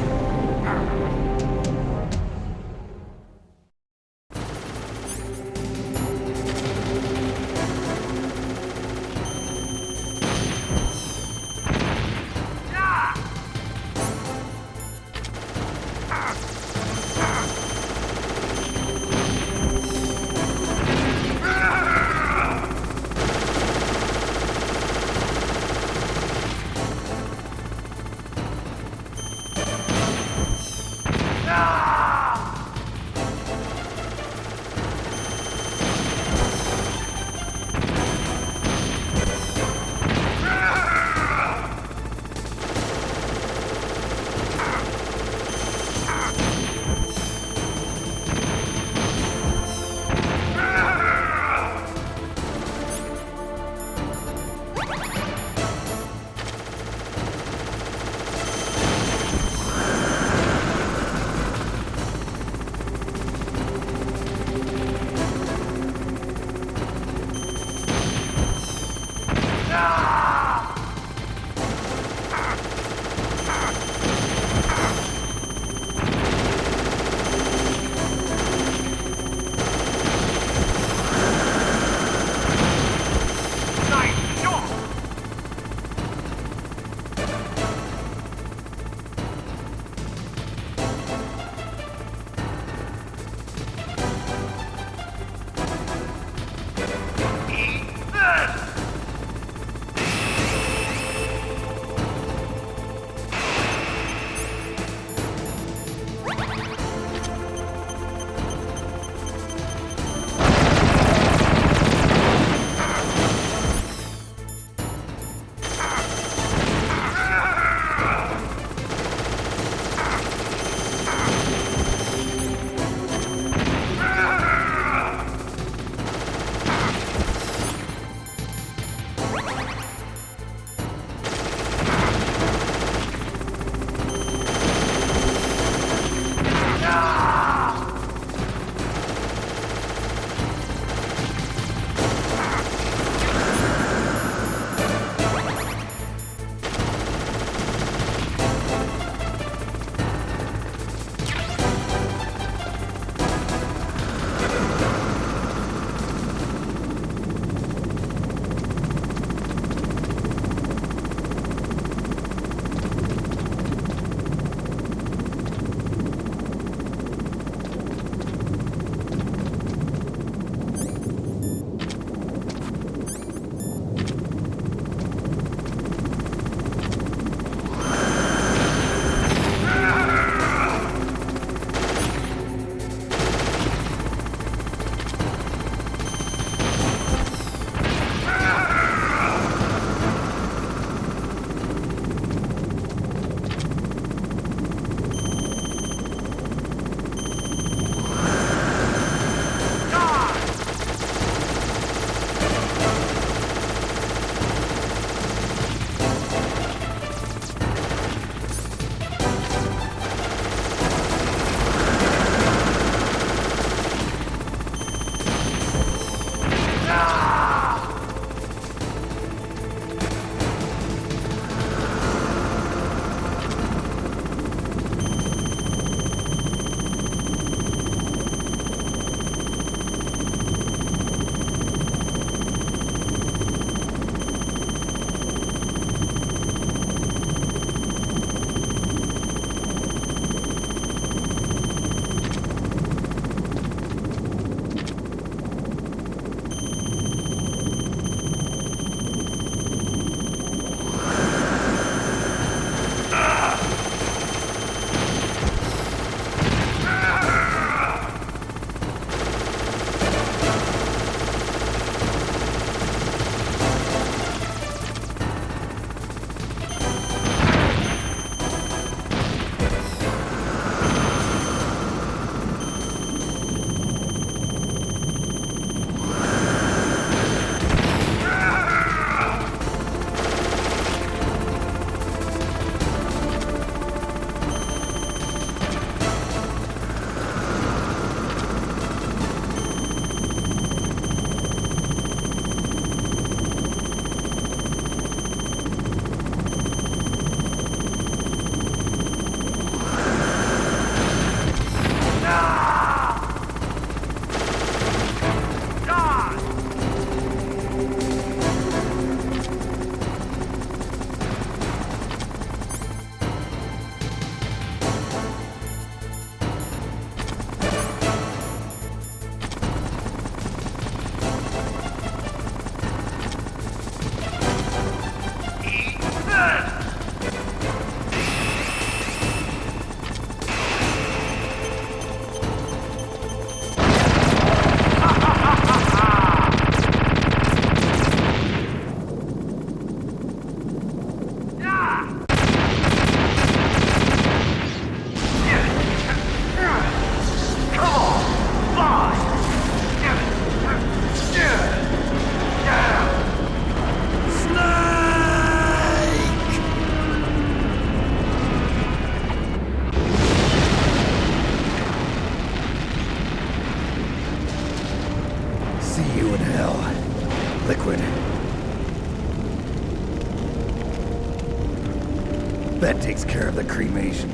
That takes care of the cremation.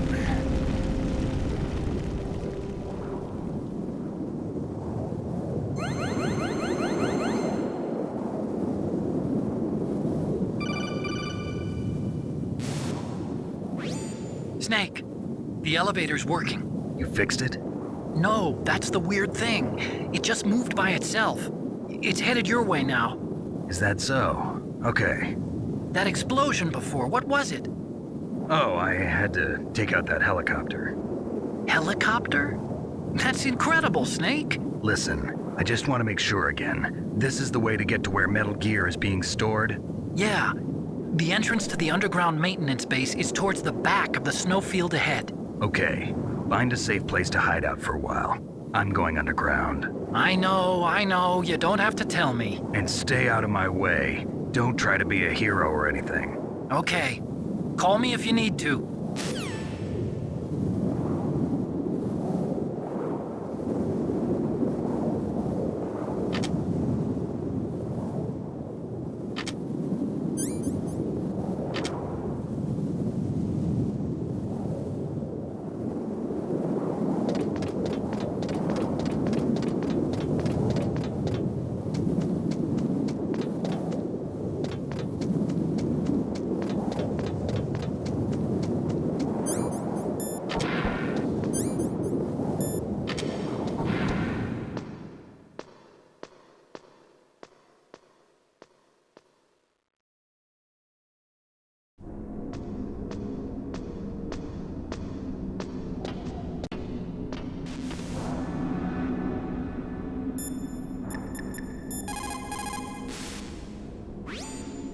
Snake, the elevator's working. You fixed it? No, that's the weird thing. It just moved by itself. It's headed your way now. Is that so? Okay. That explosion before, what was it? Oh, I had to take out that helicopter. Helicopter? That's incredible, Snake. Listen, I just want to make sure again. This is the way to get to where Metal Gear is being stored? Yeah. The entrance to the underground maintenance base is towards the back of the snowfield ahead. Okay. Find a safe place to hide out for a while. I'm going underground. I know. You don't have to tell me. And stay out of my way. Don't try to be a hero or anything. Okay. Call me if you need to.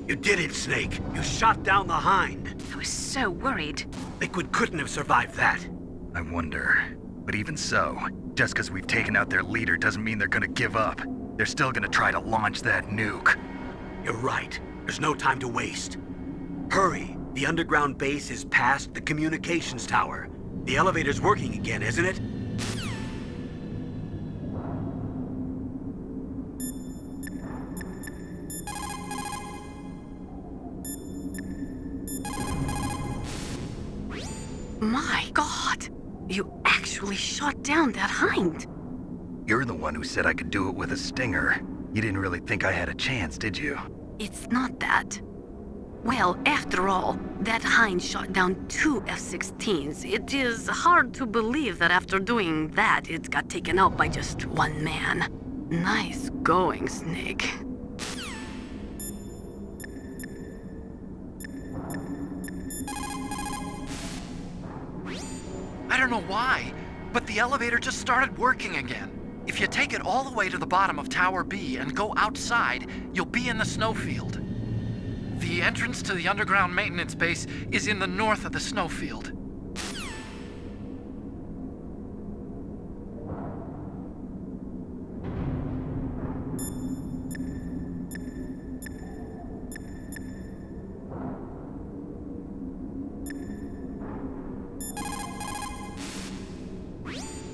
You did it, Snake. You shot down the Hind. I was so worried. Liquid couldn't have survived that. I wonder. But even so, just because we've taken out their leader doesn't mean they're gonna give up. They're still gonna try to launch that nuke. You're right. There's no time to waste. Hurry. The underground base is past the communications tower. The elevator's working again, isn't it? My God! You actually shot down that Hind! You're the one who said I could do it with a stinger. You didn't really think I had a chance, did you? It's not that. Well, after all, that Hind shot down 2 F-16s. It is hard to believe that after doing that, it got taken out by just one man. Nice going, Snake. I don't know why, but the elevator just started working again. If you take it all the way to the bottom of Tower B and go outside, you'll be in the snowfield. The entrance to the underground maintenance base is in the north of the snowfield.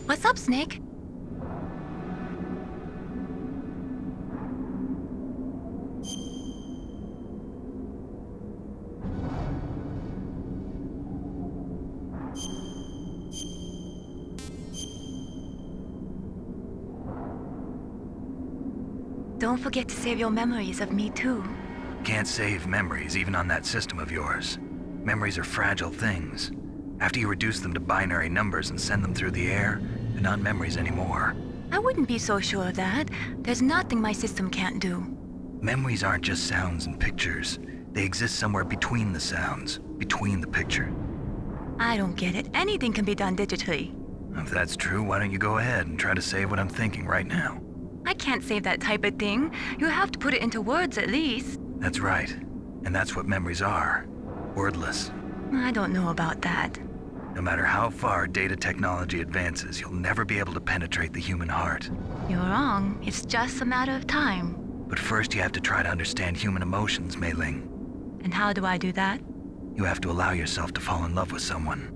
What's up, Snake? Don't forget to save your memories of me, too. Can't save memories even on that system of yours. Memories are fragile things. After you reduce them to binary numbers and send them through the air, they're not memories anymore. I wouldn't be so sure of that. There's nothing my system can't do. Memories aren't just sounds and pictures. They exist somewhere between the sounds, between the picture. I don't get it. Anything can be done digitally. If that's true, why don't you go ahead and try to say what I'm thinking right now? I can't save that type of thing. You have to put it into words at least. That's right. And that's what memories are. Wordless. I don't know about that. No matter how far data technology advances, you'll never be able to penetrate the human heart. You're wrong. It's just a matter of time. But first you have to try to understand human emotions, Mei Ling. And how do I do that? You have to allow yourself to fall in love with someone.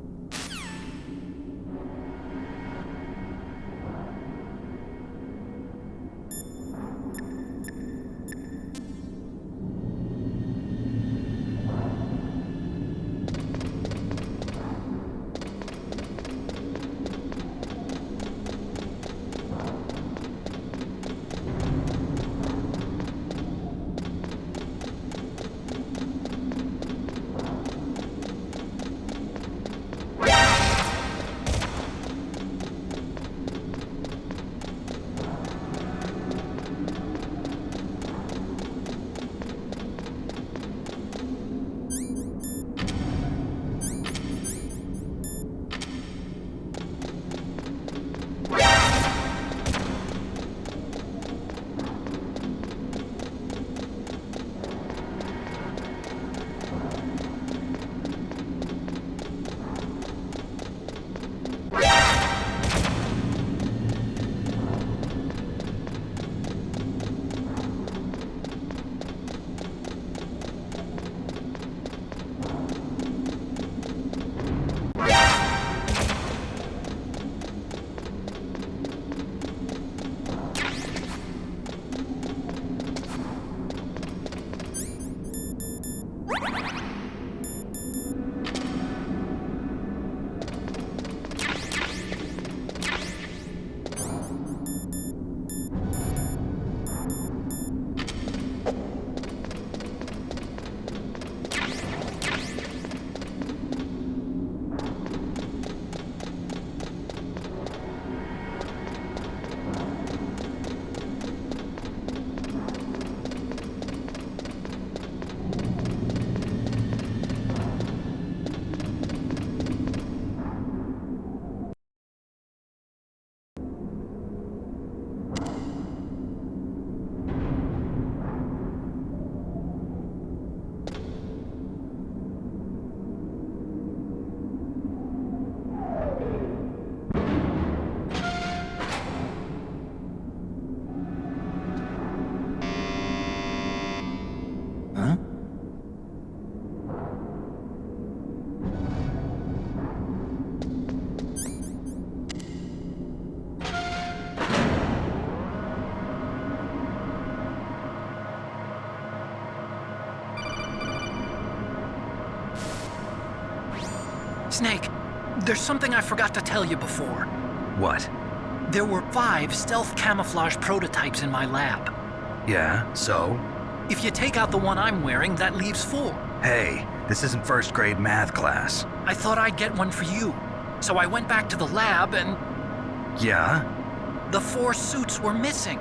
Snake, there's something I forgot to tell you before. What? There were 5 stealth camouflage prototypes in my lab. Yeah, so? If you take out the one I'm wearing, that leaves 4. Hey, this isn't first grade math class. I thought I'd get one for you. So I went back to the lab and... Yeah? The 4 suits were missing.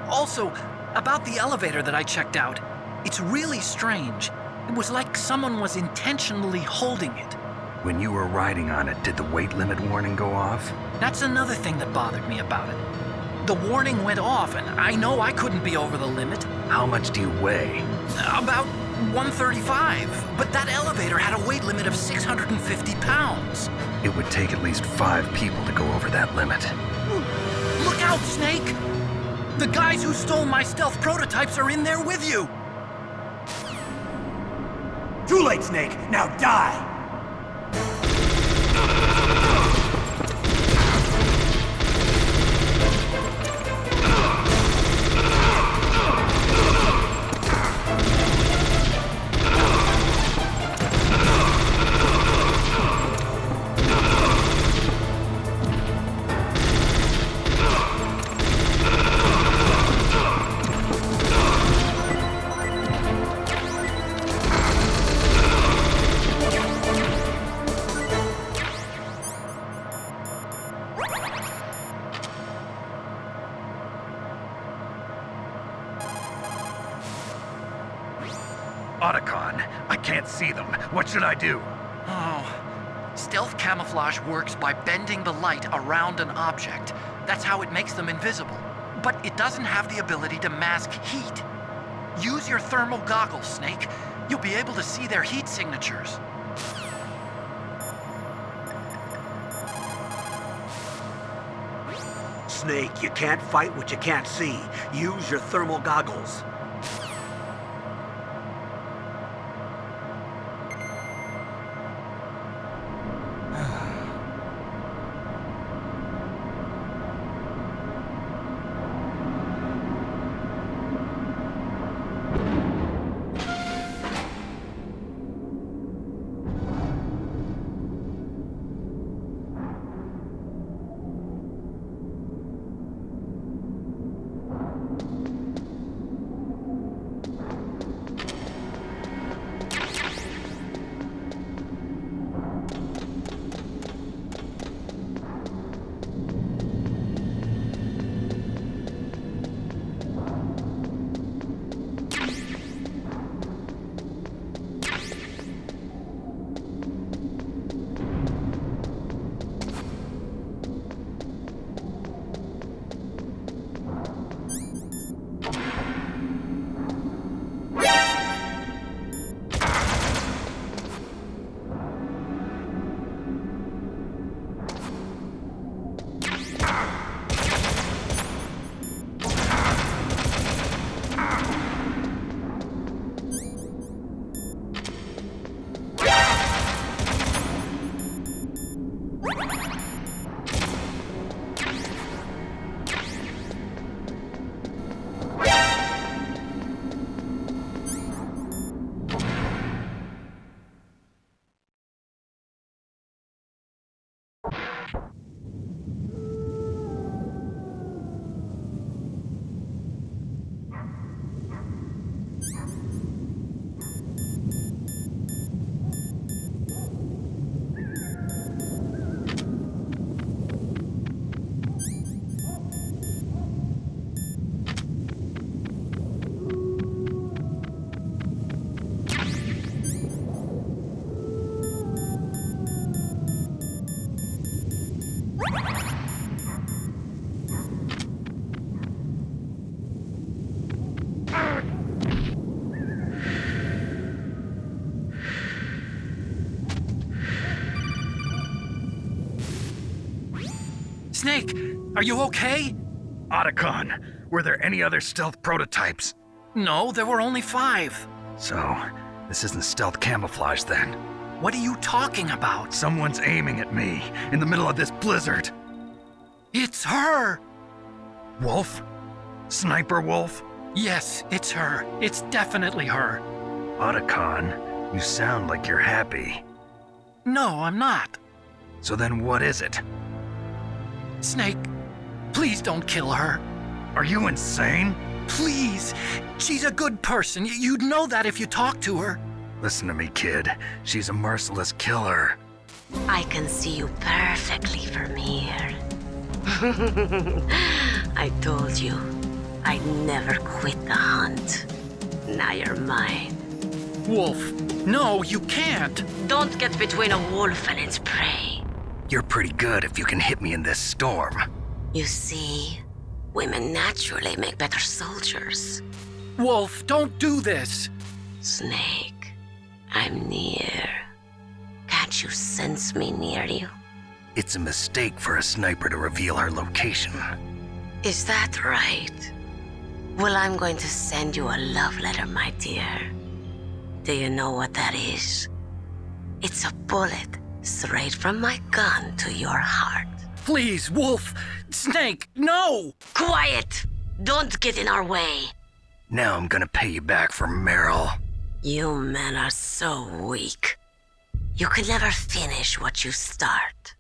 Also, about the elevator that I checked out, it's really strange. It was like someone was intentionally holding it. When you were riding on it, did the weight limit warning go off? That's another thing that bothered me about it. The warning went off, and I know I couldn't be over the limit. How much do you weigh? About 135, but that elevator had a weight limit of 650 pounds. It would take at least 5 people to go over that limit. Look out, Snake! The guys who stole my stealth prototypes are in there with you! Too late, Snake! Now die! Otacon, I can't see them. What should I do? Oh, stealth camouflage works by bending the light around an object. That's how it makes them invisible. But it doesn't have the ability to mask heat. Use your thermal goggles, Snake. You'll be able to see their heat signatures. Snake, you can't fight what you can't see. Use your thermal goggles. Snake, are you okay? Otacon, were there any other stealth prototypes? No, there were only 5. So, this isn't stealth camouflage then? What are you talking about? Someone's aiming at me, in the middle of this blizzard. It's her! Wolf? Sniper Wolf? Yes, it's her. It's definitely her. Otacon, you sound like you're happy. No, I'm not. So then what is it? Snake, please don't kill her. Are you insane? Please. She's a good person. You'd know that if you talked to her. Listen to me, kid. She's a merciless killer. I can see you perfectly from here. I told you, I'd never quit the hunt. Now you're mine. Wolf, no, you can't. Don't get between a wolf and its prey. You're pretty good if you can hit me in this storm. You see, women naturally make better soldiers. Wolf, don't do this. Snake, I'm near. Can't you sense me near you? It's a mistake for a sniper to reveal her location. Is that right? Well, I'm going to send you a love letter, my dear. Do you know what that is? It's a bullet straight from my gun to your heart. Please, Wolf! Snake, no! Quiet! Don't get in our way. Now I'm gonna pay you back for Meryl. You men are so weak. You can never finish what you start.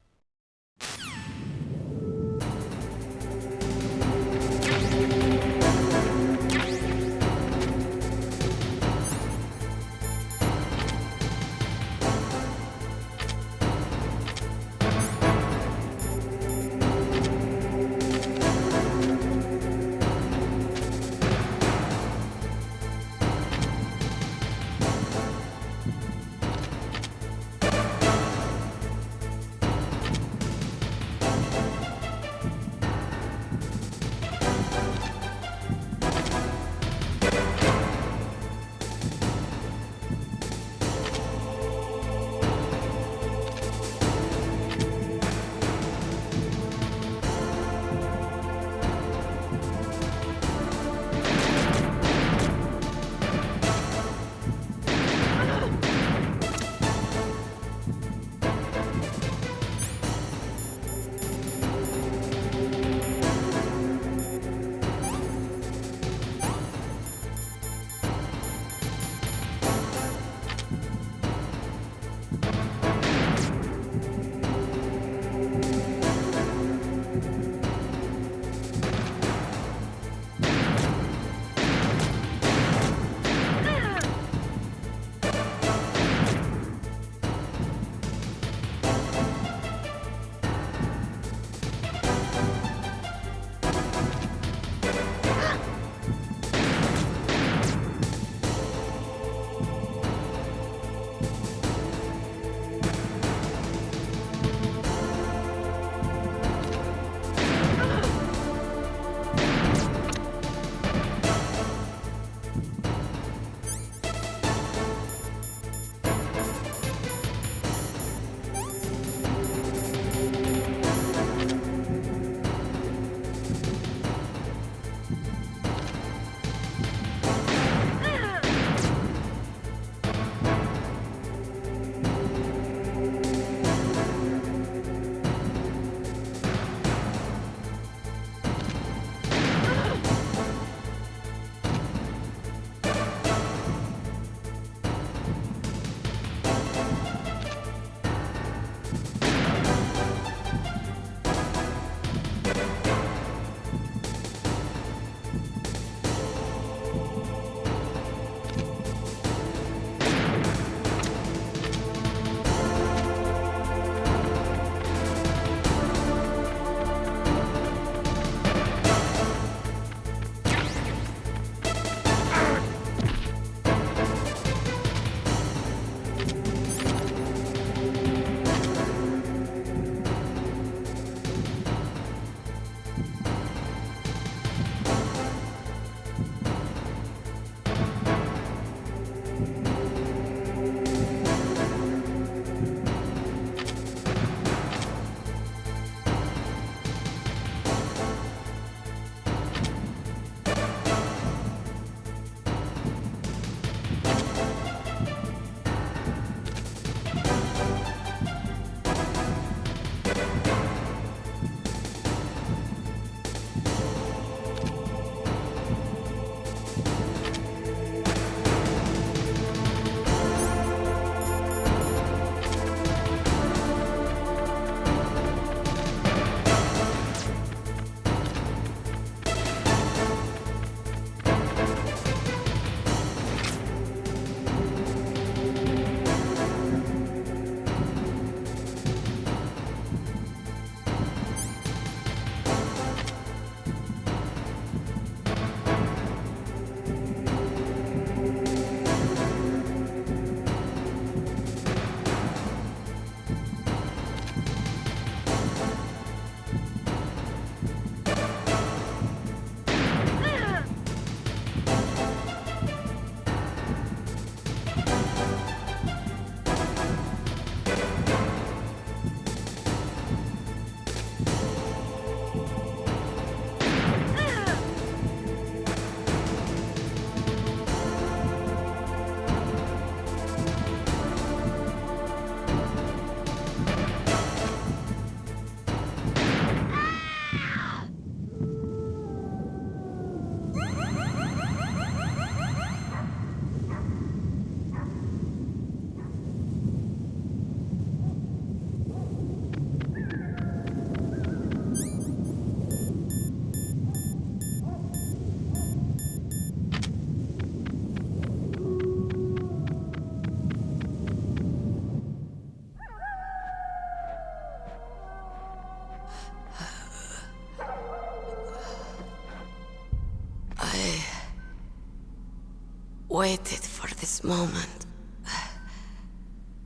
waited for this moment.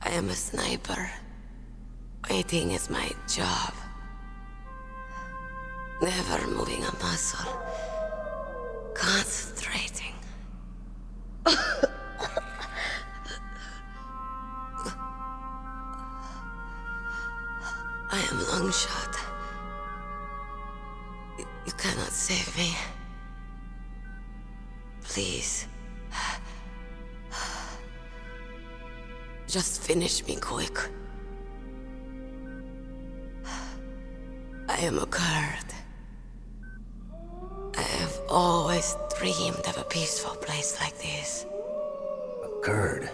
I am a sniper. Waiting is my job. Never moving a muscle. Concentrating. I am Longshot. You cannot save me. Please. Just finish me quick. I am a Kurd. I have always dreamed of a peaceful place like this. A Kurd?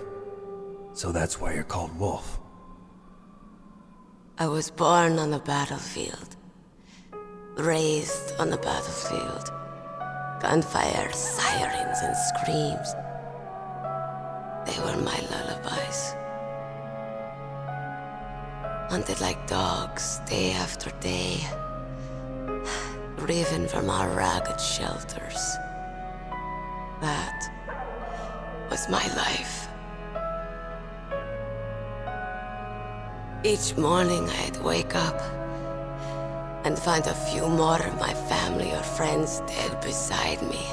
So that's why you're called Wolf. I was born on the battlefield. Raised on the battlefield. Gunfire, sirens, and screams. They were my lullabies. Hunted like dogs, day after day. Driven from our ragged shelters. That was my life. Each morning I'd wake up and find a few more of my family or friends dead beside me.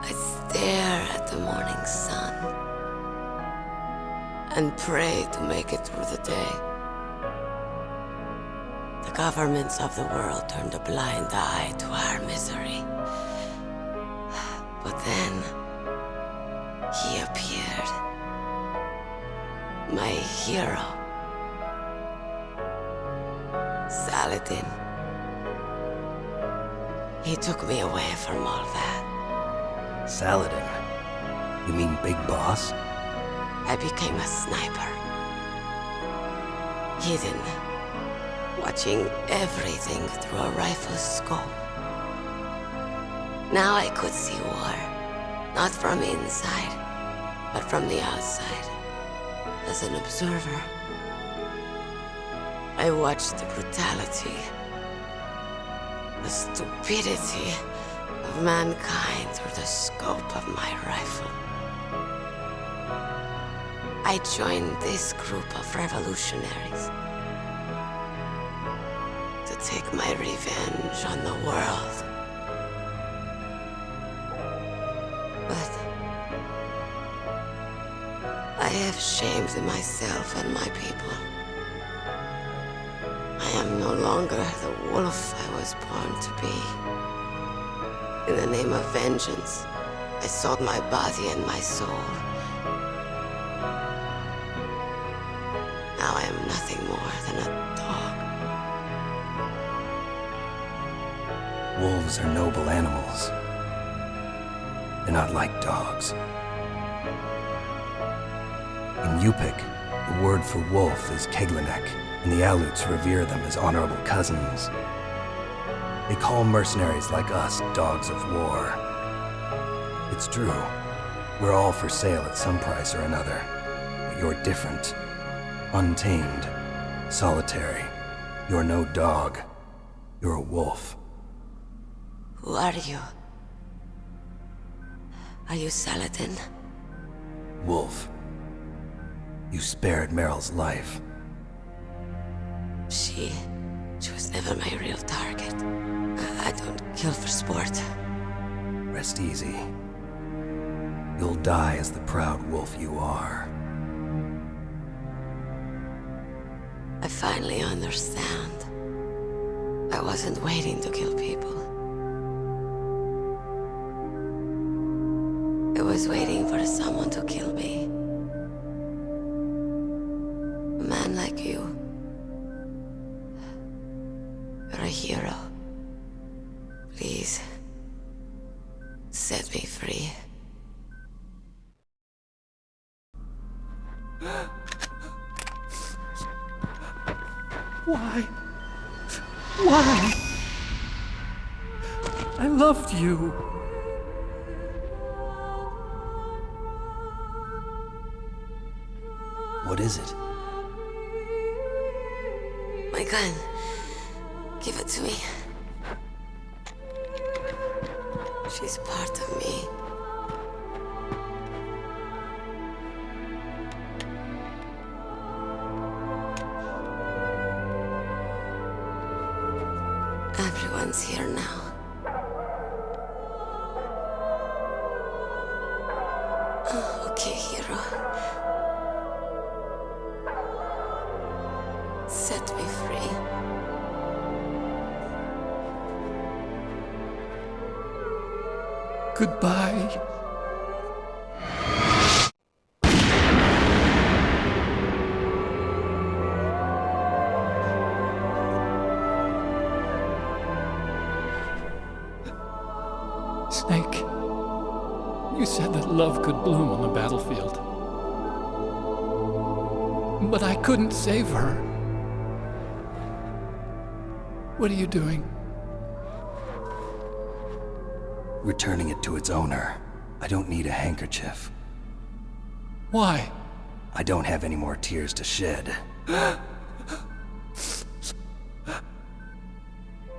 I'd stare at the morning sun and pray to make it through the day. The governments of the world turned a blind eye to our misery. But then, he appeared. My hero. Saladin. He took me away from all that. Saladin? You mean Big Boss? I became a sniper. Hidden. Watching everything through a rifle's scope. Now I could see war. Not from inside, but from the outside. As an observer. I watched the brutality, the stupidity of mankind through the scope of my rifle. I joined this group of revolutionaries to take my revenge on the world. But I have shamed myself and my people. I am no longer the wolf I was born to be. In the name of vengeance, I sold my body and my soul. Now I am nothing more than a dog. Wolves are noble animals. They're not like dogs. In Yupik, the word for wolf is Keglenek, and the Aleuts revere them as honorable cousins. They call mercenaries like us dogs of war. It's true. We're all for sale at some price or another. But you're different. Untamed. Solitary. You're no dog. You're a wolf. Who are you? Are you Saladin? Wolf. You spared Meryl's life. She was never my real target. I don't kill for sport. Rest easy. You'll die as the proud wolf you are. I finally understand. I wasn't waiting to kill people. I was waiting for someone to kill me. A man like you. You're a hero. Please, set me free. Why? Why? I loved you. What is it? My gun. Give it to me. She's part of me. Everyone's here now. Okay, hero. Set me free. Goodbye. Snake, you said that love could bloom on the battlefield. But I couldn't save her. What are you doing? Returning it to its owner. I don't need a handkerchief. Why? I don't have any more tears to shed.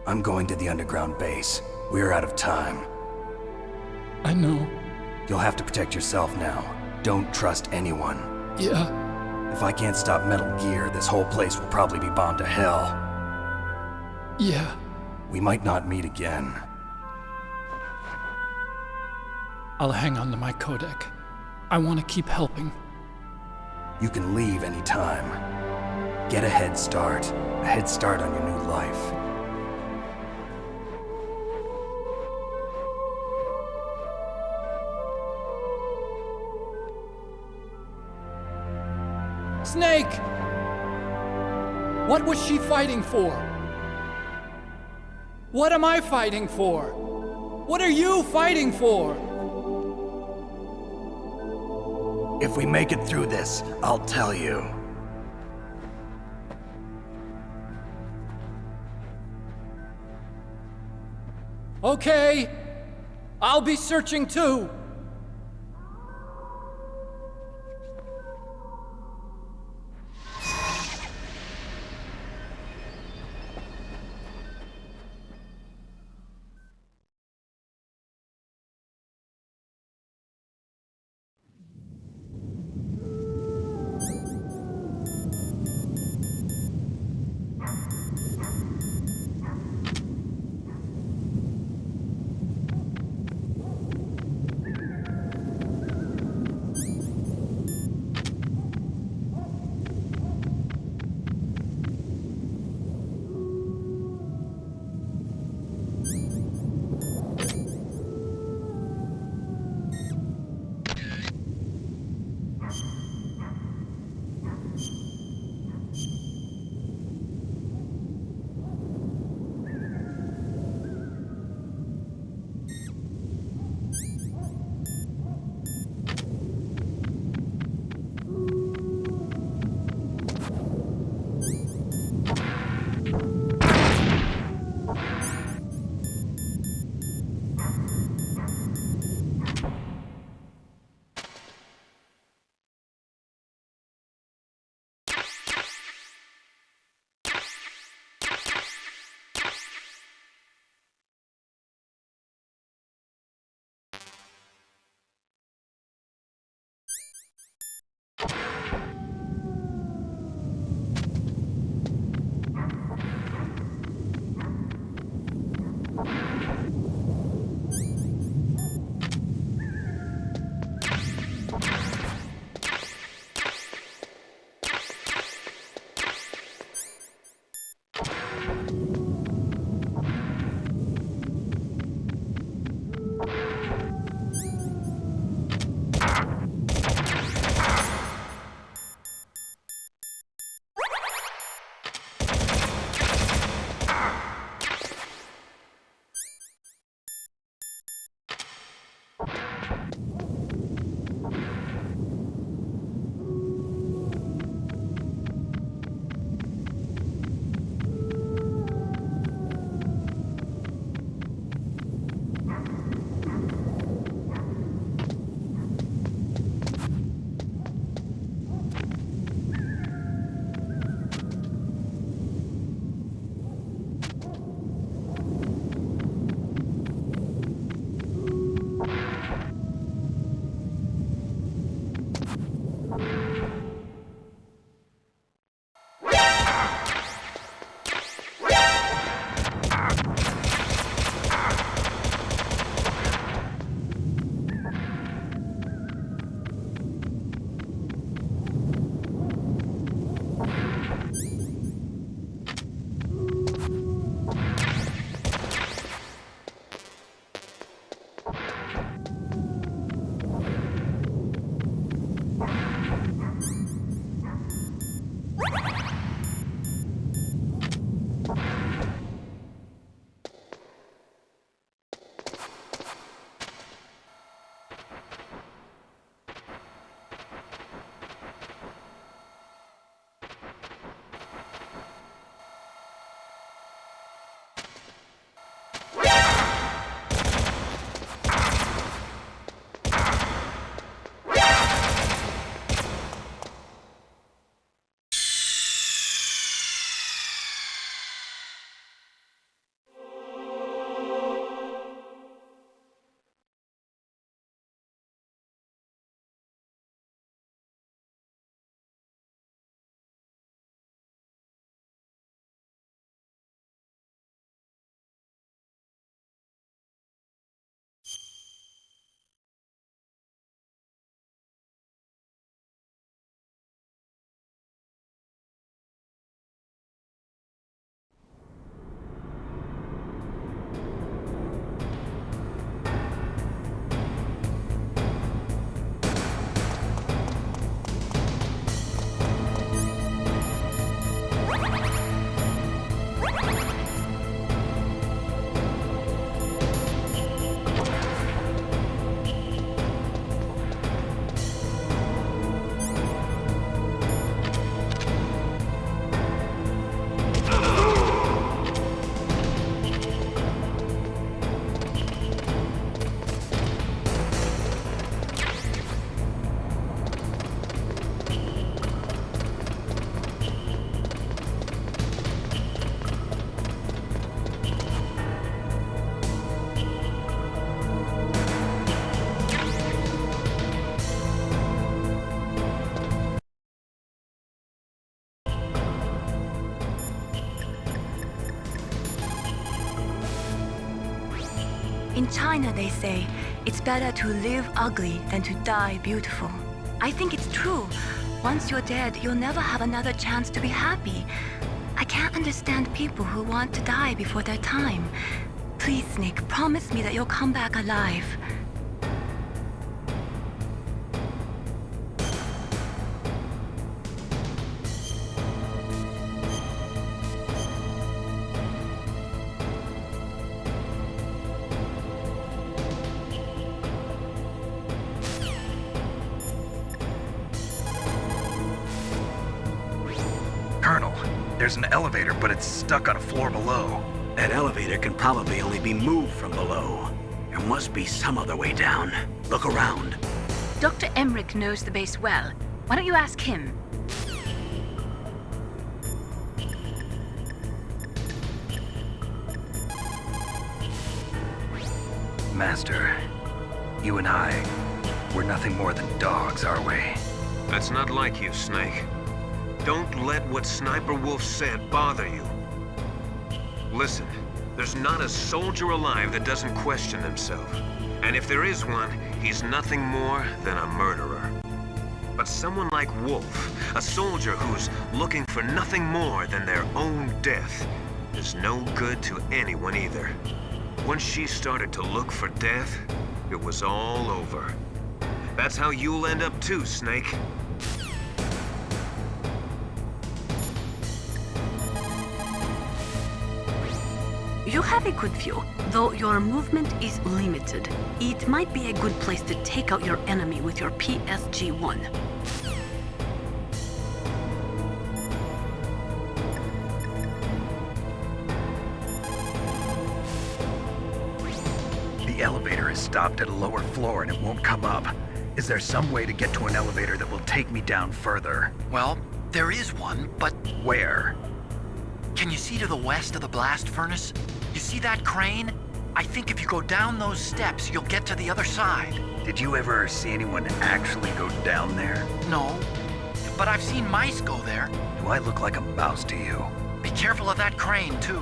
I'm going to the underground base. We're out of time. I know. You'll have to protect yourself now. Don't trust anyone. Yeah. If I can't stop Metal Gear, this whole place will probably be bombed to hell. Yeah. We might not meet again. I'll hang on to my codec. I want to keep helping. You can leave anytime. Get a head start. A head start on your new life. Snake! What was she fighting for? What am I fighting for? What are you fighting for? If we make it through this, I'll tell you. Okay. I'll be searching too. In China, they say, it's better to live ugly than to die beautiful. I think it's true. Once you're dead, you'll never have another chance to be happy. I can't understand people who want to die before their time. Please, Snake, promise me that you'll come back alive. Colonel, there's an elevator, but it's stuck on a floor below. That elevator can probably only be moved from below. There must be some other way down. Look around. Dr. Emmerich knows the base well. Why don't you ask him? Master, you and I, we're nothing more than dogs, are we? That's not like you, Snake. Don't let what Sniper Wolf said bother you. Listen, there's not a soldier alive that doesn't question himself. And if there is one, he's nothing more than a murderer. But someone like Wolf, a soldier who's looking for nothing more than their own death, is no good to anyone either. Once she started to look for death, it was all over. That's how you'll end up too, Snake. You have a good view, though your movement is limited. It might be a good place to take out your enemy with your PSG-1. The elevator is stopped at a lower floor and it won't come up. Is there some way to get to an elevator that will take me down further? Well, there is one, but... Where? Can you see to the west of the blast furnace? You see that crane? I think if you go down those steps, you'll get to the other side. Did you ever see anyone actually go down there? No, but I've seen mice go there. Do I look like a mouse to you? Be careful of that crane, too.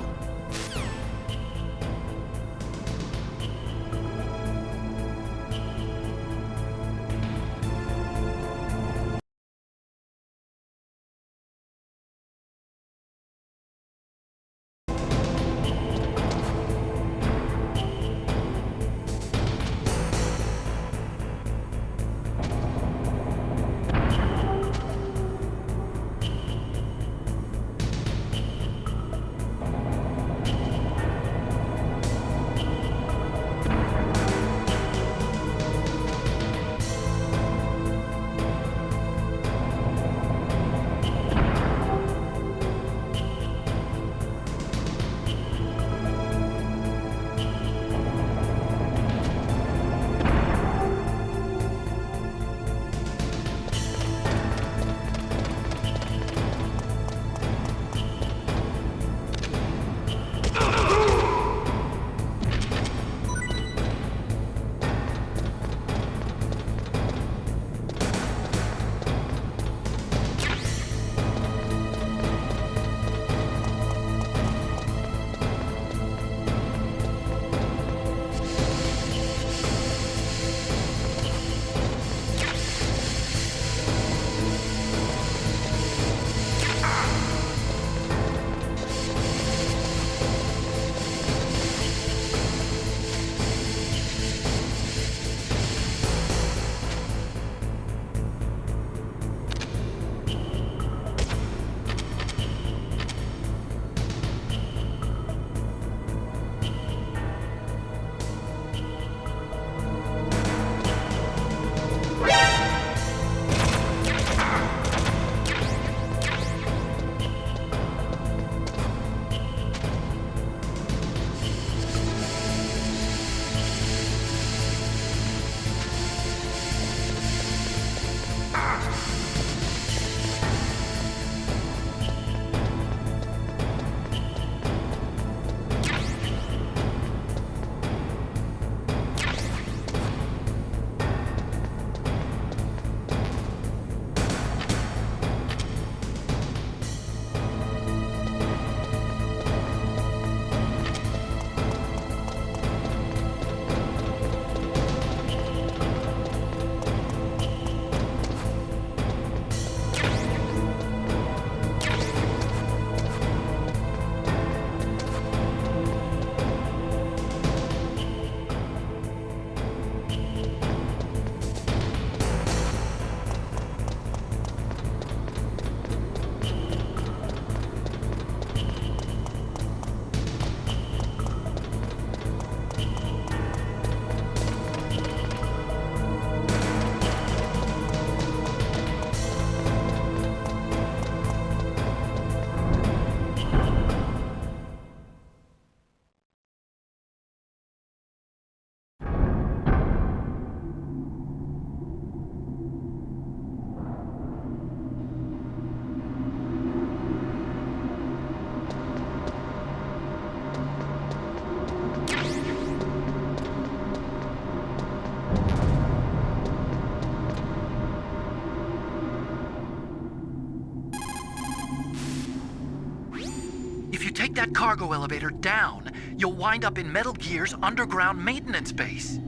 that cargo elevator down, you'll wind up in Metal Gear's underground maintenance base.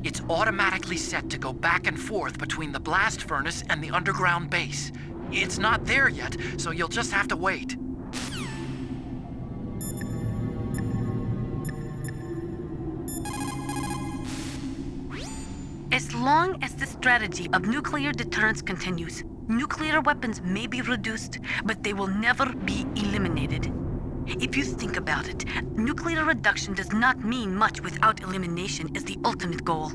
It's automatically set to go back and forth between the blast furnace and the underground base. It's not there yet, so you'll just have to wait. As long as the strategy of nuclear deterrence continues, nuclear weapons may be reduced, but they will never be eliminated. If you think about it, nuclear reduction does not mean much without elimination as the ultimate goal.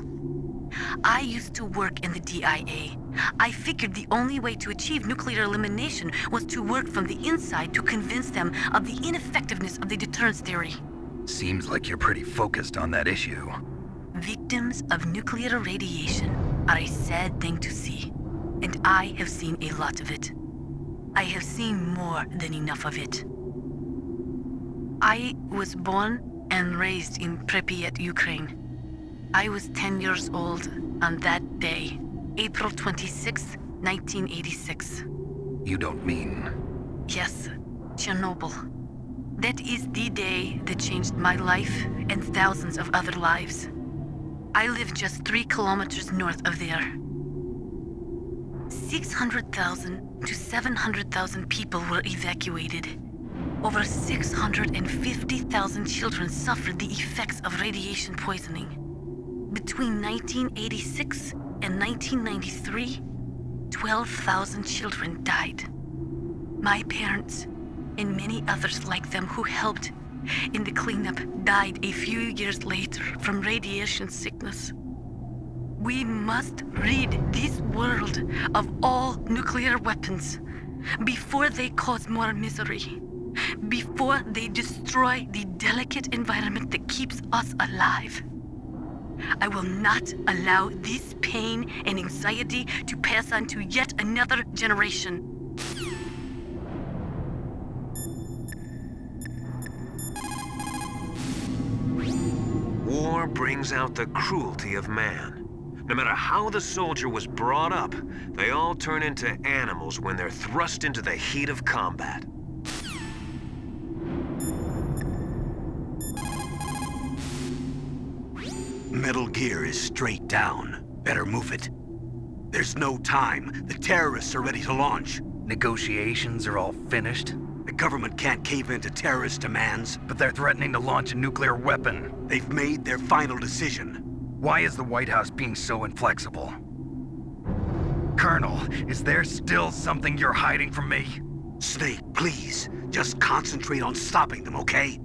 I used to work in the DIA. I figured the only way to achieve nuclear elimination was to work from the inside to convince them of the ineffectiveness of the deterrence theory. Seems like you're pretty focused on that issue. Victims of nuclear radiation are a sad thing to see, and I have seen a lot of it. I have seen more than enough of it. I was born and raised in Pripyat, Ukraine. I was 10 years old on that day, April 26, 1986. You don't mean... Yes, Chernobyl. That is the day that changed my life and thousands of other lives. I live just 3 kilometers north of there. 600,000 to 700,000 people were evacuated. Over 650,000 children suffered the effects of radiation poisoning. Between 1986 and 1993, 12,000 children died. My parents, and many others like them who helped in the cleanup, died a few years later from radiation sickness. We must rid this world of all nuclear weapons before they cause more misery, before they destroy the delicate environment that keeps us alive. I will not allow this pain and anxiety to pass on to yet another generation. War brings out the cruelty of man. No matter how the soldier was brought up, they all turn into animals when they're thrust into the heat of combat. Metal Gear is straight down. Better move it. There's no time. The terrorists are ready to launch. Negotiations are all finished? The government can't cave into terrorist demands. But they're threatening to launch a nuclear weapon. They've made their final decision. Why is the White House being so inflexible? Colonel, is there still something you're hiding from me? Snake, please. Just concentrate on stopping them, okay?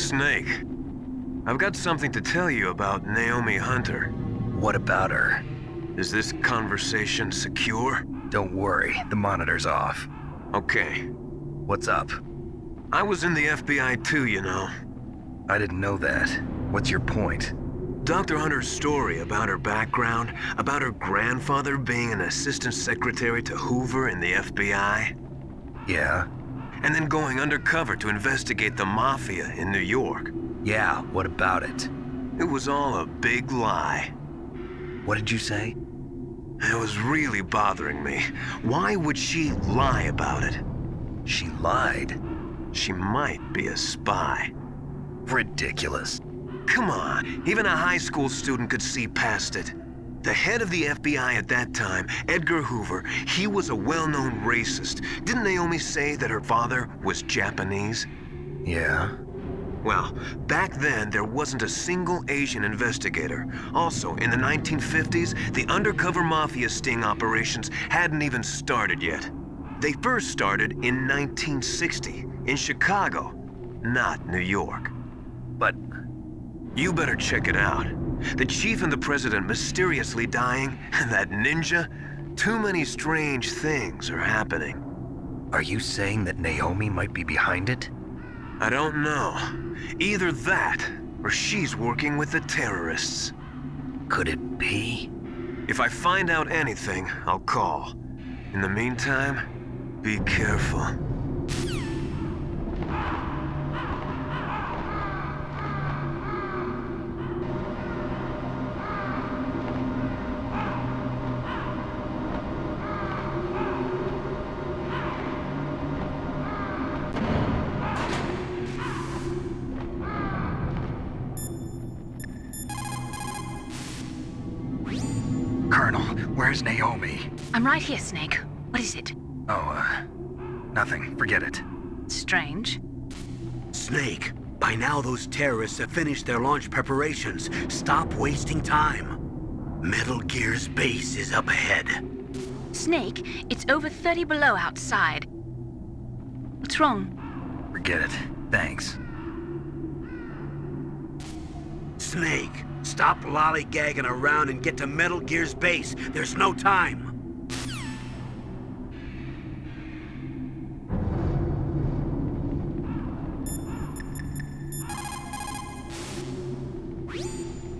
Snake, I've got something to tell you about Naomi Hunter. What about her? Is this conversation secure? Don't worry, the monitor's off. Okay. What's up? I was in the FBI too, you know. I didn't know that. What's your point? Dr. Hunter's story about her background, about her grandfather being an assistant secretary to Hoover in the FBI. Yeah? And then going undercover to investigate the Mafia in New York. Yeah, what about it? It was all a big lie. What did you say? It was really bothering me. Why would she lie about it? She lied? She might be a spy. Ridiculous. Come on, even a high school student could see past it. The head of the FBI at that time, Edgar Hoover, he was a well-known racist. Didn't Naomi say that her father was Japanese? Yeah. Well, back then, there wasn't a single Asian investigator. Also, in the 1950s, the undercover mafia sting operations hadn't even started yet. They first started in 1960, in Chicago, not New York. But you better check it out. The chief and the president mysteriously dying, and that ninja, too many strange things are happening. Are you saying that Naomi might be behind it? I don't know. Either that, or she's working with the terrorists. Could it be? If I find out anything, I'll call. In the meantime, be careful. Colonel, where's Naomi? I'm right here, Snake. What is it? Oh, nothing. Forget it. Strange. Snake, by now those terrorists have finished their launch preparations. Stop wasting time. Metal Gear's base is up ahead. Snake, it's over 30 below outside. What's wrong? Forget it. Thanks. Snake, stop lollygagging around and get to Metal Gear's base. There's no time.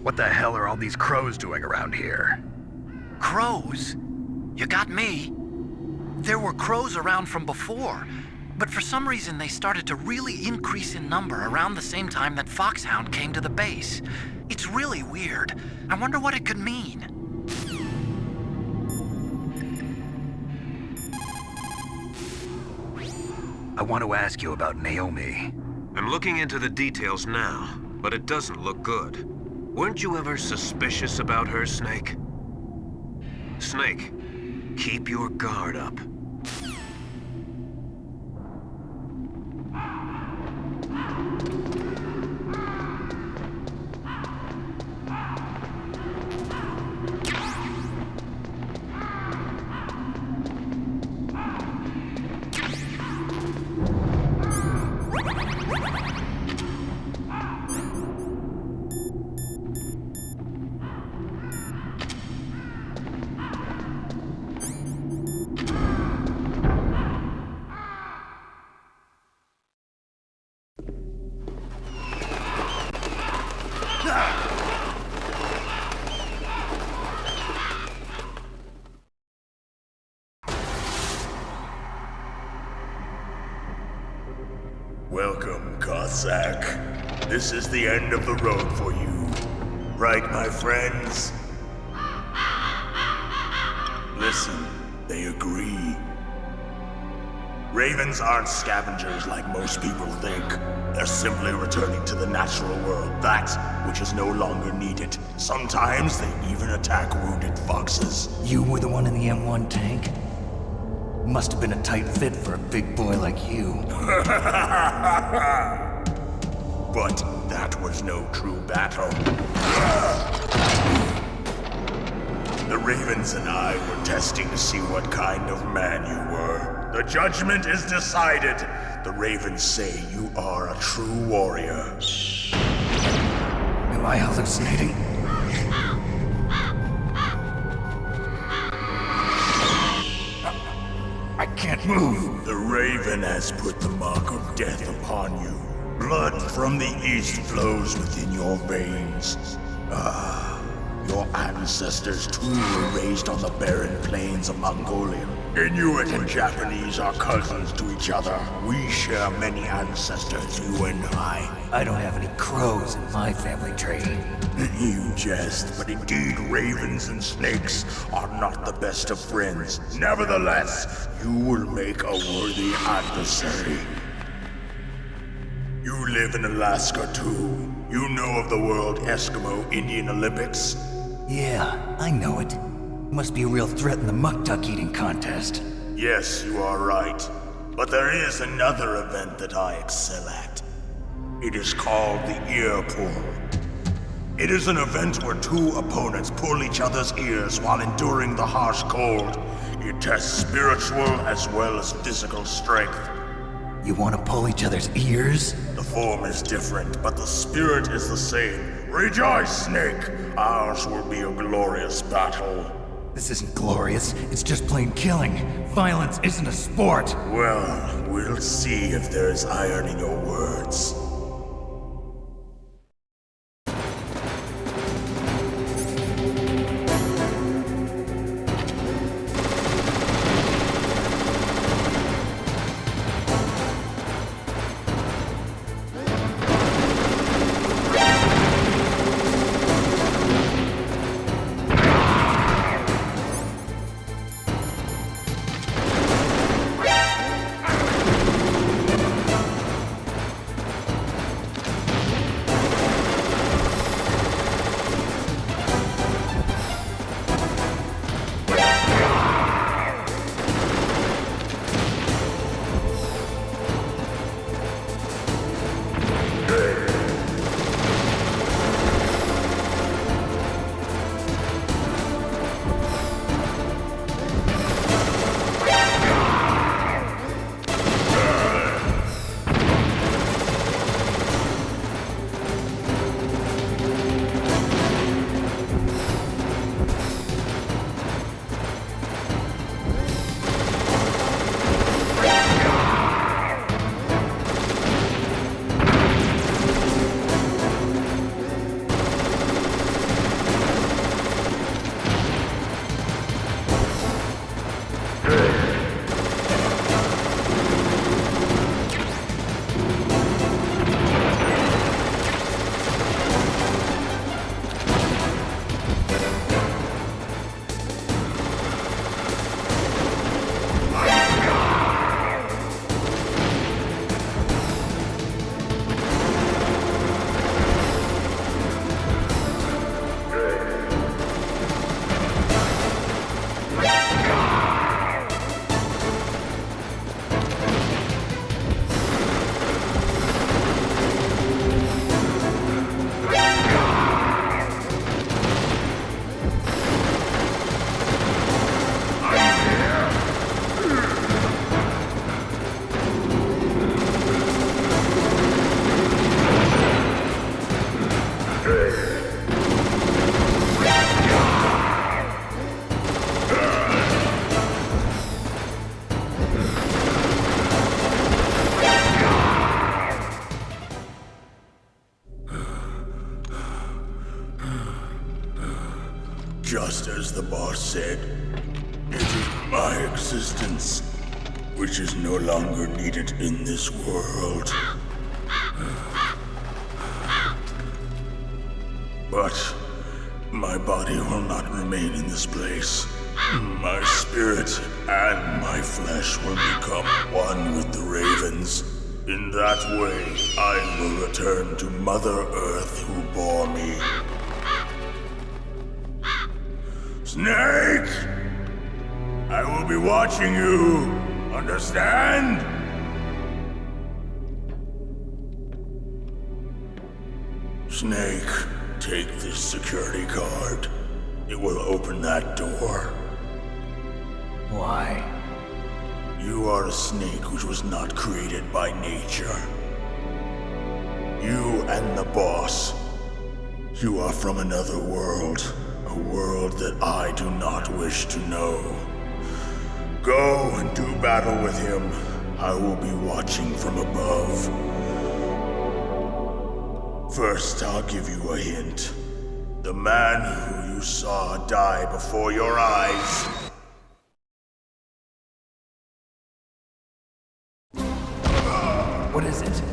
What the hell are all these crows doing around here? Crows? You got me. There were crows around from before, but for some reason they started to really increase in number around the same time that Foxhound came to the base. It's really weird. I wonder what it could mean. I want to ask you about Naomi. I'm looking into the details now, but it doesn't look good. Weren't you ever suspicious about her, Snake? Snake, keep your guard up. Welcome, Cossack. This is the end of the road for you. Right, my friends? Listen, they agree. Ravens aren't scavengers like most people think. They're simply returning to the natural world, that which is no longer needed. Sometimes they even attack wounded foxes. You were the one in the M1 tank? Must have been a tight fit for a big boy like you. But that was no true battle. The Ravens and I were testing to see what kind of man you were. The judgment is decided. The Ravens say you are a true warrior. Am I hallucinating? I can't move. The Raven has put the mark of death upon you. Blood from the east flows within your veins. Your ancestors too were raised on the barren plains of Mongolia. Inuit and Japanese are cousins to each other. We share many ancestors, you and I. I don't have any crows in my family tree. You jest, but indeed ravens and snakes are not the best of friends. Nevertheless, you will make a worthy adversary. You live in Alaska too. You know of the World Eskimo Indian Olympics? Yeah, I know it. Must be a real threat in the muck duck eating contest. Yes, you are right. But there is another event that I excel at. It is called the ear pull. It is an event where two opponents pull each other's ears while enduring the harsh cold. It tests spiritual as well as physical strength. You want to pull each other's ears? The form is different, but the spirit is the same. Rejoice, Snake! Ours will be a glorious battle. This isn't glorious, it's just plain killing. Violence isn't a sport. Well, we'll see if there's iron in your words. Just as the boss said, it is my existence which is no longer needed in this world. But my body will not remain in this place. My spirit and my flesh will become one with the ravens. In that way, I will return to Mother Earth who bore me. Snake! I will be watching you. Understand? Snake, take this security card. It will open that door. Why? You are a snake which was not created by nature. You and the boss. You are from another world. A world that I do not wish to know. Go and do battle with him. I will be watching from above. First, I'll give you a hint. The man who you saw die before your eyes. What is it?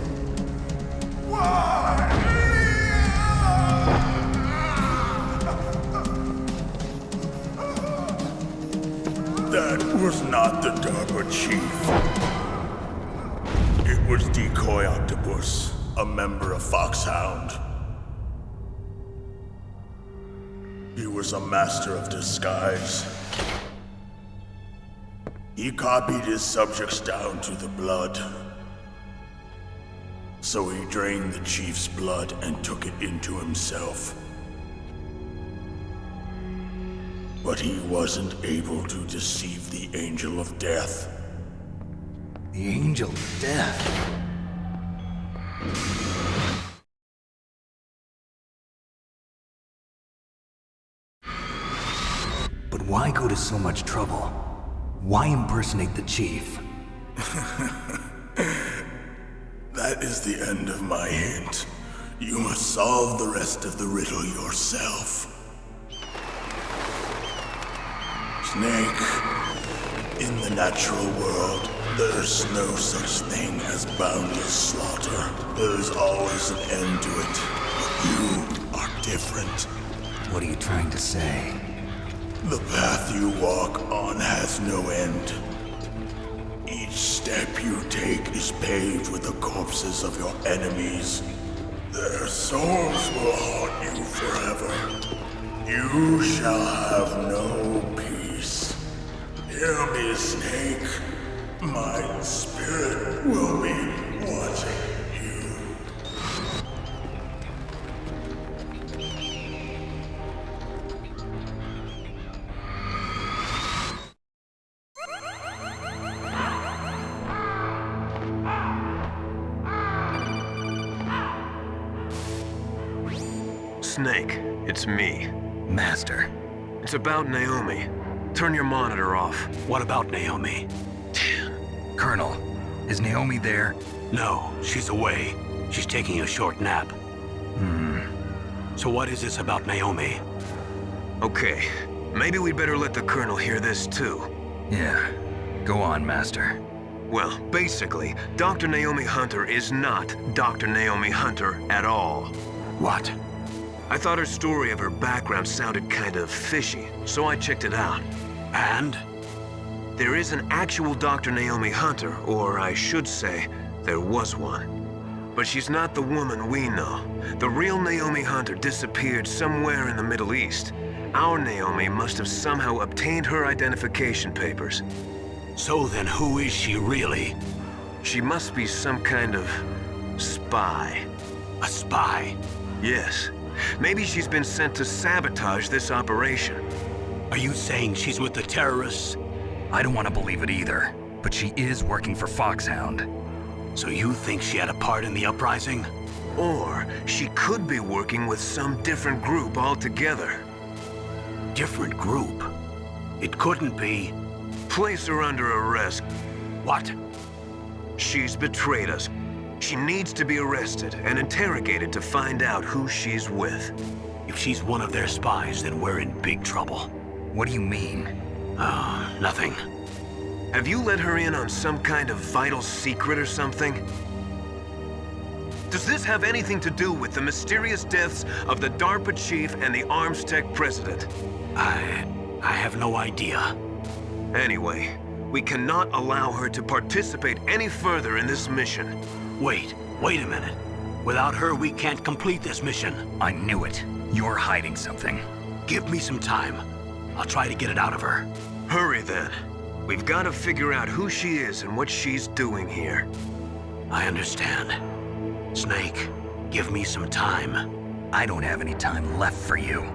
That was not the DARPA chief. It was Decoy Octopus, a member of Foxhound. He was a master of disguise. He copied his subjects down to the blood. So he drained the chief's blood and took it into himself. But he wasn't able to deceive the Angel of Death. The Angel of Death? But why go to so much trouble? Why impersonate the chief? That is the end of my hint. You must solve the rest of the riddle yourself. Snake, in the natural world, there's no such thing as boundless slaughter. There's always an end to it. But you are different. What are you trying to say? The path you walk on has no end. Each step you take is paved with the corpses of your enemies. Their souls will haunt you forever. You shall have no peace. Hear me, Snake. My spirit will be watching you. Snake, it's me. Master. It's about Naomi. Turn your monitor off. What about Naomi? Colonel, is Naomi there? No, she's away. She's taking a short nap. So what is this about Naomi? Okay, maybe we'd better let the Colonel hear this too. Yeah, go on, Master. Well, basically, Dr. Naomi Hunter is not Dr. Naomi Hunter at all. What? I thought her story of her background sounded kind of fishy, so I checked it out. And? There is an actual Dr. Naomi Hunter, or I should say, there was one. But she's not the woman we know. The real Naomi Hunter disappeared somewhere in the Middle East. Our Naomi must have somehow obtained her identification papers. So then who is she really? She must be some kind of spy. A spy? Yes. Maybe she's been sent to sabotage this operation. Are you saying she's with the terrorists? I don't want to believe it either, but she is working for Foxhound. So you think she had a part in the uprising? Or she could be working with some different group altogether. Different group? It couldn't be. Place her under arrest. What? She's betrayed us. She needs to be arrested and interrogated to find out who she's with. If she's one of their spies, then we're in big trouble. What do you mean? Nothing. Have you let her in on some kind of vital secret or something? Does this have anything to do with the mysterious deaths of the DARPA chief and the Arms Tech president? I have no idea. Anyway, we cannot allow her to participate any further in this mission. Wait a minute. Without her, we can't complete this mission. I knew it. You're hiding something. Give me some time. I'll try to get it out of her. Hurry then. We've got to figure out who she is and what she's doing here. I understand. Snake, give me some time. I don't have any time left for you.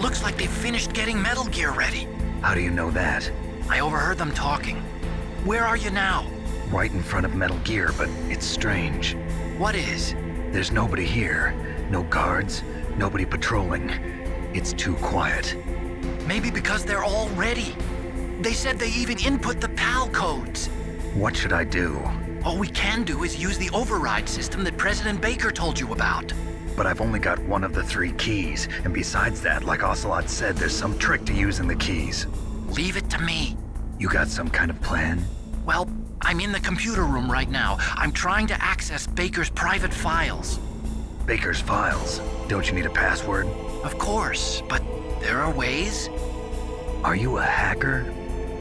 Looks like they've finished getting Metal Gear ready. How do you know that? I overheard them talking. Where are you now? Right in front of Metal Gear, but it's strange. What is? There's nobody here. No guards, nobody patrolling. It's too quiet. Maybe because they're all ready. They said they even input the PAL codes. What should I do? All we can do is use the override system that President Baker told you about. But I've only got one of the 3 keys, and besides that, like Ocelot said, there's some trick to using the keys. Leave it to me. You got some kind of plan? Well, I'm in the computer room right now. I'm trying to access Baker's private files. Baker's files? Don't you need a password? Of course, but there are ways. Are you a hacker?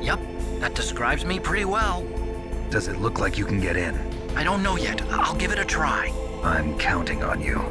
Yep, that describes me pretty well. Does it look like you can get in? I don't know yet. I'll give it a try. I'm counting on you.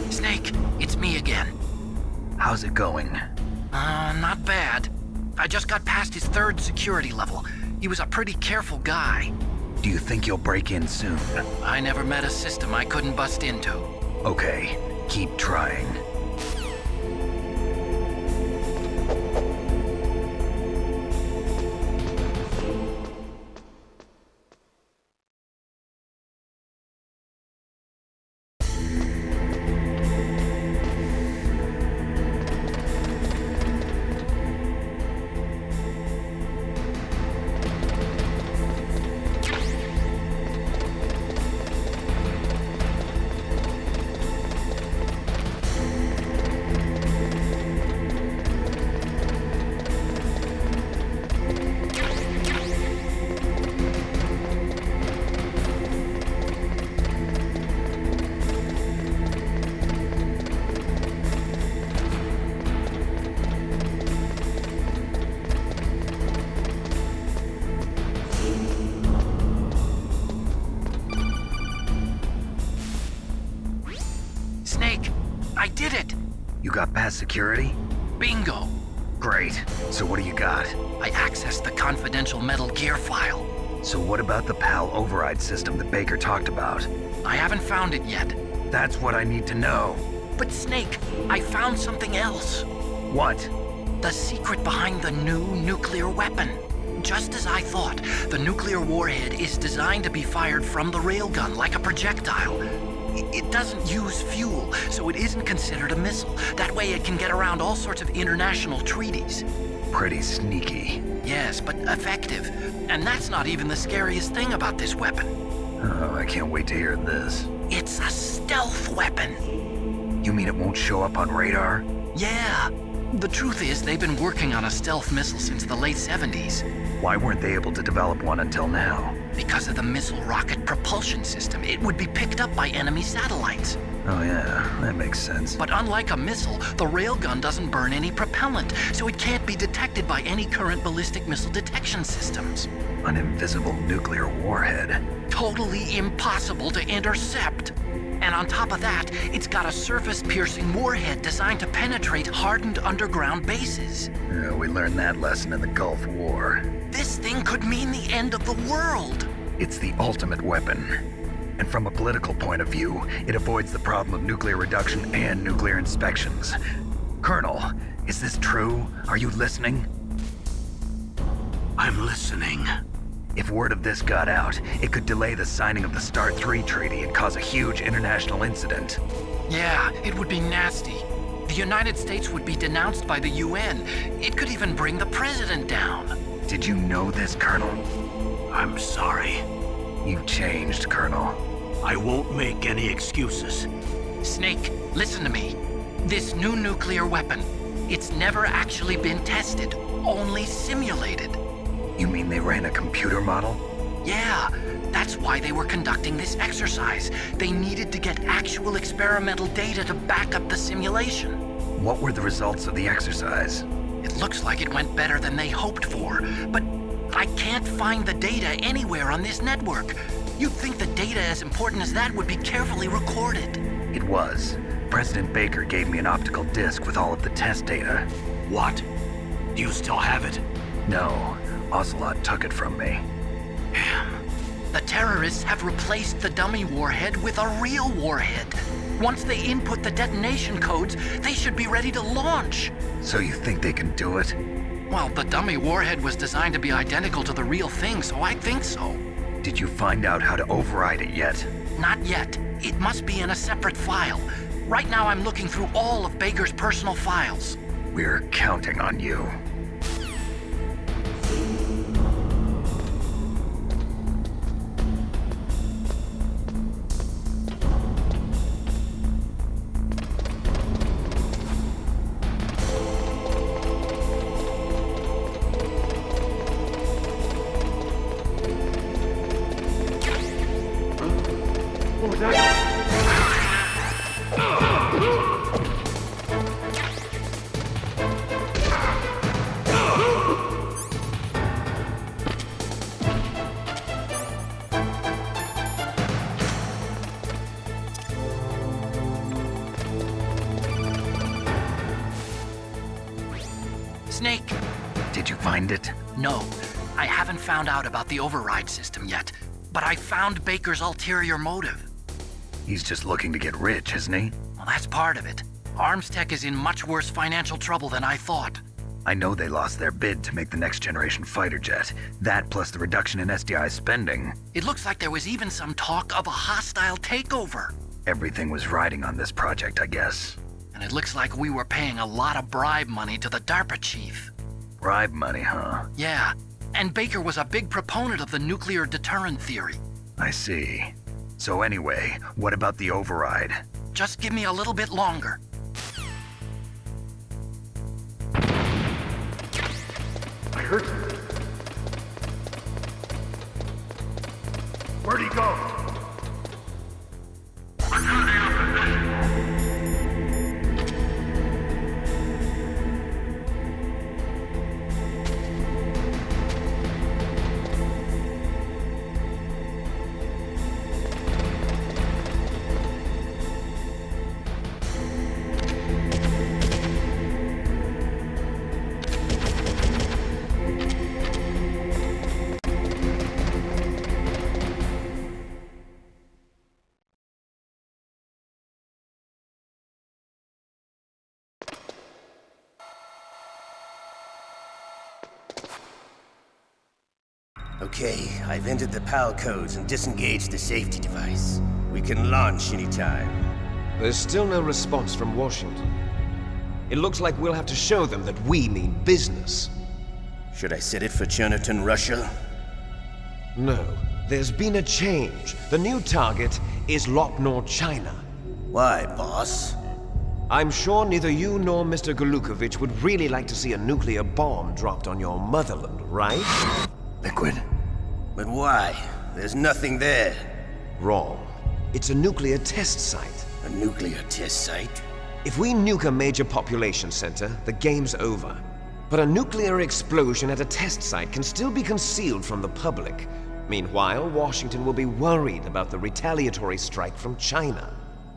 Snake, it's me again. How's it going? Not bad. I just got past his 3rd security level. He was a pretty careful guy. Do you think you'll break in soon? I never met a system I couldn't bust into. Okay, keep trying. Snake, I did it! You got past security? Bingo! Great. So what do you got? I accessed the confidential Metal Gear file. So what about the PAL override system that Baker talked about? I haven't found it yet. That's what I need to know. But Snake, I found something else. What? The secret behind the new nuclear weapon. Just as I thought, the nuclear warhead is designed to be fired from the railgun like a projectile. It doesn't use fuel, so it isn't considered a missile. That way it can get around all sorts of international treaties. Pretty sneaky. Yes, but effective. And that's not even the scariest thing about this weapon. Oh, I can't wait to hear this. It's a stealth weapon. You mean it won't show up on radar? Yeah. The truth is, they've been working on a stealth missile since the late 70s. Why weren't they able to develop one until now? Because of the missile rocket propulsion system. It would be picked up by enemy satellites. Oh yeah, that makes sense. But unlike a missile, the railgun doesn't burn any propellant, so it can't be detected by any current ballistic missile detection systems. An invisible nuclear warhead. Totally impossible to intercept. And on top of that, it's got a surface-piercing warhead designed to penetrate hardened underground bases. Yeah, we learned that lesson in the Gulf War. This thing could mean the end of the world. It's the ultimate weapon. And from a political point of view, it avoids the problem of nuclear reduction and nuclear inspections. Colonel, is this true? Are you listening? I'm listening. If word of this got out, it could delay the signing of the START 3 treaty and cause a huge international incident. Yeah, it would be nasty. The United States would be denounced by the UN. It could even bring the president down. Did you know this, Colonel? I'm sorry. You've changed, Colonel. I won't make any excuses. Snake, listen to me. This new nuclear weapon, it's never actually been tested, only simulated. You mean they ran a computer model? Yeah, that's why they were conducting this exercise. They needed to get actual experimental data to back up the simulation. What were the results of the exercise? It looks like it went better than they hoped for, but I can't find the data anywhere on this network. You'd think the data as important as that would be carefully recorded. It was. President Baker gave me an optical disc with all of the test data. What? Do you still have it? No. Ocelot took it from me. Damn. The terrorists have replaced the dummy warhead with a real warhead. Once they input the detonation codes, they should be ready to launch. So you think they can do it? Well, the dummy warhead was designed to be identical to the real thing, so I think so. Did you find out how to override it yet? Not yet. It must be in a separate file. Right now I'm looking through all of Baker's personal files. We're counting on you. Snake! Did you find it? No, I haven't found out about the override system yet, but I found Baker's ulterior motive. He's just looking to get rich, isn't he? Well, that's part of it. Arms Tech is in much worse financial trouble than I thought. I know they lost their bid to make the next generation fighter jet. That plus the reduction in SDI spending. It looks like there was even some talk of a hostile takeover. Everything was riding on this project, I guess. And it looks like we were paying a lot of bribe money to the DARPA chief. Bribe money, huh? Yeah, and Baker was a big proponent of the nuclear deterrent theory. I see. So anyway, what about the override? Just give me a little bit longer. I heard something. Where'd he go? Okay, I've entered the PAL codes and disengaged the safety device. We can launch anytime. There's still no response from Washington. It looks like we'll have to show them that we mean business. Should I set it for Cherniton, Russia? No, there's been a change. The new target is Lopnor, China. Why, boss? I'm sure neither you nor Mr. Golukovich would really like to see a nuclear bomb dropped on your motherland, right? Liquid. But why? There's nothing there. Wrong. It's a nuclear test site. A nuclear test site? If we nuke a major population center, the game's over. But a nuclear explosion at a test site can still be concealed from the public. Meanwhile, Washington will be worried about the retaliatory strike from China.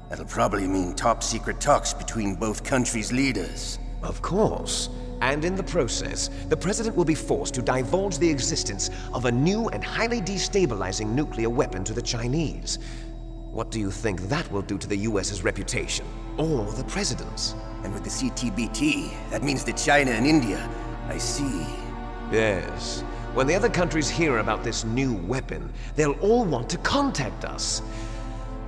That'll probably mean top-secret talks between both countries' leaders. Of course. And in the process, the President will be forced to divulge the existence of a new and highly destabilizing nuclear weapon to the Chinese. What do you think that will do to the US's reputation? Or the President's? And with the CTBT, that means that China and India... I see. Yes. When the other countries hear about this new weapon, they'll all want to contact us.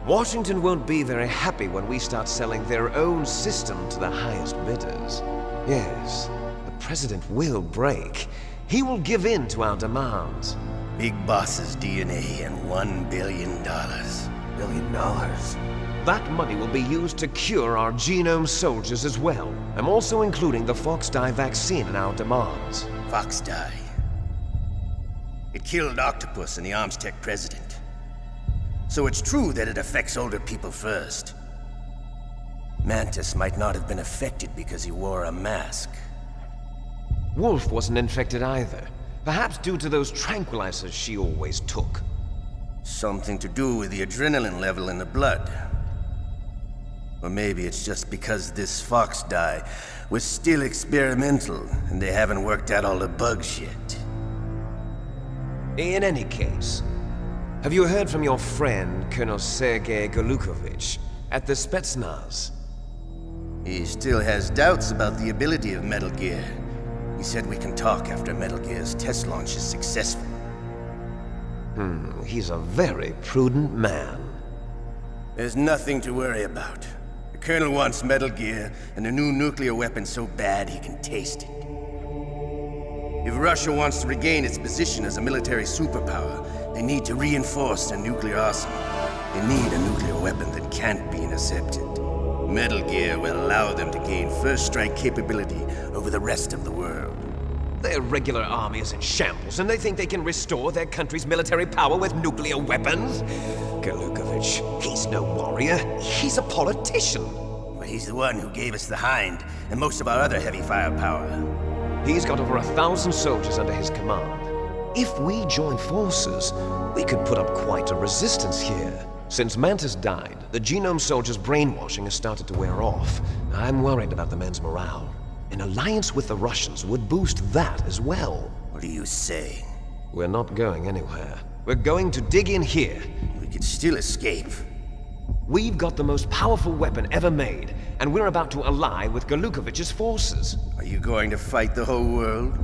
Washington won't be very happy when we start selling their own system to the highest bidders. Yes, the President will break. He will give in to our demands. Big Boss's DNA and $1 billion. $1 billion? That money will be used to cure our genome soldiers as well. I'm also including the Fox-Die vaccine in our demands. Fox-Die? It killed Octopus and the Arms Tech President. So it's true that it affects older people first. Mantis might not have been affected because he wore a mask. Wolf wasn't infected either. Perhaps due to those tranquilizers she always took. Something to do with the adrenaline level in the blood. Or maybe it's just because this Fox-Die was still experimental and they haven't worked out all the bugs yet. In any case, Have you heard from your friend, Colonel Sergei Golukovich, at the Spetsnaz? He still has doubts about the ability of Metal Gear. He said we can talk after Metal Gear's test launch is successful. He's a very prudent man. There's nothing to worry about. The Colonel wants Metal Gear and a new nuclear weapon so bad he can taste it. If Russia wants to regain its position as a military superpower, they need to reinforce their nuclear arsenal. They need a nuclear weapon that can't be intercepted. Metal Gear will allow them to gain first strike capability over the rest of the world. Their regular army is in shambles, and they think they can restore their country's military power with nuclear weapons? Golukovich, he's no warrior. He's a politician. Well, he's the one who gave us the Hind and most of our other heavy firepower. He's got over 1,000 soldiers under his command. If we join forces, we could put up quite a resistance here. Since Mantis died, the Genome Soldier's brainwashing has started to wear off. I'm worried about the men's morale. An alliance with the Russians would boost that as well. What are you saying? We're not going anywhere. We're going to dig in here. We could still escape. We've got the most powerful weapon ever made, and we're about to ally with Golukovich's forces. Are you going to fight the whole world?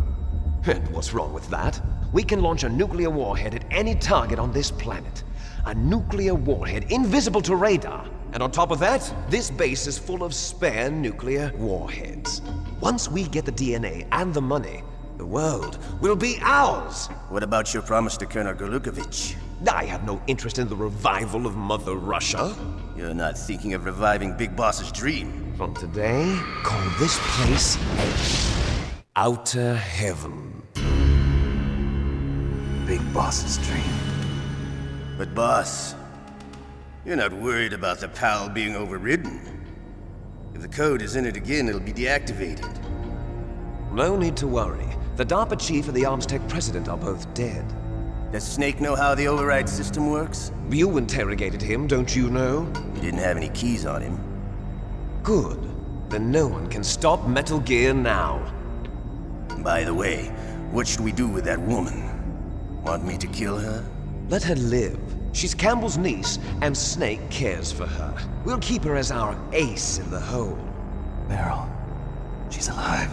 And what's wrong with that? We can launch a nuclear warhead at any target on this planet. A nuclear warhead invisible to radar. And on top of that, this base is full of spare nuclear warheads. Once we get the DNA and the money, the world will be ours! What about your promise to Colonel Golukovich? I have no interest in the revival of Mother Russia. You're not thinking of reviving Big Boss's dream. From today, call this place Outer Heaven. Big Boss's dream. But boss, you're not worried about the PAL being overridden. If the code is in it again, it'll be deactivated. No need to worry. The DARPA chief and the Arms Tech president are both dead. Does Snake know how the override system works? You interrogated him, don't you know? He didn't have any keys on him. Good. Then no one can stop Metal Gear now. By the way, what should we do with that woman? Want me to kill her? Let her live. She's Campbell's niece, and Snake cares for her. We'll keep her as our ace in the hole. Meryl, she's alive.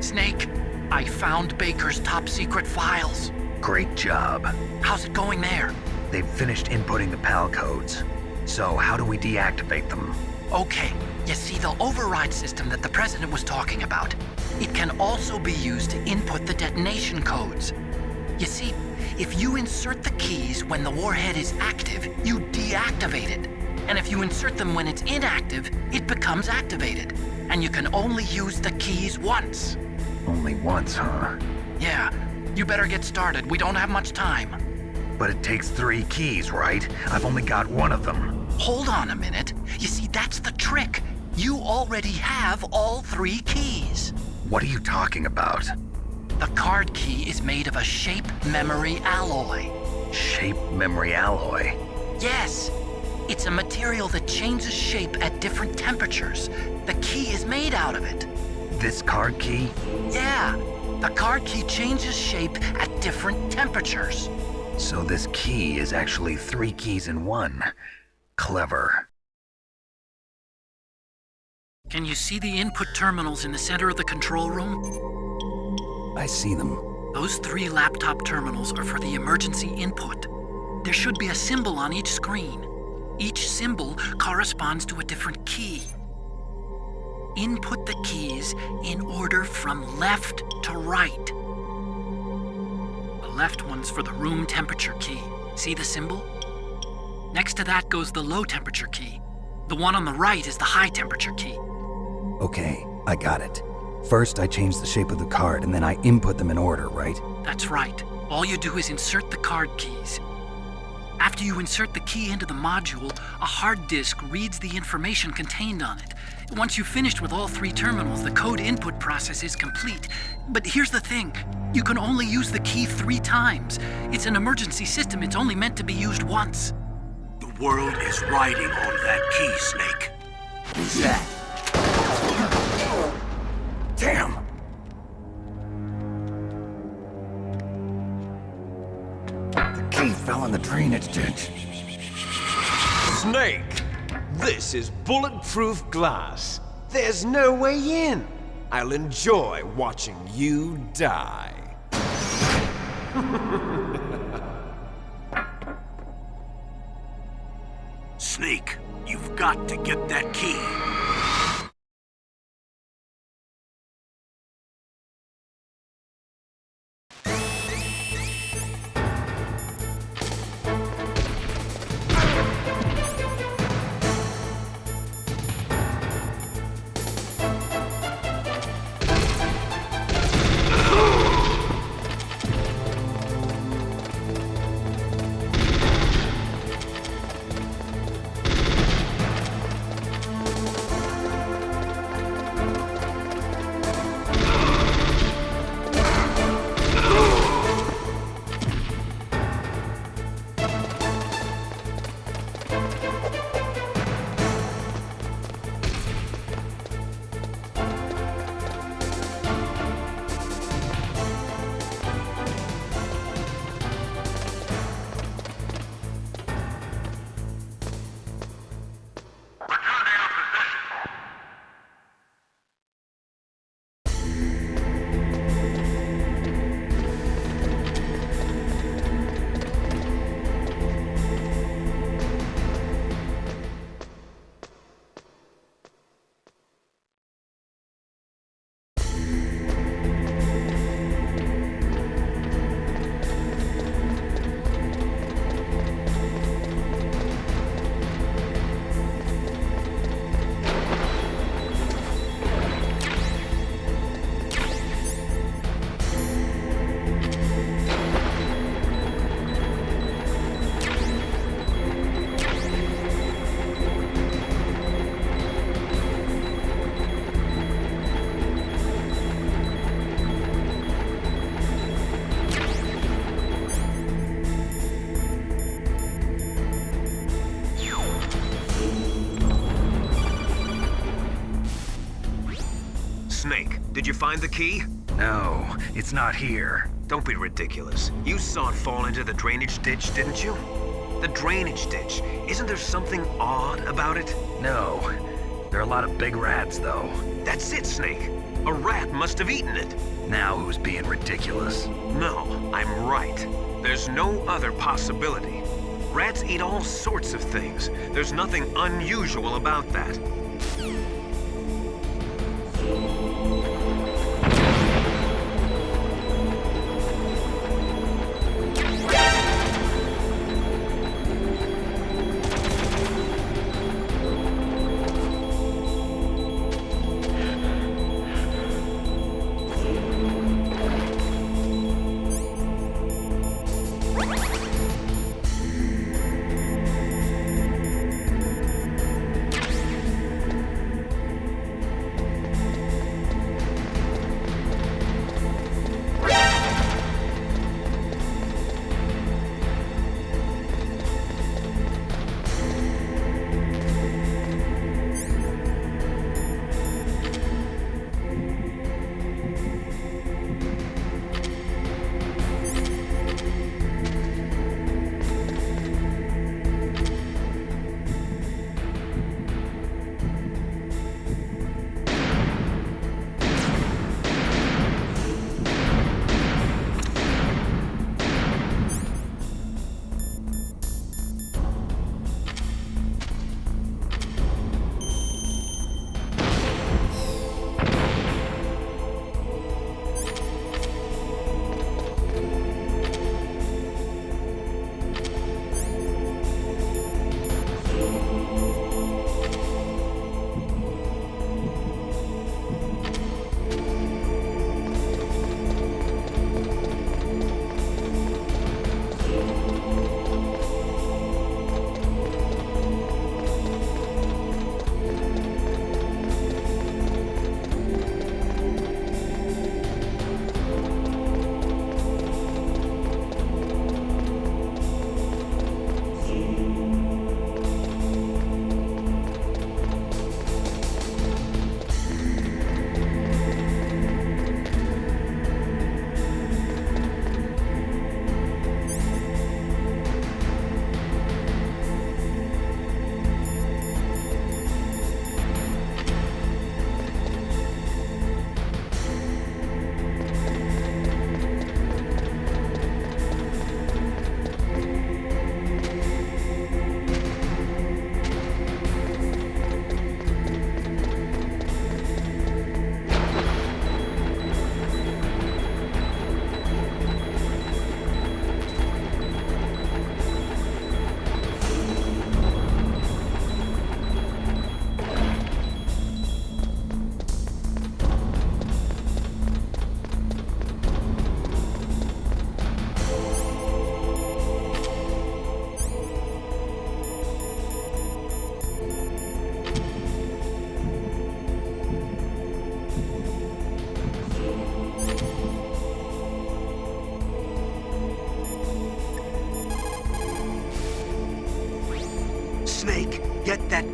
Snake, I found Baker's top-secret files. Great job. How's it going there? They've finished inputting the PAL codes. So how do we deactivate them? Okay, you see the override system that the President was talking about. It can also be used to input the detonation codes. You see, if you insert the keys when the warhead is active, you deactivate it. And if you insert them when it's inactive, it becomes activated. And you can only use the keys once. Only once, huh? Yeah, you better get started. We don't have much time. But it takes 3 keys, right? I've only got 1 of them. Hold on a minute. You see, that's the trick. You already have all 3 keys. What are you talking about? The card key is made of a shape memory alloy. Shape memory alloy? Yes. It's a material that changes shape at different temperatures. The key is made out of it. This card key? Yeah. The card key changes shape at different temperatures. So this key is actually 3 keys in 1. Clever. Can you see the input terminals in the center of the control room? I see them. Those 3 laptop terminals are for the emergency input. There should be a symbol on each screen. Each symbol corresponds to a different key. Input the keys in order from left to right. The left one's for the room temperature key. See the symbol? Next to that goes the low temperature key. The one on the right is the high temperature key. Okay, I got it. First, I change the shape of the card, and then I input them in order, right? That's right. All you do is insert the card keys. After you insert the key into the module, a hard disk reads the information contained on it. Once you've finished with all 3 terminals, the code input process is complete. But here's the thing. You can only use the key 3 times. It's an emergency system. It's only meant to be used once. The world is riding on that key, Snake. Who's that? fell in the drainage ditch. Snake! This is bulletproof glass. There's no way in. I'll enjoy watching you die. Snake, you've got to get that key. Snake, did you find the key? No, it's not here. Don't be ridiculous. You saw it fall into the drainage ditch, didn't you? The drainage ditch. Isn't there something odd about it? No. There are a lot of big rats, though. That's it, Snake. A rat must have eaten it. Now who's being ridiculous? No, I'm right. There's no other possibility. Rats eat all sorts of things. There's nothing unusual about that.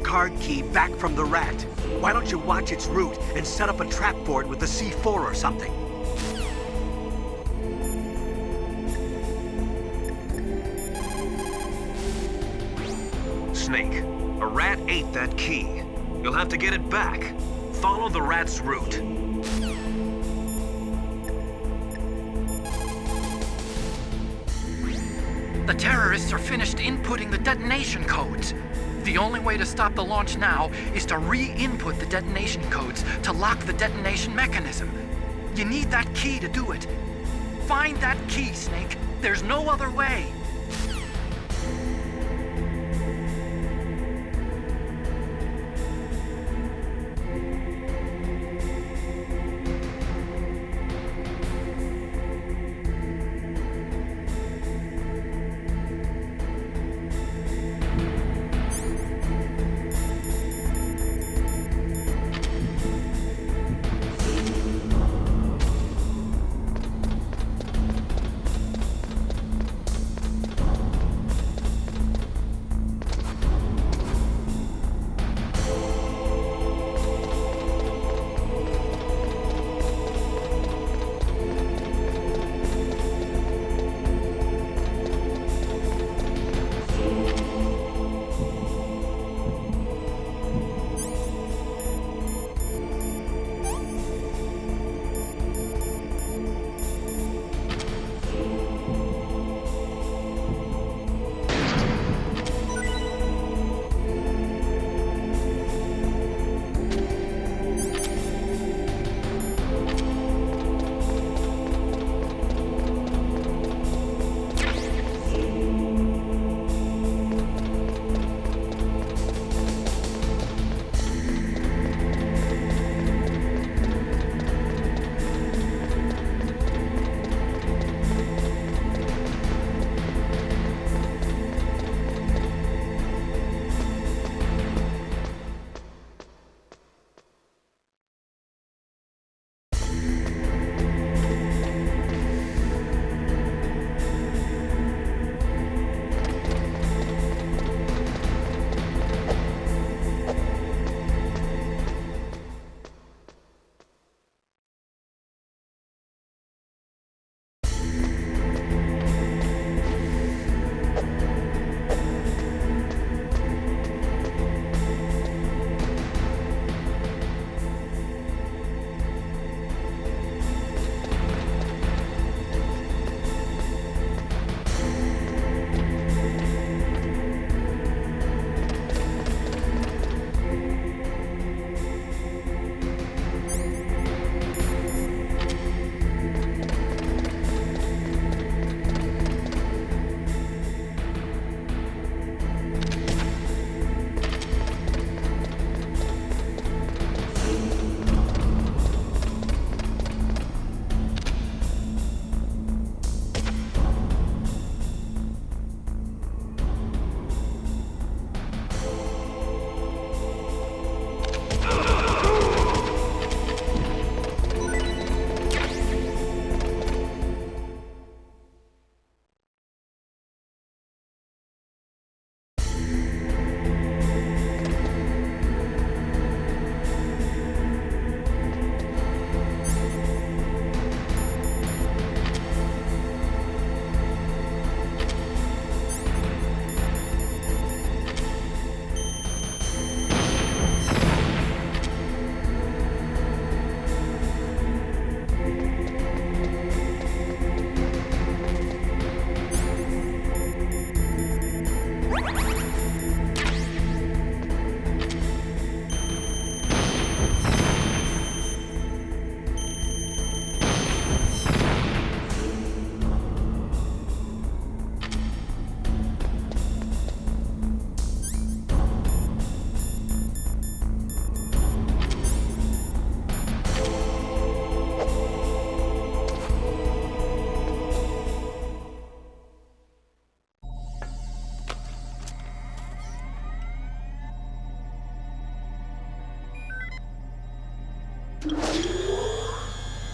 card key back from the rat. Why don't you watch its route and set up a trap board with the C4 or something? Snake, a rat ate that key. You'll have to get it back. Follow the rat's route. The terrorists are finished inputting the detonation codes. The only way to stop the launch now is to re-input the detonation codes to lock the detonation mechanism. You need that key to do it. Find that key, Snake. There's no other way.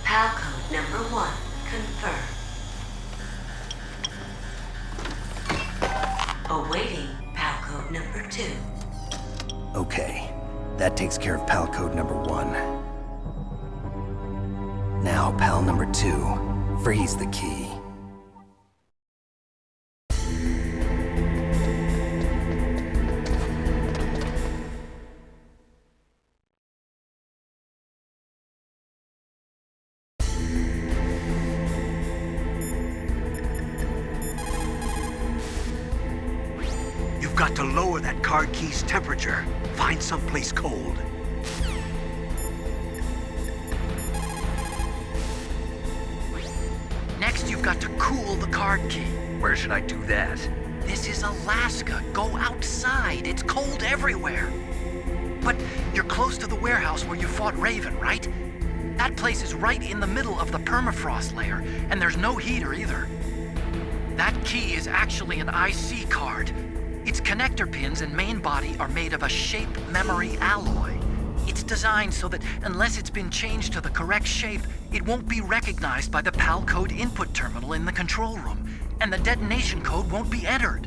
PAL code number 1 confirmed. Awaiting PAL code number 2. Okay, that takes care of PAL code number 1. Now, PAL number 2, freeze the key. You've got to lower that card key's temperature. Find someplace cold. Next, you've got to cool the card key. Where should I do that? This is Alaska. Go outside. It's cold everywhere. But you're close to the warehouse where you fought Raven, right? That place is right in the middle of the permafrost layer, and there's no heater either. That key is actually an IC card. Its connector pins and main body are made of a shape memory alloy. It's designed so that unless it's been changed to the correct shape, it won't be recognized by the PAL code input terminal in the control room, and the detonation code won't be entered.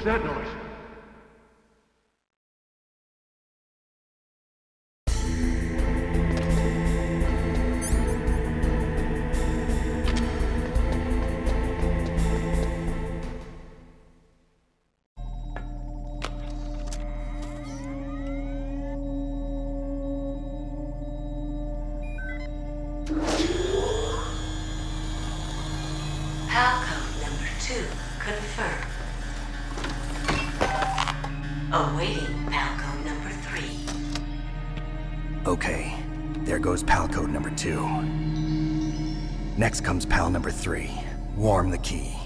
was that noise? Palcode number 2 confirmed. Awaiting Palcode number 3. Okay, there goes pal code number 2. Next comes pal number 3. Warm the key.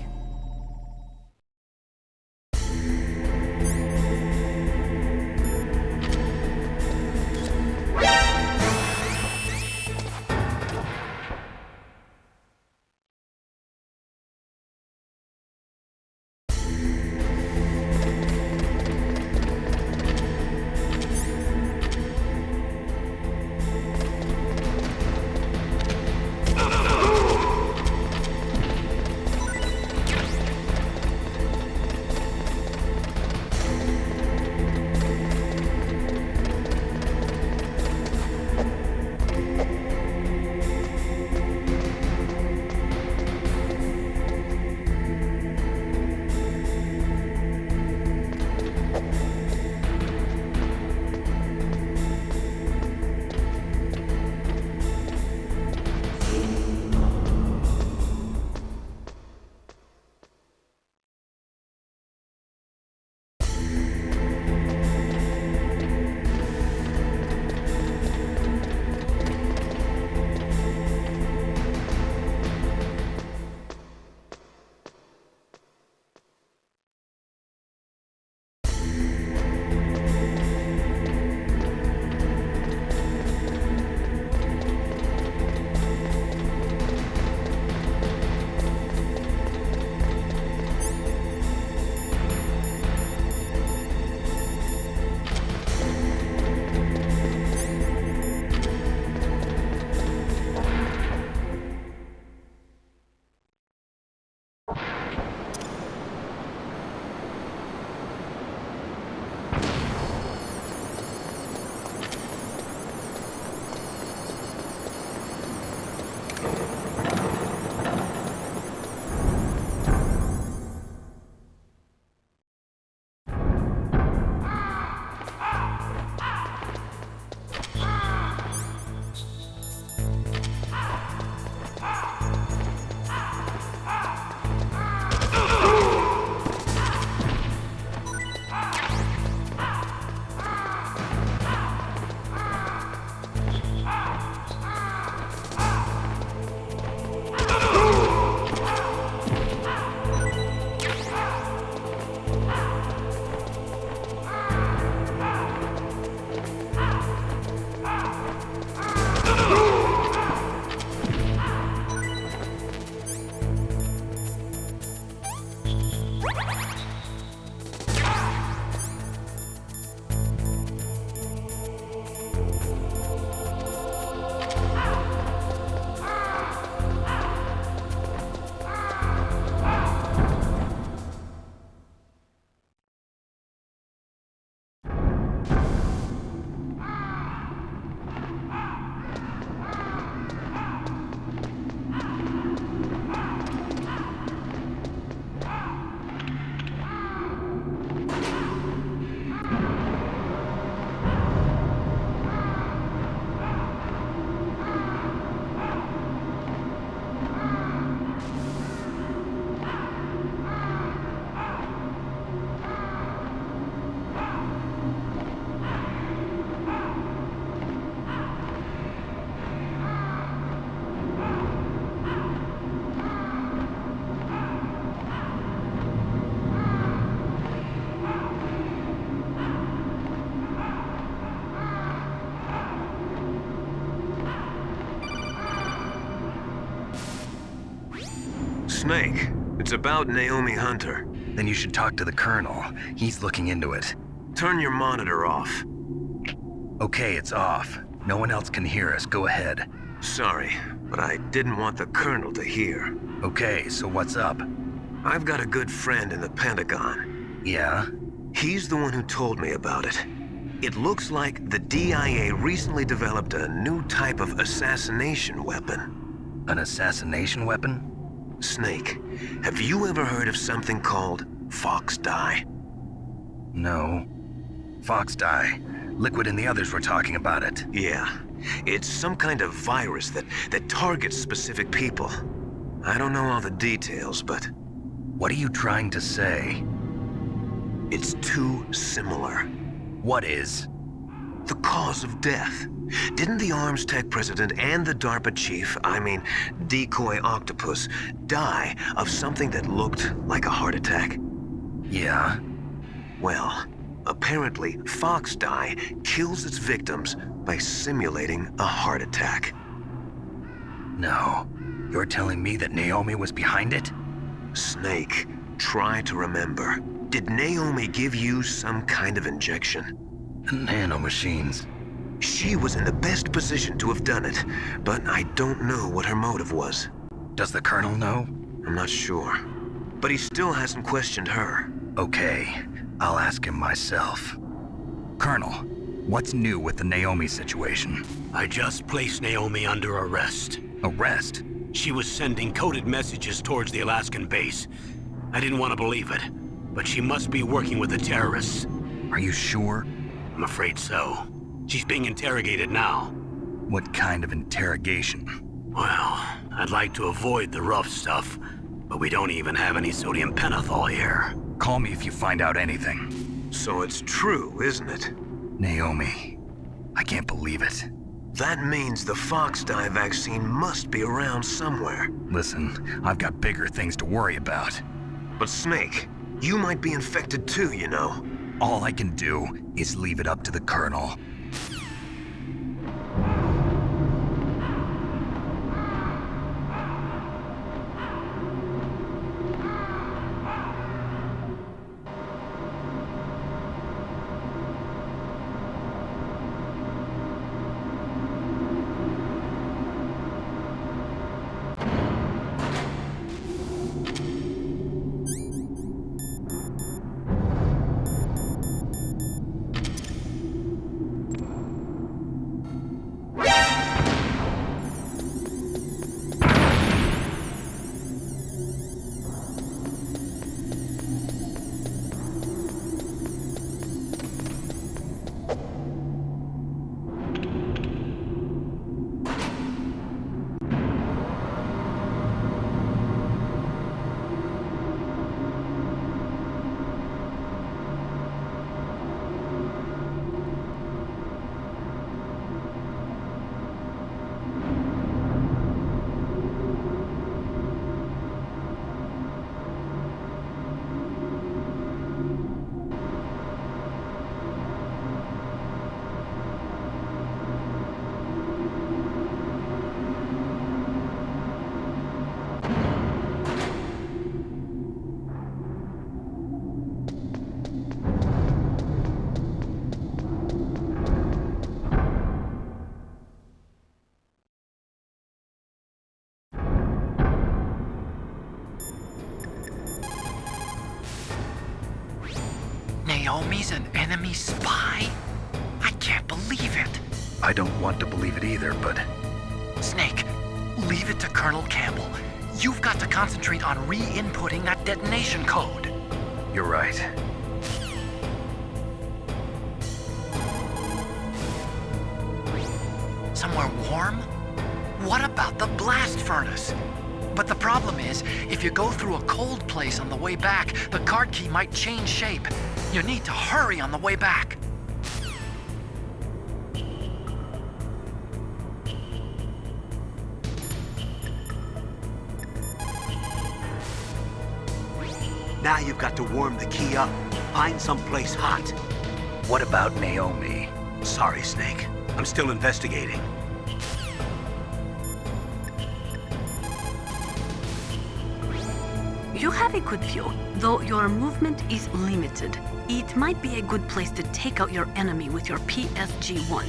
Snake, it's about Naomi Hunter. Then you should talk to the Colonel. He's looking into it. Turn your monitor off. Okay, it's off. No one else can hear us. Go ahead. Sorry, but I didn't want the Colonel to hear. Okay, so what's up? I've got a good friend in the Pentagon. Yeah? He's the one who told me about it. It looks like the DIA recently developed a new type of assassination weapon. An assassination weapon? Snake, have you ever heard of something called Fox Dye? No. Fox Dye. Liquid and the others were talking about it. Yeah. It's some kind of virus that targets specific people. I don't know all the details, but... What are you trying to say? It's too similar. What is? The cause of death. Didn't the Arms Tech president and the DARPA chief, Decoy Octopus, die of something that looked like a heart attack? Yeah? Well, apparently Fox Dye kills its victims by simulating a heart attack. No. You're telling me that Naomi was behind it? Snake, try to remember. Did Naomi give you some kind of injection? Nanomachines. She was in the best position to have done it, but I don't know what her motive was. Does the Colonel know? I'm not sure. But he still hasn't questioned her. Okay, I'll ask him myself. Colonel, what's new with the Naomi situation? I just placed Naomi under arrest. Arrest? She was sending coded messages towards the Alaskan base. I didn't want to believe it, but she must be working with the terrorists. Are you sure? I'm afraid so. She's being interrogated now. What kind of interrogation? Well, I'd like to avoid the rough stuff, but we don't even have any sodium pentothal here. Call me if you find out anything. So it's true, isn't it? Naomi, I can't believe it. That means the Fox Dye vaccine must be around somewhere. Listen, I've got bigger things to worry about. But Snake, you might be infected too, you know. All I can do is leave it up to the Colonel. Naomi's an enemy spy? I can't believe it. I don't want to believe it either, but... Snake, leave it to Colonel Campbell. You've got to concentrate on re-inputting that detonation code. You're right. Somewhere warm? What about the blast furnace? But the problem is, if you go through a cold place on the way back, the card key might change shape. You need to hurry on the way back. Now you've got to warm the key up. Find someplace hot. What about Naomi? Sorry, Snake. I'm still investigating. You have a good view, though your movement is limited. It might be a good place to take out your enemy with your PSG-1.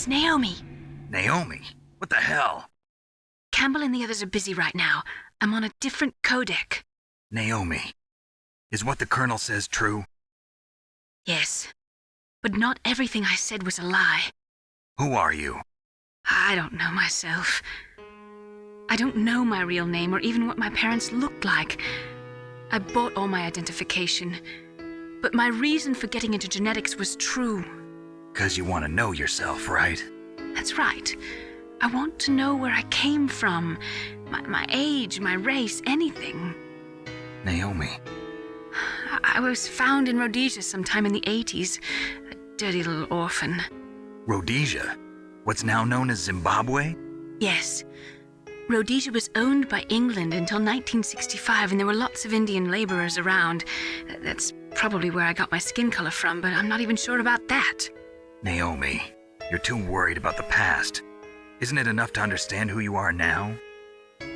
Naomi. Naomi? What the hell? Campbell and the others are busy right now. I'm on a different codec. Naomi, is what the Colonel says true? Yes. But not everything I said was a lie. Who are you? I don't know myself. I don't know my real name or even what my parents looked like. I bought all my identification. But my reason for getting into genetics was true. 'Cause you want to know yourself, right? That's right. I want to know where I came from. My age, my race, anything. Naomi. I was found in Rhodesia sometime in the 80s. A dirty little orphan. Rhodesia? What's now known as Zimbabwe? Yes. Rhodesia was owned by England until 1965, and there were lots of Indian laborers around. That's probably where I got my skin color from, but I'm not even sure about that. Naomi, you're too worried about the past. Isn't it enough to understand who you are now?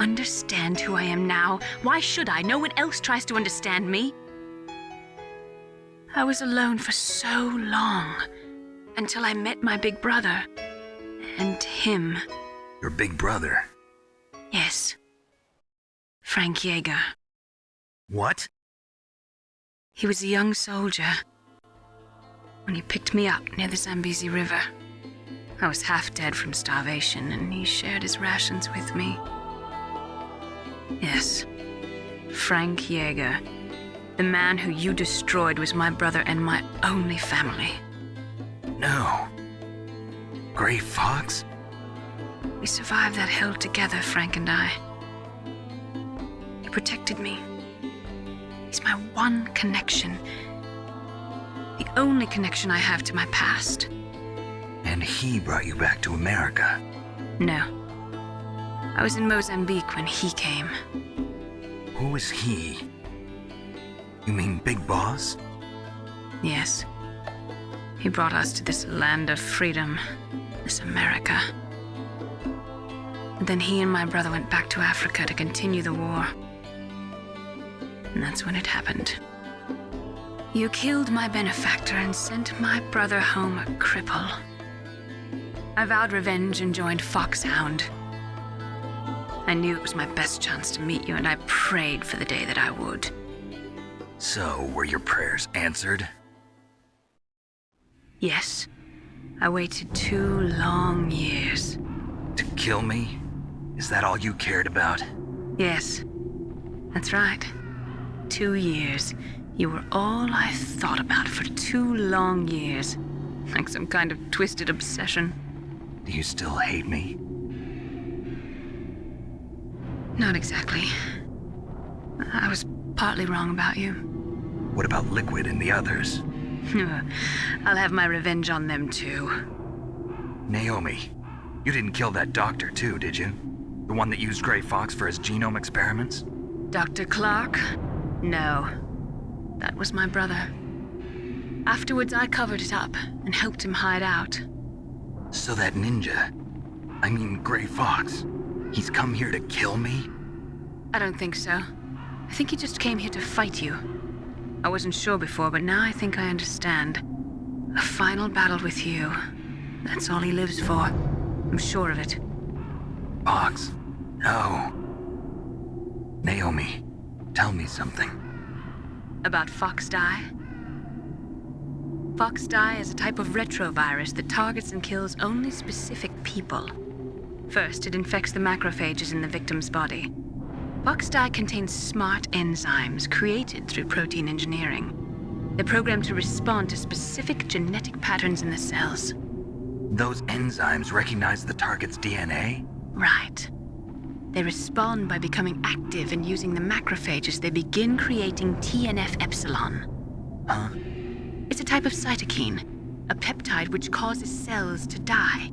Understand who I am now? Why should I? No one else tries to understand me. I was alone for so long, until I met my big brother. And him. Your big brother? Yes. Frank Yeager. What? He was a young soldier when he picked me up near the Zambezi River. I was half dead from starvation, and he shared his rations with me. Yes, Frank Yeager. The man who you destroyed was my brother and my only family. No. Gray Fox? We survived that hell together, Frank and I. He protected me. He's my one connection. The only connection I have to my past. And he brought you back to America? No. I was in Mozambique when he came. Who is he? You mean Big Boss? Yes. He brought us to this land of freedom, this America. And then he and my brother went back to Africa to continue the war. And that's when it happened. You killed my benefactor and sent my brother home a cripple. I vowed revenge and joined Foxhound. I knew it was my best chance to meet you, and I prayed for the day that I would. So, were your prayers answered? Yes. I waited 2 long years. To kill me? Is that all you cared about? Yes. That's right. 2 years. You were all I thought about for 2 long years. Like some kind of twisted obsession. Do you still hate me? Not exactly. I was partly wrong about you. What about Liquid and the others? I'll have my revenge on them too. Naomi, you didn't kill that doctor too, did you? The one that used Gray Fox for his genome experiments? Dr. Clark? No. That was my brother. Afterwards, I covered it up and helped him hide out. So that ninja, I mean Gray Fox, he's come here to kill me? I don't think so. I think he just came here to fight you. I wasn't sure before, but now I think I understand. A final battle with you. That's all he lives for. I'm sure of it. Fox? No. Naomi, tell me something. About Fox Die? Fox Die is a type of retrovirus that targets and kills only specific people. First, it infects the macrophages in the victim's body. Fox Die contains smart enzymes created through protein engineering. They're programmed to respond to specific genetic patterns in the cells. Those enzymes recognize the target's DNA? Right. They respond by becoming active and using the macrophages. They begin creating TNF-epsilon. Huh? It's a type of cytokine, a peptide which causes cells to die.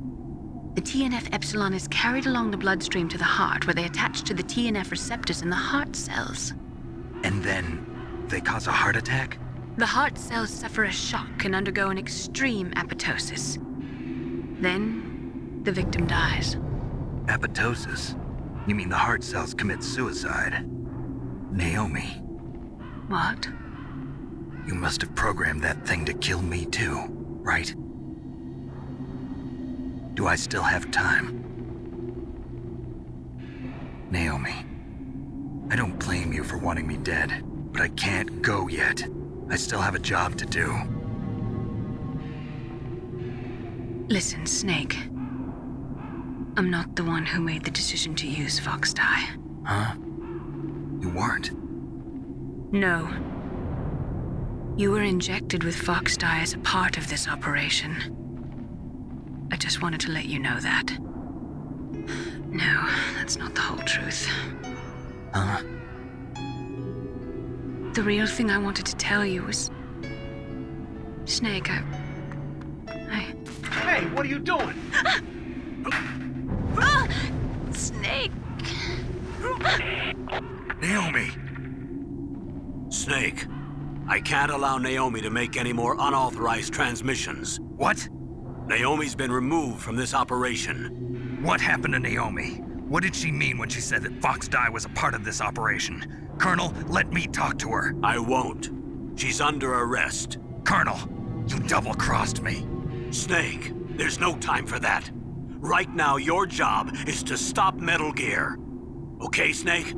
The TNF-epsilon is carried along the bloodstream to the heart, where they attach to the TNF receptors in the heart cells. And then they cause a heart attack? The heart cells suffer a shock and undergo an extreme apoptosis. Then, the victim dies. Apoptosis? You mean the heart cells commit suicide? Naomi. What? You must have programmed that thing to kill me too, right? Do I still have time? Naomi, I don't blame you for wanting me dead, but I can't go yet. I still have a job to do. Listen, Snake. I'm not the one who made the decision to use Fox dye. Huh? You weren't? No. You were injected with Fox dye as a part of this operation. I just wanted to let you know that. No, that's not the whole truth. Huh? The real thing I wanted to tell you was... Snake, Hey, what are you doing? Snake! Naomi! Snake, I can't allow Naomi to make any more unauthorized transmissions. What? Naomi's been removed from this operation. What happened to Naomi? What did she mean when she said that Fox dye was a part of this operation? Colonel, let me talk to her. I won't. She's under arrest. Colonel, you double-crossed me. Snake, there's no time for that. Right now, your job is to stop Metal Gear. Okay, Snake?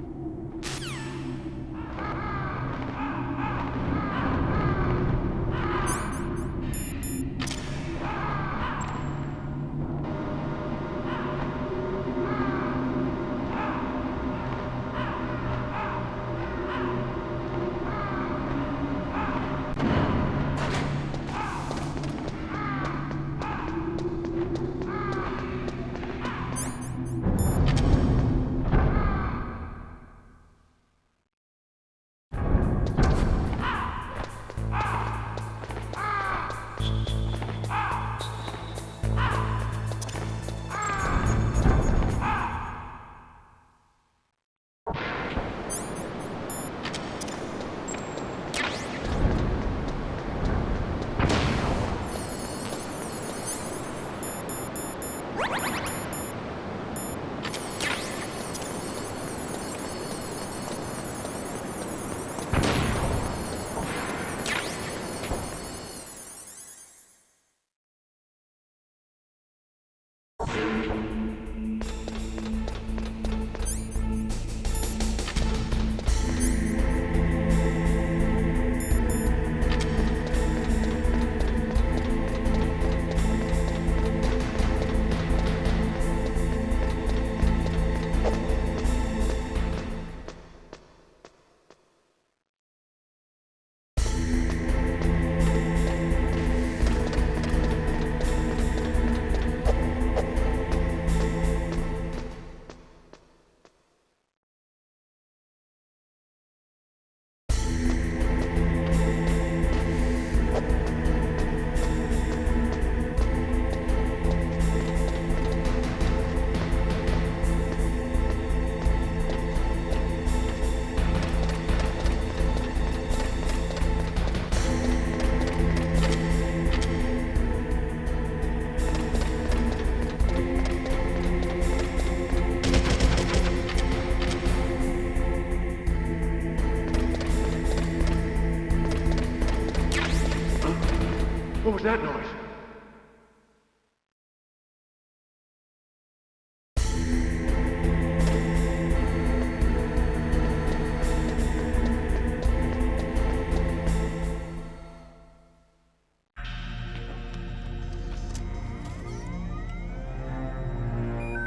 What was that noise?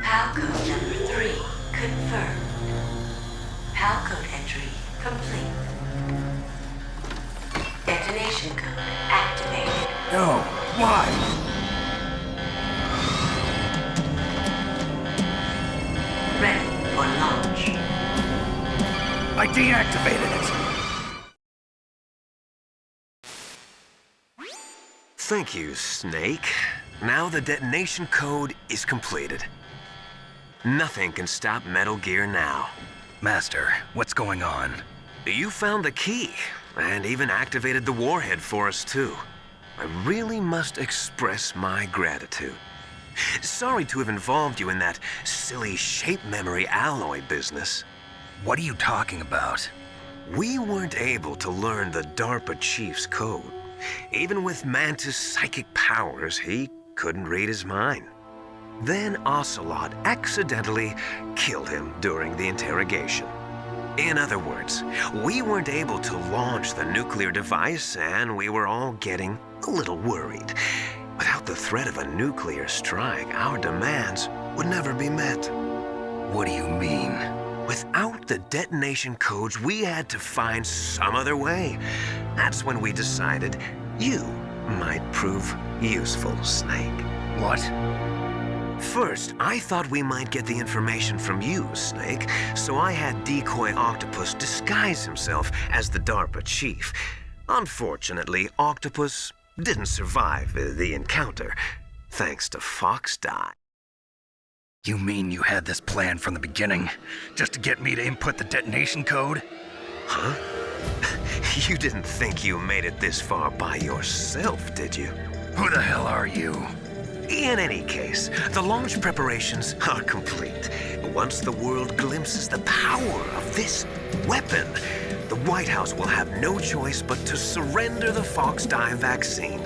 PAL code number 3 confirmed. PAL code entry complete. Detonation code activated. No, why? Ready for launch. I deactivated it. Thank you, Snake. Now the detonation code is completed. Nothing can stop Metal Gear now. Master, what's going on? You found the key, and even activated the warhead for us, too. I really must express my gratitude. Sorry to have involved you in that silly shape memory alloy business. What are you talking about? We weren't able to learn the DARPA chief's code. Even with Mantis' psychic powers, he couldn't read his mind. Then Ocelot accidentally killed him during the interrogation. In other words, we weren't able to launch the nuclear device, and we were all getting a little worried. Without the threat of a nuclear strike, our demands would never be met. What do you mean? Without the detonation codes, we had to find some other way. That's when we decided you might prove useful, Snake. What? First, I thought we might get the information from you, Snake, so I had Decoy Octopus disguise himself as the DARPA chief. Unfortunately, Octopus didn't survive the encounter, thanks to Fox Die. You mean you had this plan from the beginning, just to get me to input the detonation code? Huh? You didn't think you made it this far by yourself, did you? Who the hell are you? In any case, the launch preparations are complete. Once the world glimpses the power of this weapon, the White House will have no choice but to surrender the Fox Die vaccine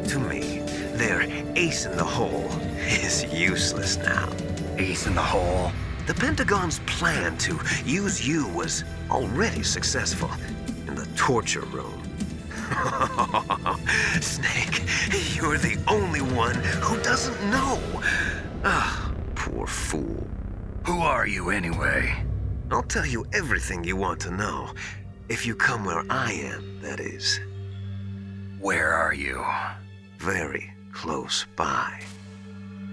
to me. Their ace in the hole is useless now. Ace in the hole? The Pentagon's plan to use you was already successful in the torture room. Snake, you're the only one who doesn't know. Ah, poor fool. Who are you anyway? I'll tell you everything you want to know. If you come where I am, that is. Where are you? Very close by.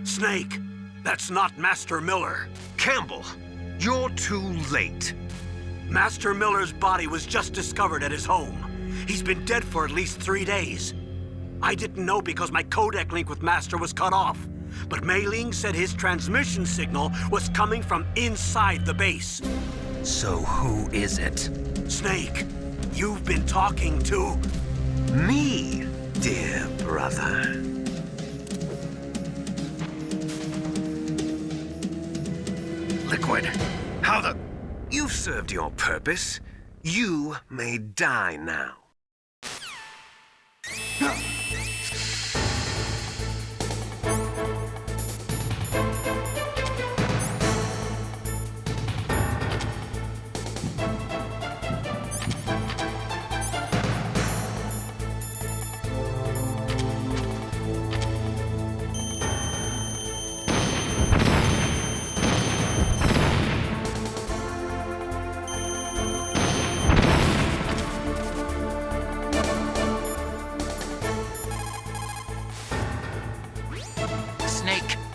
Snake, that's not Master Miller. Campbell, you're too late. Master Miller's body was just discovered at his home. He's been dead for at least 3 days. I didn't know because my codec link with Master was cut off. But Mei Ling said his transmission signal was coming from inside the base. So who is it? Snake, you've been talking to... me, dear brother. Liquid, how the... You've served your purpose. You may die now.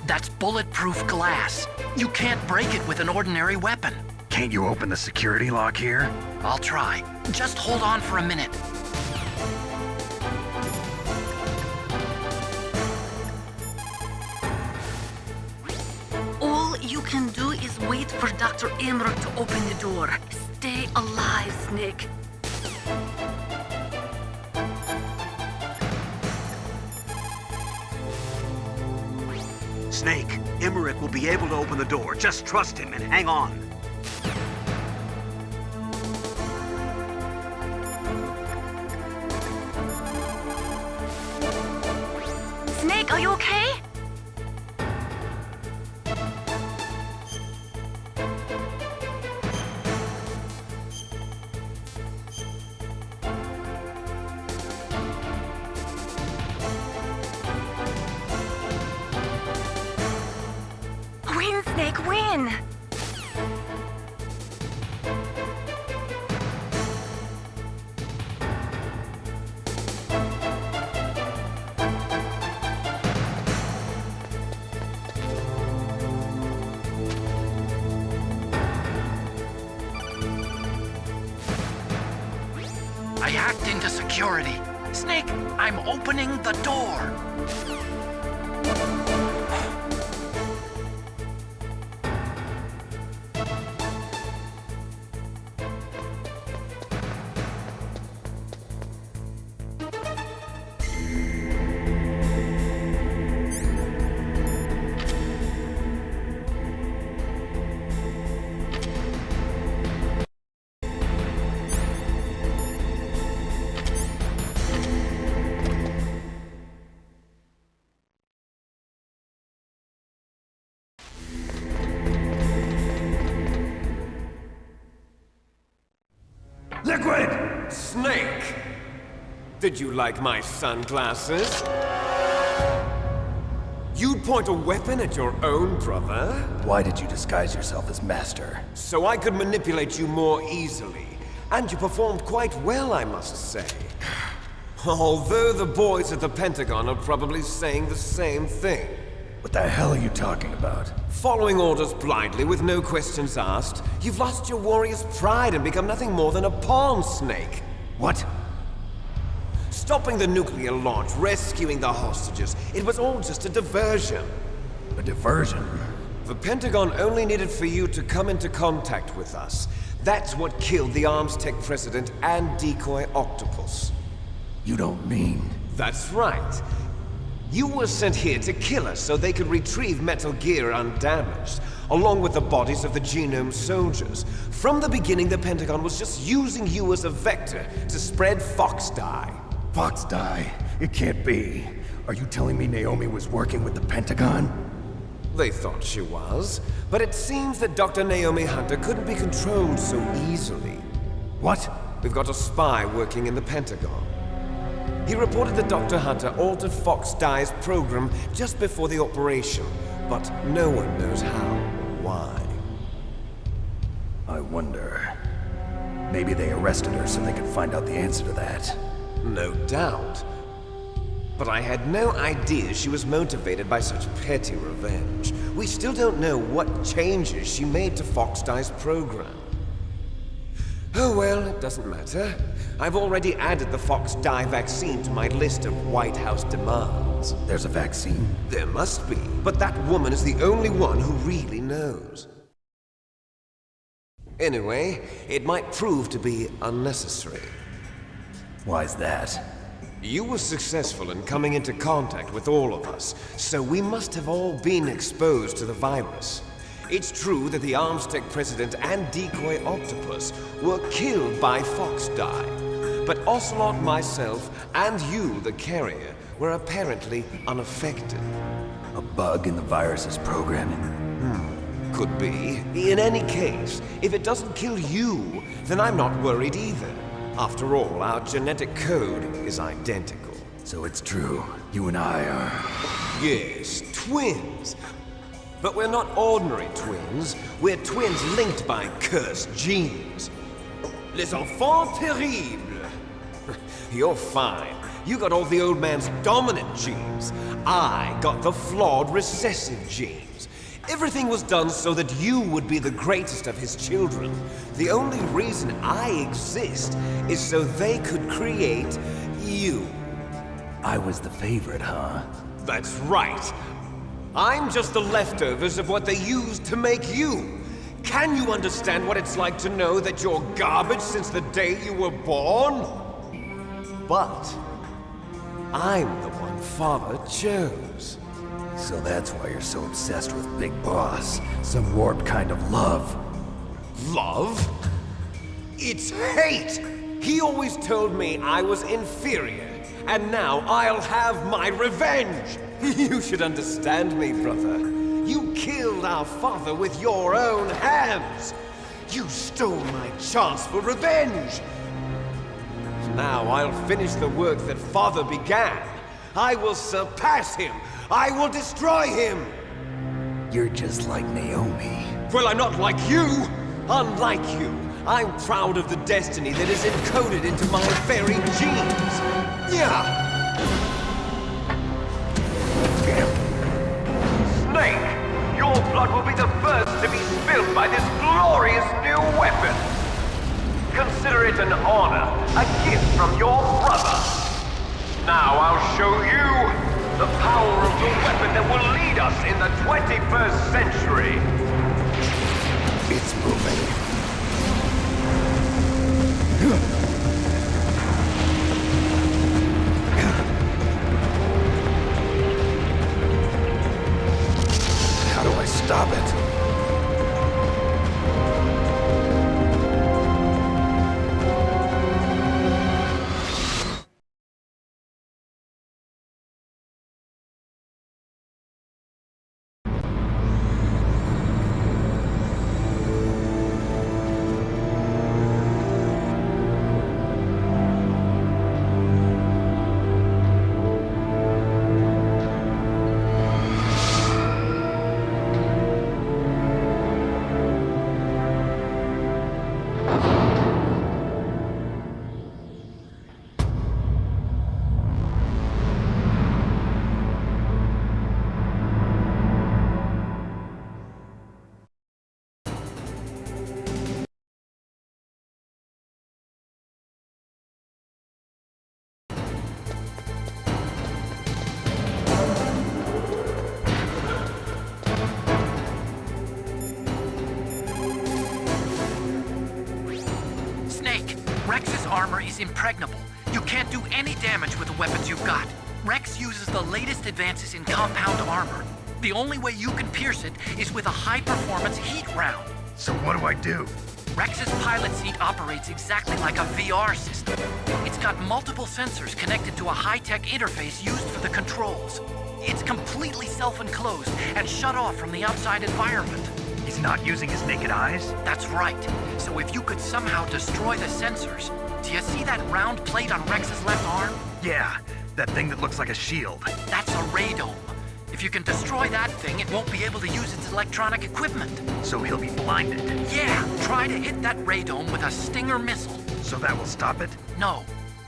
That's bulletproof glass. You can't break it with an ordinary weapon. Can't you open the security lock here? I'll try. Just hold on for a minute. All you can do is wait for Dr. Emmerich to open the door. Stay alive, Snake. Snake, Emmerich will be able to open the door. Just trust him and hang on. Snake, are you okay? Win, Snake, win! I hacked into security. Snake, I'm opening the door. Liquid! Snake! Did you like my sunglasses? You'd point a weapon at your own brother? Why did you disguise yourself as Master? So I could manipulate you more easily. And you performed quite well, I must say. Although the boys at the Pentagon are probably saying the same thing. What the hell are you talking about? Following orders blindly with no questions asked, you've lost your warrior's pride and become nothing more than a pawn, Snake. What? Stopping the nuclear launch, rescuing the hostages, it was all just a diversion. A diversion? The Pentagon only needed for you to come into contact with us. That's what killed the Arms Tech president and decoy octopus. You don't mean... That's right. You were sent here to kill us so they could retrieve Metal Gear undamaged, along with the bodies of the Genome soldiers. From the beginning, the Pentagon was just using you as a vector to spread Fox dye. Fox dye? It can't be. Are you telling me Naomi was working with the Pentagon? They thought she was, but it seems that Dr. Naomi Hunter couldn't be controlled so easily. What? We've got a spy working in the Pentagon. He reported that Dr. Hunter altered Fox Dye's program just before the operation, but no one knows how or why. I wonder... Maybe they arrested her so they could find out the answer to that. No doubt. But I had no idea she was motivated by such petty revenge. We still don't know what changes she made to Fox Dye's program. Oh well, it doesn't matter. I've already added the Fox Dye vaccine to my list of White House demands. There's a vaccine? There must be, but that woman is the only one who really knows. Anyway, it might prove to be unnecessary. Why's that? You were successful in coming into contact with all of us, so we must have all been exposed to the virus. It's true that the Arms Tech president and decoy octopus were killed by Fox Dye, but Ocelot, myself, and you, the carrier, were apparently unaffected. A bug in the virus's programming? Could be. In any case, if it doesn't kill you, then I'm not worried either. After all, our genetic code is identical. So it's true. You and I are... Yes, twins. But we're not ordinary twins. We're twins linked by cursed genes. Les enfants terribles. You're fine. You got all the old man's dominant genes. I got the flawed recessive genes. Everything was done so that you would be the greatest of his children. The only reason I exist is so they could create you. I was the favorite, huh? That's right. I'm just the leftovers of what they used to make you. Can you understand what it's like to know that you're garbage since the day you were born? But I'm the one Father chose. So that's why you're so obsessed with Big Boss. Some warped kind of love. Love? It's hate! He always told me I was inferior, and now I'll have my revenge! You should understand me, brother. You killed our father with your own hands! You stole my chance for revenge! Now I'll finish the work that Father began. I will surpass him! I will destroy him! You're just like Naomi. Well, I'm not like you! Unlike you, I'm proud of the destiny that is encoded into my very genes! Yeah! Snake, your blood will be the first to be spilled by this glorious new weapon! Consider it an honor, a gift from your brother! Now I'll show you the power of the weapon that will lead us in the 21st century! It's moving. How do I stop it? Rex's armor is impregnable. You can't do any damage with the weapons you've got. Rex uses the latest advances in compound armor. The only way you can pierce it is with a high-performance heat round. So what do I do? Rex's pilot seat operates exactly like a VR system. It's got multiple sensors connected to a high-tech interface used for the controls. It's completely self-enclosed and shut off from the outside environment. He's not using his naked eyes? That's right. So if you could somehow destroy the sensors... Do you see that round plate on Rex's left arm? Yeah, that thing that looks like a shield. That's a radome. If you can destroy that thing, it won't be able to use its electronic equipment. So he'll be blinded? Yeah, try to hit that radome with a Stinger missile. So that will stop it? No.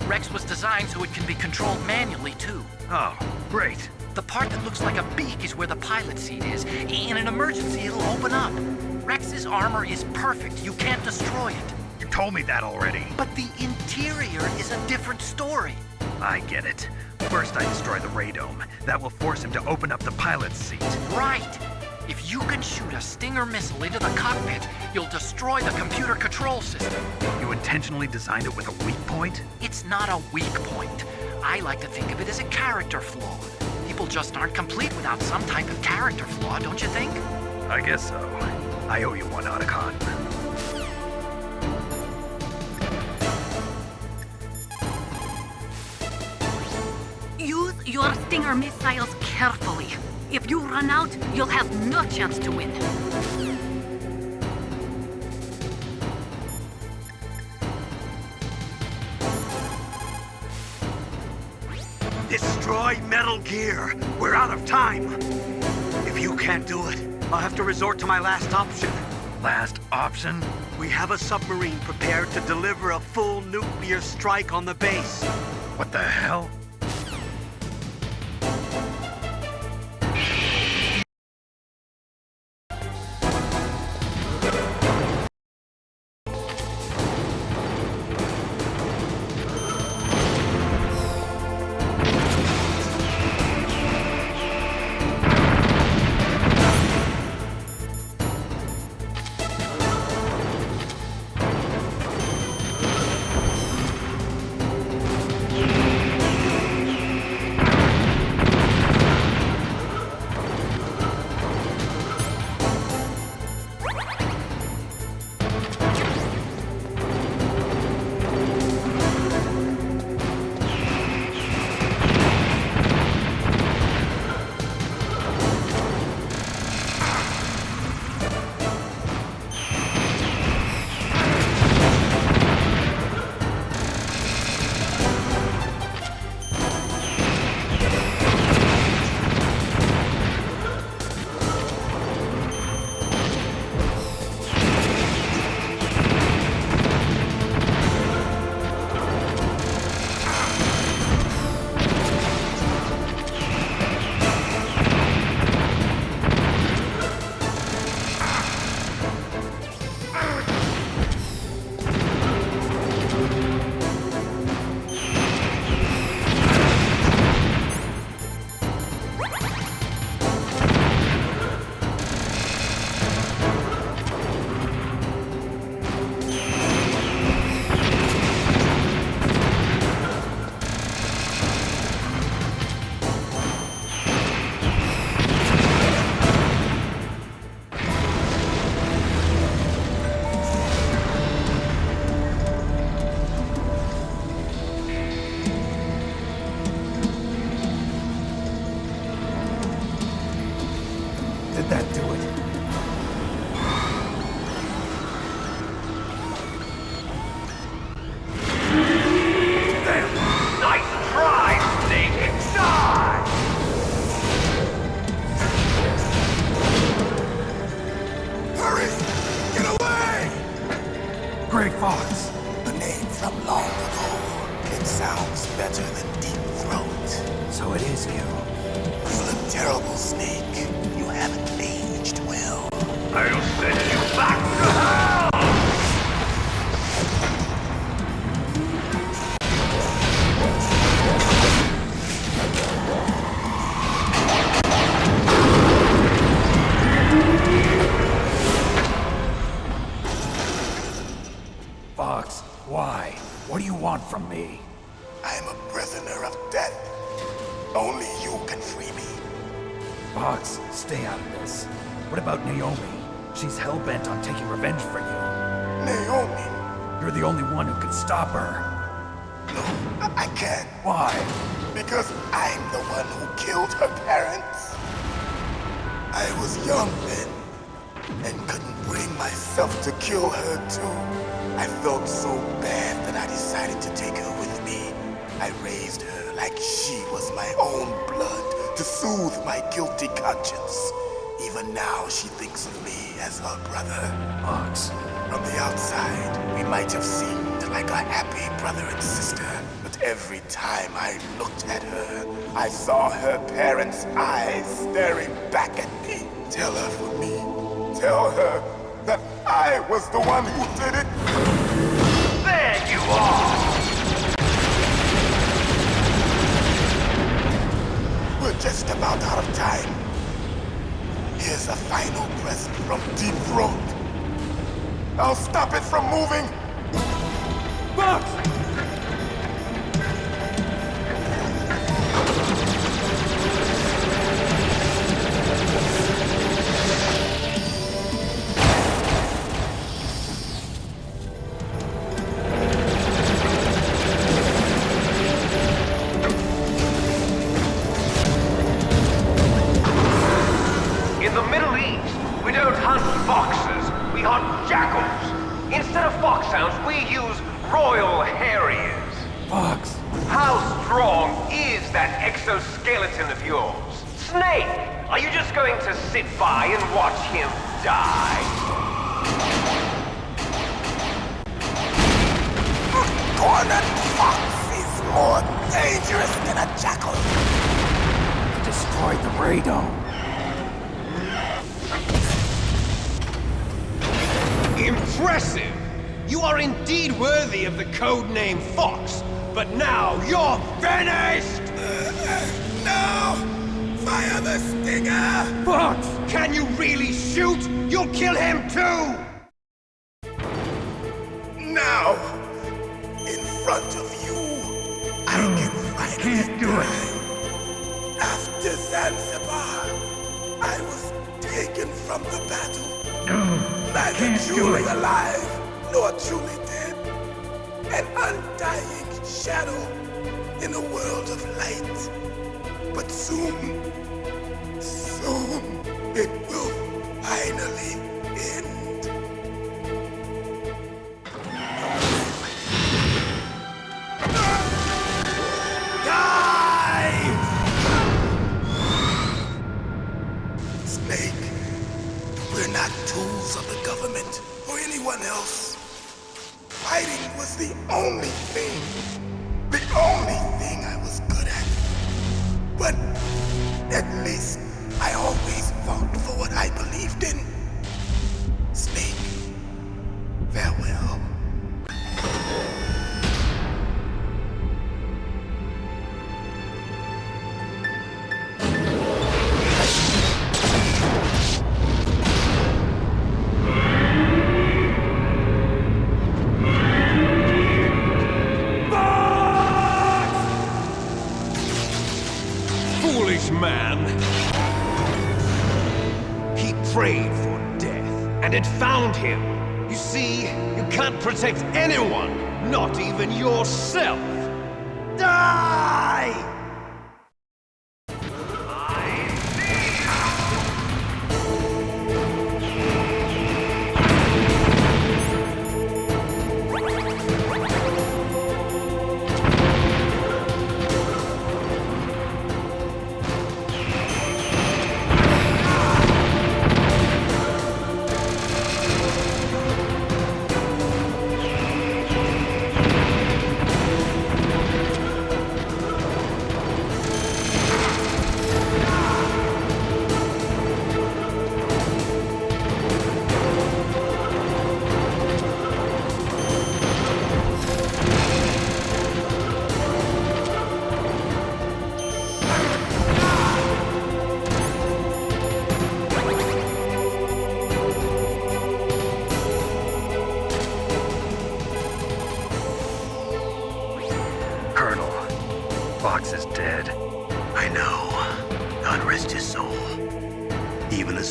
Rex was designed so it can be controlled manually, too. Oh, great. The part that looks like a beak is where the pilot seat is. In an emergency, it'll open up. Rex's armor is perfect. You can't destroy it. You told me that already. But the interior is a different story. I get it. First I destroy the radome. That will force him to open up the pilot's seat. Right. If you can shoot a Stinger missile into the cockpit, you'll destroy the computer control system. You intentionally designed it with a weak point? It's not a weak point. I like to think of it as a character flaw. People just aren't complete without some type of character flaw, don't you think? I guess so. I owe you one, Otacon. Use your Stinger missiles carefully. If you run out, you'll have no chance to win. Destroy Metal Gear. We're out of time. If you can't do it, I'll have to resort to my last option. Last option? We have a submarine prepared to deliver a full nuclear strike on the base. What the hell? Grey Fox. A name from long ago. It sounds better than Deep Throat. So it is you. You look terrible, Snake. You haven't aged well. I'll send you back to hell! Fox, why? What do you want from me? I'm a prisoner of death. Only you can free me. Fox, stay out of this. What about Naomi? She's hell-bent on taking revenge for you. Naomi? You're the only one who can stop her. No, I can't. Why? Because I'm the one who killed her parents. I was young then, and couldn't bring myself to kill her too. I felt so bad that I decided to take her with me. I raised her like she was my own blood to soothe my guilty conscience. Even now, she thinks of me as her brother. Fox. From the outside, we might have seemed like a happy brother and sister, but every time I looked at her, I saw her parents' eyes staring back at me. Tell her for me. Tell her that I was the one who did it. There you are! We're just about out of time. Here's a final present from Deep Throat. I'll stop it from moving. Fox! In the Middle East, we don't hunt foxes, we hunt jackals. Instead of foxhounds, we use royal harriers. Fox! How strong is that exoskeleton of yours? Snake, are you just going to sit by and watch him die? Cornered fox is more dangerous than a jackal. He destroyed the radome. Impressive! You are indeed worthy of the codename Fox, but now you're finished! No! Fire the stinger! Fox! Can you really shoot? You'll kill him too! Now! In front of you, I can finally die. After Zanzibar, I was taken from the battle. Neither truly alive, nor truly dead. An undying shadow in a world of light. But soon, it will finally end. Die! Snake. We're not tools of the government or anyone else. Fighting was the only thing I was good at. But at least I always fought for what I believed in. Snake, farewell. Man. He prayed for death, and it found him. You see, you can't protect anyone, not even yourself. Die!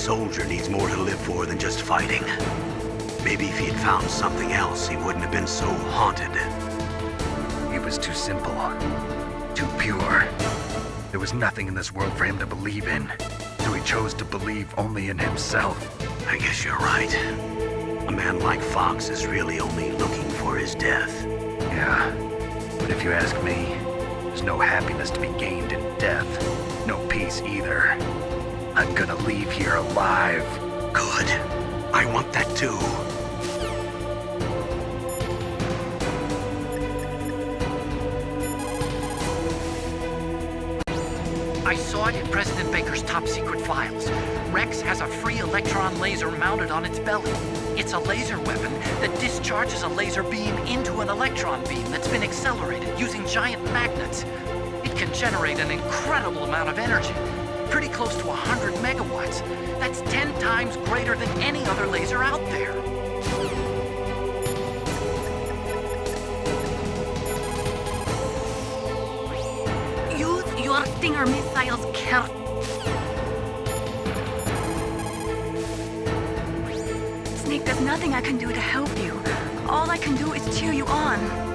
soldier needs more to live for than just fighting. Maybe if he'd found something else, he wouldn't have been so haunted. He was too simple. Too pure. There was nothing in this world for him to believe in. So he chose to believe only in himself. I guess you're right. A man like Fox is really only looking for his death. Yeah. But if you ask me, there's no happiness to be gained in death. No peace either. I'm gonna leave here alive. Good. I want that too. I saw it in President Baker's top secret files. Rex has a free electron laser mounted on its belly. It's a laser weapon that discharges a laser beam into an electron beam that's been accelerated using giant magnets. It can generate an incredible amount of energy, pretty close to 100 megawatts. That's 10 times greater than any other laser out there. Use your Stinger missiles carefully. Snake, there's nothing I can do to help you. All I can do is cheer you on.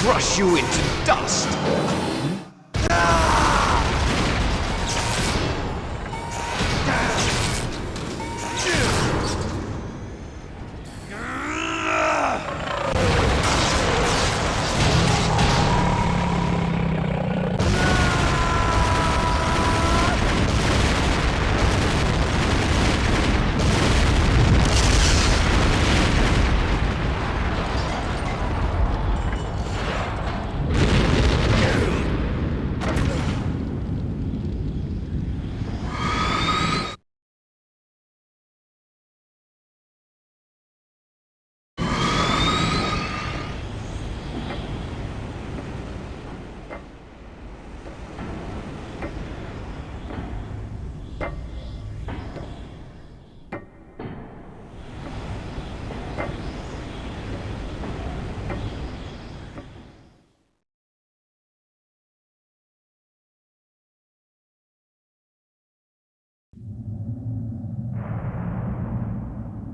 Crush you into dust!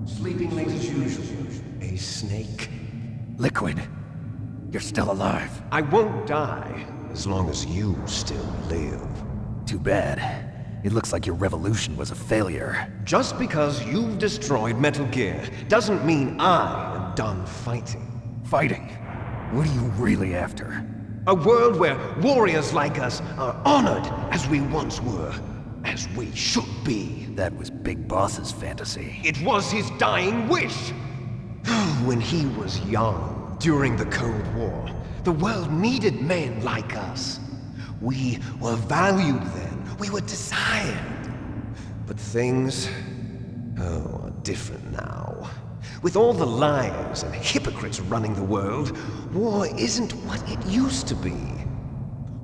Sleeping late as usual, eh, Snake? Liquid, you're still alive. I won't die as long as you still live. Too bad. It looks like your revolution was a failure. Just because you've destroyed Metal Gear doesn't mean I am done fighting. Fighting? What are you really after? A world where warriors like us are honored as we once were, as we should be. That was Big Boss's fantasy. It was his dying wish. When he was young, during the Cold War, the world needed men like us. We were valued then. We were desired. But things, are different now. With all the liars and hypocrites running the world, war isn't what it used to be.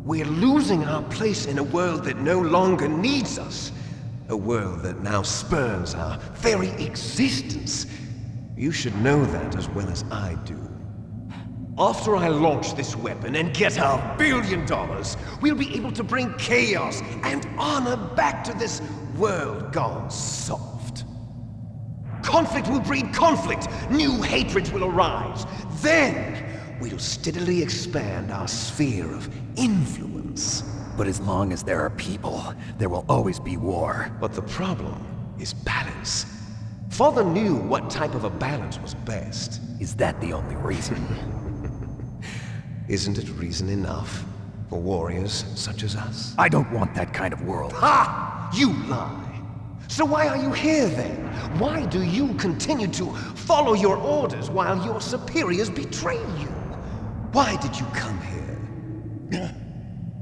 We're losing our place in a world that no longer needs us. A world that now spurns our very existence. You should know that as well as I do. After I launch this weapon and get our $1 billion, we'll be able to bring chaos and honor back to this world gone soft. Conflict will breed conflict. New hatreds will arise. Then, we'll steadily expand our sphere of influence. But as long as there are people, there will always be war. But the problem is balance. Father knew what type of a balance was best. Is that the only reason? Isn't it reason enough for warriors such as us? I don't want that kind of world. Ha! You lie! So why are you here then? Why do you continue to follow your orders while your superiors betray you? Why did you come here?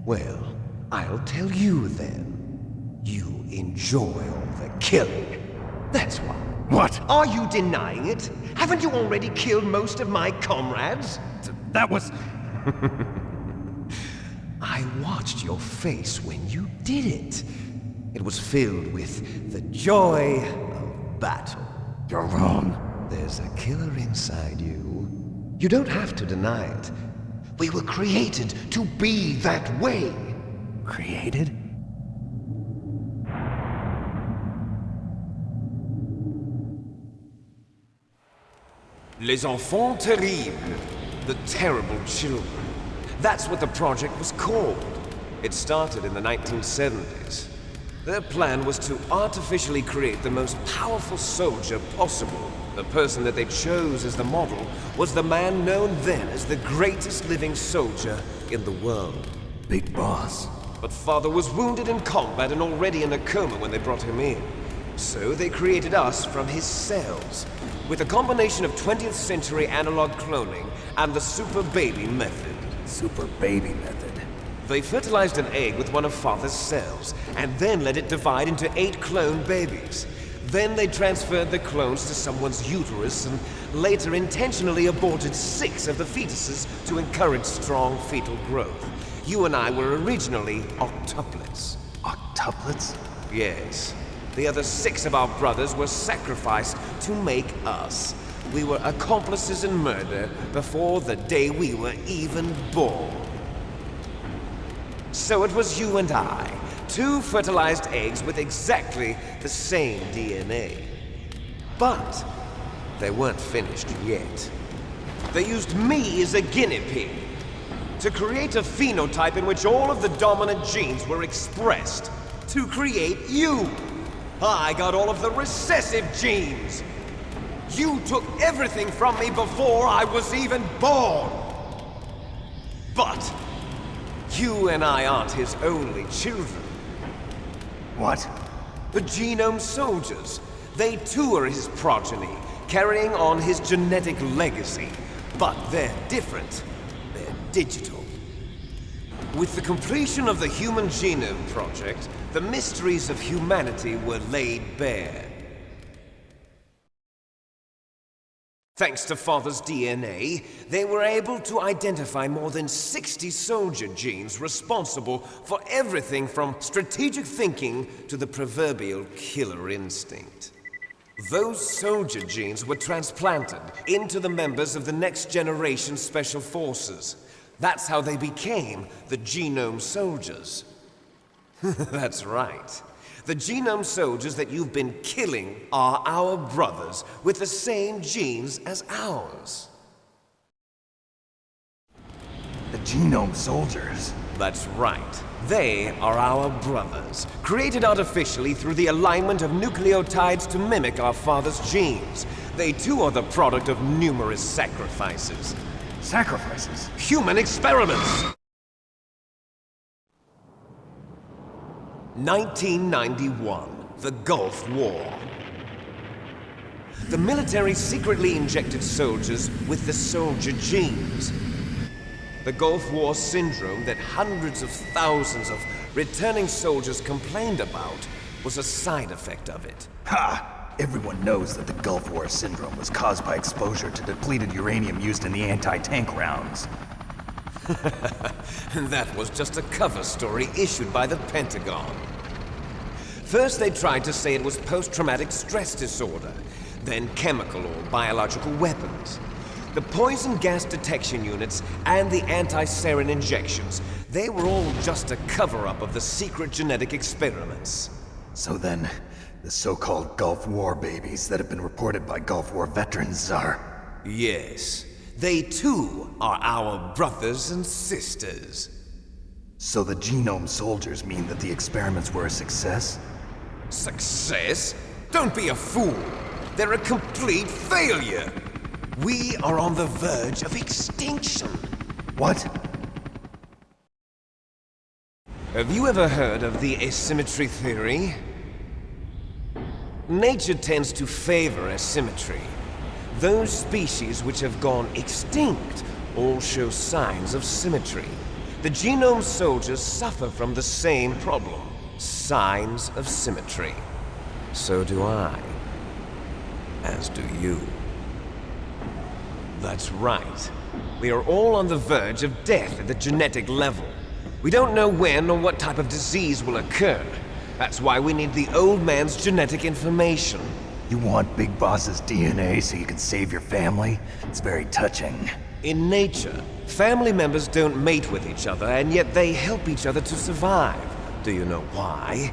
Well, I'll tell you then. You enjoy all the killing. That's why. What? Are you denying it? Haven't you already killed most of my comrades? That was... I watched your face when you did it. It was filled with the joy of battle. You're wrong. There's a killer inside you. You don't have to deny it. We were created to be that way. Created? Les enfants terribles. The terrible children. That's what the project was called. It started in the 1970s. Their plan was to artificially create the most powerful soldier possible. The person that they chose as the model was the man known then as the greatest living soldier in the world. Big Boss. But Father was wounded in combat and already in a coma when they brought him in. So they created us from his cells, with a combination of 20th century analog cloning and the super baby method. Super baby method. They fertilized an egg with one of Father's cells, and then let it divide into 8 clone babies. Then they transferred the clones to someone's uterus and later intentionally aborted 6 of the fetuses to encourage strong fetal growth. You and I were originally octuplets. Octuplets? Yes. The other 6 of our brothers were sacrificed to make us. We were accomplices in murder before the day we were even born. So it was you and I, 2 fertilized eggs with exactly the same DNA. But they weren't finished yet. They used me as a guinea pig to create a phenotype in which all of the dominant genes were expressed to create you. I got all of the recessive genes. You took everything from me before I was even born. But you and I aren't his only children. What? The Genome Soldiers. They too are his progeny, carrying on his genetic legacy. But they're different. They're digital. With the completion of the Human Genome Project, the mysteries of humanity were laid bare. Thanks to Father's DNA, they were able to identify more than 60 soldier genes responsible for everything from strategic thinking to the proverbial killer instinct. Those soldier genes were transplanted into the members of the next generation Special Forces. That's how they became the Genome Soldiers. That's right. The Genome Soldiers that you've been killing are our brothers with the same genes as ours. The genome soldiers? That's right. They are our brothers, created artificially through the alignment of nucleotides to mimic our father's genes. They too are the product of numerous sacrifices. Sacrifices? Human experiments! 1991, the Gulf War. The military secretly injected soldiers with the soldier genes. The Gulf War syndrome that hundreds of thousands of returning soldiers complained about was a side effect of it. Ha! Everyone knows that the Gulf War syndrome was caused by exposure to depleted uranium used in the anti-tank rounds. That was just a cover story issued by the Pentagon. First they tried to say it was post-traumatic stress disorder, then chemical or biological weapons. The poison gas detection units and the anti-sarin injections, they were all just a cover-up of the secret genetic experiments. So then, the so-called Gulf War babies that have been reported by Gulf War veterans are... Yes. They too are our brothers and sisters. So the genome soldiers mean that the experiments were a success? Success? Don't be a fool. They're a complete failure. We are on the verge of extinction. What? Have you ever heard of the asymmetry theory? Nature tends to favor asymmetry. Those species which have gone extinct all show signs of symmetry. The genome soldiers suffer from the same problem. Signs of symmetry. So do I. As do you. That's right. We are all on the verge of death at the genetic level. We don't know when or what type of disease will occur. That's why we need the old man's genetic information. You want Big Boss's DNA so you can save your family? It's very touching. In nature, family members don't mate with each other, and yet they help each other to survive. Do you know why?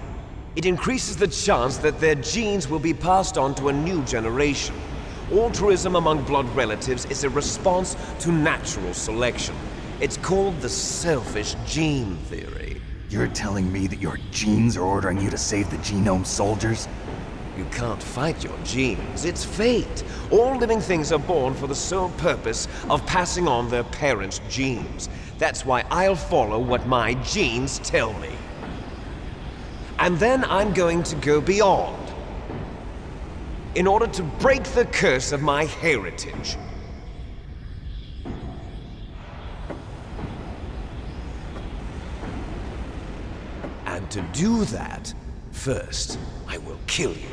It increases the chance that their genes will be passed on to a new generation. Altruism among blood relatives is a response to natural selection. It's called the selfish gene theory. You're telling me that your genes are ordering you to save the genome soldiers? You can't fight your genes. It's fate. All living things are born for the sole purpose of passing on their parents' genes. That's why I'll follow what my genes tell me. And then I'm going to go beyond. In order to break the curse of my heritage. And to do that, first, I will kill you.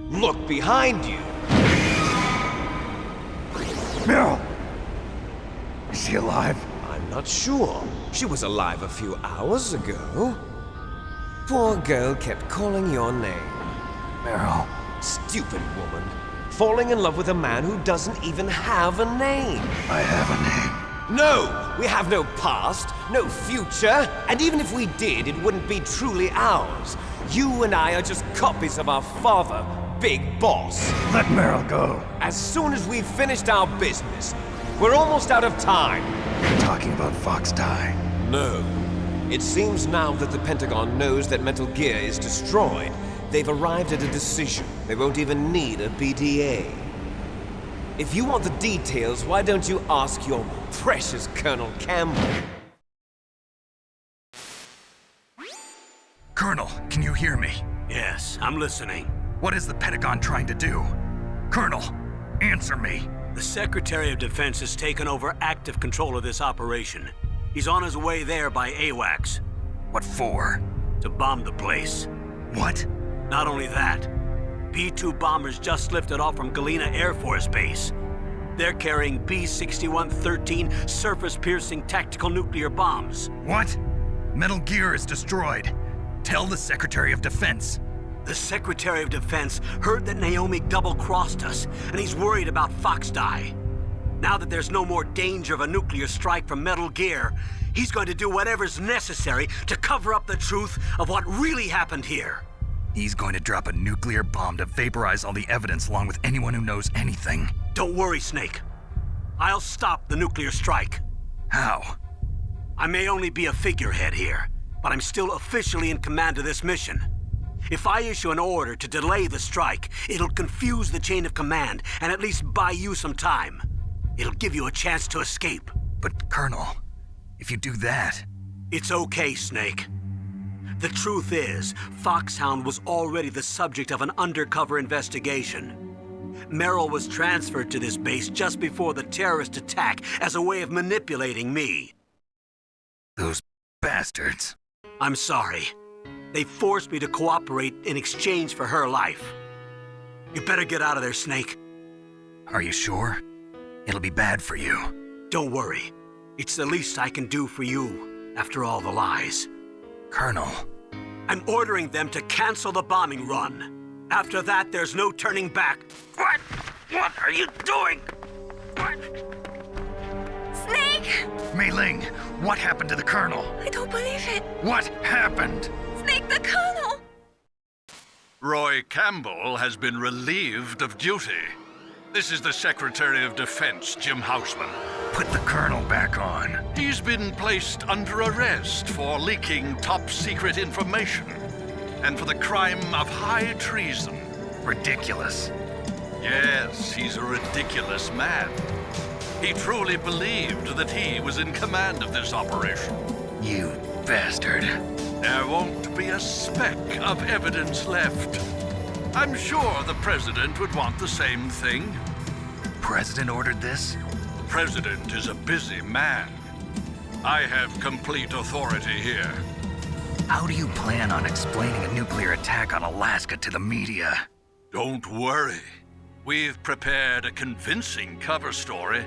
Look behind you! Meryl! Is she alive? I'm not sure. She was alive a few hours ago. Poor girl kept calling your name. Meryl. Stupid woman. Falling in love with a man who doesn't even have a name. I have a name. No! We have no past, no future, and even if we did, it wouldn't be truly ours. You and I are just copies of our father, Big Boss. Let Meryl go. As soon as we've finished our business, we're almost out of time. You're talking about Fox Die? No. It seems now that the Pentagon knows that Metal Gear is destroyed. They've arrived at a decision. They won't even need a BDA. If you want the details, why don't you ask your precious Colonel Campbell? Colonel, can you hear me? Yes, I'm listening. What is the Pentagon trying to do? Colonel, answer me. The Secretary of Defense has taken over active control of this operation. He's on his way there by AWACS. What for? To bomb the place. What? Not only that, B-2 bombers just lifted off from Galena Air Force Base. They're carrying B-6113 surface-piercing tactical nuclear bombs. What? Metal Gear is destroyed. Tell the Secretary of Defense. The Secretary of Defense heard that Naomi double-crossed us, and he's worried about Fox Die. Now that there's no more danger of a nuclear strike from Metal Gear, he's going to do whatever's necessary to cover up the truth of what really happened here. He's going to drop a nuclear bomb to vaporize all the evidence along with anyone who knows anything. Don't worry, Snake. I'll stop the nuclear strike. How? I may only be a figurehead here, but I'm still officially in command of this mission. If I issue an order to delay the strike, it'll confuse the chain of command and at least buy you some time. It'll give you a chance to escape. But, Colonel, if you do that... It's okay, Snake. The truth is, Foxhound was already the subject of an undercover investigation. Meryl was transferred to this base just before the terrorist attack as a way of manipulating me. Those bastards. I'm sorry. They forced me to cooperate in exchange for her life. You better get out of there, Snake. Are you sure? It'll be bad for you. Don't worry. It's the least I can do for you, after all the lies. Colonel. I'm ordering them to cancel the bombing run. After that, there's no turning back. What? What are you doing? What? Snake! Mei Ling, what happened to the Colonel? I don't believe it. What happened? Snake, the Colonel! Roy Campbell has been relieved of duty. This is the Secretary of Defense, Jim Houseman. Put the Colonel back on. He's been placed under arrest for leaking top-secret information and for the crime of high treason. Ridiculous. Yes, he's a ridiculous man. He truly believed that he was in command of this operation. You bastard. There won't be a speck of evidence left. I'm sure the President would want the same thing. President ordered this? The President is a busy man. I have complete authority here. How do you plan on explaining a nuclear attack on Alaska to the media? Don't worry. We've prepared a convincing cover story.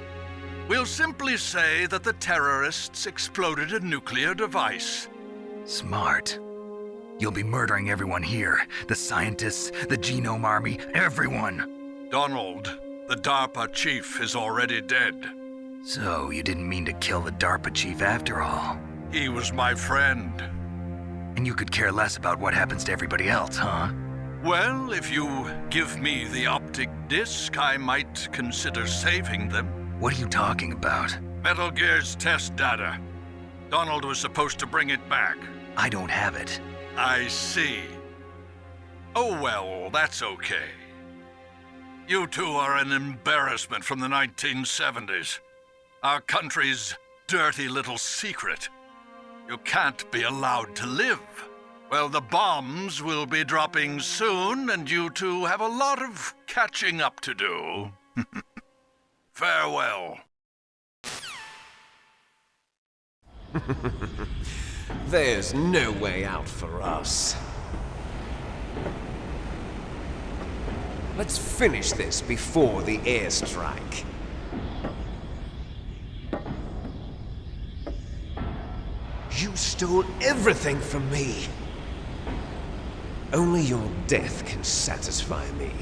We'll simply say that the terrorists exploded a nuclear device. Smart. You'll be murdering everyone here. The scientists, the Genome Army, everyone. Donald, the DARPA chief, is already dead. So you didn't mean to kill the DARPA chief after all? He was my friend. And you could care less about what happens to everybody else, huh? Well, if you give me the optic disc, I might consider saving them. What are you talking about? Metal Gear's test data. Donald was supposed to bring it back. I don't have it. I see. Oh well, that's okay. You two are an embarrassment from the 1970s. Our country's dirty little secret. You can't be allowed to live. Well, the bombs will be dropping soon, and you two have a lot of catching up to do. Farewell. There's no way out for us. Let's finish this before the airstrike. You stole everything from me. Only your death can satisfy me.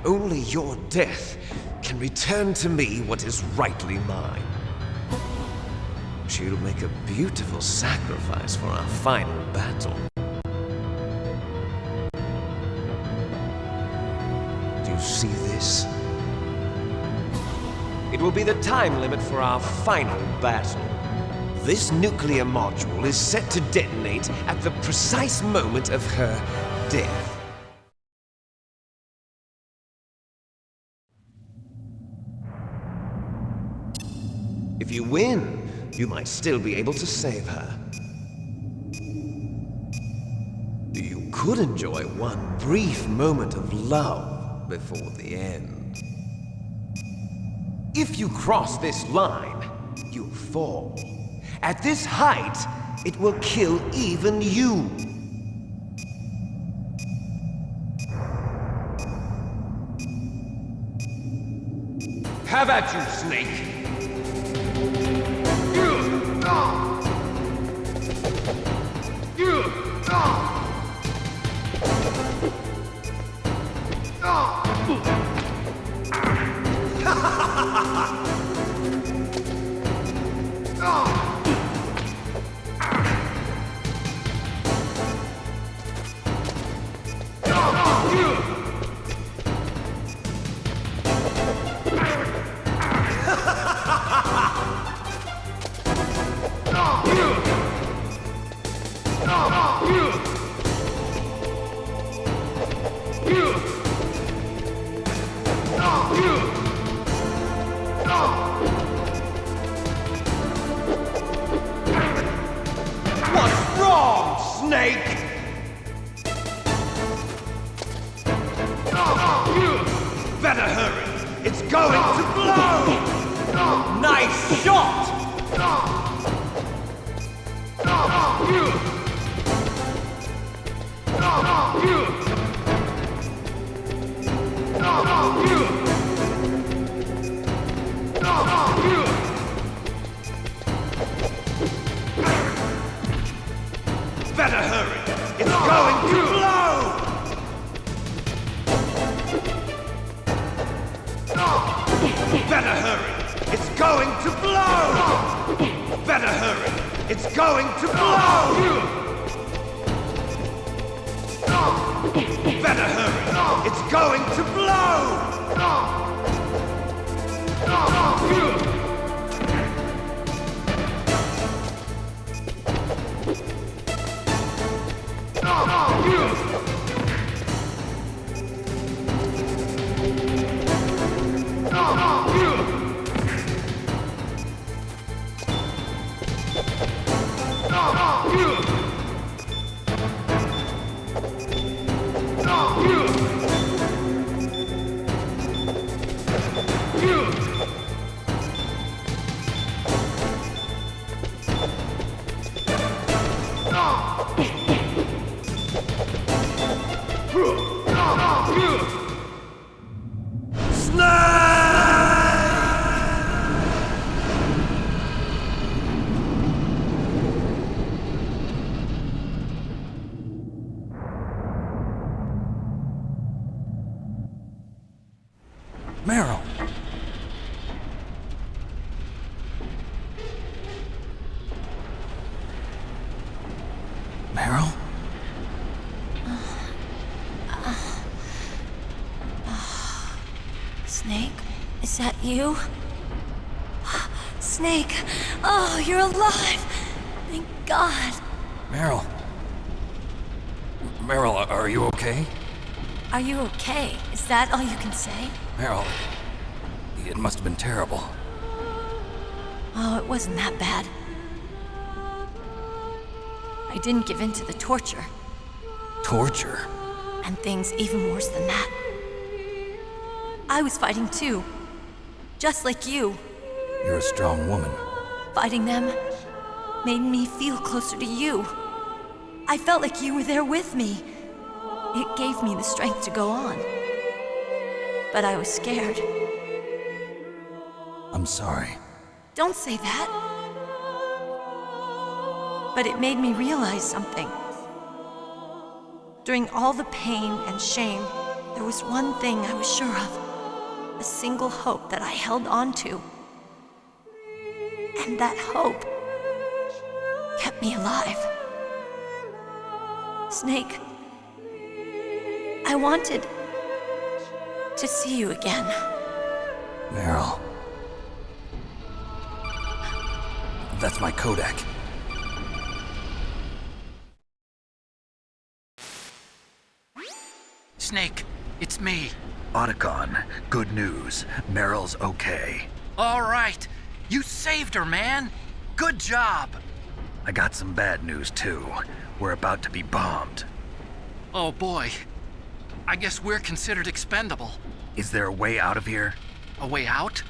Only your death can return to me what is rightly mine. She'll make a beautiful sacrifice for our final battle. Do you see this? It will be the time limit for our final battle. This nuclear module is set to detonate at the precise moment of her death. If you win, you might still be able to save her. You could enjoy one brief moment of love before the end. If you cross this line, you'll fall. At this height, it will kill even you. Have at you, Snake! going to blow! Nice shot! Better hurry! It's going to blow! Better hurry! It's going to blow! Better hurry! It's going to blow! Better hurry! It's going to blow! Meryl! Meryl? Snake, is that you? Snake! Oh, you're alive! Thank God! Meryl? Meryl, are you okay? Are you okay? Is that all you can say? Meryl, it must have been terrible. Oh, it wasn't that bad. I didn't give in to the torture. Torture? And things even worse than that. I was fighting too. Just like you. You're a strong woman. Fighting them made me feel closer to you. I felt like you were there with me. It gave me the strength to go on. But I was scared. I'm sorry. Don't say that. But it made me realize something. During all the pain and shame, there was one thing I was sure of. A single hope that I held on to. And that hope kept me alive. Snake, I wanted to see you again. Meryl. That's my Kodak. Snake, it's me. Otacon, good news. Meryl's okay. All right. You saved her, man. Good job. I got some bad news, too. We're about to be bombed. Oh, boy. I guess we're considered expendable. Is there a way out of here? A way out?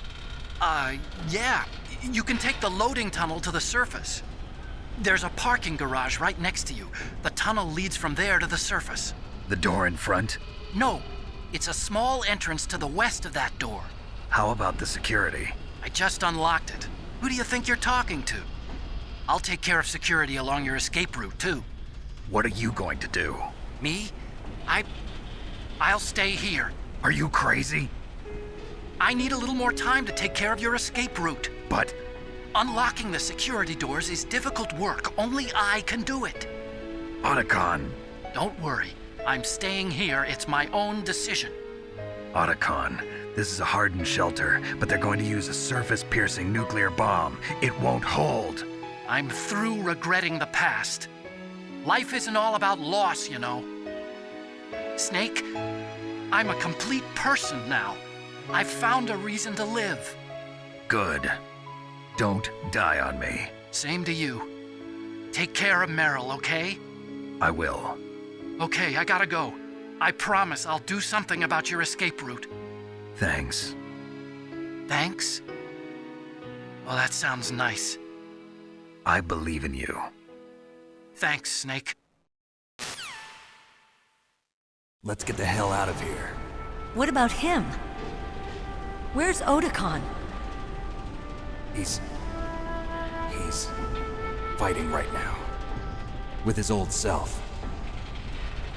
Yeah. You can take the loading tunnel to the surface. There's a parking garage right next to you. The tunnel leads from there to the surface. The door in front? No. It's a small entrance to the west of that door. How about the security? I just unlocked it. Who do you think you're talking to? I'll take care of security along your escape route, too. What are you going to do? Me? I'll stay here. Are you crazy? I need a little more time to take care of your escape route. But... unlocking the security doors is difficult work. Only I can do it. Otacon. Don't worry. I'm staying here. It's my own decision. Otacon, this is a hardened shelter, but they're going to use a surface-piercing nuclear bomb. It won't hold. I'm through regretting the past. Life isn't all about loss, you know. Snake, I'm a complete person now. I've found a reason to live. Good. Don't die on me. Same to you. Take care of Meryl, okay? I will. Okay, I gotta go. I promise I'll do something about your escape route. Thanks. Thanks? Well, that sounds nice. I believe in you. Thanks, Snake. Let's get the hell out of here. What about him? Where's Otakon? He's fighting right now. With his old self.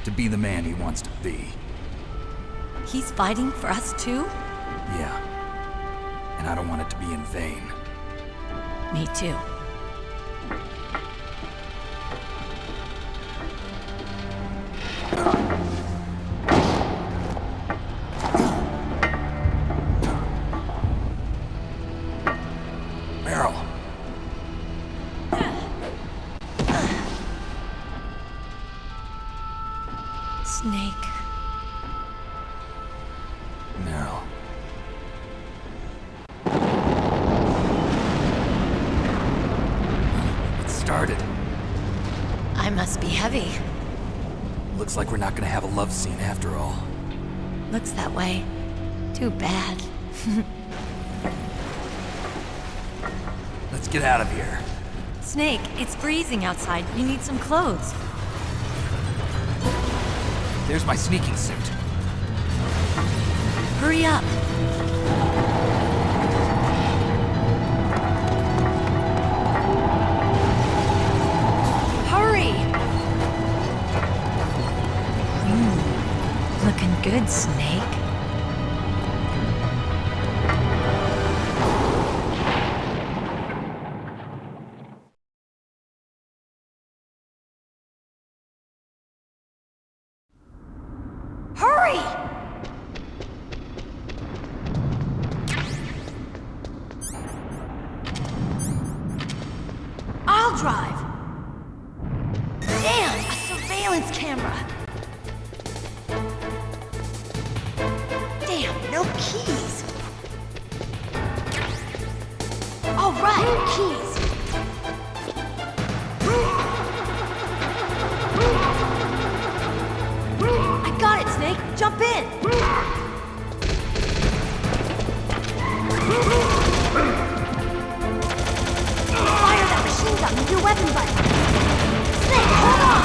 To be the man he wants to be. He's fighting for us too? Yeah. And I don't want it to be in vain. Me too. Meryl. Snake. Meryl. It started. I must be heavy. Looks like we're not gonna have a love scene after all. Looks that way. Too bad. Let's get out of here. Snake, it's freezing outside. You need some clothes. There's my sneaking suit. Hurry up. Hurry! Looking good, Snake. Hurry! I'll drive. Damn, a surveillance camera. Damn, no keys. All right, keys. I got it, Snake. Jump in. Fire that machine gun with your weapon button. Snake, hold on.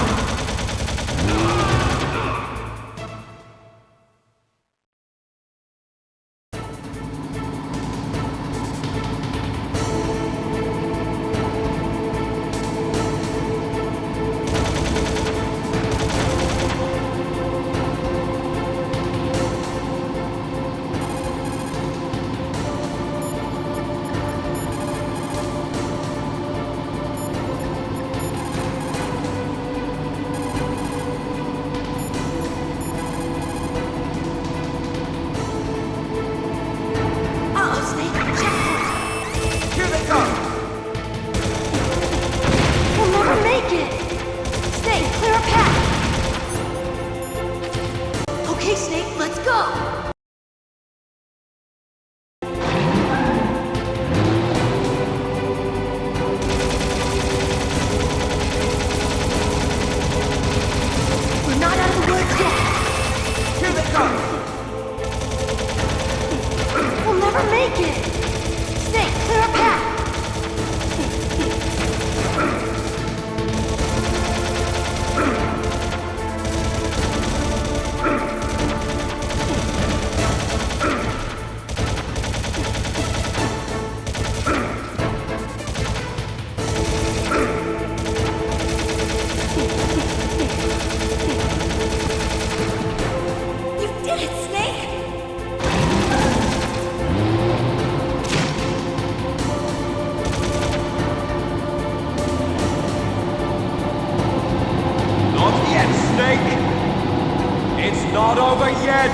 Not over yet!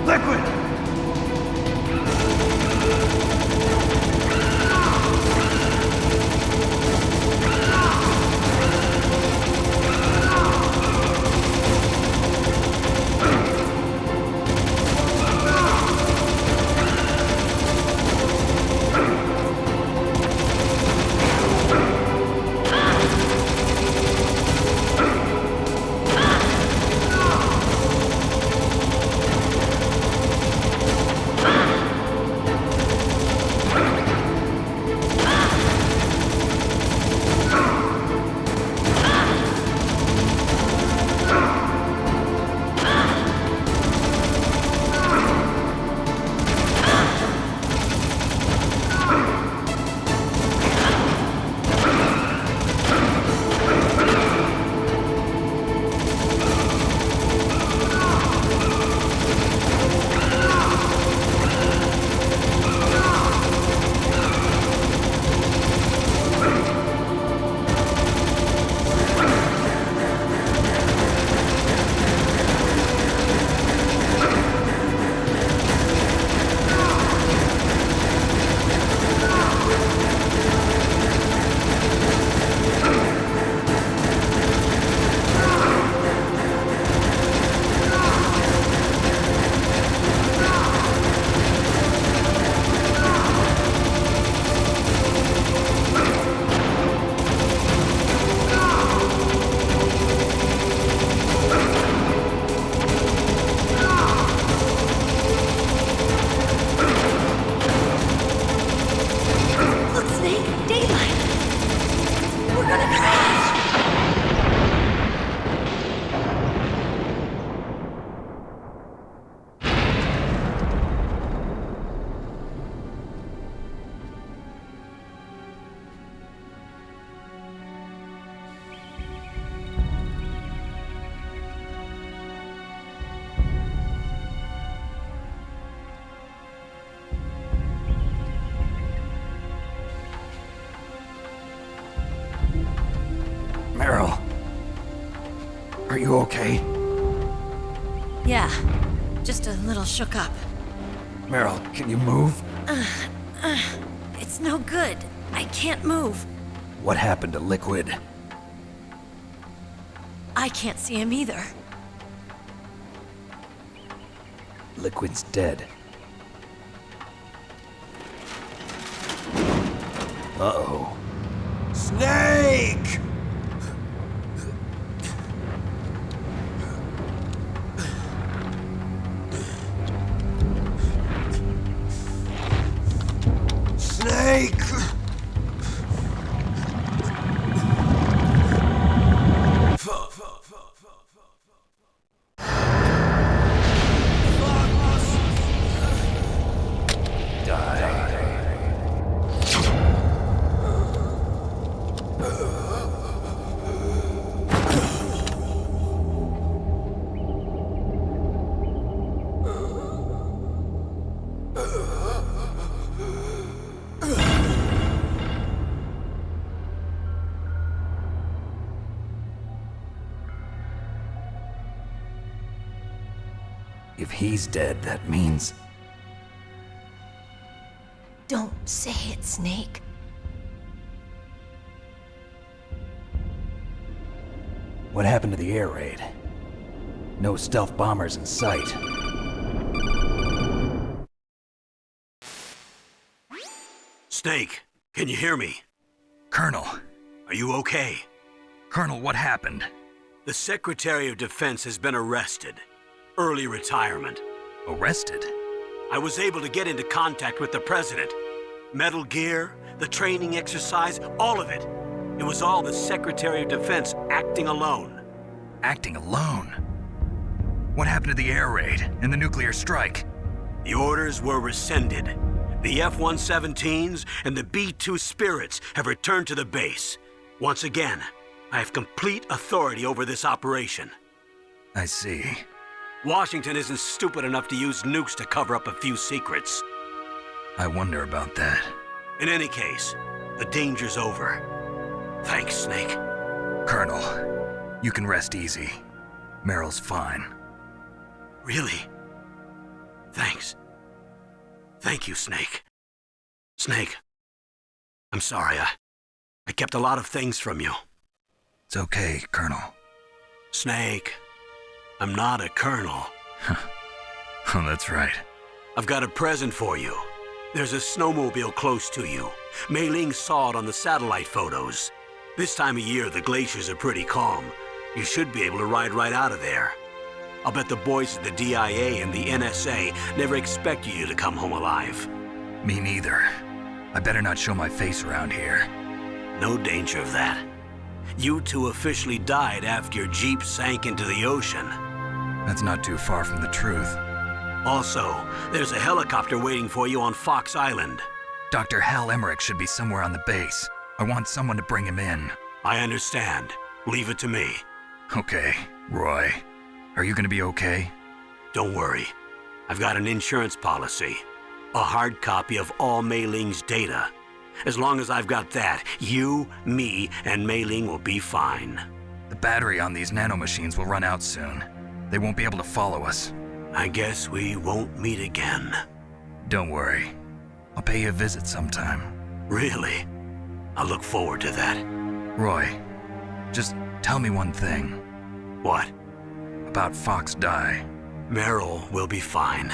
Liquid! you okay? Yeah, just a little shook up. Meryl, can you move? It's no good. I can't move. What happened to Liquid? I can't see him either. Liquid's dead. Uh-oh. Snake! Snake! If he's dead, that means... Don't say it, Snake. What happened to the air raid? No stealth bombers in sight. Snake, can you hear me? Colonel. Are you okay? Colonel, what happened? The Secretary of Defense has been arrested. Early retirement. Arrested? I was able to get into contact with the President. Metal Gear, the training exercise, all of it. It was all the Secretary of Defense acting alone. Acting alone? What happened to the air raid and the nuclear strike? The orders were rescinded. The F-117s and the B-2 Spirits have returned to the base. Once again, I have complete authority over this operation. I see. Washington isn't stupid enough to use nukes to cover up a few secrets. I wonder about that. In any case, the danger's over. Thanks, Snake. Colonel, you can rest easy. Meryl's fine. Really? Thanks. Thank you, Snake. Snake, I'm sorry. I kept a lot of things from you. It's okay, Colonel. Snake, I'm not a colonel. Oh, that's right. I've got a present for you. There's a snowmobile close to you. Mei Ling saw it on the satellite photos. This time of year, the glaciers are pretty calm. You should be able to ride right out of there. I'll bet the boys at the DIA and the NSA never expected you to come home alive. Me neither. I better not show my face around here. No danger of that. You two officially died after your Jeep sank into the ocean. That's not too far from the truth. Also, there's a helicopter waiting for you on Fox Island. Dr. Hal Emmerich should be somewhere on the base. I want someone to bring him in. I understand. Leave it to me. Okay, Roy. Are you gonna be okay? Don't worry. I've got an insurance policy. A hard copy of all Mei Ling's data. As long as I've got that, you, me, and Mei Ling will be fine. The battery on these nanomachines will run out soon. They won't be able to follow us. I guess we won't meet again. Don't worry. I'll pay you a visit sometime. Really? I'll look forward to that. Roy, just tell me one thing. What? About Fox Die. Meryl will be fine.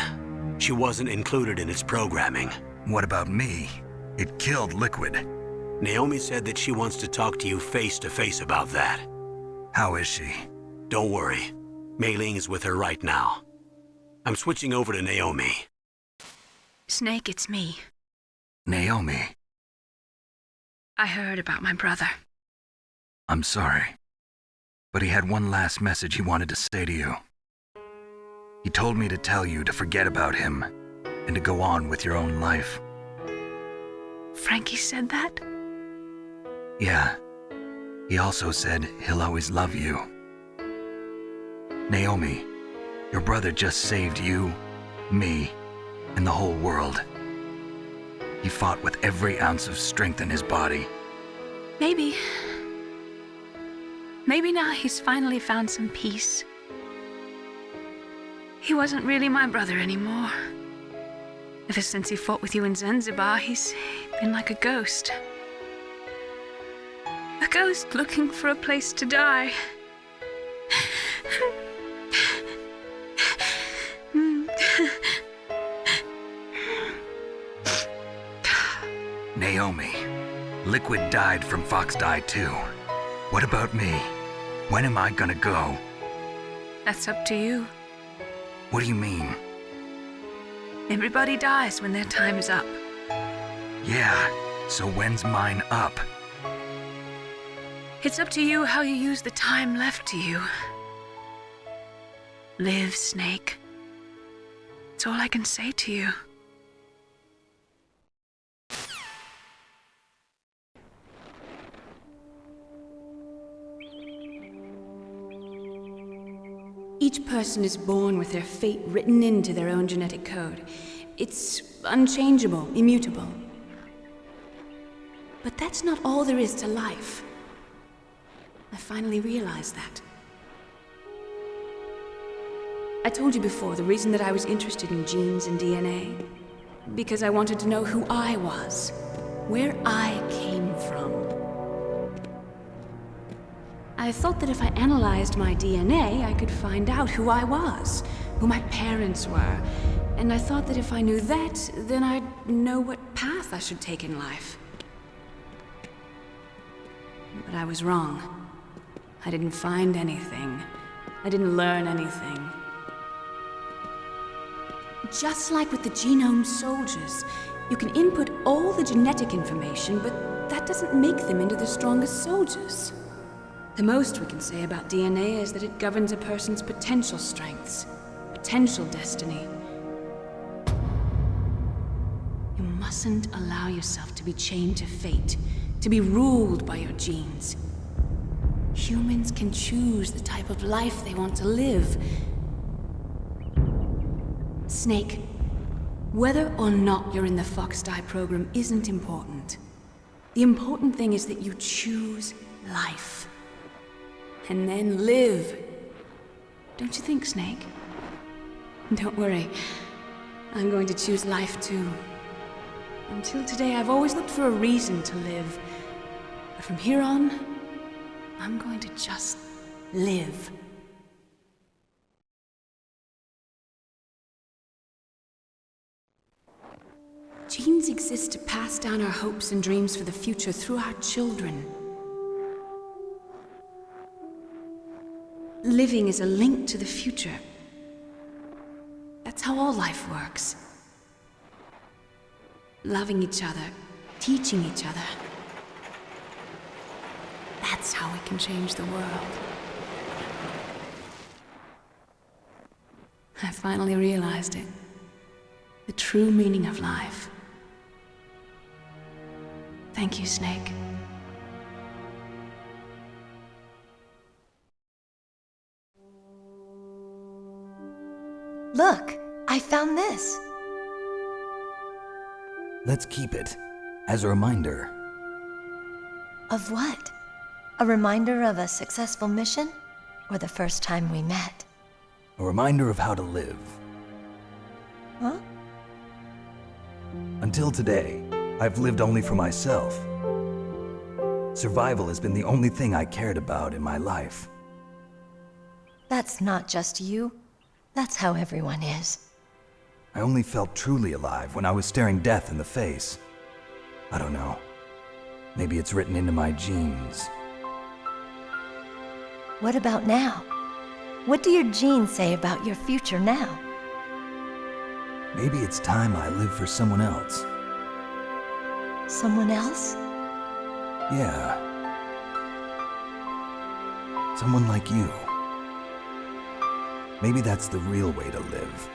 She wasn't included in its programming. What about me? It killed Liquid. Naomi said that she wants to talk to you face to face about that. How is she? Don't worry. Mei Ling is with her right now. I'm switching over to Naomi. Snake, it's me. Naomi. I heard about my brother. I'm sorry. But he had one last message he wanted to say to you. He told me to tell you to forget about him and to go on with your own life. Frankie said that? Yeah. He also said he'll always love you. Naomi, your brother just saved you, me, and the whole world. He fought with every ounce of strength in his body. Maybe. Maybe now he's finally found some peace. He wasn't really my brother anymore. Ever since he fought with you in Zanzibar, he's been like a ghost. A ghost looking for a place to die. Naomi, Liquid died from Fox died too. What about me? When am I gonna go? That's up to you. What do you mean? Everybody dies when their time is up. Yeah, so when's mine up? It's up to you how you use the time left to you. Live, Snake. That's all I can say to you. Each person is born with their fate written into their own genetic code. It's unchangeable, immutable. But that's not all there is to life. I finally realized that. I told you before the reason that I was interested in genes and DNA. Because I wanted to know who I was, where I came from. I thought that if I analyzed my DNA, I could find out who I was, who my parents were. And I thought that if I knew that, then I'd know what path I should take in life. But I was wrong. I didn't find anything. I didn't learn anything. Just like with the genome soldiers, you can input all the genetic information, but that doesn't make them into the strongest soldiers. The most we can say about DNA is that it governs a person's potential strengths, potential destiny. You mustn't allow yourself to be chained to fate, to be ruled by your genes. Humans can choose the type of life they want to live. Snake, whether or not you're in the Fox Die program isn't important. The important thing is that you choose life. And then live. Don't you think, Snake? Don't worry. I'm going to choose life too. Until today, I've always looked for a reason to live. But from here on, I'm going to just live. Genes exist to pass down our hopes and dreams for the future through our children. Living is a link to the future. That's how all life works. Loving each other, teaching each other. That's how we can change the world. I finally realized it. The true meaning of life. Thank you, Snake. Look, I found this. Let's keep it as a reminder. Of what? A reminder of a successful mission? Or the first time we met? A reminder of how to live. Huh? Until today, I've lived only for myself. Survival has been the only thing I cared about in my life. That's not just you. That's how everyone is. I only felt truly alive when I was staring death in the face. I don't know. Maybe it's written into my genes. What about now? What do your genes say about your future now? Maybe it's time I live for someone else. Someone else? Yeah. Someone like you. Maybe that's the real way to live.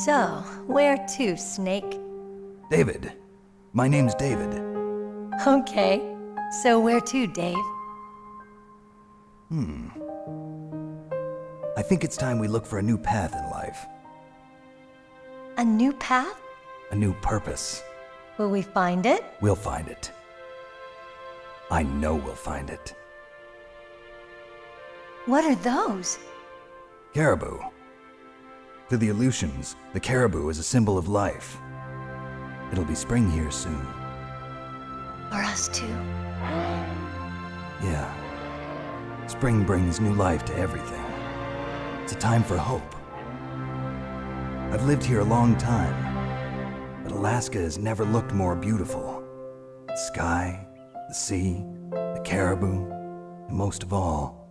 So, where to, Snake? David. My name's David. Okay. So where to, Dave? I think it's time we look for a new path in life. A new path? A new purpose. Will we find it? We'll find it. I know we'll find it. What are those? Caribou. To the Aleutians, the caribou is a symbol of life. It'll be spring here soon. For us too. Yeah. Spring brings new life to everything. It's a time for hope. I've lived here a long time, but Alaska has never looked more beautiful. The sky, the sea, the caribou, and most of all,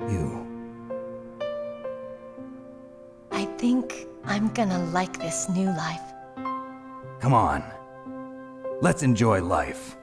you. I think I'm gonna like this new life. Come on. Let's enjoy life.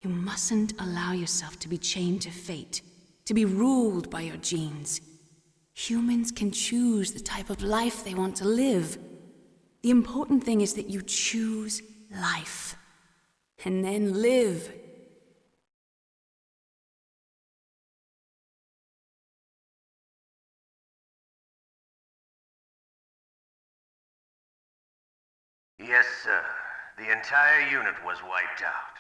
You mustn't allow yourself to be chained to fate, to be ruled by your genes. Humans can choose the type of life they want to live. The important thing is that you choose life. And then live. Yes, sir. The entire unit was wiped out.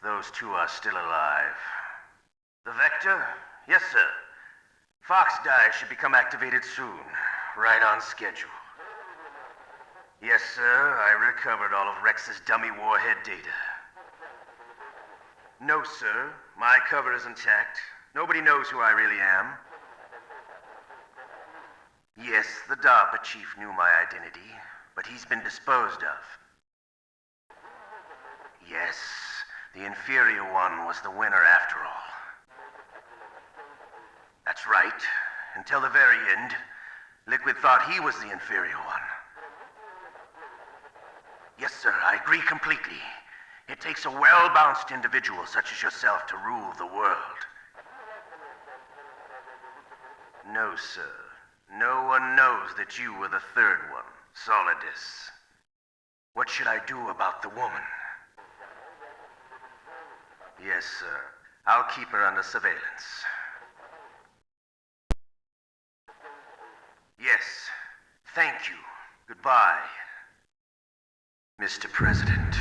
Those two are still alive. The Vector? Yes, sir. Fox Dye should become activated soon. Right on schedule. Yes, sir. I recovered all of Rex's dummy warhead data. No, sir. My cover is intact. Nobody knows who I really am. Yes, the DARPA chief knew my identity, but he's been disposed of. Yes, the inferior one was the winner after all. That's right. Until the very end, Liquid thought he was the inferior one. Yes, sir, I agree completely. It takes a well-balanced individual such as yourself to rule the world. No, sir. No one knows that you were the third one, Solidus. What should I do about the woman? Yes, sir. I'll keep her under surveillance. Yes. Thank you. Goodbye, Mr. President.